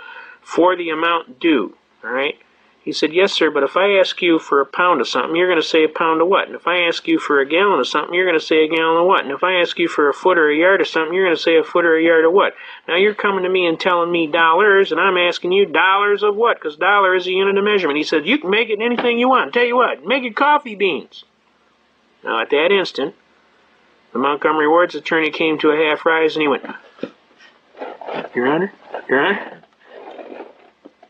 for the amount due, all right?" He said, "Yes, sir, but if I ask you for a pound of something, you're going to say a pound of what? And if I ask you for a gallon of something, you're going to say a gallon of what? And if I ask you for a foot or a yard of something, you're going to say a foot or a yard of what? Now you're coming to me and telling me dollars, and I'm asking you dollars of what? Because dollar is a unit of measurement." He said, "You can make it anything you want. Tell you what, make it coffee beans." Now at that instant, the Montgomery Wards attorney came to a half rise and he went, Your Honor,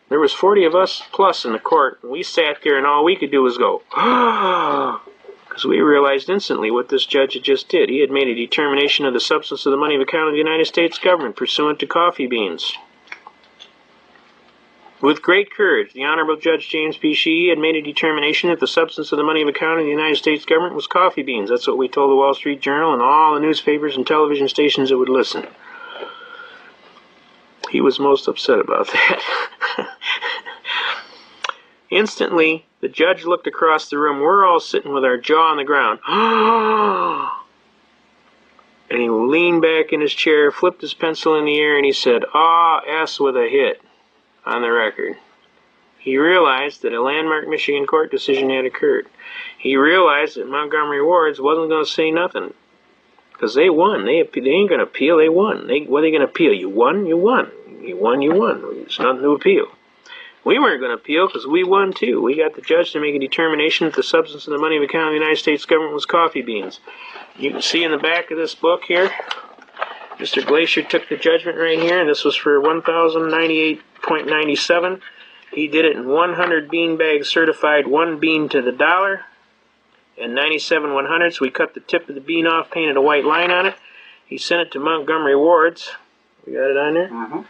there was 40 of us plus in the court, and we sat there and all we could do was go, because we realized instantly what this judge had just did. He had made a determination of the substance of the money of account of the United States government pursuant to coffee beans. With great courage, the Honorable Judge James P. Sheehy had made a determination that the substance of the money of account of the United States government was coffee beans. That's what we told the Wall Street Journal and all the newspapers and television stations that would listen. He was most upset about that. Instantly, the judge looked across the room. We're all sitting with our jaw on the ground. And he leaned back in his chair, flipped his pencil in the air, and he said, "Ah, S with a hit," on the record. He realized that a landmark Michigan court decision had occurred. He realized that Montgomery Wards wasn't going to say nothing. Because they won. They ain't going to appeal. They won. What are they going to appeal? You won? You won. You won? You won. There's nothing to appeal. We weren't going to appeal because we won too. We got the judge to make a determination that the substance of the money of account of the United States government was coffee beans. You can see in the back of this book here, Mr. Glacier took the judgment right here, and this was for $1,098.97. He did it in 100 bean bags certified, 1 bean to the dollar, and 97 100ths. We cut the tip of the bean off, painted a white line on it. He sent it to Montgomery Wards. We got it on there? Mm-hmm.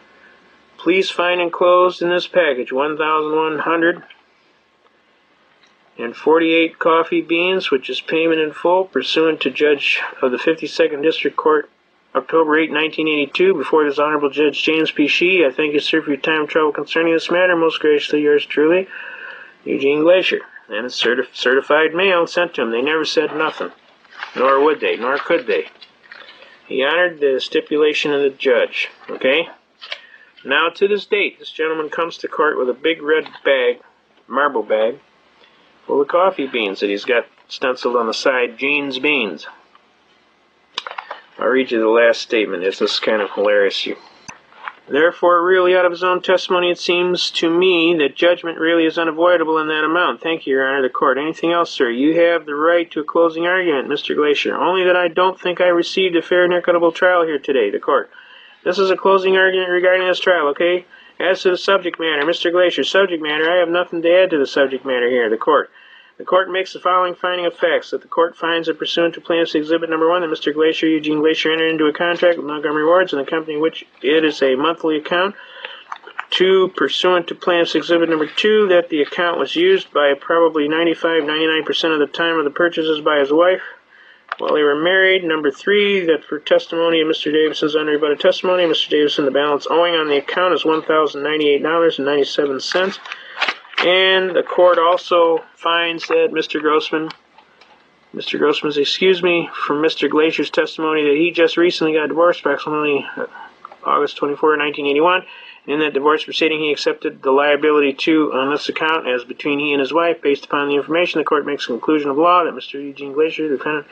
Please find enclosed in this package 1,148 coffee beans, which is payment in full, pursuant to Judge of the 52nd District Court, October 8, 1982, before this Honorable Judge James P. Shee. I thank you, sir, for your time and trouble concerning this matter. Most graciously yours truly, Eugene Glacier. And it's certified mail sent to him. They never said nothing. Nor would they, nor could they. He honored the stipulation of the judge. Okay? Now, to this date, this gentleman comes to court with a big red bag, marble bag, full of coffee beans that he's got stenciled on the side, Gene's Beans. I'll read you the last statement. This is kind of hilarious. Therefore, really out of his own testimony, it seems to me that judgment really is unavoidable in that amount. Thank you, Your Honor, the court. Anything else, sir? You have the right to a closing argument, Mr. Glacier. Only that I don't think I received a fair and equitable trial here today, the court. This is a closing argument regarding this trial, okay? As to the subject matter, Mr. Glacier, subject matter, I have nothing to add to the subject matter here, the court. The court makes the following finding of facts, that the court finds that pursuant to Plaintiff's Exhibit Number 1, that Mr. Glacier, Eugene Glacier, entered into a contract with Montgomery Wards and the company which it is a monthly account. 2, pursuant to Plaintiff's Exhibit Number 2, that the account was used by probably 99% of the time of the purchases by his wife while they were married. Number 3, that for testimony of Mr. Davison's unrebutted testimony, Mr. Davison, the balance owing on the account is $1,098.97. And the court also finds that Mr. Grossman's excuse me, from Mr. Glacier's testimony that he just recently got divorced, approximately August 24, 1981. In that divorce proceeding, he accepted the liability on this account as between he and his wife. Based upon the information, the court makes a conclusion of law that Mr. Eugene Glacier, the defendant,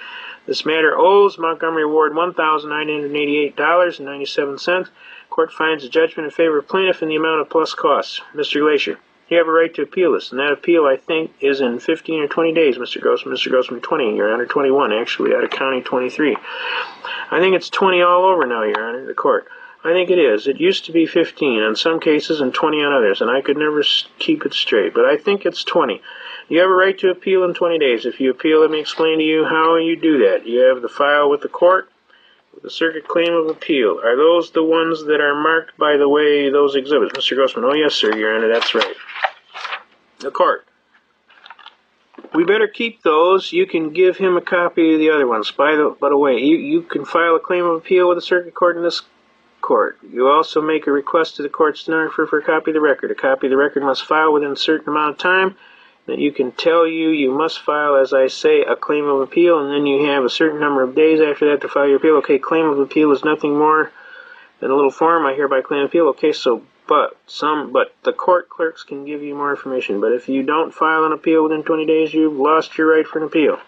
this matter owes Montgomery Ward $1,988.97. Court finds a judgment in favor of plaintiff in the amount of plus costs. Mr. Glacier, you have a right to appeal this, and that appeal, I think, is in 15 or 20 days, Mr. Grossman. Mr. Grossman, 20, Your Honor, 21, actually, out of county 23. I think it's 20 all over now, Your Honor, the court. I think it is. It used to be 15 on some cases and 20 on others, and I could never keep it straight, but I think it's 20. You have a right to appeal in 20 days. If you appeal, let me explain to you how you do that. You have the file with the court, with the circuit claim of appeal. Are those the ones that are marked by the way those exhibits? Mr. Grossman, oh yes, sir, Your Honor, that's right. The court. We better keep those. You can give him a copy of the other ones. By the way, you can file a claim of appeal with the circuit court in this court. You also make a request to the court stenographer for a copy of the record. A copy of the record must file within a certain amount of time. That you can tell you must file, as I say, a claim of appeal, and then you have a certain number of days after that to file your appeal. Okay, claim of appeal is nothing more than a little form. I hereby claim appeal. Okay, so but the court clerks can give you more information. But if you don't file an appeal within 20 days, you've lost your right for an appeal.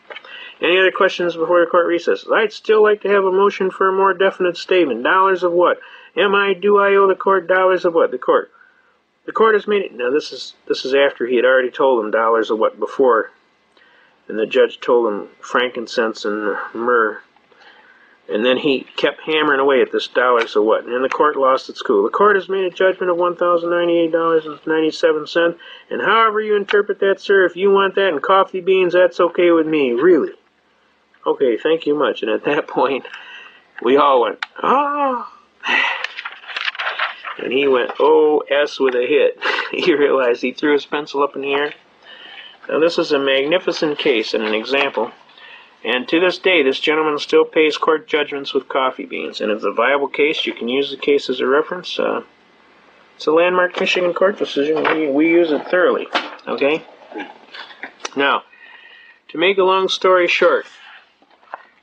Any other questions before the court recesses? I'd still like to have a motion for a more definite statement. Dollars of what? Do I owe the court dollars of what? The court has made it. Now this is after he had already told them dollars of what before, and the judge told him frankincense and myrrh, and then he kept hammering away at this dollars of what, and then the court lost its cool. The court has made a judgment of $1,098.97, and however you interpret that, sir, if you want that in coffee beans, that's okay with me, really. Okay, thank you much. And at that point, we all went, ah. And he went, oh, S with a hit. He realized he threw his pencil up in the air. Now, this is a magnificent case and an example. And to this day, this gentleman still pays court judgments with coffee beans. And it's a viable case. You can use the case as a reference. It's a landmark Michigan court decision. We use it thoroughly. Okay? Now, to make a long story short,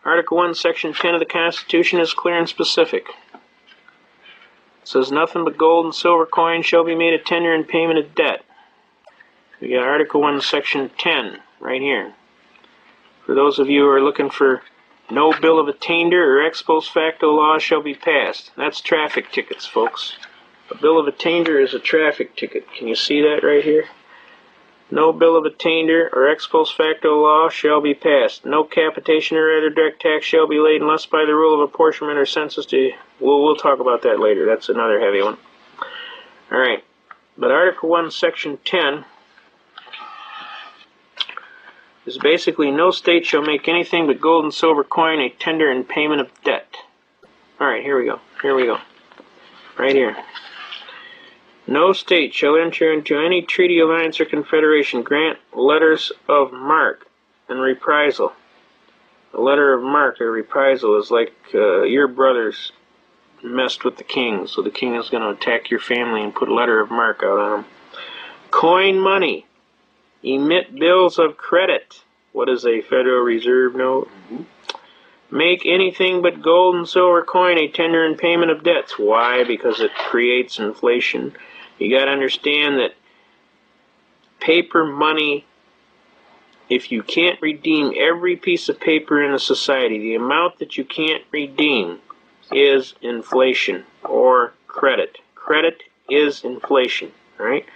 Article 1, Section 10 of the Constitution is clear and specific. It says nothing but gold and silver coins shall be made a tender in payment of debt. We got Article 1, Section 10 right here. For those of you who are looking for no bill of attainder or ex post facto law shall be passed. That's traffic tickets, folks. A bill of attainder is a traffic ticket. Can you see that right here? No bill of attainder or ex post facto law shall be passed. No capitation or other direct tax shall be laid unless by the rule of apportionment or census to... We'll talk about that later. That's another heavy one. Alright. But Article 1, Section 10 is basically no state shall make anything but gold and silver coin a tender in payment of debt. Alright, here we go. Right here. No state shall enter into any treaty, alliance, or confederation, grant letters of marque and reprisal. A letter of marque or reprisal is like your brothers messed with the king, so the king is going to attack your family and put a letter of marque out on them. Coin money. Emit bills of credit. What is a Federal Reserve note? Make anything but gold and silver coin a tender in payment of debts. Why? Because it creates inflation. You got to understand that paper money, if you can't redeem every piece of paper in a society, the amount that you can't redeem is inflation or credit. Credit is inflation, all right?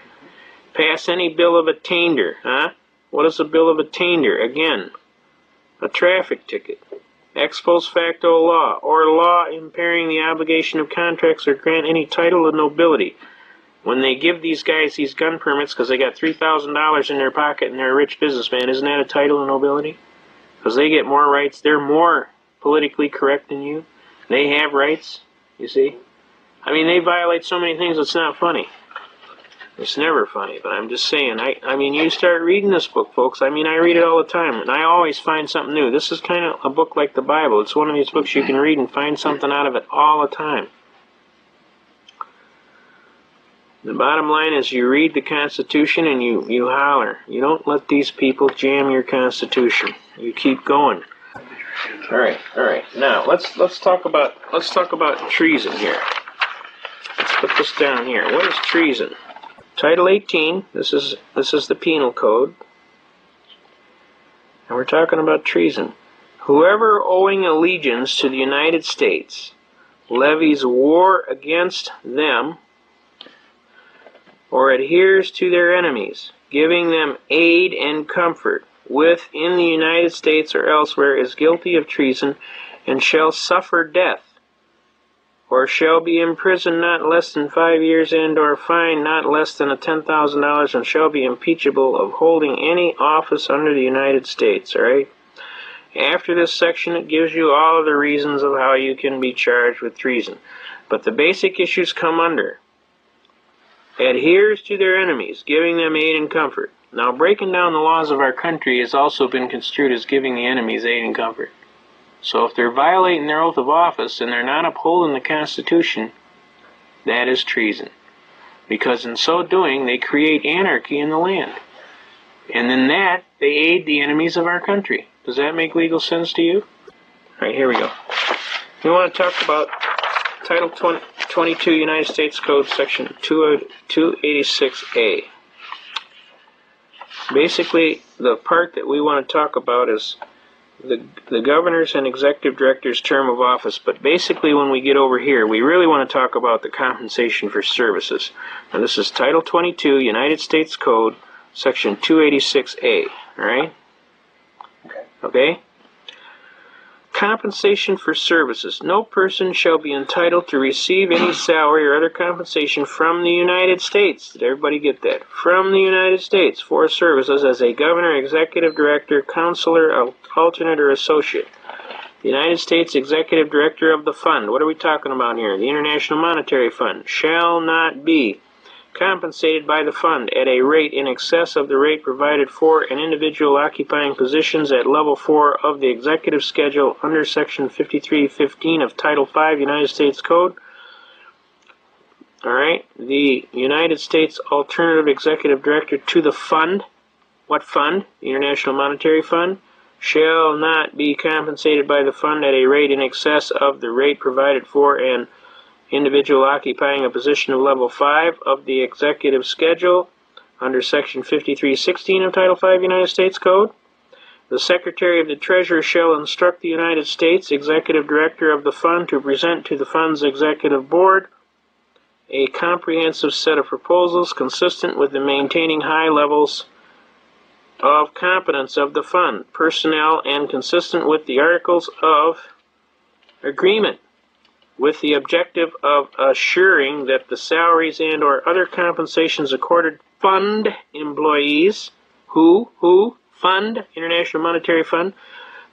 Pass any bill of attainder, huh? What is a bill of attainder? Again, a traffic ticket. Ex post facto law, or law impairing the obligation of contracts or grant any title of nobility. When they give these guys these gun permits because they got $3,000 in their pocket and they're a rich businessman, isn't that a title of nobility? Because they get more rights. They're more politically correct than you. They have rights, you see? I mean, they violate so many things it's not funny. It's never funny, but I'm just saying, I mean, you start reading this book, folks. I mean, I read it all the time, and I always find something new. This is kind of a book like the Bible. It's one of these books you can read and find something out of it all the time. The bottom line is you read the Constitution and you holler. You don't let these people jam your Constitution. You keep going. All right. Now let's talk about treason here. Let's put this down here. What is treason? Title 18. This is the Penal Code, and we're talking about treason. Whoever owing allegiance to the United States levies war against them or adheres to their enemies, giving them aid and comfort within the United States or elsewhere, is guilty of treason and shall suffer death, or shall be imprisoned not less than 5 years and or fined not less than $10,000, and shall be impeachable of holding any office under the United States. All right? After this section, it gives you all of the reasons of how you can be charged with treason. But the basic issues come under adheres to their enemies, giving them aid and comfort. Now, breaking down the laws of our country has also been construed as giving the enemies aid and comfort. So if they're violating their oath of office and they're not upholding the Constitution, that is treason. Because in so doing, they create anarchy in the land. And in that, they aid the enemies of our country. Does that make legal sense to you? All right, here we go. We want to talk about Title 22 United States Code, Section 286A. Basically, the part that we want to talk about is the governor's and executive director's term of office. But basically, when we get over here, we really want to talk about the compensation for services. Now, this is Title 22 United States Code, Section 286A. All right? Okay? Compensation for services. No person shall be entitled to receive any salary or other compensation from the United States. Did everybody get that? From the United States for services as a governor, executive director, counselor, alternate, or associate. The United States executive director of the fund. What are we talking about here? The International Monetary Fund shall not be compensated by the fund at a rate in excess of the rate provided for an individual occupying positions at level 4 of the executive schedule under Section 5315 of Title 5 United States Code. all right, the United States Alternative Executive Director to the fund. What fund? The International Monetary Fund. Shall not be compensated by the fund at a rate in excess of the rate provided for an individual occupying a position of level 5 of the executive schedule under Section 5316 of Title 5 United States Code. The Secretary of the Treasury shall instruct the United States Executive Director of the Fund to present to the Fund's Executive Board a comprehensive set of proposals consistent with the maintaining high levels of competence of the Fund, personnel, and consistent with the Articles of Agreement, with the objective of assuring that the salaries and or other compensations accorded Fund employees who Fund, International Monetary Fund,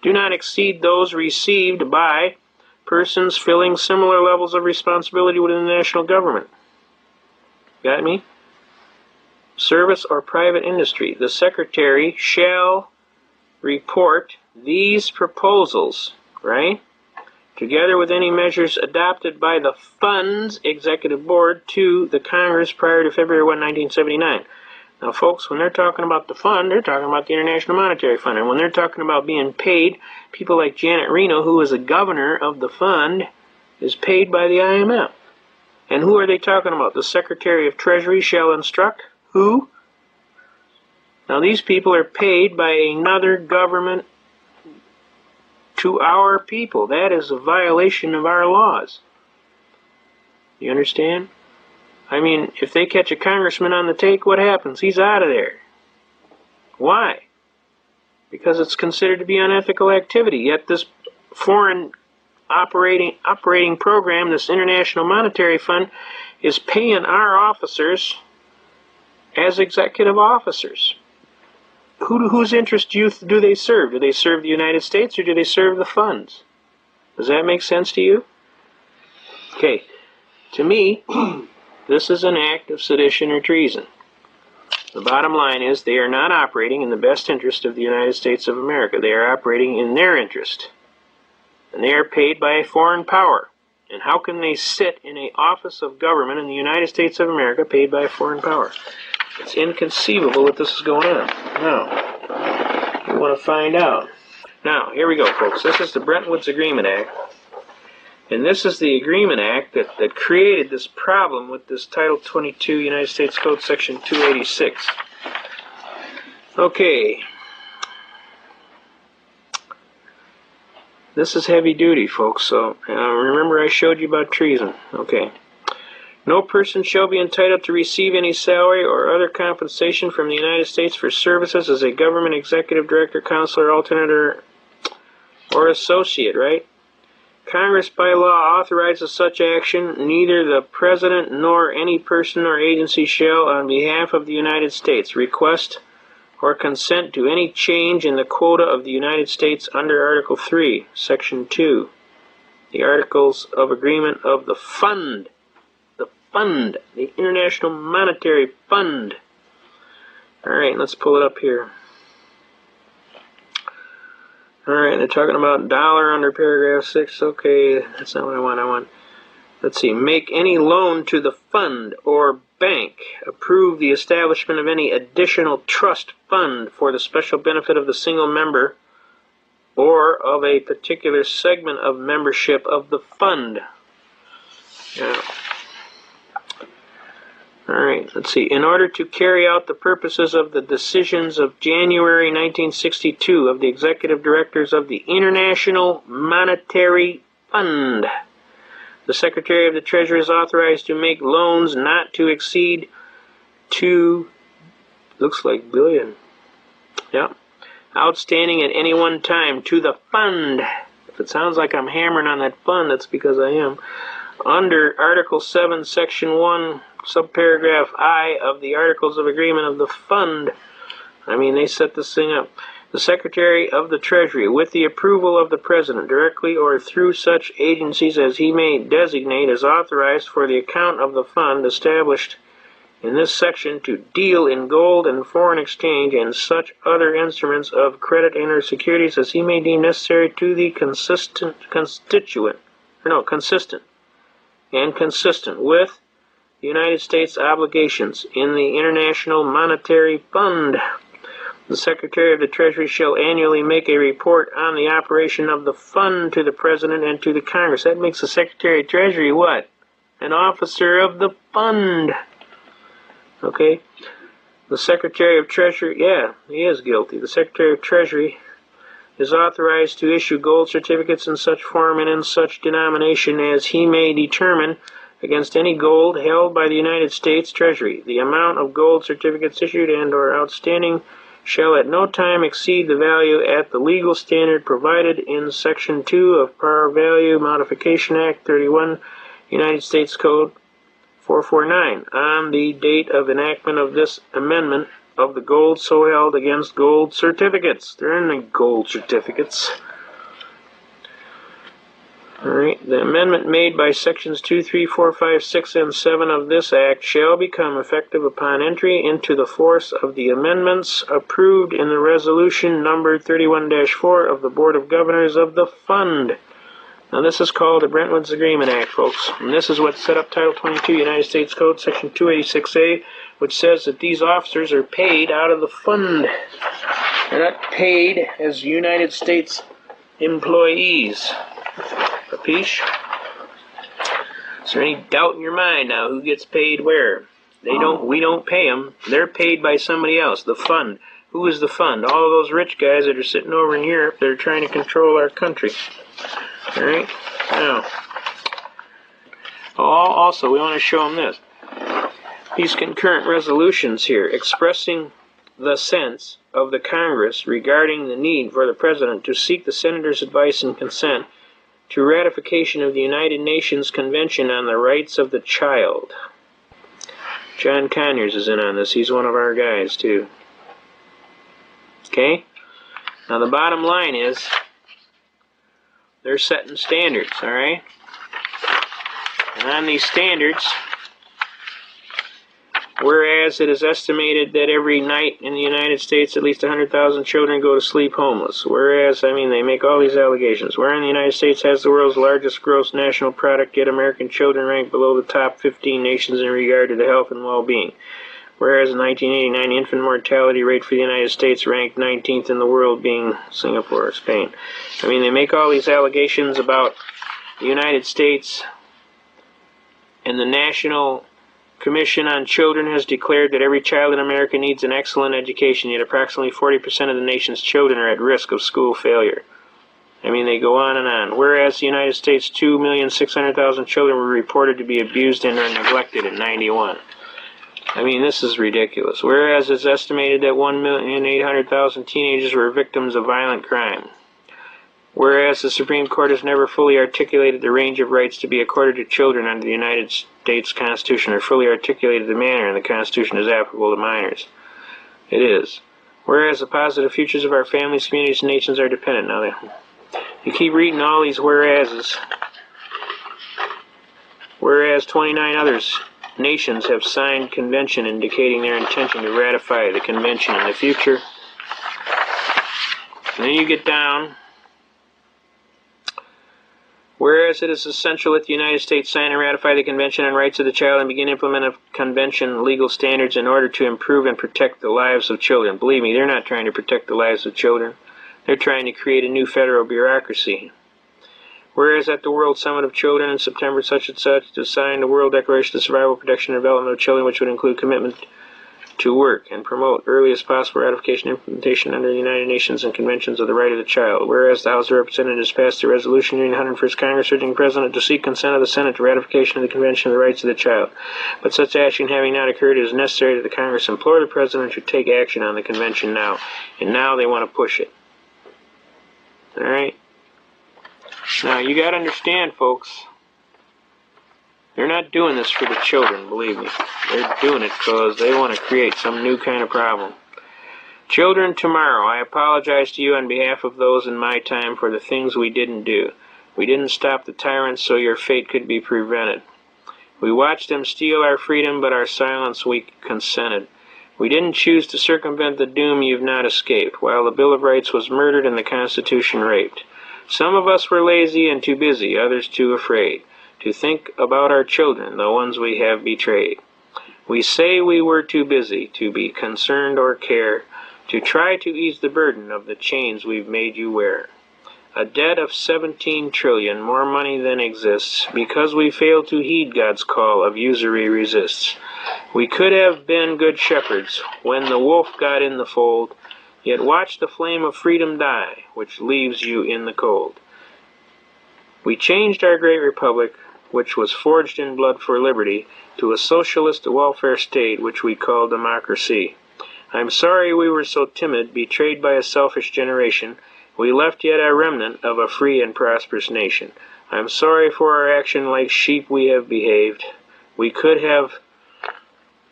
do not exceed those received by persons filling similar levels of responsibility within the national government. Got me? Service or private industry. The Secretary shall report these proposals, right, together with any measures adopted by the Fund's Executive Board to the Congress prior to February 1, 1979. Now, folks, when they're talking about the fund, they're talking about the International Monetary Fund. And when they're talking about being paid, people like Janet Reno, who is the governor of the fund, is paid by the IMF. And who are they talking about? The Secretary of Treasury shall instruct who? Now, these people are paid by another government to our people. That is a violation of our laws. You understand? I mean, if they catch a congressman on the take, what happens? He's out of there. Why? Because it's considered to be unethical activity. Yet this foreign operating program, this International Monetary Fund, is paying our officers as executive officers. Whose interest do they serve? Do they serve the United States or do they serve the funds? Does that make sense to you? Okay. To me, this is an act of sedition or treason. The bottom line is they are not operating in the best interest of the United States of America. They are operating in their interest. And they are paid by a foreign power. And how can they sit in an office of government in the United States of America paid by a foreign power? It's inconceivable that this is going on. Now, you want to find out. Now, here we go, folks. This is the Bretton Woods Agreement Act. And this is the Agreement Act that created this problem with this Title 22 United States Code Section 286. Okay. This is heavy duty, folks, so remember I showed you about treason. Okay. No person shall be entitled to receive any salary or other compensation from the United States for services as a government executive director, counselor, alternate, or associate, right? Congress by law authorizes such action. Neither the President nor any person or agency shall, on behalf of the United States, request or consent to any change in the quota of the United States under Article 3, Section 2, the Articles of Agreement of the Fund. The International Monetary Fund. Alright, let's pull it up here. Alright, they're talking about dollar under paragraph 6. Okay, that's not what I want. Let's see. Make any loan to the fund or bank. Approve the establishment of any additional trust fund for the special benefit of the single member or of a particular segment of membership of the fund. Now, alright, let's see. In order to carry out the purposes of the decisions of January 1962 of the Executive Directors of the International Monetary Fund, the Secretary of the Treasury is authorized to make loans not to exceed billion. Yeah. Outstanding at any one time to the fund. If it sounds like I'm hammering on that fund, that's because I am. Under Article 7, Section 1, subparagraph I of the Articles of Agreement of the Fund. I mean, they set this thing up. The Secretary of the Treasury, with the approval of the President, directly or through such agencies as he may designate, is authorized for the account of the fund established in this section to deal in gold and foreign exchange and such other instruments of credit and or securities as he may deem necessary to the consistent with the United States obligations in the International Monetary Fund. The Secretary of the Treasury shall annually make a report on the operation of the fund to the President and to the Congress. That makes the Secretary of Treasury what? An officer of the fund. Okay? The Secretary of Treasury, yeah, he is guilty. The Secretary of Treasury is authorized to issue gold certificates in such form and in such denomination as he may determine against any gold held by the United States Treasury. The amount of gold certificates issued and or outstanding shall at no time exceed the value at the legal standard provided in Section 2 of Par Value Modification Act 31, United States Code 449, on the date of enactment of this amendment of the gold so held against gold certificates. There are no gold certificates. Alright, the amendment made by Sections 2, 3, 4, 5, 6, and 7 of this Act shall become effective upon entry into the force of the amendments approved in the resolution number 31-4 of the Board of Governors of the Fund. Now this is called the Brentwood's Agreement Act, folks. And this is what set up Title 22 United States Code, Section 286A, which says that these officers are paid out of the fund. They're not paid as United States employees. Capiche? Is there any doubt in your mind now who gets paid where? We don't pay them. They're paid by somebody else. The fund. Who is the fund? All of those rich guys that are sitting over in Europe that are trying to control our country. Alright? Now, also, we want to show them this. These concurrent resolutions here expressing the sense of the Congress regarding the need for the President to seek the Senators' advice and consent to ratification of the United Nations Convention on the Rights of the Child. John Conyers is in on this. He's one of our guys, too. Okay? Now, the bottom line is they're setting standards, all right? And on these standards, whereas it is estimated that every night in the United States at least 100,000 children go to sleep homeless. Whereas, they make all these allegations. Wherein the United States has the world's largest gross national product, yet American children rank below the top 15 nations in regard to the health and well-being. Whereas in 1989, the infant mortality rate for the United States ranked 19th in the world, being Singapore or Spain. They make all these allegations about the United States, and the National Commission on Children has declared that every child in America needs an excellent education, yet approximately 40% of the nation's children are at risk of school failure. They go on and on. Whereas the United States, 2,600,000 children were reported to be abused and or neglected in 91. This is ridiculous. Whereas it's estimated that 1,800,000 teenagers were victims of violent crime. Whereas the Supreme Court has never fully articulated the range of rights to be accorded to children under the United States Constitution, or fully articulated the manner in the Constitution is applicable to minors. It is. Whereas the positive futures of our families, communities, and nations are dependent. Now, you keep reading all these whereases. Whereas 29 others nations have signed convention indicating their intention to ratify the convention in the future. And then you get down. Whereas it is essential that the United States sign and ratify the Convention on Rights of the Child and begin implementing convention legal standards in order to improve and protect the lives of children. Believe me, they're not trying to protect the lives of children. They're trying to create a new federal bureaucracy. Whereas at the World Summit of Children in September such and such to sign the World Declaration of Survival, Protection, and Development of Children, which would include commitment to work and promote earliest possible ratification and implementation under the United Nations and Conventions of the Right of the Child. Whereas the House of Representatives passed a resolution during the 101st Congress urging the President to seek consent of the Senate to ratification of the Convention of the Rights of the Child. But such action having not occurred, it is necessary that the Congress implore the President to take action on the Convention now. And now they want to push it. Alright? Now, you got to understand, folks, they're not doing this for the children, believe me. They're doing it because they want to create some new kind of problem. Children, tomorrow, I apologize to you on behalf of those in my time for the things we didn't do. We didn't stop the tyrants so your fate could be prevented. We watched them steal our freedom, but our silence we consented. We didn't choose to circumvent the doom you've not escaped, while the Bill of Rights was murdered and the Constitution raped. Some of us were lazy and too busy, others too afraid to think about our children, the ones we have betrayed. We say we were too busy to be concerned or care, to try to ease the burden of the chains we've made you wear. A debt of 17 trillion, more money than exists, because we failed to heed God's call of usury resists. We could have been good shepherds when the wolf got in the fold, yet watch the flame of freedom die, which leaves you in the cold. We changed our great republic, which was forged in blood for liberty, to a socialist welfare state which we call democracy. I'm sorry we were so timid, betrayed by a selfish generation. We left yet a remnant of a free and prosperous nation. I'm sorry for our action, like sheep we have behaved. We could have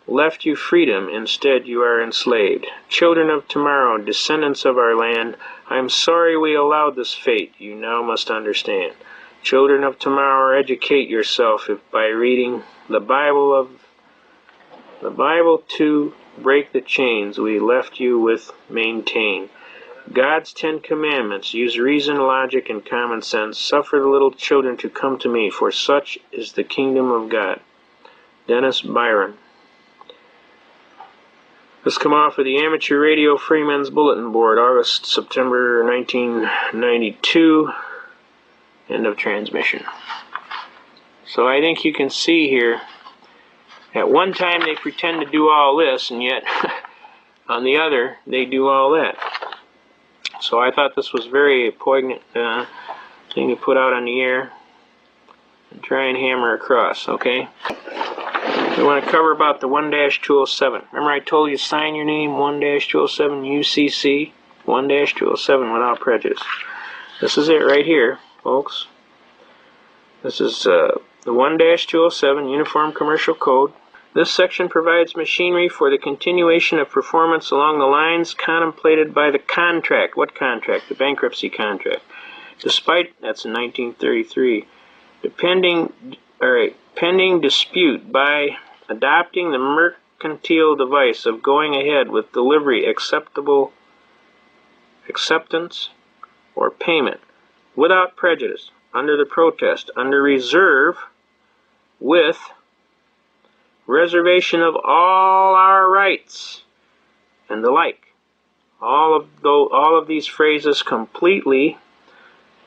left you freedom, instead you are enslaved. Children of tomorrow, descendants of our land, I'm sorry we allowed this fate, you now must understand. Children of tomorrow, educate yourself if by reading the Bible to break the chains we left you with maintain. God's 10 Commandments, use reason, logic, and common sense. Suffer the little children to come to me, for such is the kingdom of God. Dennis Byron. This come off of the Amateur Radio Freemen's Bulletin Board, September 1992. End of transmission. So I think you can see here, at one time they pretend to do all this, and yet on the other they do all that. So I thought this was very poignant thing to put out on the air and try and hammer across, okay? We want to cover about the 1-207. Remember I told you sign your name 1-207 UCC 1-207 without prejudice. This is it right here, folks. This is the 1-207 Uniform Commercial Code. This section provides machinery for the continuation of performance along the lines contemplated by the contract. What contract? The bankruptcy contract. Despite, that's in 1933, pending dispute by adopting the mercantile device of going ahead with delivery, acceptance, or payment without prejudice, under the protest, under reserve, with reservation of all our rights, and the like. All of these phrases completely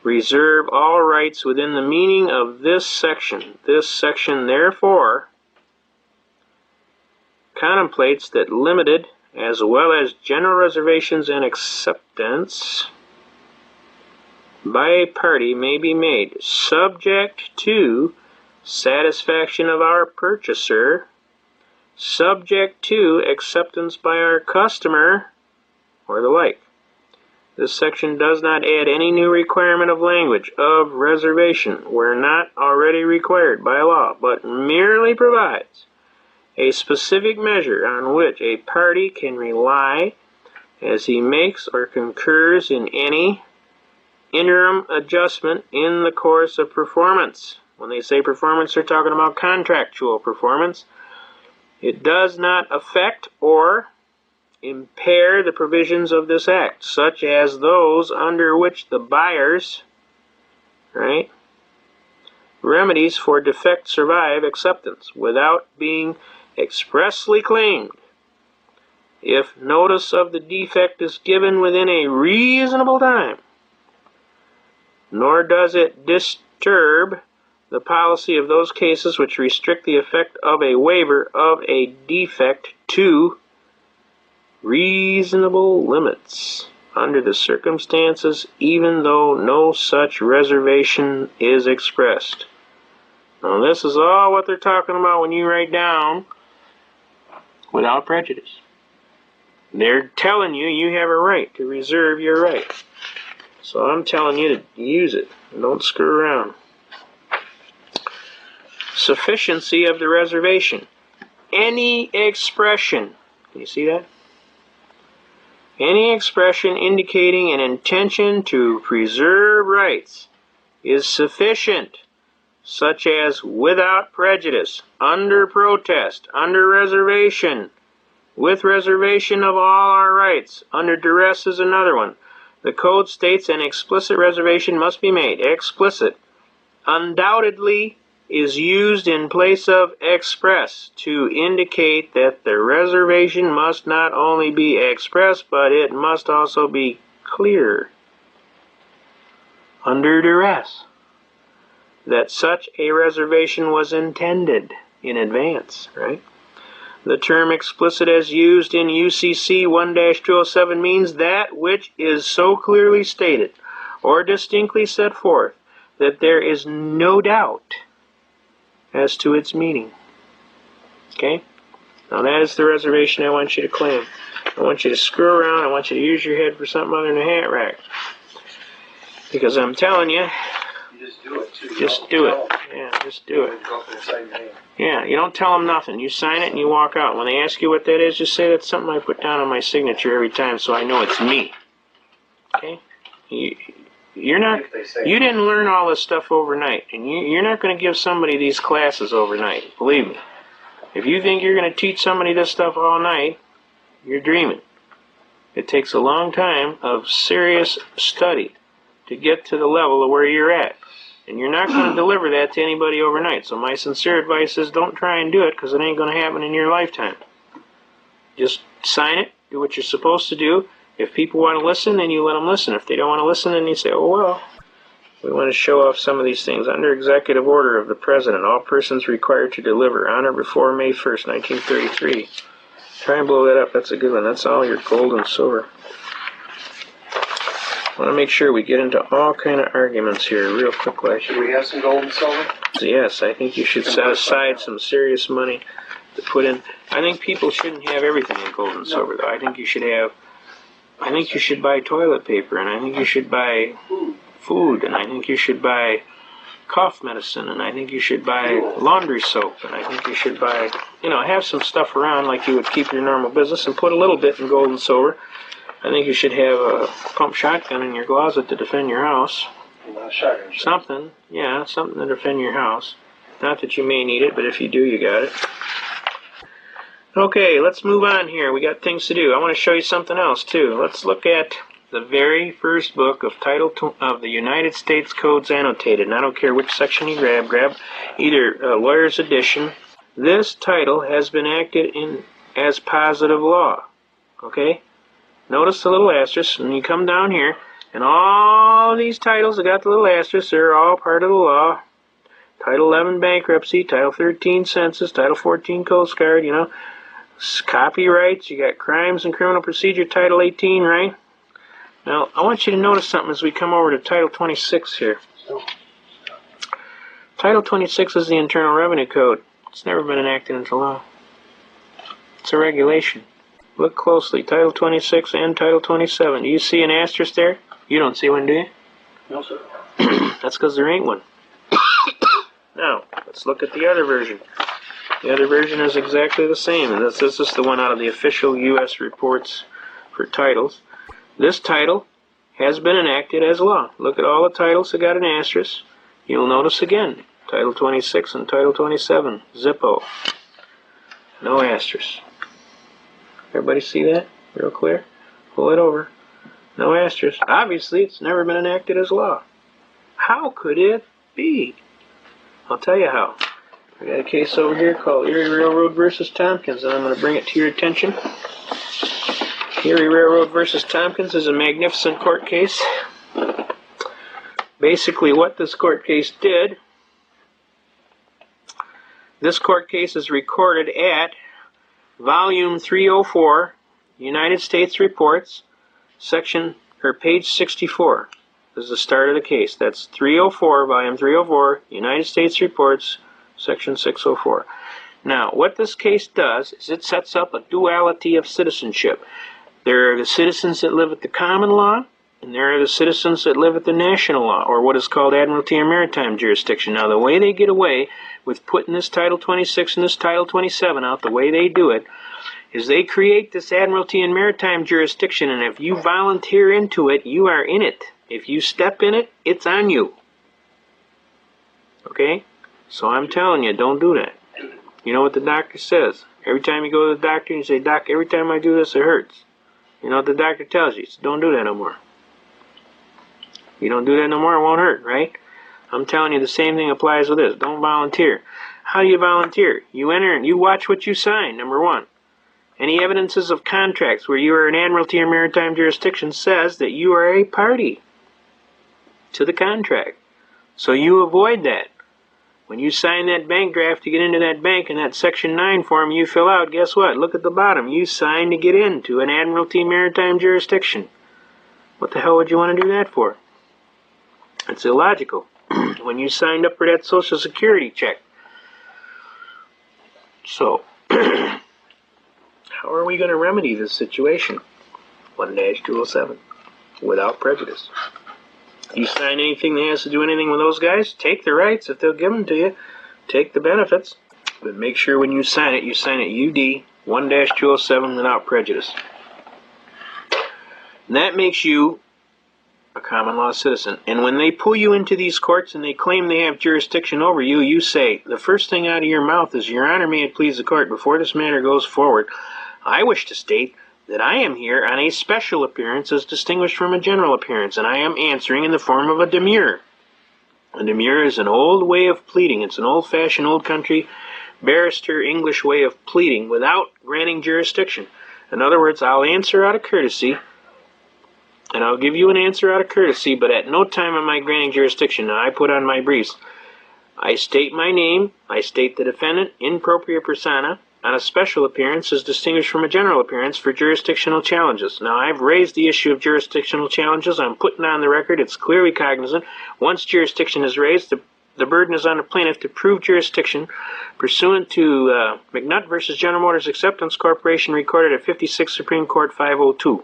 reserve all rights within the meaning of this section. This section, therefore, contemplates that limited as well as general reservations and acceptance by a party may be made, subject to satisfaction of our purchaser, subject to acceptance by our customer, or the like. This section does not add any new requirement of language of reservation where not already required by law, but merely provides a specific measure on which a party can rely as he makes or concurs in any interim adjustment in the course of performance. When they say performance, they're talking about contractual performance. It does not affect or impair the provisions of this act, such as those under which the buyer's remedies for defect survive acceptance without being expressly claimed. If notice of the defect is given within a reasonable time, nor does it disturb the policy of those cases which restrict the effect of a waiver of a defect to reasonable limits under the circumstances, even though no such reservation is expressed. Now this is all what they're talking about when you write down without prejudice. They're telling you you have a right to reserve your right. So I'm telling you to use it. Don't screw around. Sufficiency of the reservation. Any expression, can you see that? Any expression indicating an intention to preserve rights is sufficient, such as without prejudice, under protest, under reservation, with reservation of all our rights, under duress is another one. The code states an explicit reservation must be made. Explicit. Undoubtedly is used in place of express to indicate that the reservation must not only be express, but it must also be clear under duress that such a reservation was intended in advance, right? The term explicit as used in UCC 1-207 means that which is so clearly stated or distinctly set forth that there is no doubt as to its meaning. Okay? Now that is the reservation I want you to claim. I want you to screw around. I want you to use your head for something other than a hat rack. Because I'm telling you, You just do it too. just do it. Yeah, just do it. Go for the same name. Yeah, you don't tell them nothing. You sign it and you walk out. When they ask you what that is, just say that's something I put down on my signature every time so I know it's me. Okay? You're not. If they say You didn't learn all this stuff overnight, and you're not going to give somebody these classes overnight. Believe me. If you think you're going to teach somebody this stuff all night, you're dreaming. It takes a long time of serious study to get to the level of where you're at. And you're not going to deliver that to anybody overnight. So my sincere advice is don't try and do it, because it ain't going to happen in your lifetime. Just sign it, do what you're supposed to do. If people want to listen, then you let them listen. If they don't want to listen, then you say, oh, well, we want to show off some of these things. Under executive order of the President, all persons required to deliver on or before May 1st, 1933. Try and blow that up. That's a good one. That's all your gold and silver. I want to make sure we get into all kind of arguments here real quickly. Should we have some gold and silver? So yes, I think you should set aside some serious money to put in. I think people shouldn't have everything in gold and silver, though. I think you should buy toilet paper, and I think you should buy food, and I think you should buy cough medicine, and I think you should buy laundry soap, and I think you should buy, have some stuff around like you would keep your normal business, and put a little bit in gold and silver. I think you should have a pump shotgun in your closet to defend your house. Shotgun. Something to defend your house. Not that you may need it, but if you do, you got it. Okay, let's move on here. We got things to do. I want to show you something else, too. Let's look at the very first book of Title of the United States Codes Annotated. And I don't care which section you grab either Lawyer's Edition. This title has been acted in as positive law. Okay? Notice the little asterisk, and you come down here, and all these titles that got the little asterisk, they're all part of the law. Title 11 Bankruptcy, Title 13 Census, Title 14 Coast Guard, copyrights, you got Crimes and Criminal Procedure, Title 18, right? Now, I want you to notice something as we come over to Title 26 here. Title 26 is the Internal Revenue Code. It's never been enacted into law. It's a regulation. Look closely. Title 26 and Title 27. Do you see an asterisk there? You don't see one, do you? No, sir. That's because there ain't one. Now, let's look at the other version. The other version is exactly the same, and this is the one out of the official U.S. reports for titles. This title has been enacted as law. Look at all the titles that got an asterisk. You'll notice again, Title 26 and Title 27, Zippo. No asterisk. Everybody see that? Real clear? Pull it over. No asterisk. Obviously, it's never been enacted as law. How could it be? I'll tell you how. I got a case over here called Erie Railroad versus Tompkins, and I'm going to bring it to your attention. Erie Railroad versus Tompkins is a magnificent court case. Basically, what this court case did, this court case is recorded at Volume 304, United States Reports, page 64. This is the start of the case. That's 304, Volume 304, United States Reports, Section 604. Now, what this case does is it sets up a duality of citizenship. There are the citizens that live at the common law, and there are the citizens that live at the national law, or what is called Admiralty and Maritime Jurisdiction. Now, the way they get away with putting this Title 26 and this Title 27 out, the way they do it, is they create this Admiralty and Maritime Jurisdiction, and if you volunteer into it, you are in it. If you step in it, it's on you. Okay? So I'm telling you, don't do that. You know what the doctor says? Every time you go to the doctor and you say, Doc, every time I do this, it hurts. You know what the doctor tells you? So don't do that no more. You don't do that no more, it won't hurt, right? I'm telling you the same thing applies with this. Don't volunteer. How do you volunteer? You enter and you watch what you sign, number one. Any evidences of contracts where you are an admiralty or maritime jurisdiction says that you are a party to the contract. So you avoid that. When you sign that bank draft to get into that bank and that Section 9 form you fill out, guess what? Look at the bottom. You signed to get into an admiralty maritime jurisdiction. What the hell would you want to do that for? It's illogical. When you signed up for that Social Security check. So, how are we going to remedy this situation? 1-207. Without prejudice. You sign anything that has to do anything with those guys, take the rights if they'll give them to you. Take the benefits. But make sure when you sign it UD 1-207 without prejudice. And that makes you a common law citizen. And when they pull you into these courts and they claim they have jurisdiction over you, you say, the first thing out of your mouth is, Your Honor, may it please the court, before this matter goes forward, I wish to state that I am here on a special appearance as distinguished from a general appearance, and I am answering in the form of a demurrer. A demurrer is an old way of pleading. It's an old-fashioned, old-country, barrister English way of pleading without granting jurisdiction. In other words, I'll answer out of courtesy, and I'll give you an answer out of courtesy, but at no time am I granting jurisdiction. Now, I put on my briefs. I state my name, I state the defendant, in propria persona, on a special appearance as distinguished from a general appearance for jurisdictional challenges. Now, I've raised the issue of jurisdictional challenges. I'm putting on the record. It's clearly cognizant. Once jurisdiction is raised, the burden is on the plaintiff to prove jurisdiction pursuant to McNutt v. General Motors Acceptance Corporation, recorded at 56 Supreme Court 502.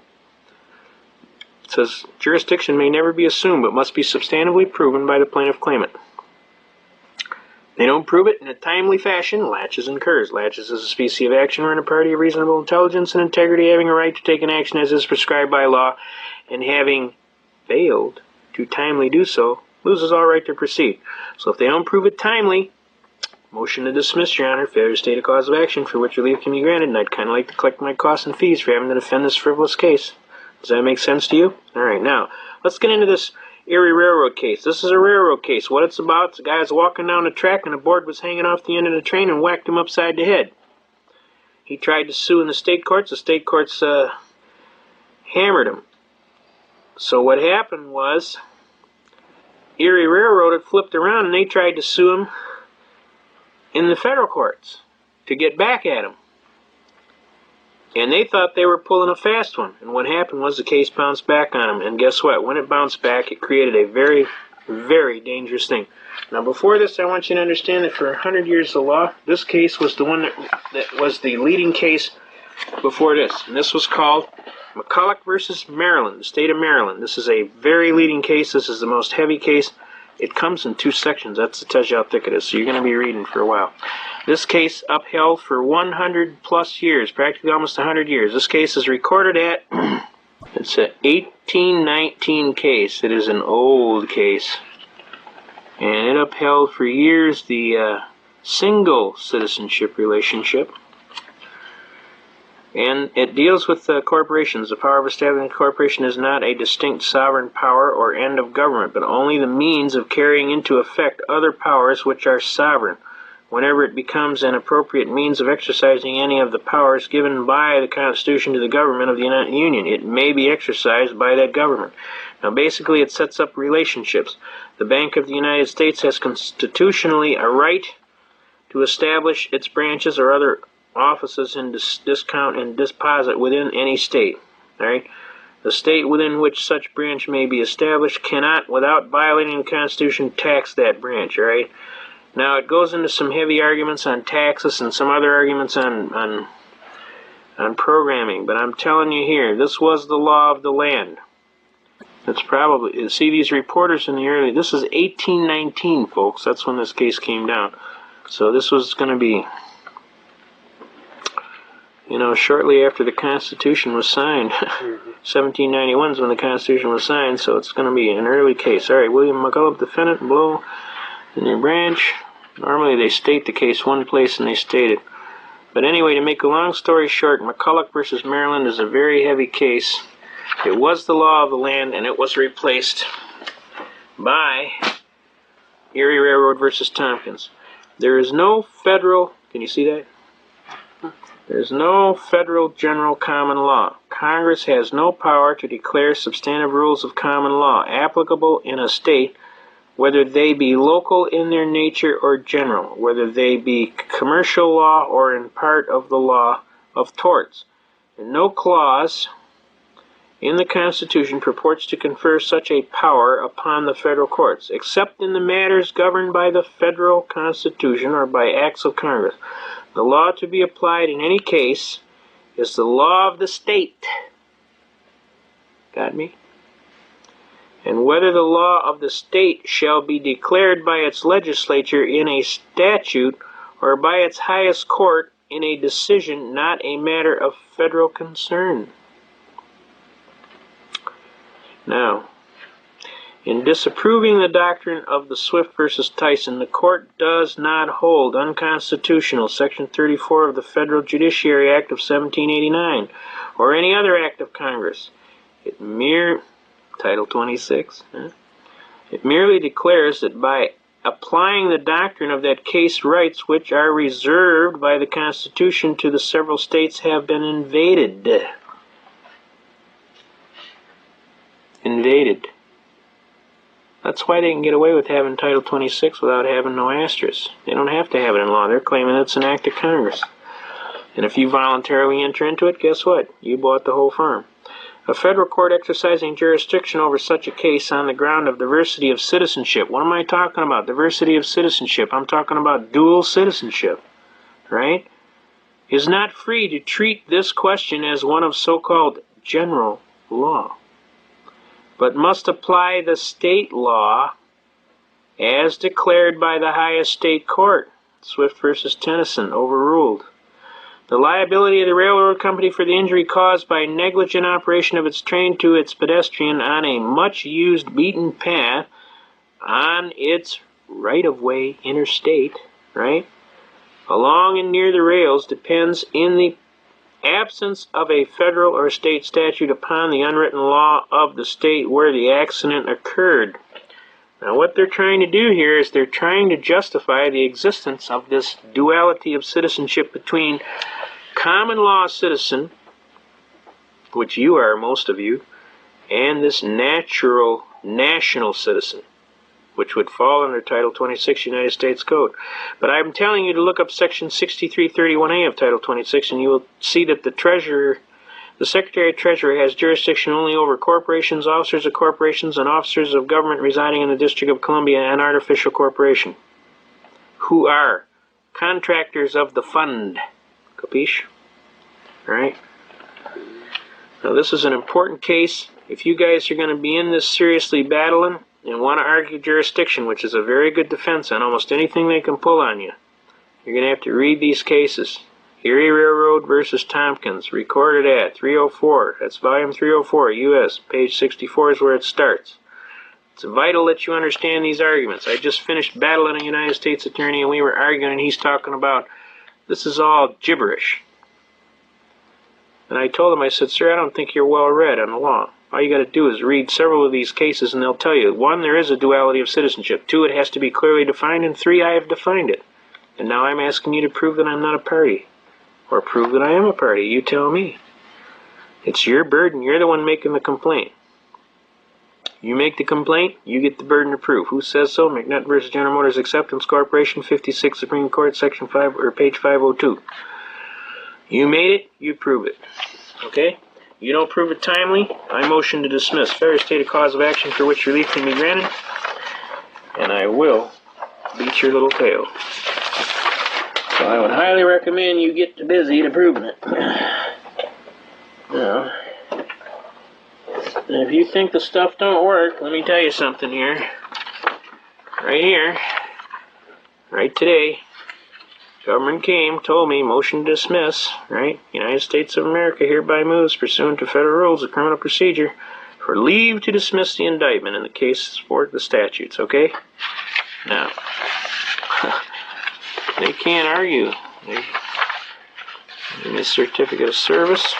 It says, jurisdiction may never be assumed, but must be substantively proven by the plaintiff claimant. They don't prove it in a timely fashion, laches incurs. Laches is a species of action wherein a party of reasonable intelligence and integrity having a right to take an action as is prescribed by law, and having failed to timely do so, loses all right to proceed. So if they don't prove it timely, motion to dismiss, Your Honor, failure to state a cause of action for which relief can be granted, and I'd kind of like to collect my costs and fees for having to defend this frivolous case. Does that make sense to you? All right, now, let's get into this Erie Railroad case. This is a railroad case. What it's about, the guy was walking down the track and a board was hanging off the end of the train and whacked him upside the head. He tried to sue in the state courts. The state courts hammered him. So what happened was Erie Railroad had flipped around and they tried to sue him in the federal courts to get back at him. And they thought they were pulling a fast one. And what happened was the case bounced back on them. And guess what? When it bounced back, it created a very, very dangerous thing. Now, before this, I want you to understand that for 100 years of law, this case was the one that was the leading case before this. And this was called McCulloch versus Maryland, the state of Maryland. This is a very leading case. This is the most heavy case. It comes in 2 sections. That tells you how thick it is. So you're going to be reading for a while. This case upheld for 100 plus years, practically almost 100 years. This case is recorded at, it's an 1819 case. It is an old case. And it upheld for years the single citizenship relationship. And it deals with corporations. The power of establishing a corporation is not a distinct sovereign power or end of government, but only the means of carrying into effect other powers which are sovereign. Whenever it becomes an appropriate means of exercising any of the powers given by the Constitution to the government of the United Union, it may be exercised by that government. Now, basically, it sets up relationships. The Bank of the United States has constitutionally a right to establish its branches or other offices in discount and deposit within any state. All right? The state within which such branch may be established cannot, without violating the Constitution, tax that branch. All right? Now, it goes into some heavy arguments on taxes and some other arguments on programming, but I'm telling you here, this was the law of the land. It's probably, see these reporters in the early, this is 1819, folks. That's when this case came down. So this was going to be, you know, shortly after the Constitution was signed. 1791 is when the Constitution was signed, so it's going to be an early case. All right, William McCulloch, defendant, below in your branch. Normally they state the case one place and they state it. But anyway, to make a long story short, McCulloch versus Maryland is a very heavy case. It was the law of the land, and it was replaced by Erie Railroad versus Tompkins. There is no federal, can you see that? There's no federal general common law. Congress has no power to declare substantive rules of common law applicable in a state, whether they be local in their nature or general, whether they be commercial law or in part of the law of torts. And no clause in the Constitution purports to confer such a power upon the federal courts, except in the matters governed by the federal Constitution or by acts of Congress. The law to be applied in any case is the law of the state. Got me? And whether the law of the state shall be declared by its legislature in a statute or by its highest court in a decision, not a matter of federal concern. Now, in disapproving the doctrine of the Swift versus Tyson, the court does not hold unconstitutional Section 34 of the Federal Judiciary Act of 1789 or any other act of Congress. Title 26. It merely declares that by applying the doctrine of that case, rights which are reserved by the Constitution to the several states have been invaded. That's why they can get away with having Title 26 without having no asterisk. They don't have to have it in law. They're claiming it's an act of Congress. And if you voluntarily enter into it, guess what? You bought the whole firm. A federal court exercising jurisdiction over such a case on the ground of diversity of citizenship. What am I talking about? Diversity of citizenship. I'm talking about dual citizenship, right? Is not free to treat this question as one of so-called general law, but must apply the state law as declared by the highest state court. Swift versus Tennyson, overruled. The liability of the railroad company for the injury caused by negligent operation of its train to its pedestrian on a much-used beaten path on its right-of-way interstate, right, along and near the rails depends in the absence of a federal or state statute upon the unwritten law of the state where the accident occurred. Now what they're trying to do here is they're trying to justify the existence of this duality of citizenship between common law citizen, which you are, most of you, and this natural national citizen, which would fall under Title 26 United States Code. But I'm telling you to look up Section 6331A of Title 26, and you will see that the Secretary of Treasury has jurisdiction only over corporations, officers of corporations, and officers of government residing in the District of Columbia and artificial corporation, who are contractors of the fund. Capiche? Alright? Now this is an important case. If you guys are going to be in this seriously battling and want to argue jurisdiction, which is a very good defense on almost anything they can pull on you, you're going to have to read these cases. Erie Railroad versus Tompkins, recorded at 304. That's volume 304, U.S. Page 64 is where it starts. It's vital that you understand these arguments. I just finished battling a United States attorney, and we were arguing, and he's talking about this is all gibberish. And I told him, I said, sir, I don't think you're well read on the law. All you got to do is read several of these cases, and they'll tell you, 1, there is a duality of citizenship. 2, it has to be clearly defined. And 3, I have defined it. And now I'm asking you to prove that I'm not a party. Or prove that I am a party. You tell me. It's your burden. You're the one making the complaint. You make the complaint, you get the burden of proof. Who says so? McNutt versus General Motors Acceptance Corporation, 56 Supreme Court, Section 5, or page 502. You made it, you prove it. Okay? You don't prove it timely, I motion to dismiss. Failure to state a cause of action for which relief can be granted, and I will beat your little tail. So I would highly recommend you get busy to proving it. Now, and if you think the stuff don't work, let me tell you something here. Right today, government came, told me, motion to dismiss, right? United States of America hereby moves, pursuant to federal rules of criminal procedure, for leave to dismiss the indictment in the case for the statutes, okay? Now, they can't argue. Give me a certificate of service.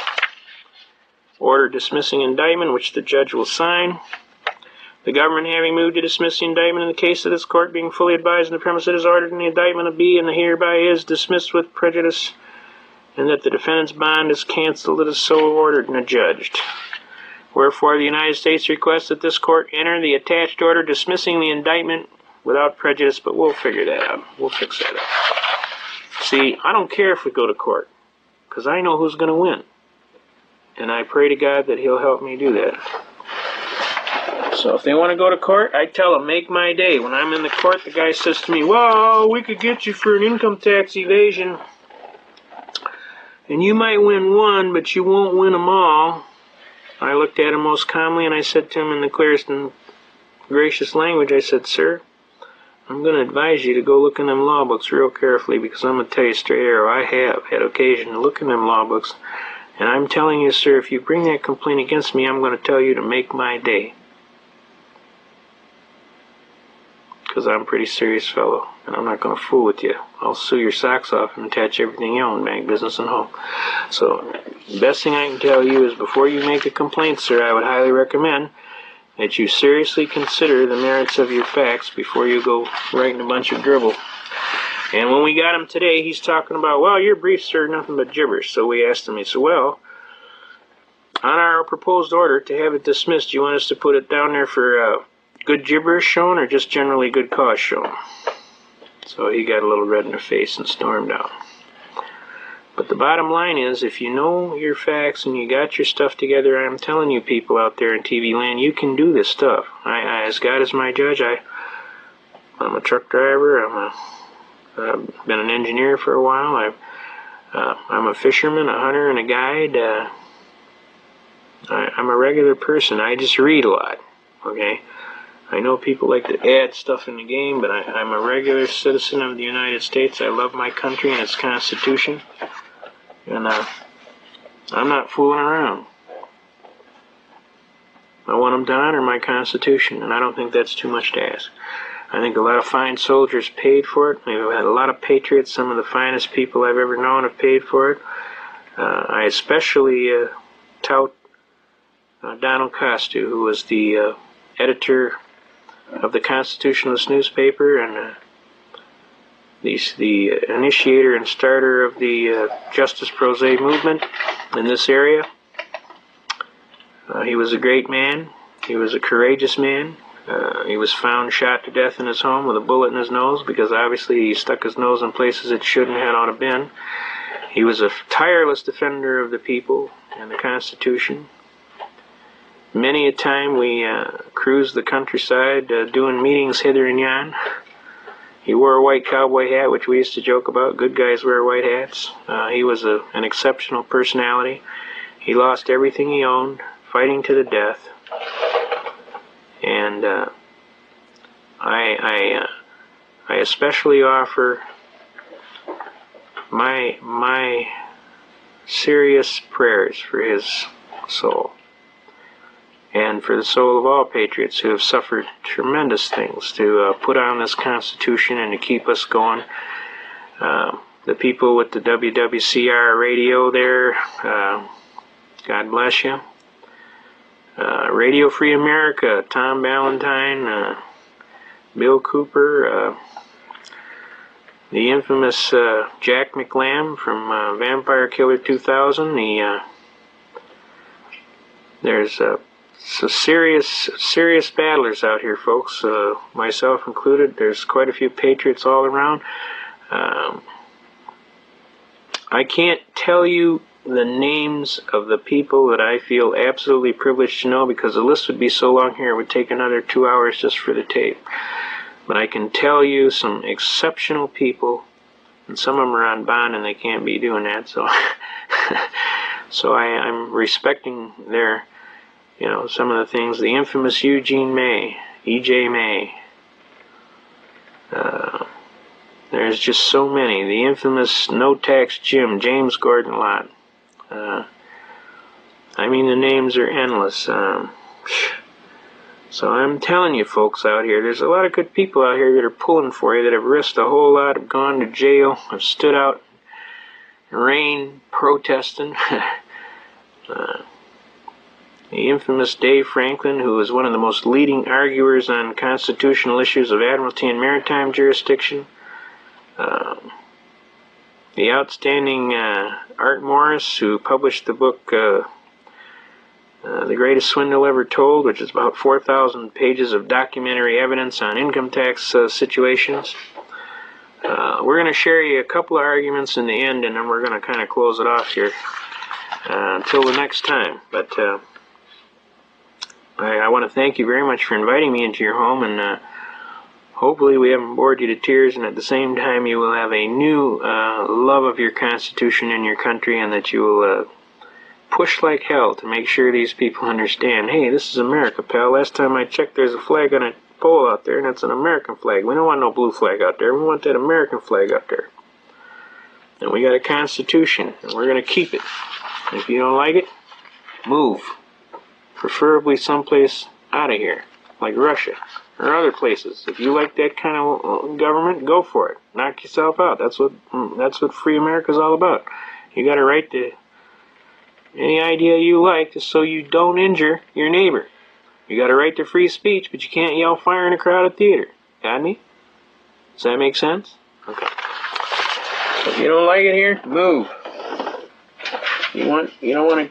Order dismissing indictment, which the judge will sign. The government having moved to dismiss the indictment in the case of this court being fully advised in the premise it is ordered in the indictment of B and the hereby is dismissed with prejudice, and that the defendant's bond is canceled, it is so ordered and adjudged. Wherefore, the United States requests that this court enter the attached order dismissing the indictment without prejudice, but we'll figure that out. We'll fix that up. See, I don't care if we go to court, because I know who's going to win. And I pray to God that he'll help me do that. So if they want to go to court, I tell them, make my day. When I'm in the court, the guy says to me, well, we could get you for an income tax evasion, and you might win one, but you won't win them all. I looked at him most calmly, and I said to him in the clearest and gracious language, I said, sir, I'm going to advise you to go look in them law books real carefully, because I'm going to tell you straight arrow, I have had occasion to look in them law books, and I'm telling you, sir, if you bring that complaint against me, I'm going to tell you to make my day. Because I'm a pretty serious fellow, and I'm not going to fool with you. I'll sue your socks off and attach everything you own, bank, business, and home. So, the best thing I can tell you is before you make a complaint, sir, I would highly recommend that you seriously consider the merits of your facts before you go writing a bunch of dribble. And when we got him today, he's talking about, well, your briefs are nothing but gibberish. So we asked him, he said, well, on our proposed order to have it dismissed, do you want us to put it down there for good gibberish shown or just generally good cause shown? So he got a little red in the face and stormed out. But the bottom line is, if you know your facts and you got your stuff together, I'm telling you people out there in TV land, you can do this stuff. As God is my judge, I'm a truck driver, I've been an engineer for a while, I'm a fisherman, a hunter, and a guide. I'm a regular person. I just read a lot, okay? I know people like to add stuff in the game, but I'm a regular citizen of the United States. I love my country and its Constitution. And I'm not fooling around. I want them to honor my Constitution, and I don't think that's too much to ask. I think a lot of fine soldiers paid for it. We've had a lot of patriots. Some of the finest people I've ever known have paid for it. I especially tout Donald Costu, who was the editor of the Constitutionalist newspaper and the initiator and starter of the Justice Pro Se movement in this area. He was a great man. He was a courageous man. He was found shot to death in his home with a bullet in his nose because obviously he stuck his nose in places it shouldn't have ought to been. He was a tireless defender of the people and the Constitution. Many a time we cruised the countryside doing meetings hither and yon. He wore a white cowboy hat, which we used to joke about. Good guys wear white hats. He was an exceptional personality. He lost everything he owned, fighting to the death. And I especially offer my serious prayers for his soul, and for the soul of all patriots who have suffered tremendous things to put on this Constitution and to keep us going. The people with the WWCR radio there, God bless you. Radio Free America, Tom Ballantyne, Bill Cooper, the infamous Jack McLam from Vampire Killer 2000. There's so serious battlers out here, folks, myself included. There's quite a few patriots all around. I can't tell you the names of the people that I feel absolutely privileged to know because the list would be so long here it would take another 2 hours just for the tape. But I can tell you some exceptional people, and some of them are on bond and they can't be doing that, so so I'm respecting their, some of the things. The infamous Eugene May, E.J. May. There's just so many. The infamous No Tax Jim, James Gordon Lott. I mean, the names are endless. So I'm telling you folks out here, there's a lot of good people out here that are pulling for you, that have risked a whole lot, have gone to jail, have stood out in rain protesting. the infamous Dave Franklin, who was one of the most leading arguers on constitutional issues of admiralty and maritime jurisdiction. The outstanding Art Morris, who published the book The Greatest Swindle Ever Told, which is about 4,000 pages of documentary evidence on income tax situations. We're going to share you a couple of arguments in the end, and then we're going to kind of close it off here until the next time. But I want to thank you very much for inviting me into your home, and hopefully we haven't bored you to tears, and at the same time you will have a new love of your Constitution and your country, and that you will push like hell to make sure these people understand, hey, this is America, pal. Last time I checked, there's a flag on a pole out there, and that's an American flag. We don't want no blue flag out there. We want that American flag out there. And we got a Constitution, and we're going to keep it. If you don't like it, move. Preferably someplace out of here, like Russia or other places. If you like that kind of government, go for it. Knock yourself out. That's what free America's all about. You got a right to any idea you like, just so you don't injure your neighbor. You got a right to free speech, but you can't yell fire in a crowded theater. Got me? Does that make sense? Okay. If you don't like it here, move. You don't want to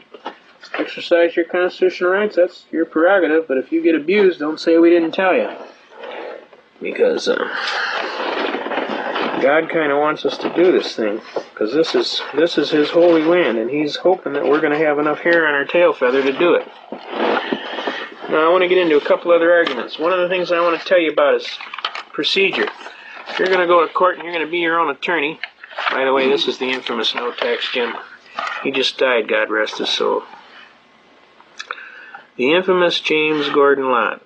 exercise your constitutional rights, that's your prerogative, but if you get abused, don't say we didn't tell you. Because God kind of wants us to do this thing, because this is His holy land, and He's hoping that we're going to have enough hair on our tail feather to do it. Now I want to get into a couple other arguments. One of the things I want to tell you about is procedure. If you're going to go to court and you're going to be your own attorney, by the way, this is the infamous No Tax Jim. He just died, God rest his soul. The infamous James Gordon Lott.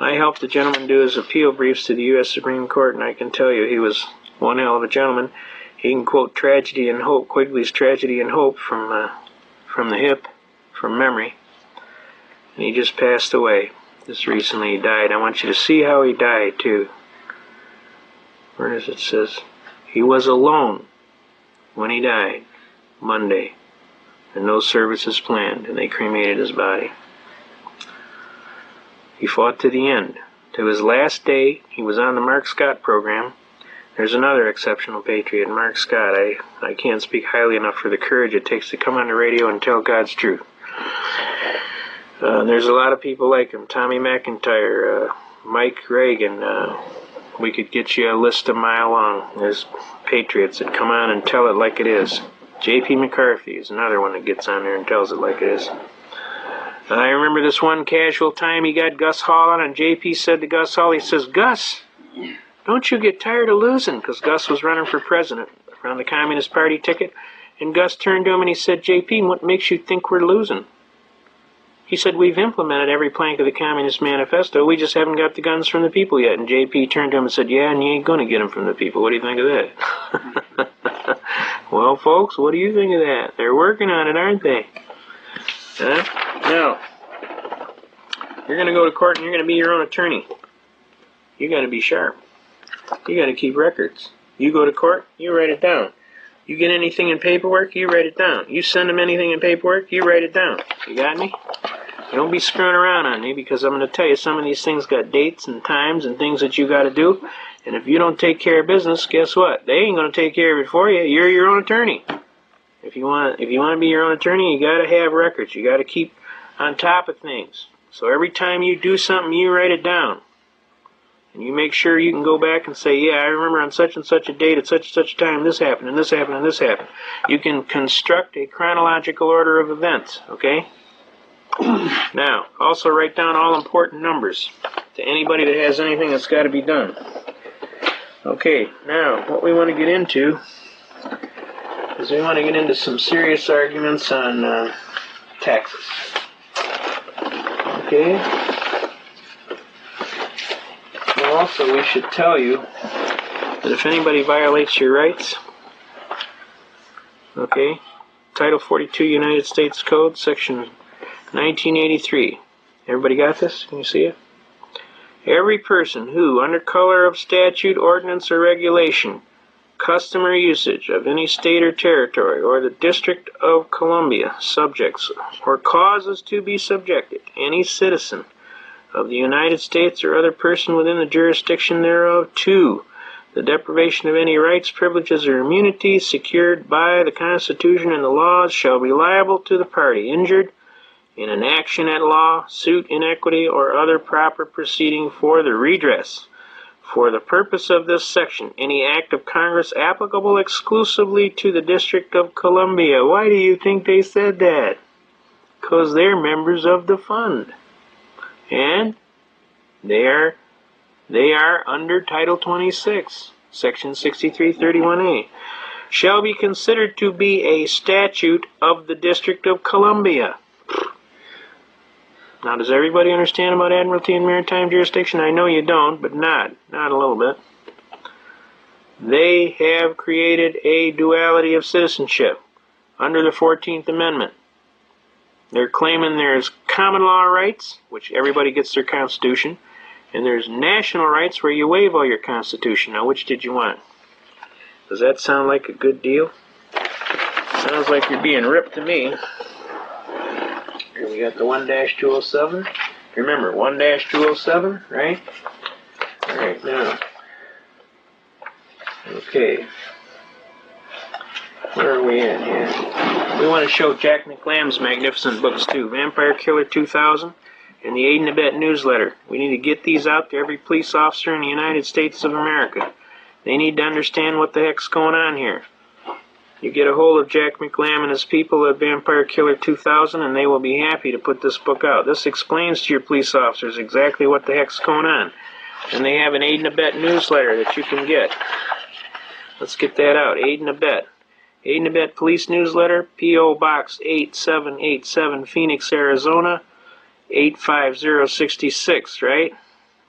I helped the gentleman do his appeal briefs to the U.S. Supreme Court, and I can tell you he was one hell of a gentleman. He can quote Tragedy and Hope, Quigley's Tragedy and Hope from the hip, from memory. And he just passed away. Just recently he died. I want you to see how he died, too. Where does it says? He was alone when he died, Monday, and no services planned, and they cremated his body. He fought to the end. To his last day, he was on the Mark Scott program. There's another exceptional patriot, Mark Scott. I can't speak highly enough for the courage it takes to come on the radio and tell God's truth. There's a lot of people like him. Tommy McIntyre, Mike Reagan. We could get you a list a mile long. There's patriots that come on and tell it like it is. J.P. McCarthy is another one that gets on there and tells it like it is. I remember this one casual time he got Gus Hall on, and J.P. said to Gus Hall, he says, Gus, don't you get tired of losing? Because Gus was running for president on the Communist Party ticket. And Gus turned to him and he said, J.P., what makes you think we're losing? He said, we've implemented every plank of the Communist Manifesto. We just haven't got the guns from the people yet. And J.P. turned to him and said, yeah, and you ain't going to get them from the people. What do you think of that? Well, folks, what do you think of that? They're working on it, aren't they? Huh? Now, you're going to go to court and you're going to be your own attorney. You got to be sharp. You got to keep records. You go to court, you write it down. You get anything in paperwork, you write it down. You send them anything in paperwork, you write it down. You got me? Don't be screwing around on me, because I'm going to tell you some of these things got dates and times and things that you got to do. And if you don't take care of business, guess what? They ain't going to take care of it for you. You're your own attorney. If you want to be your own attorney, you got to have records. You got to keep on top of things. So every time you do something, you write it down. And you make sure you can go back and say, yeah, I remember on such and such a date at such and such a time this happened and this happened and this happened. You can construct a chronological order of events, okay? Now, also write down all important numbers to anybody that has anything that's got to be done. Okay, now, what we want to get into is we want to get into some serious arguments on taxes. Okay? And also, we should tell you that if anybody violates your rights, okay, Title 42 United States Code, Section 1983. Everybody got this? Can you see it? Every person who, under color of statute, ordinance, or regulation, custom, or usage of any state or territory or the District of Columbia subjects or causes to be subjected any citizen of the United States or other person within the jurisdiction thereof to the deprivation of any rights, privileges, or immunities secured by the Constitution and the laws shall be liable to the party injured in an action at law, suit in equity, or other proper proceeding for the redress. For the purpose of this section, any act of Congress applicable exclusively to the District of Columbia. Why do you think they said that? Because they're members of the fund. And they are under Title 26, Section 6331A. Shall be considered to be a statute of the District of Columbia. Now, does everybody understand about Admiralty and Maritime Jurisdiction? I know you don't, but not a little bit. They have created a duality of citizenship under the 14th Amendment. They're claiming there's common law rights, which everybody gets their Constitution, and there's national rights where you waive all your Constitution. Now, which did you want? Does that sound like a good deal? Sounds like you're being ripped to me. Here we got the 1-207. Remember, 1-207, right? Alright, now. Okay. Where are we at here? We want to show Jack McLam's magnificent books too. Vampire Killer 2000 and the Aid and Abet newsletter. We need to get these out to every police officer in the United States of America. They need to understand what the heck's going on here. You get a hold of Jack McLam and his people at Vampire Killer 2000 and they will be happy to put this book out. This explains to your police officers exactly what the heck's going on. And they have an Aid and Abet newsletter that you can get. Let's get that out. Aid and Abet. Aid and Abet Police Newsletter, P.O. Box 8787, Phoenix, Arizona, 85066, right?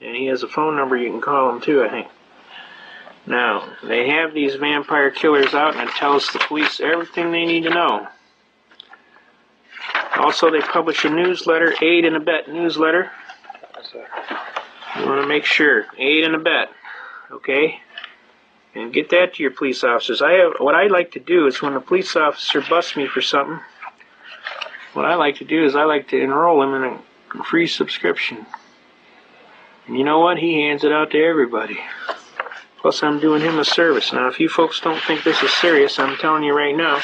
And he has a phone number you can call him too, I think. Now, they have these vampire killers out and it tells the police everything they need to know. Also, they publish a newsletter, Aid and Abet newsletter. You want to make sure, Aid and Abet, okay? And get that to your police officers. What I like to do is when a police officer busts me for something, what I like to do is I like to enroll him in a free subscription. And you know what? He hands it out to everybody. Plus, I'm doing him a service. Now, if you folks don't think this is serious, I'm telling you right now,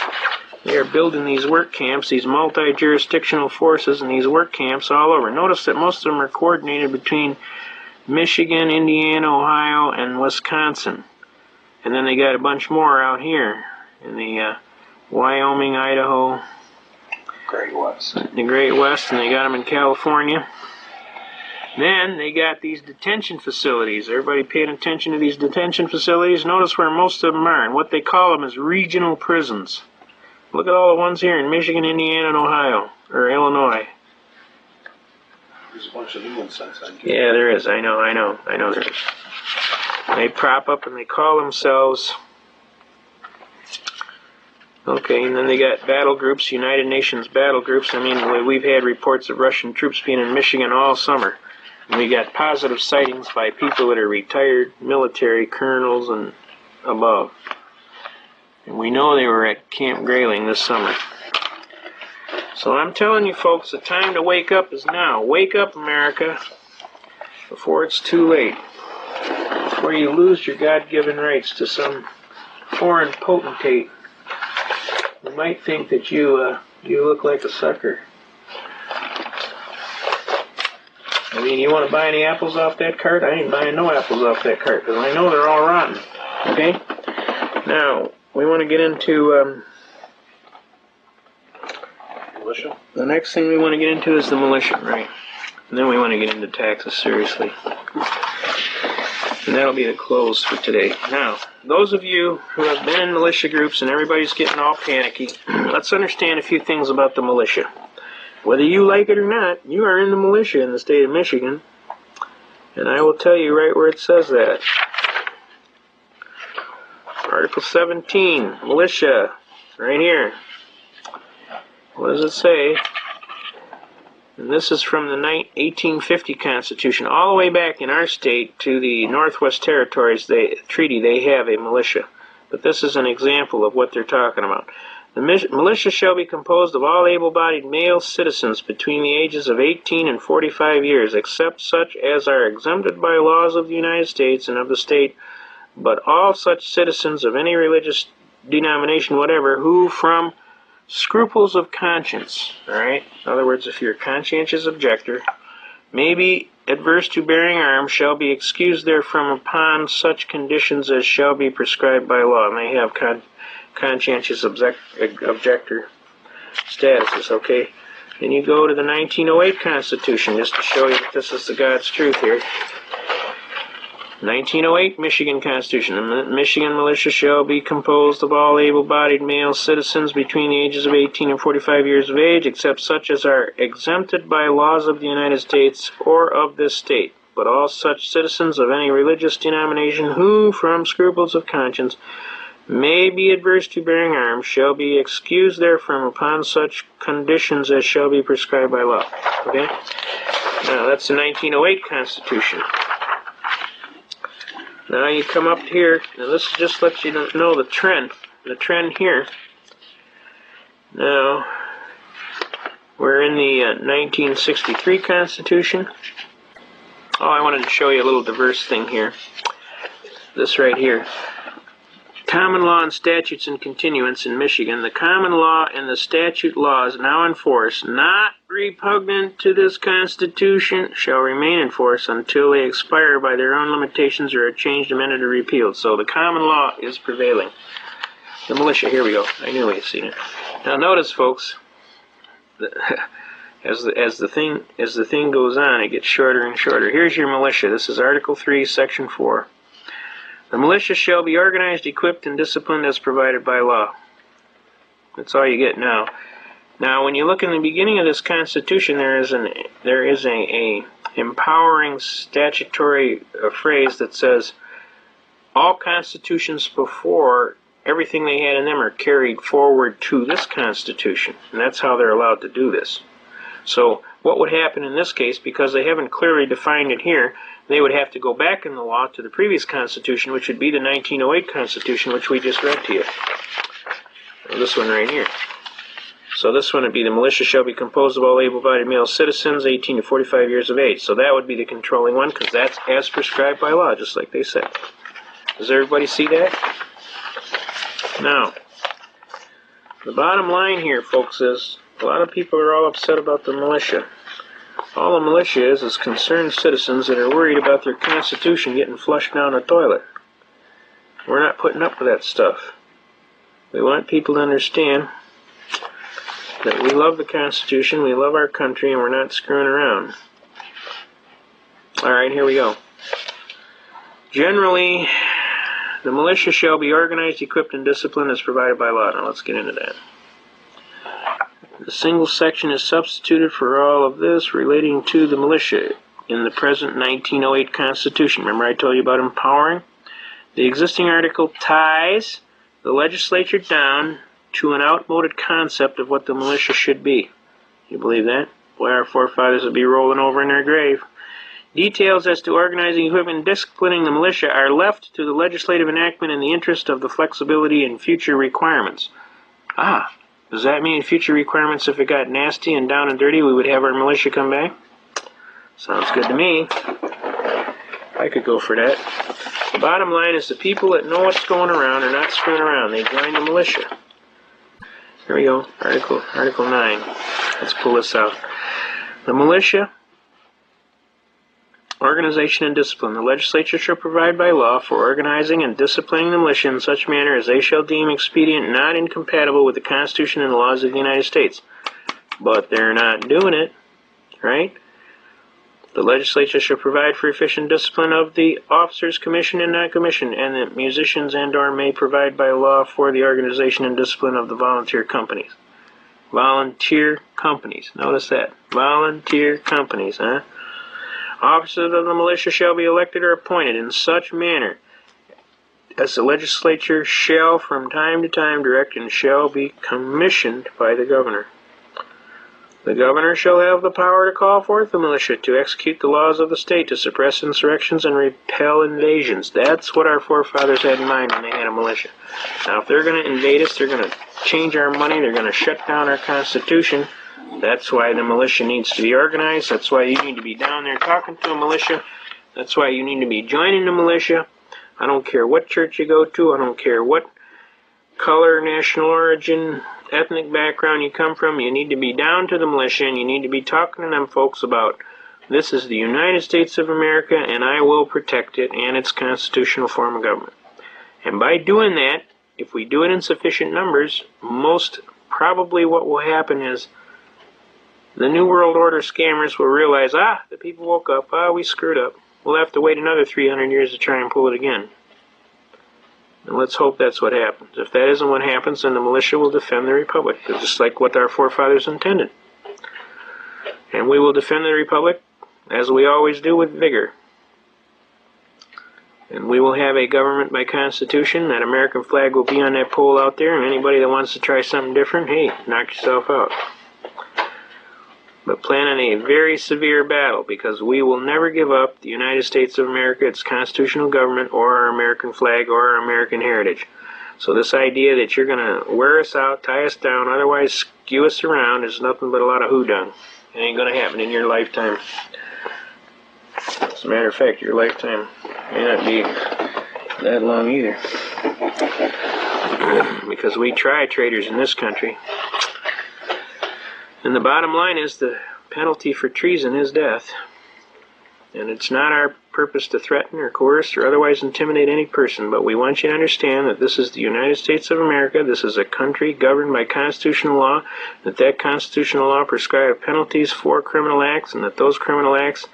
they are building these work camps, these multi-jurisdictional forces, and these work camps all over. Notice that most of them are coordinated between Michigan, Indiana, Ohio, and Wisconsin. And then they got a bunch more out here in the Wyoming, Idaho, Great West. the Great West, and they got them in California. Then they got these detention facilities. Everybody paying attention to these detention facilities? Notice where most of them are, and what they call them is regional prisons. Look at all the ones here in Michigan, Indiana, and Ohio, or Illinois. There's a bunch of new ones since then. Yeah, there is. I know there is. They prop up and they call themselves... Okay, and then they got battle groups, United Nations battle groups. I mean, we've had reports of Russian troops being in Michigan all summer. And we got positive sightings by people that are retired military colonels and above. And we know they were at Camp Grayling this summer. So I'm telling you folks, the time to wake up is now. Wake up, America, before it's too late. Before you lose your God-given rights to some foreign potentate who might think that you look like a sucker. I mean, you want to buy any apples off that cart? I ain't buying no apples off that cart, because I know they're all rotten. Okay? Now, we want to get into... Militia? The next thing we want to get into is the militia, right? And then we want to get into taxes, seriously. And that'll be the close for today. Now, those of you who have been in militia groups and everybody's getting all panicky, let's understand a few things about the militia. Whether you like it or not, you are in the militia in the state of Michigan. And I will tell you right where it says that. Article 17, militia, right here. What does it say? And this is from the 1850 Constitution, all the way back in our state to the Northwest Territories treaty. They have a militia. but this is an example of what they're talking about. The militia shall be composed of all able-bodied male citizens between the ages of 18 and 45 years, except such as are exempted by laws of the United States and of the state, but all such citizens of any religious denomination whatever who from scruples of conscience, all right, in other words, if you're a conscientious objector, may be adverse to bearing arms, shall be excused therefrom upon such conditions as shall be prescribed by law. May have conscientious objector statuses, okay? Then you go to the 1908 Constitution, just to show you that this is the God's truth here. 1908 Michigan Constitution. The Michigan militia shall be composed of all able-bodied male citizens between the ages of 18 and 45 years of age, except such as are exempted by laws of the United States or of this state, but all such citizens of any religious denomination who, from scruples of conscience, may be adverse to bearing arms, shall be excused therefrom upon such conditions as shall be prescribed by law. Okay? Now, that's the 1908 Constitution. Now you come up here, now this just lets you know the trend here. Now, we're in the 1963 Constitution. Oh, I wanted to show you a little diverse thing here. This right here. Common law and statutes and continuance in Michigan. The common law and the statute laws now in force, not repugnant to this Constitution, shall remain in force until they expire by their own limitations or are changed, amended, or repealed. So the common law is prevailing. The militia, here we go. I knew we'd seen it. Now notice, folks, as the thing goes on, it gets shorter and shorter. Here's your militia. This is Article 3, Section 4. The militia shall be organized, equipped, and disciplined as provided by law. That's all you get now. Now, when you look in the beginning of this Constitution, there is a empowering statutory phrase that says, all constitutions before, everything they had in them are carried forward to this Constitution. And that's how they're allowed to do this. So, what would happen in this case, because they haven't clearly defined it here, they would have to go back in the law to the previous Constitution, which would be the 1908 Constitution, which we just read to you. This one right here. So this one would be the militia shall be composed of all able-bodied male citizens 18 to 45 years of age. So that would be the controlling one, because that's as prescribed by law, just like they said. Does everybody see that? Now, the bottom line here, folks, is a lot of people are all upset about the militia. All the militia is concerned citizens that are worried about their Constitution getting flushed down the toilet. We're not putting up with that stuff. We want people to understand that we love the Constitution, we love our country, and we're not screwing around. Alright, here we go. Generally, the militia shall be organized, equipped, and disciplined as provided by law. Now let's get into that. The single section is substituted for all of this relating to the militia in the present 1908 Constitution. Remember I told you about empowering? The existing article ties the legislature down to an outmoded concept of what the militia should be. You believe that? Boy, our forefathers would be rolling over in their grave. Details as to organizing, equipment, and disciplining the militia are left to the legislative enactment in the interest of the flexibility and future requirements. Ah, does that mean future requirements, if it got nasty and down and dirty, we would have our militia come back? Sounds good to me. I could go for that. The bottom line is the people that know what's going around are not screwing around. They join the militia. Here we go, Article 9. Let's pull this out. The militia, organization and discipline. The legislature shall provide by law for organizing and disciplining the militia in such manner as they shall deem expedient, not incompatible with the Constitution and the laws of the United States. But they're not doing it, right? The legislature shall provide for efficient discipline of the officers commissioned and not commissioned, and the musicians and/or may provide by law for the organization and discipline of the volunteer companies. Volunteer companies. Notice that. Volunteer companies, huh? Officers of the militia shall be elected or appointed in such manner as the legislature shall from time to time direct and shall be commissioned by the governor. The governor shall have the power to call forth the militia to execute the laws of the state, to suppress insurrections and repel invasions. That's what our forefathers had in mind when they had a militia. Now, if they're going to invade us, they're going to change our money, they're going to shut down our Constitution. That's why the militia needs to be organized. That's why you need to be down there talking to a militia. That's why you need to be joining the militia. I don't care what church you go to. I don't care what color, national origin, ethnic background you come from. You need to be down to the militia, and you need to be talking to them folks about, this is the United States of America, and I will protect it and its constitutional form of government. And by doing that, if we do it in sufficient numbers, most probably what will happen is the New World Order scammers will realize, the people woke up, we screwed up. We'll have to wait another 300 years to try and pull it again. And let's hope that's what happens. If that isn't what happens, then the militia will defend the Republic, just like what our forefathers intended. And we will defend the Republic, as we always do, with vigor. And we will have a government by Constitution. That American flag will be on that pole out there, and anybody that wants to try something different, hey, knock yourself out. But plan on a very severe battle, because we will never give up the United States of America, its constitutional government, or our American flag, or our American heritage. So this idea that you're going to wear us out, tie us down, otherwise skew us around is nothing but a lot of hoodoo. It ain't going to happen in your lifetime. As a matter of fact, your lifetime may not be that long either. Because we try traitors in this country. And the bottom line is the penalty for treason is death. And it's not our purpose to threaten or coerce or otherwise intimidate any person, but we want you to understand that this is the United States of America. This is a country governed by constitutional law, that constitutional law prescribes penalties for criminal acts, and that those criminal acts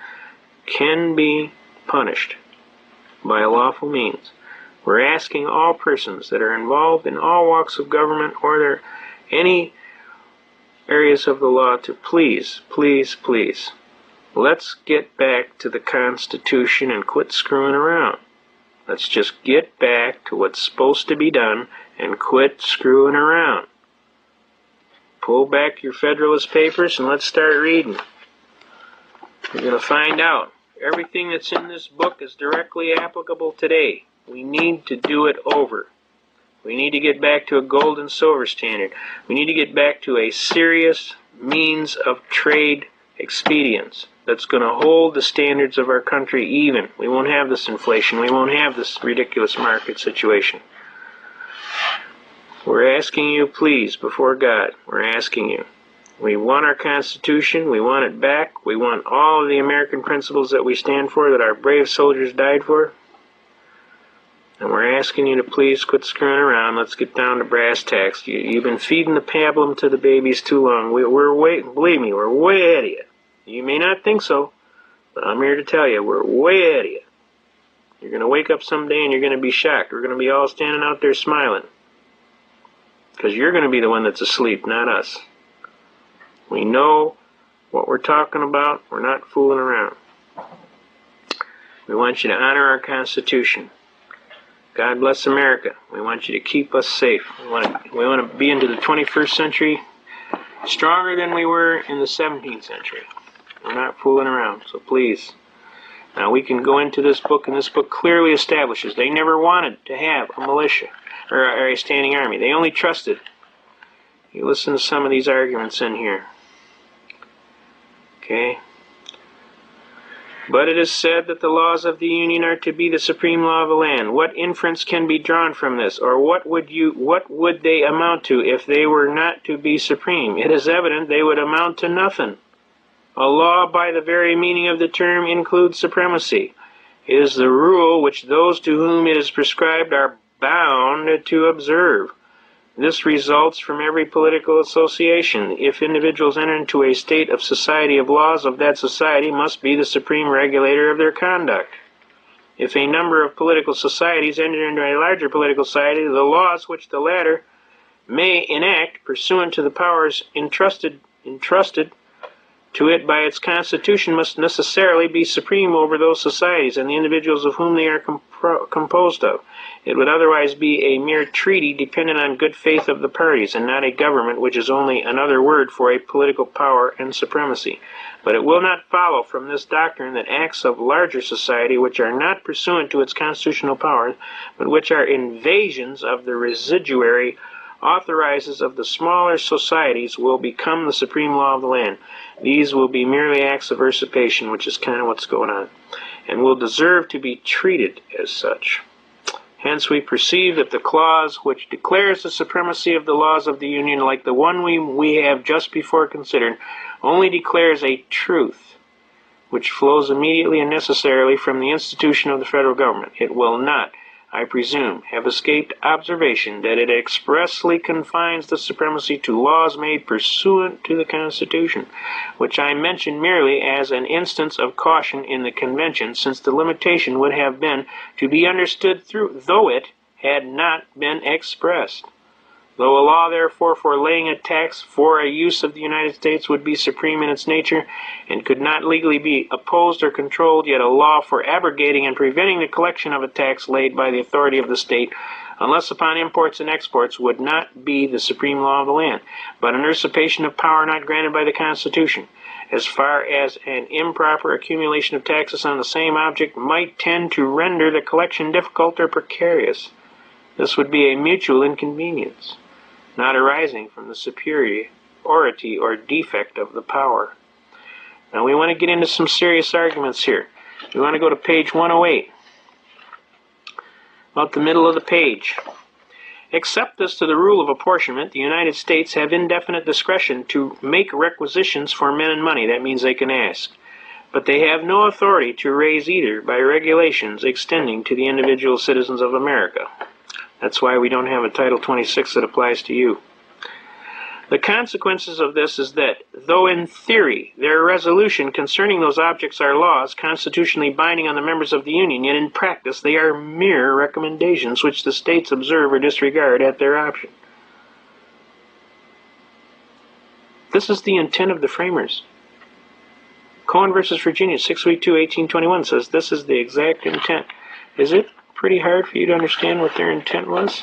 can be punished by lawful means. We're asking all persons that are involved in all walks of government or any areas of the law to please, please, please, let's get back to the Constitution and quit screwing around. Let's just get back to what's supposed to be done and quit screwing around. Pull back your Federalist Papers and let's start reading. You're going to find out everything that's in this book is directly applicable today. We need to do it over. We need to get back to a gold and silver standard. We need to get back to a serious means of trade expedience that's going to hold the standards of our country even. We won't have this inflation. We won't have this ridiculous market situation. We're asking you, please, before God, we're asking you. We want our Constitution. We want it back. We want all of the American principles that we stand for, that our brave soldiers died for. And we're asking you to please quit screwing around. Let's get down to brass tacks. You've been feeding the pablum to the babies too long. Believe me, we're way ahead of you. You may not think so, but I'm here to tell you, we're way ahead of you. You're going to wake up someday and you're going to be shocked. We're going to be all standing out there smiling. Because you're going to be the one that's asleep, not us. We know what we're talking about. We're not fooling around. We want you to honor our Constitution. God bless America. We want you to keep us safe. We want to be into the 21st century stronger than we were in the 17th century. We're not fooling around, so please. Now we can go into this book, and this book clearly establishes they never wanted to have a militia or a standing army. They only trusted. You listen to some of these arguments in here. Okay? But it is said that the laws of the Union are to be the supreme law of the land. What inference can be drawn from this? Or what would they amount to if they were not to be supreme? It is evident they would amount to nothing. A law, by the very meaning of the term, includes supremacy. It is the rule which those to whom it is prescribed are bound to observe. This results from every political association. If individuals enter into a state of society of laws of that society must be the supreme regulator of their conduct. If a number of political societies enter into a larger political society, the laws which the latter may enact pursuant to the powers entrusted to it by its constitution must necessarily be supreme over those societies and the individuals of whom they are composed of. It would otherwise be a mere treaty dependent on good faith of the parties, and not a government, which is only another word for a political power and supremacy. But it will not follow from this doctrine that acts of larger society, which are not pursuant to its constitutional powers, but which are invasions of the residuary authorizes of the smaller societies, will become the supreme law of the land. These will be merely acts of usurpation, which is kind of what's going on, and will deserve to be treated as such. Hence we perceive that the clause which declares the supremacy of the laws of the Union, like the one we have just before considered, only declares a truth which flows immediately and necessarily from the institution of the federal government. It will not, I presume, have escaped observation that it expressly confines the supremacy to laws made pursuant to the Constitution, which I mention merely as an instance of caution in the convention, since the limitation would have been to be understood through, though it had not been expressed. Though a law, therefore, for laying a tax for a use of the United States would be supreme in its nature, and could not legally be opposed or controlled, yet a law for abrogating and preventing the collection of a tax laid by the authority of the state, unless upon imports and exports, would not be the supreme law of the land, but an usurpation of power not granted by the Constitution, as far as an improper accumulation of taxes on the same object might tend to render the collection difficult or precarious. This would be a mutual inconvenience, not arising from the superiority or defect of the power. Now we want to get into some serious arguments here. We want to go to page 108, about the middle of the page. Except as to the rule of apportionment, the United States have indefinite discretion to make requisitions for men and money. That means they can ask. But they have no authority to raise either by regulations extending to the individual citizens of America. That's why we don't have a Title 26 that applies to you. The consequences of this is that, though in theory their resolution concerning those objects are laws constitutionally binding on the members of the Union, yet in practice they are mere recommendations which the states observe or disregard at their option. This is the intent of the framers. Cohen versus Virginia, 632-1821 says this is the exact intent. Is it pretty hard for you to understand what their intent was?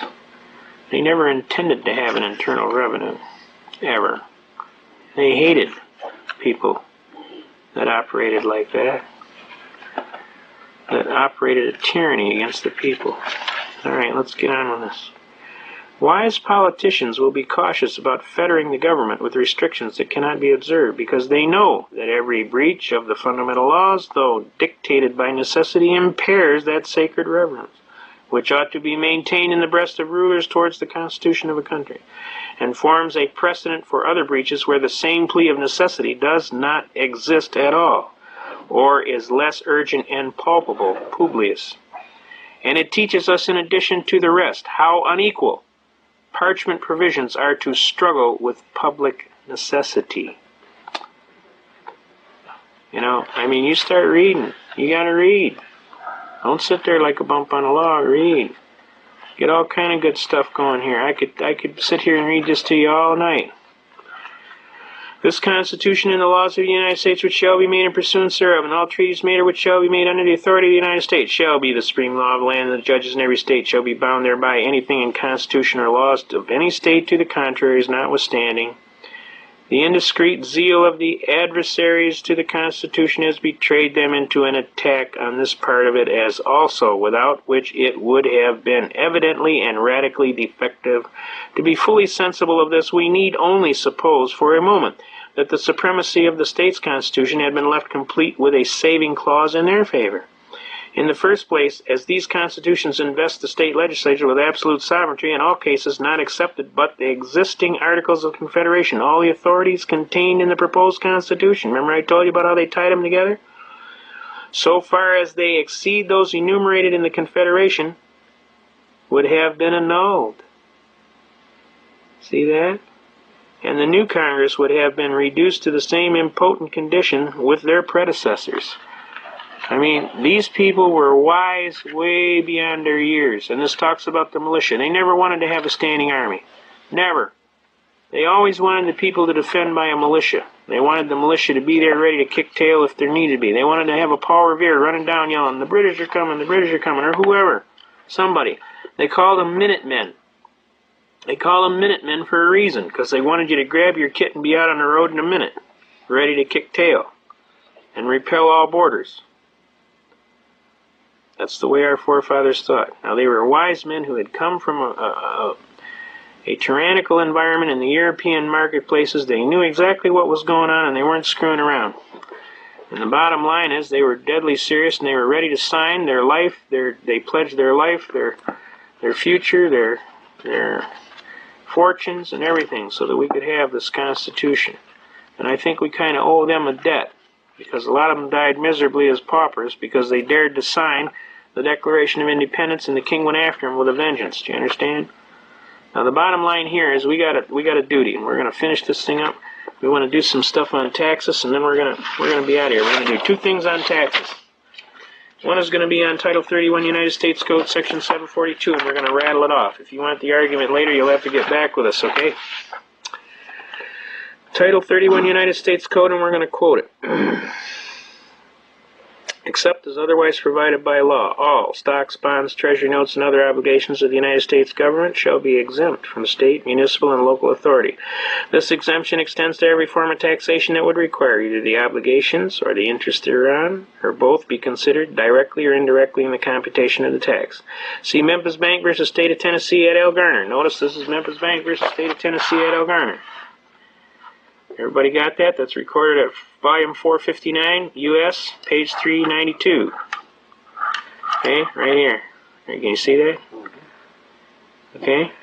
They never intended to have an internal revenue, ever. They hated people that operated like that operated a tyranny against the people. All right, let's get on with this. Wise politicians will be cautious about fettering the government with restrictions that cannot be observed, because they know that every breach of the fundamental laws, though dictated by necessity, impairs that sacred reverence, which ought to be maintained in the breast of rulers towards the constitution of a country, and forms a precedent for other breaches where the same plea of necessity does not exist at all, or is less urgent and palpable. Publius. And it teaches us, in addition to the rest, how unequal parchment provisions are to struggle with public necessity. You know, I mean, you start reading. You gotta read. Don't sit there like a bump on a log. Read. Get all kind of good stuff going here. I could sit here and read this to you all night. This Constitution and the laws of the United States which shall be made in pursuance thereof, and all treaties made or which shall be made under the authority of the United States, shall be the supreme law of the land, and the judges in every state shall be bound thereby. Anything in Constitution or laws of any state to the contrary is notwithstanding. The indiscreet zeal of the adversaries to the Constitution has betrayed them into an attack on this part of it, as also without which it would have been evidently and radically defective. To be fully sensible of this, we need only suppose for a moment that the supremacy of the state's constitution had been left complete with a saving clause in their favor. In the first place, as these constitutions invest the state legislature with absolute sovereignty in all cases not excepted but the existing Articles of Confederation, all the authorities contained in the proposed Constitution. Remember I told you about how they tied them together? So far as they exceed those enumerated in the Confederation, would have been annulled. See that? And the new Congress would have been reduced to the same impotent condition with their predecessors. I mean, these people were wise way beyond their years. And this talks about the militia. They never wanted to have a standing army. Never. They always wanted the people to defend by a militia. They wanted the militia to be there ready to kick tail if there needed to be. They wanted to have a Paul Revere running down yelling, "The British are coming, the British are coming," or whoever, somebody. They called them Minutemen. They call them Minutemen for a reason, because they wanted you to grab your kit and be out on the road in a minute, ready to kick tail and repel all borders. That's the way our forefathers thought. Now, they were wise men who had come from a tyrannical environment in the European marketplaces. They knew exactly what was going on, and they weren't screwing around. And the bottom line is they were deadly serious, and they were ready to sign their life. They pledged their life, their future, their fortunes, and everything so that we could have this Constitution. And I think we kind of owe them a debt, because a lot of them died miserably as paupers because they dared to sign the Declaration of Independence, and the king went after them with a vengeance. Do you understand? Now the bottom line here is we got a duty, and we're gonna finish this thing up. We want to do some stuff on taxes, and then we're gonna be out of here. We're gonna do two things on taxes. One is going to be on Title 31 United States Code Section 742, and we're going to rattle it off. If you want the argument later, you'll have to get back with us, okay? Title 31 United States Code, and we're going to quote it. Except as otherwise provided by law, all stocks, bonds, treasury notes, and other obligations of the United States government shall be exempt from state, municipal, and local authority. This exemption extends to every form of taxation that would require either the obligations or the interest thereon, or both be considered directly or indirectly in the computation of the tax. See Memphis Bank versus State of Tennessee et al. Garner. Notice this is Memphis Bank versus State of Tennessee et al. Garner. Everybody got that? That's recorded at volume 459, U.S., page 392. Okay, right here. Can you see that? Okay.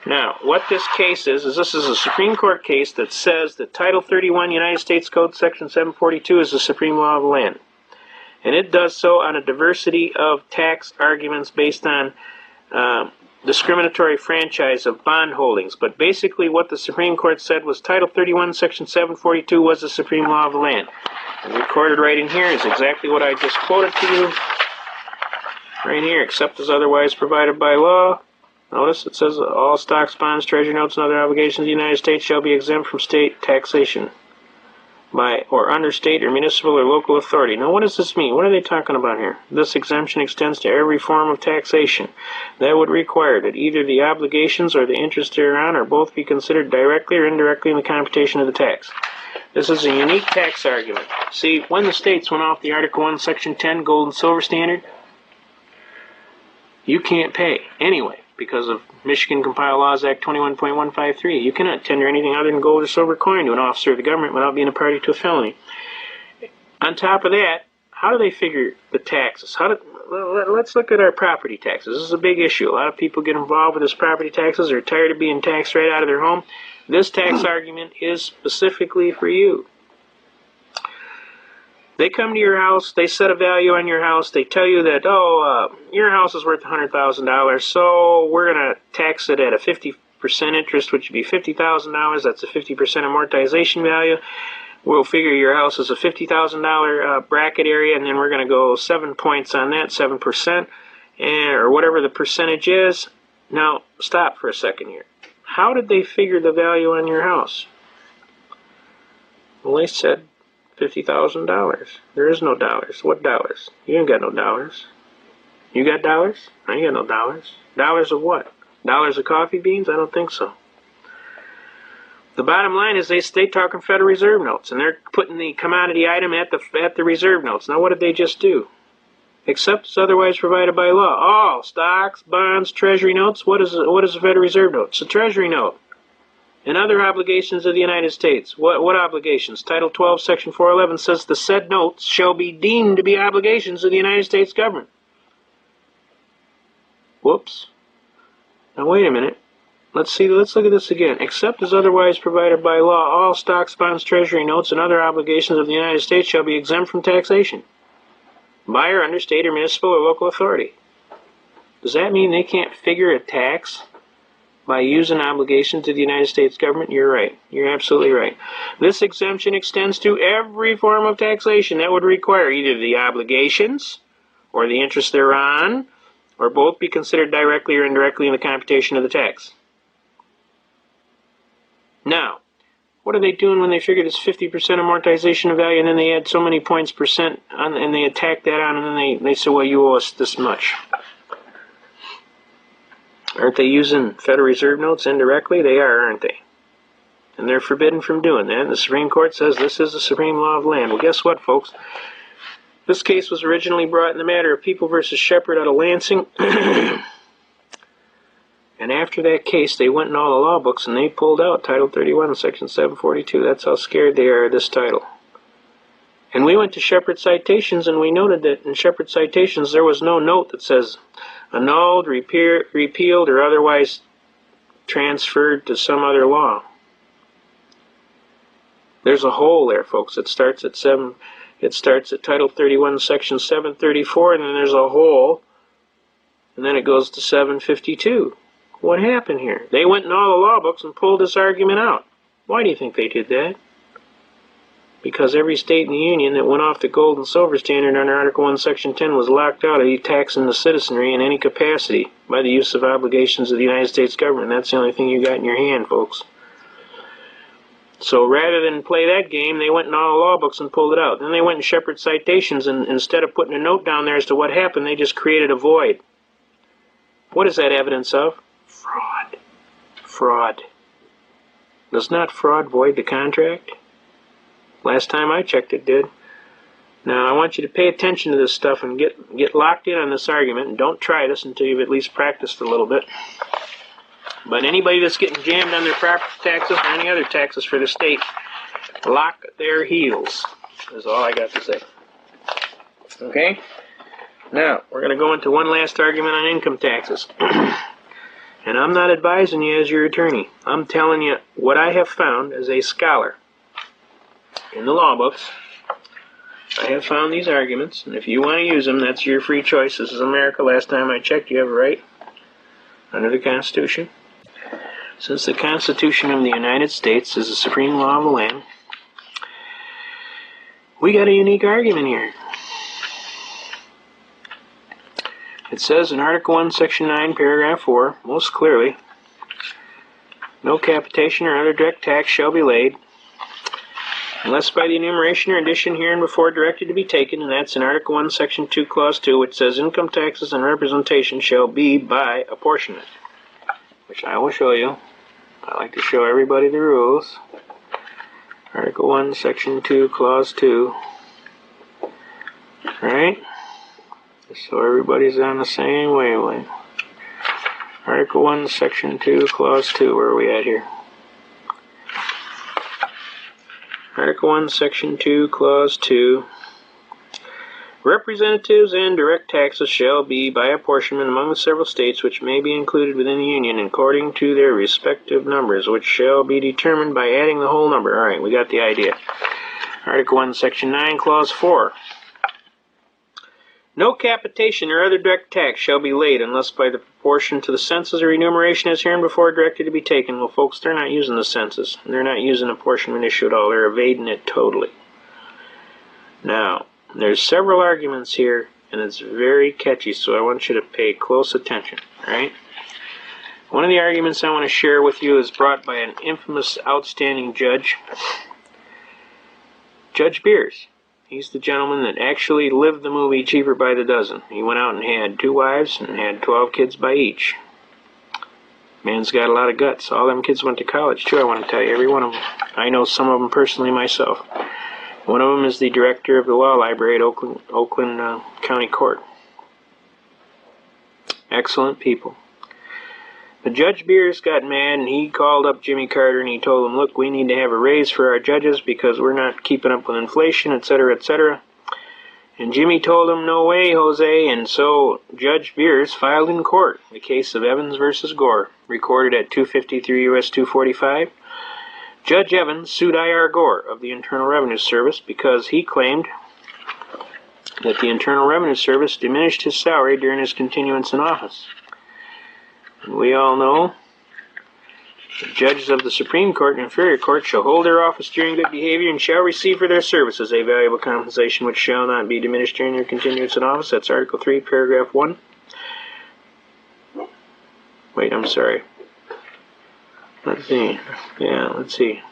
Now, what this case is this is a Supreme Court case that says that Title 31 United States Code Section 742 is the supreme law of the land. And it does so on a diversity of tax arguments based on discriminatory franchise of bond holdings. But basically what the Supreme Court said was Title 31 Section 742 was the supreme law of the land. And recorded right in here is exactly what I just quoted to you. Right here, except as otherwise provided by law. Notice it says all stocks, bonds, treasury notes, and other obligations of the United States shall be exempt from state taxation by or under state or municipal or local authority. Now what does this mean? What are they talking about here? This exemption extends to every form of taxation that would require that either the obligations or the interest thereon or both be considered directly or indirectly in the computation of the tax. This is a unique tax argument. See, when the states went off the Article 1, Section 10 gold and silver standard, you can't pay anyway because of Michigan Compiled Laws Act 21.153. You cannot tender anything other than gold or silver coin to an officer of the government without being a party to a felony. On top of that, how do they figure the taxes? Let's look at our property taxes. This is a big issue. A lot of people get involved with this property taxes. They're tired of being taxed right out of their home. This tax argument is specifically for you. They come to your house, they set a value on your house, they tell you that, your house is worth $100,000, so we're going to tax it at a 50% interest, which would be $50,000. That's a 50% amortization value. We'll figure your house is a $50,000 bracket area, and then we're going to go 7 points on that, 7%, or whatever the percentage is. Now, stop for a second here. How did they figure the value on your house? Well, they said $50,000. There is no dollars. What dollars? You ain't got no dollars. You got dollars? I ain't got no dollars. Dollars of what? Dollars of coffee beans? I don't think so. The bottom line is they talking Federal Reserve notes, and they're putting the commodity item at the reserve notes. Now, what did they just do? Except as otherwise provided by law. All stocks, bonds, treasury notes. What is a Federal Reserve note? It's a treasury note. And other obligations of the United States. What obligations? Title 12, Section 411 says the said notes shall be deemed to be obligations of the United States government. Whoops. Now wait a minute. Let's look at this again. Except as otherwise provided by law, all stocks, bonds, treasury notes, and other obligations of the United States shall be exempt from taxation by or under state or municipal or local authority. Does that mean they can't figure a tax by using obligations to the United States government? You're right. You're absolutely right. This exemption extends to every form of taxation that would require either the obligations or the interest thereon, or both be considered directly or indirectly in the computation of the tax. Now, what are they doing when they figure it's 50% amortization of value, and then they add so many points percent on, and they attack that on, and then they say, well, you owe us this much. Aren't they using Federal Reserve notes indirectly? They are, aren't they? And they're forbidden from doing that. And the Supreme Court says this is the supreme law of the land. Well, guess what, folks? This case was originally brought in the matter of People versus Shepard out of Lansing. And after that case, they went in all the law books and they pulled out Title 31, Section 742. That's how scared they are of this title. And we went to Shepard Citations, and we noted that in Shepard Citations there was no note that says annulled, repealed, or otherwise transferred to some other law. There's a hole there, folks. It starts at Title 31, Section 734, and then there's a hole, and then it goes to 752. What happened here? They went in all the law books and pulled this argument out. Why do you think they did that? Because every state in the Union that went off the gold and silver standard under Article 1, Section 10 was locked out of taxing the citizenry in any capacity by the use of obligations of the United States government. That's the only thing you got in your hand, folks. So rather than play that game, they went in all the law books and pulled it out. Then they went in Shepard Citations, and instead of putting a note down there as to what happened, they just created a void. What is that evidence of? Fraud. Fraud. Does not fraud void the contract? Last time I checked, it did. Now, I want you to pay attention to this stuff and get locked in on this argument, and don't try this until you've at least practiced a little bit. But anybody that's getting jammed on their property taxes or any other taxes for the state, lock their heels, is all I got to say. Okay? Now, we're going to go into one last argument on income taxes. And I'm not advising you as your attorney. I'm telling you what I have found as a scholar in the law books. I have found these arguments, and if you want to use them, that's your free choice. This is America. Last time I checked, you have a right under the Constitution. Since the Constitution of the United States is the supreme law of the land, we got a unique argument here. It says in Article 1, Section 9, Paragraph 4, most clearly, no capitation or other direct tax shall be laid unless by the enumeration or addition hereinbefore directed to be taken, and that's in Article 1, Section 2, Clause 2, which says income taxes and representation shall be by apportionment, which I will show you. I like to show everybody the rules. Article 1, Section 2, Clause 2. Alright? Just so everybody's on the same wavelength. Article 1, Section 2, Clause 2. Where are we at here? Article 1, Section 2, Clause 2. Representatives and direct taxes shall be by apportionment among the several states which may be included within the Union according to their respective numbers, which shall be determined by adding the whole number. Alright, we got the idea. Article 1, Section 9, Clause 4. No capitation or other direct tax shall be laid unless by the proportion to the census or enumeration as hereinbefore directed to be taken. Well, folks, they're not using the census. They're not using apportionment issue at all. They're evading it totally. Now, there's several arguments here, and it's very catchy, so I want you to pay close attention, all right? One of the arguments I want to share with you is brought by an infamous, outstanding judge, Judge Beers. He's the gentleman that actually lived the movie Cheaper by the Dozen. He went out and had 2 wives and had 12 kids by each. Man's got a lot of guts. All them kids went to college, too, I want to tell you. Every one of them. I know some of them personally myself. One of them is the director of the law library at Oakland County Court. Excellent people. But Judge Beers got mad, and he called up Jimmy Carter, and he told him, look, we need to have a raise for our judges because we're not keeping up with inflation, etc., etc. And Jimmy told him, no way, Jose, and so Judge Beers filed in court the case of Evans versus Gore, recorded at 253 U.S. 245. Judge Evans sued I.R. Gore of the Internal Revenue Service because he claimed that the Internal Revenue Service diminished his salary during his continuance in office. And we all know that judges of the Supreme Court and Inferior Court shall hold their office during good behavior and shall receive for their services a valuable compensation which shall not be diminished during their continuance in office. That's Article 3, Paragraph 1. Wait, I'm sorry. Let's see. Yeah, let's see.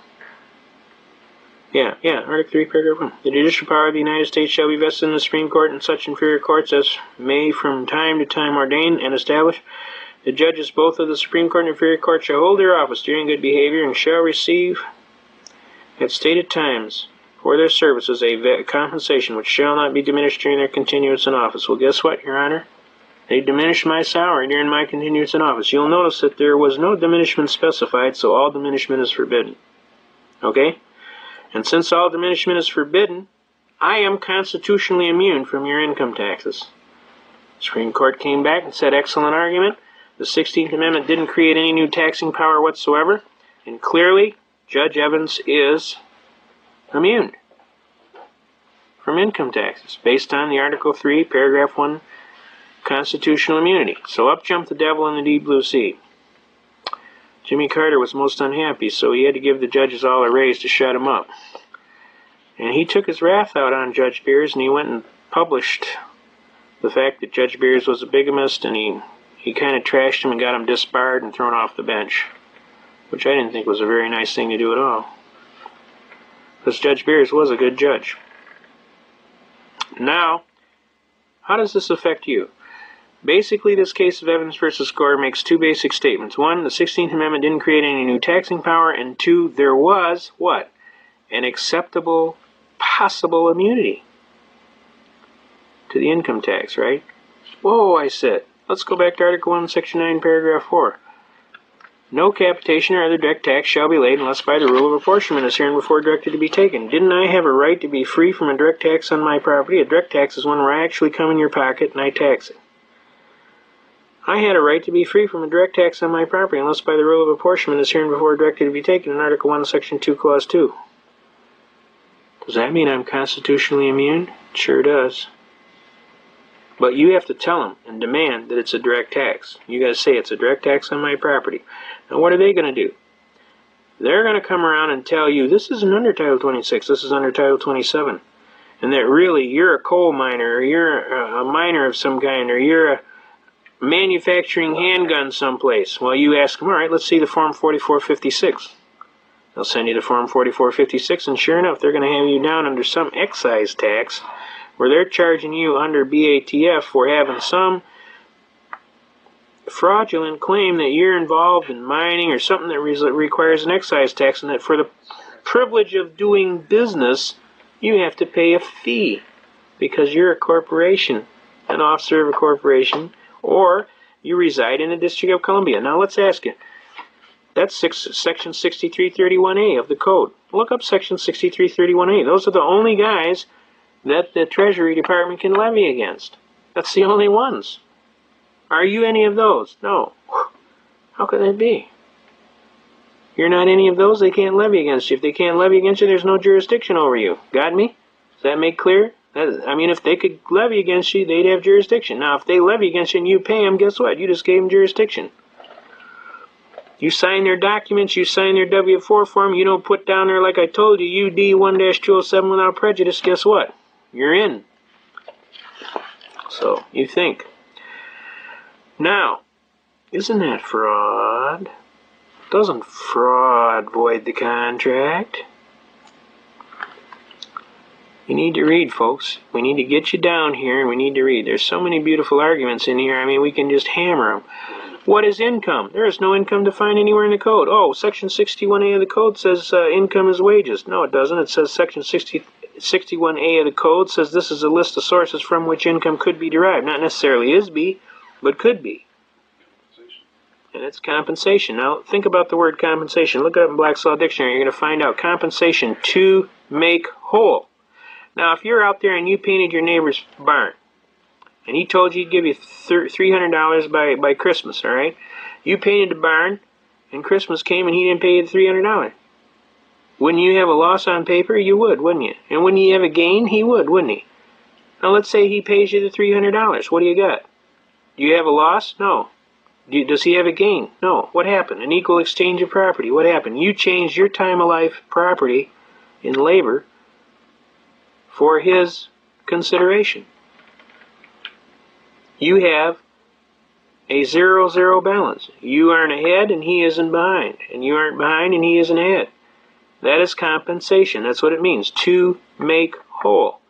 Yeah, Article 3, Paragraph 1. The judicial power of the United States shall be vested in the Supreme Court and such inferior courts as may from time to time ordain and establish. The judges both of the Supreme Court and inferior court shall hold their office during good behavior and shall receive at stated times for their services a compensation which shall not be diminished during their continuance in office. Well, guess what, Your Honor? They diminished my salary during my continuance in office. You'll notice that there was no diminishment specified, so all diminishment is forbidden. Okay? And since all diminishment is forbidden, I am constitutionally immune from your income taxes. The Supreme Court came back and said, excellent argument. The 16th Amendment didn't create any new taxing power whatsoever, and clearly, Judge Evans is immune from income taxes based on the Article 3, Paragraph 1 constitutional immunity. So up jumped the devil in the deep blue sea. Jimmy Carter was most unhappy, so he had to give the judges all a raise to shut him up. And he took his wrath out on Judge Beers, and he went and published the fact that Judge Beers was a bigamist, and he kind of trashed him and got him disbarred and thrown off the bench, which I didn't think was a very nice thing to do at all, because Judge Beers was a good judge. Now, how does this affect you? Basically, this case of Evans versus Gore makes two basic statements. One, the 16th Amendment didn't create any new taxing power, and two, there was, what? An acceptable, possible immunity to the income tax, right? Whoa, I said. Let's go back to Article 1, Section 9, Paragraph 4. No capitation or other direct tax shall be laid unless by the rule of apportionment is hereinbefore directed to be taken. Didn't I have a right to be free from a direct tax on my property? A direct tax is one where I actually come in your pocket and I tax it. I had a right to be free from a direct tax on my property unless by the rule of apportionment is hereinbefore directed to be taken in Article 1, Section 2, Clause 2. Does that mean I'm constitutionally immune? It sure does. But you have to tell them and demand that it's a direct tax. You got to say it's a direct tax on my property. Now what are they going to do? They're going to come around and tell you, this isn't under Title 26, this is under Title 27. And that really you're a coal miner, or you're a miner of some kind, or you're a manufacturing handgun someplace. Well, you ask them, all right, let's see the Form 4456. They'll send you the Form 4456, and sure enough, they're going to have you down under some excise tax where they're charging you under BATF for having some fraudulent claim that you're involved in mining or something that requires an excise tax, and that for the privilege of doing business, you have to pay a fee because you're a corporation, an officer of a corporation, or you reside in the District of Columbia. Now let's ask you, that's Section 6331A of the Code. Look up Section 6331A. Those are the only guys that the Treasury Department can levy against. That's the only ones. Are you any of those? No. How could that be? You're not any of those, they can't levy against you. If they can't levy against you, there's no jurisdiction over you. Got me? Does that make clear? I mean, if they could levy against you, they'd have jurisdiction. Now, if they levy against you and you pay them, guess what? You just gave them jurisdiction. You sign their documents, you sign their W-4 form, you don't put down there, like I told you, UD 1-207 without prejudice, guess what? You're in. So, you think. Now, isn't that fraud? Doesn't fraud void the contract? You need to read, folks. We need to get you down here and we need to read. There's so many beautiful arguments in here, I mean, we can just hammer them. What is income? There is no income defined anywhere in the code. Oh, Section 61A of the code says income is wages. No, it doesn't. It says Section 61A of the code says this is a list of sources from which income could be derived. Not necessarily is be, but could be. And it's compensation. Now, think about the word compensation. Look it up in Black's Law Dictionary. You're going to find out compensation, to make whole. Now, if you're out there and you painted your neighbor's barn, and he told you he'd give you $300 by Christmas, all right? You painted the barn, and Christmas came and he didn't pay you the $300. Wouldn't you have a loss on paper? You would, wouldn't you? And wouldn't you have a gain? He would, wouldn't he? Now, let's say he pays you the $300. What do you got? Do you have a loss? No. Does he have a gain? No. What happened? An equal exchange of property. What happened? You changed your time of life property in labor for his consideration. You have a 0-0 balance. You aren't ahead and he isn't behind. And you aren't behind and he isn't ahead. That is compensation. That's what it means. To make whole.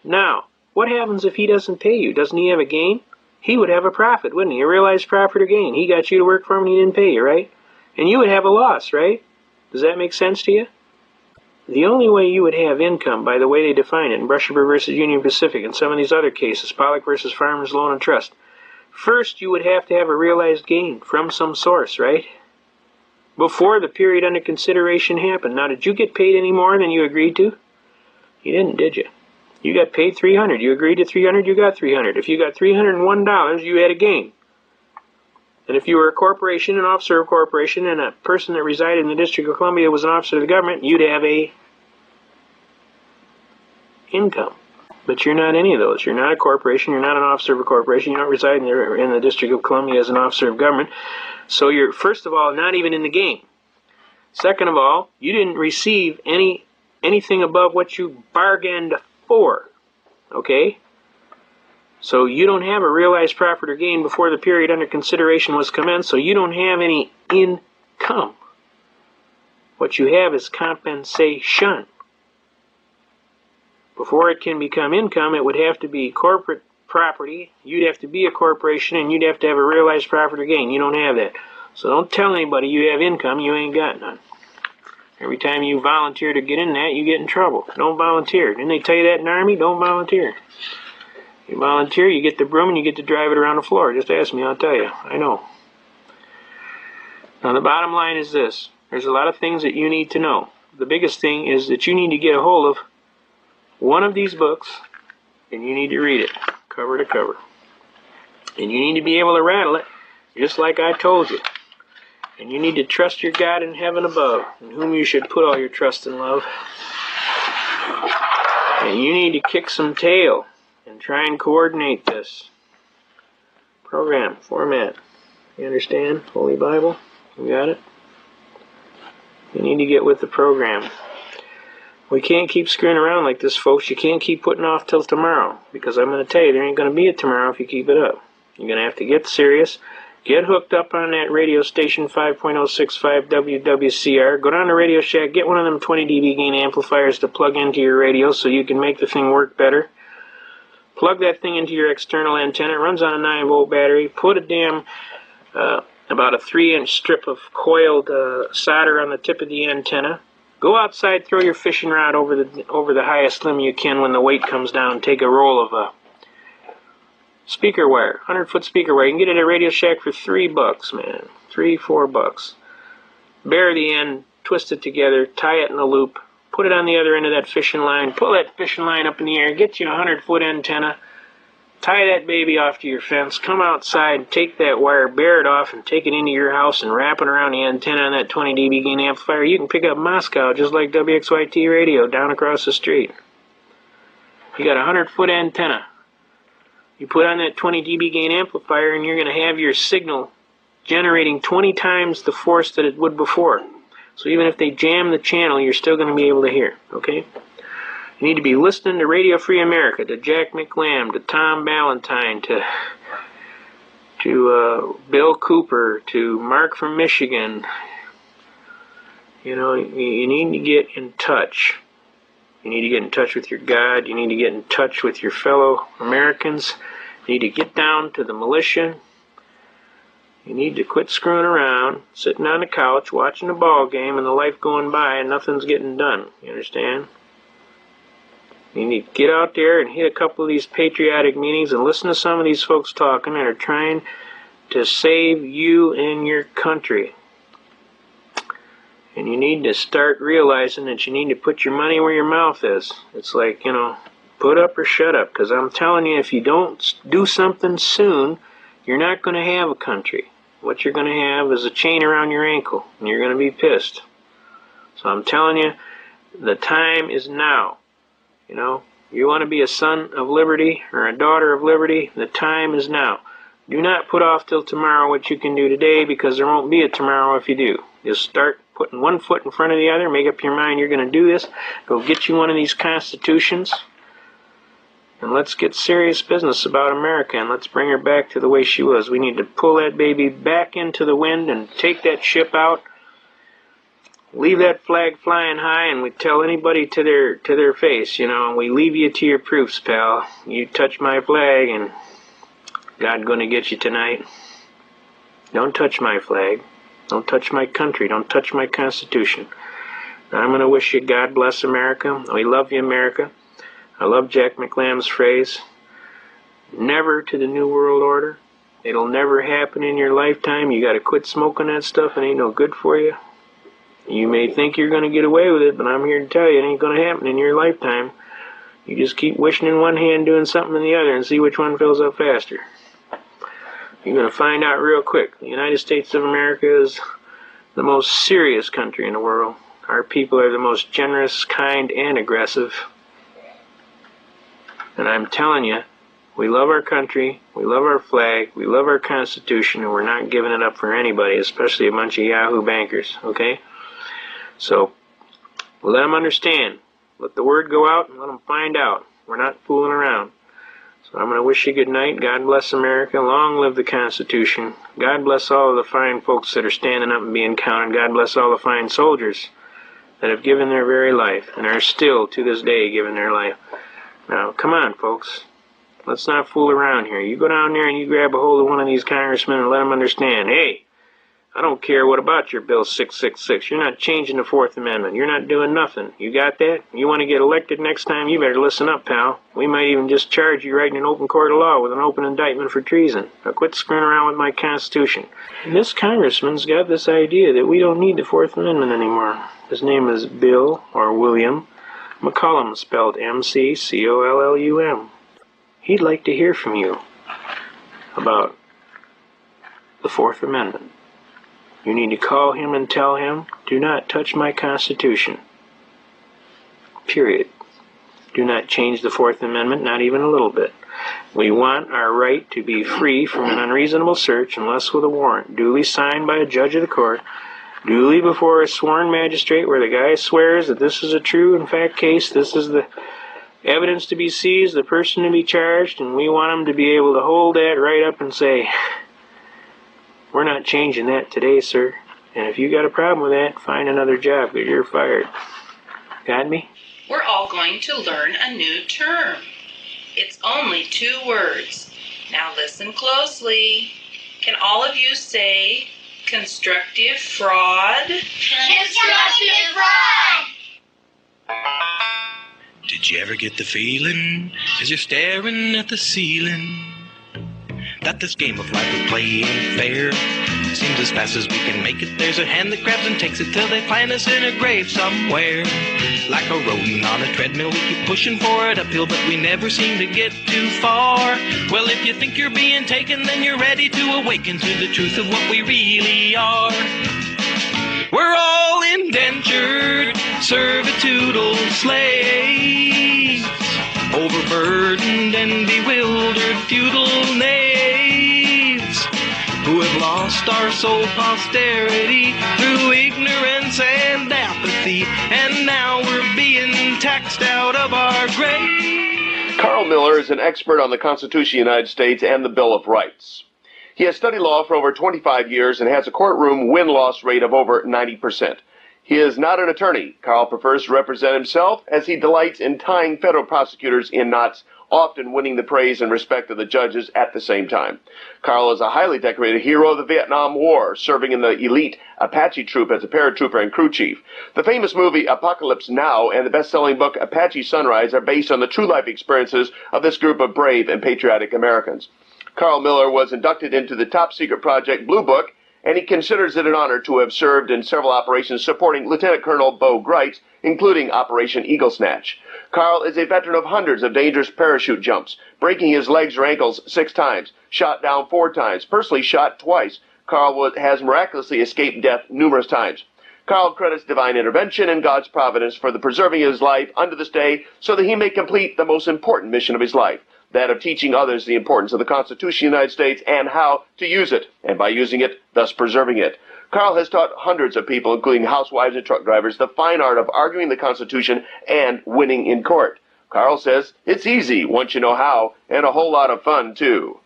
Now, what happens if he doesn't pay you? Doesn't he have a gain? He would have a profit, wouldn't he? A realized profit or gain. He got you to work for him and he didn't pay you, right? And you would have a loss, right? Does that make sense to you? The only way you would have income, by the way they define it in Brusheber versus Union Pacific and some of these other cases, Pollock versus Farmers Loan and Trust, first you would have to have a realized gain from some source, right? Before the period under consideration happened. Now, did you get paid any more than you agreed to? You didn't, did you? You got paid $300. You agreed to $300, you got $300. If you got $301, you had a gain. And if you were a corporation, an officer of a corporation, and a person that resided in the District of Columbia was an officer of the government, you'd have a income. But you're not any of those. You're not a corporation. You're not an officer of a corporation. You don't reside in the District of Columbia as an officer of government. So you're, first of all, not even in the game. Second of all, you didn't receive anything above what you bargained for. Okay? So you don't have a realized profit or gain before the period under consideration was commenced, so you don't have any income. What you have is compensation. Before it can become income, it would have to be corporate property, you'd have to be a corporation, and you'd have to have a realized profit or gain. You don't have that. So don't tell anybody you have income, you ain't got none. Every time you volunteer to get in that, you get in trouble. Don't volunteer. Didn't they tell you that in the Army? Don't volunteer. You volunteer, you get the broom, and you get to drive it around the floor. Just ask me, I'll tell you. I know. Now, the bottom line is this. There's a lot of things that you need to know. The biggest thing is that you need to get a hold of one of these books, and you need to read it, cover to cover. And you need to be able to rattle it, just like I told you. And you need to trust your God in heaven above, in whom you should put all your trust and love. And you need to kick some tail and try and coordinate this. Program, format. You understand? Holy Bible? You got it? You need to get with the program. We can't keep screwing around like this, folks. You can't keep putting off till tomorrow, because I'm going to tell you, there ain't going to be a tomorrow if you keep it up. You're going to have to get serious. Get hooked up on that radio station 5.065 WWCR. Go down to Radio Shack. Get one of them 20 dB gain amplifiers to plug into your radio so you can make the thing work better. Plug that thing into your external antenna. It runs on a 9-volt battery. Put a damn, about a 3-inch strip of coiled solder on the tip of the antenna. Go outside, throw your fishing rod over the highest limb you can when the weight comes down. Take a roll of speaker wire, 100-foot speaker wire. You can get it at Radio Shack for $3, man. $3-4. Bare the end, twist it together, tie it in a loop, put it on the other end of that fishing line, pull that fishing line up in the air, get you a 100-foot antenna, tie that baby off to your fence, come outside, take that wire, bear it off, and take it into your house and wrap it around the antenna on that 20 dB gain amplifier. You can pick up Moscow just like WXYT radio down across the street. You got a 100-foot antenna. You put on that 20 dB gain amplifier and you're going to have your signal generating 20 times the force that it would before. So even if they jam the channel, you're still going to be able to hear, okay? You need to be listening to Radio Free America, to Jack McLam, to Tom Ballantyne, to Bill Cooper, to Mark from Michigan. You know, you need to get in touch. You need to get in touch with your God. You need to get in touch with your fellow Americans. You need to get down to the militia. You need to quit screwing around, sitting on the couch, watching the ball game and the life going by and nothing's getting done. You understand? You need to get out there and hit a couple of these patriotic meetings and listen to some of these folks talking that are trying to save you and your country. And you need to start realizing that you need to put your money where your mouth is. It's like, you know, put up or shut up. Because I'm telling you, if you don't do something soon, you're not going to have a country. What you're going to have is a chain around your ankle, and you're going to be pissed. So I'm telling you, the time is now. You know, you want to be a son of liberty or a daughter of liberty, the time is now. Do not put off till tomorrow what you can do today, because there won't be a tomorrow if you do. Just start putting one foot in front of the other, make up your mind you're going to do this, go get you one of these constitutions, And let's get serious business about America, and let's bring her back to the way she was. We need to pull that baby back into the wind and take that ship out. Leave that flag flying high, and we tell anybody to their face, and we leave you to your proofs, pal. You touch my flag, and God's gonna get you tonight. Don't touch my flag. Don't touch my country. Don't touch my Constitution. I'm gonna wish you God bless America. We love you, America. I love Jack McLam's phrase, never to the New World Order. It'll never happen in your lifetime. You gotta quit smoking that stuff. It ain't no good for you. You may think you're gonna get away with it, but I'm here to tell you it ain't gonna happen in your lifetime. You just keep wishing in one hand, doing something in the other, and see which one fills up faster. You're gonna find out real quick. The United States of America is the most serious country in the world. Our people are the most generous, kind, and aggressive. And I'm telling you, we love our country, we love our flag, we love our Constitution, and we're not giving it up for anybody, especially a bunch of Yahoo bankers, okay? So, let them understand. Let the word go out and let them find out. We're not fooling around. So I'm going to wish you good night. God bless America. Long live the Constitution. God bless all of the fine folks that are standing up and being counted. God bless all the fine soldiers that have given their very life and are still, to this day, giving their life. Now, come on, folks. Let's not fool around here. You go down there and you grab a hold of one of these congressmen and let them understand, hey, I don't care what about your Bill 666. You're not changing the Fourth Amendment. You're not doing nothing. You got that? You want to get elected next time? You better listen up, pal. We might even just charge you right in an open court of law with an open indictment for treason. Now quit screwing around with my Constitution. And this congressman's got this idea that we don't need the Fourth Amendment anymore. His name is Bill, or William, McCollum, spelled M-C-C-O-L-L-U-M. He'd like to hear from you about the Fourth Amendment. You need to call him and tell him, do not touch my Constitution. Period. Do not change the Fourth Amendment, not even a little bit. We want our right to be free from an unreasonable search unless with a warrant, duly signed by a judge of the court, duly before a sworn magistrate where the guy swears that this is a true and fact case, this is the evidence to be seized, the person to be charged, and we want him to be able to hold that right up and say, we're not changing that today, sir. And if you got a problem with that, find another job because you're fired. Got me? We're all going to learn a new term. It's only 2 words. Now listen closely. Can all of you say constructive fraud? Constructive fraud! Did you ever get the feeling as you're staring at the ceiling that this game of life we play ain't fair? Seems as fast as we can make it, there's a hand that grabs and takes it till they plant us in a grave somewhere. Like a rodent on a treadmill, we keep pushing for it uphill, but we never seem to get too far. Well, if you think you're being taken, then you're ready to awaken to the truth of what we really are. We're all indentured, servitudal slaves, overburdened and bewildered feudal knaves, who have lost our sole posterity through ignorance and apathy, and now we're being taxed out of our grave. Carl Miller is an expert on the Constitution of the United States and the Bill of Rights. He has studied law for over 25 years and has a courtroom win-loss rate of over 90%. He is not an attorney. Carl prefers to represent himself as he delights in tying federal prosecutors in knots, often winning the praise and respect of the judges at the same time. Carl is a highly decorated hero of the Vietnam War, serving in the elite Apache troop as a paratrooper and crew chief. The famous movie Apocalypse Now and the best-selling book Apache Sunrise are based on the true life experiences of this group of brave and patriotic Americans. Carl Miller was inducted into the top-secret project Blue Book, and he considers it an honor to have served in several operations supporting Lieutenant Colonel Bo Greitz, including Operation Eagle Snatch. Carl is a veteran of hundreds of dangerous parachute jumps, breaking his legs or ankles 6 times, shot down 4 times, personally shot twice. Carl has miraculously escaped death numerous times. Carl credits divine intervention and God's providence for the preserving his life unto this day so that he may complete the most important mission of his life, that of teaching others the importance of the Constitution of the United States and how to use it, and by using it, thus preserving it. Carl has taught hundreds of people, including housewives and truck drivers, the fine art of arguing the Constitution and winning in court. Carl says it's easy once you know how, and a whole lot of fun, too.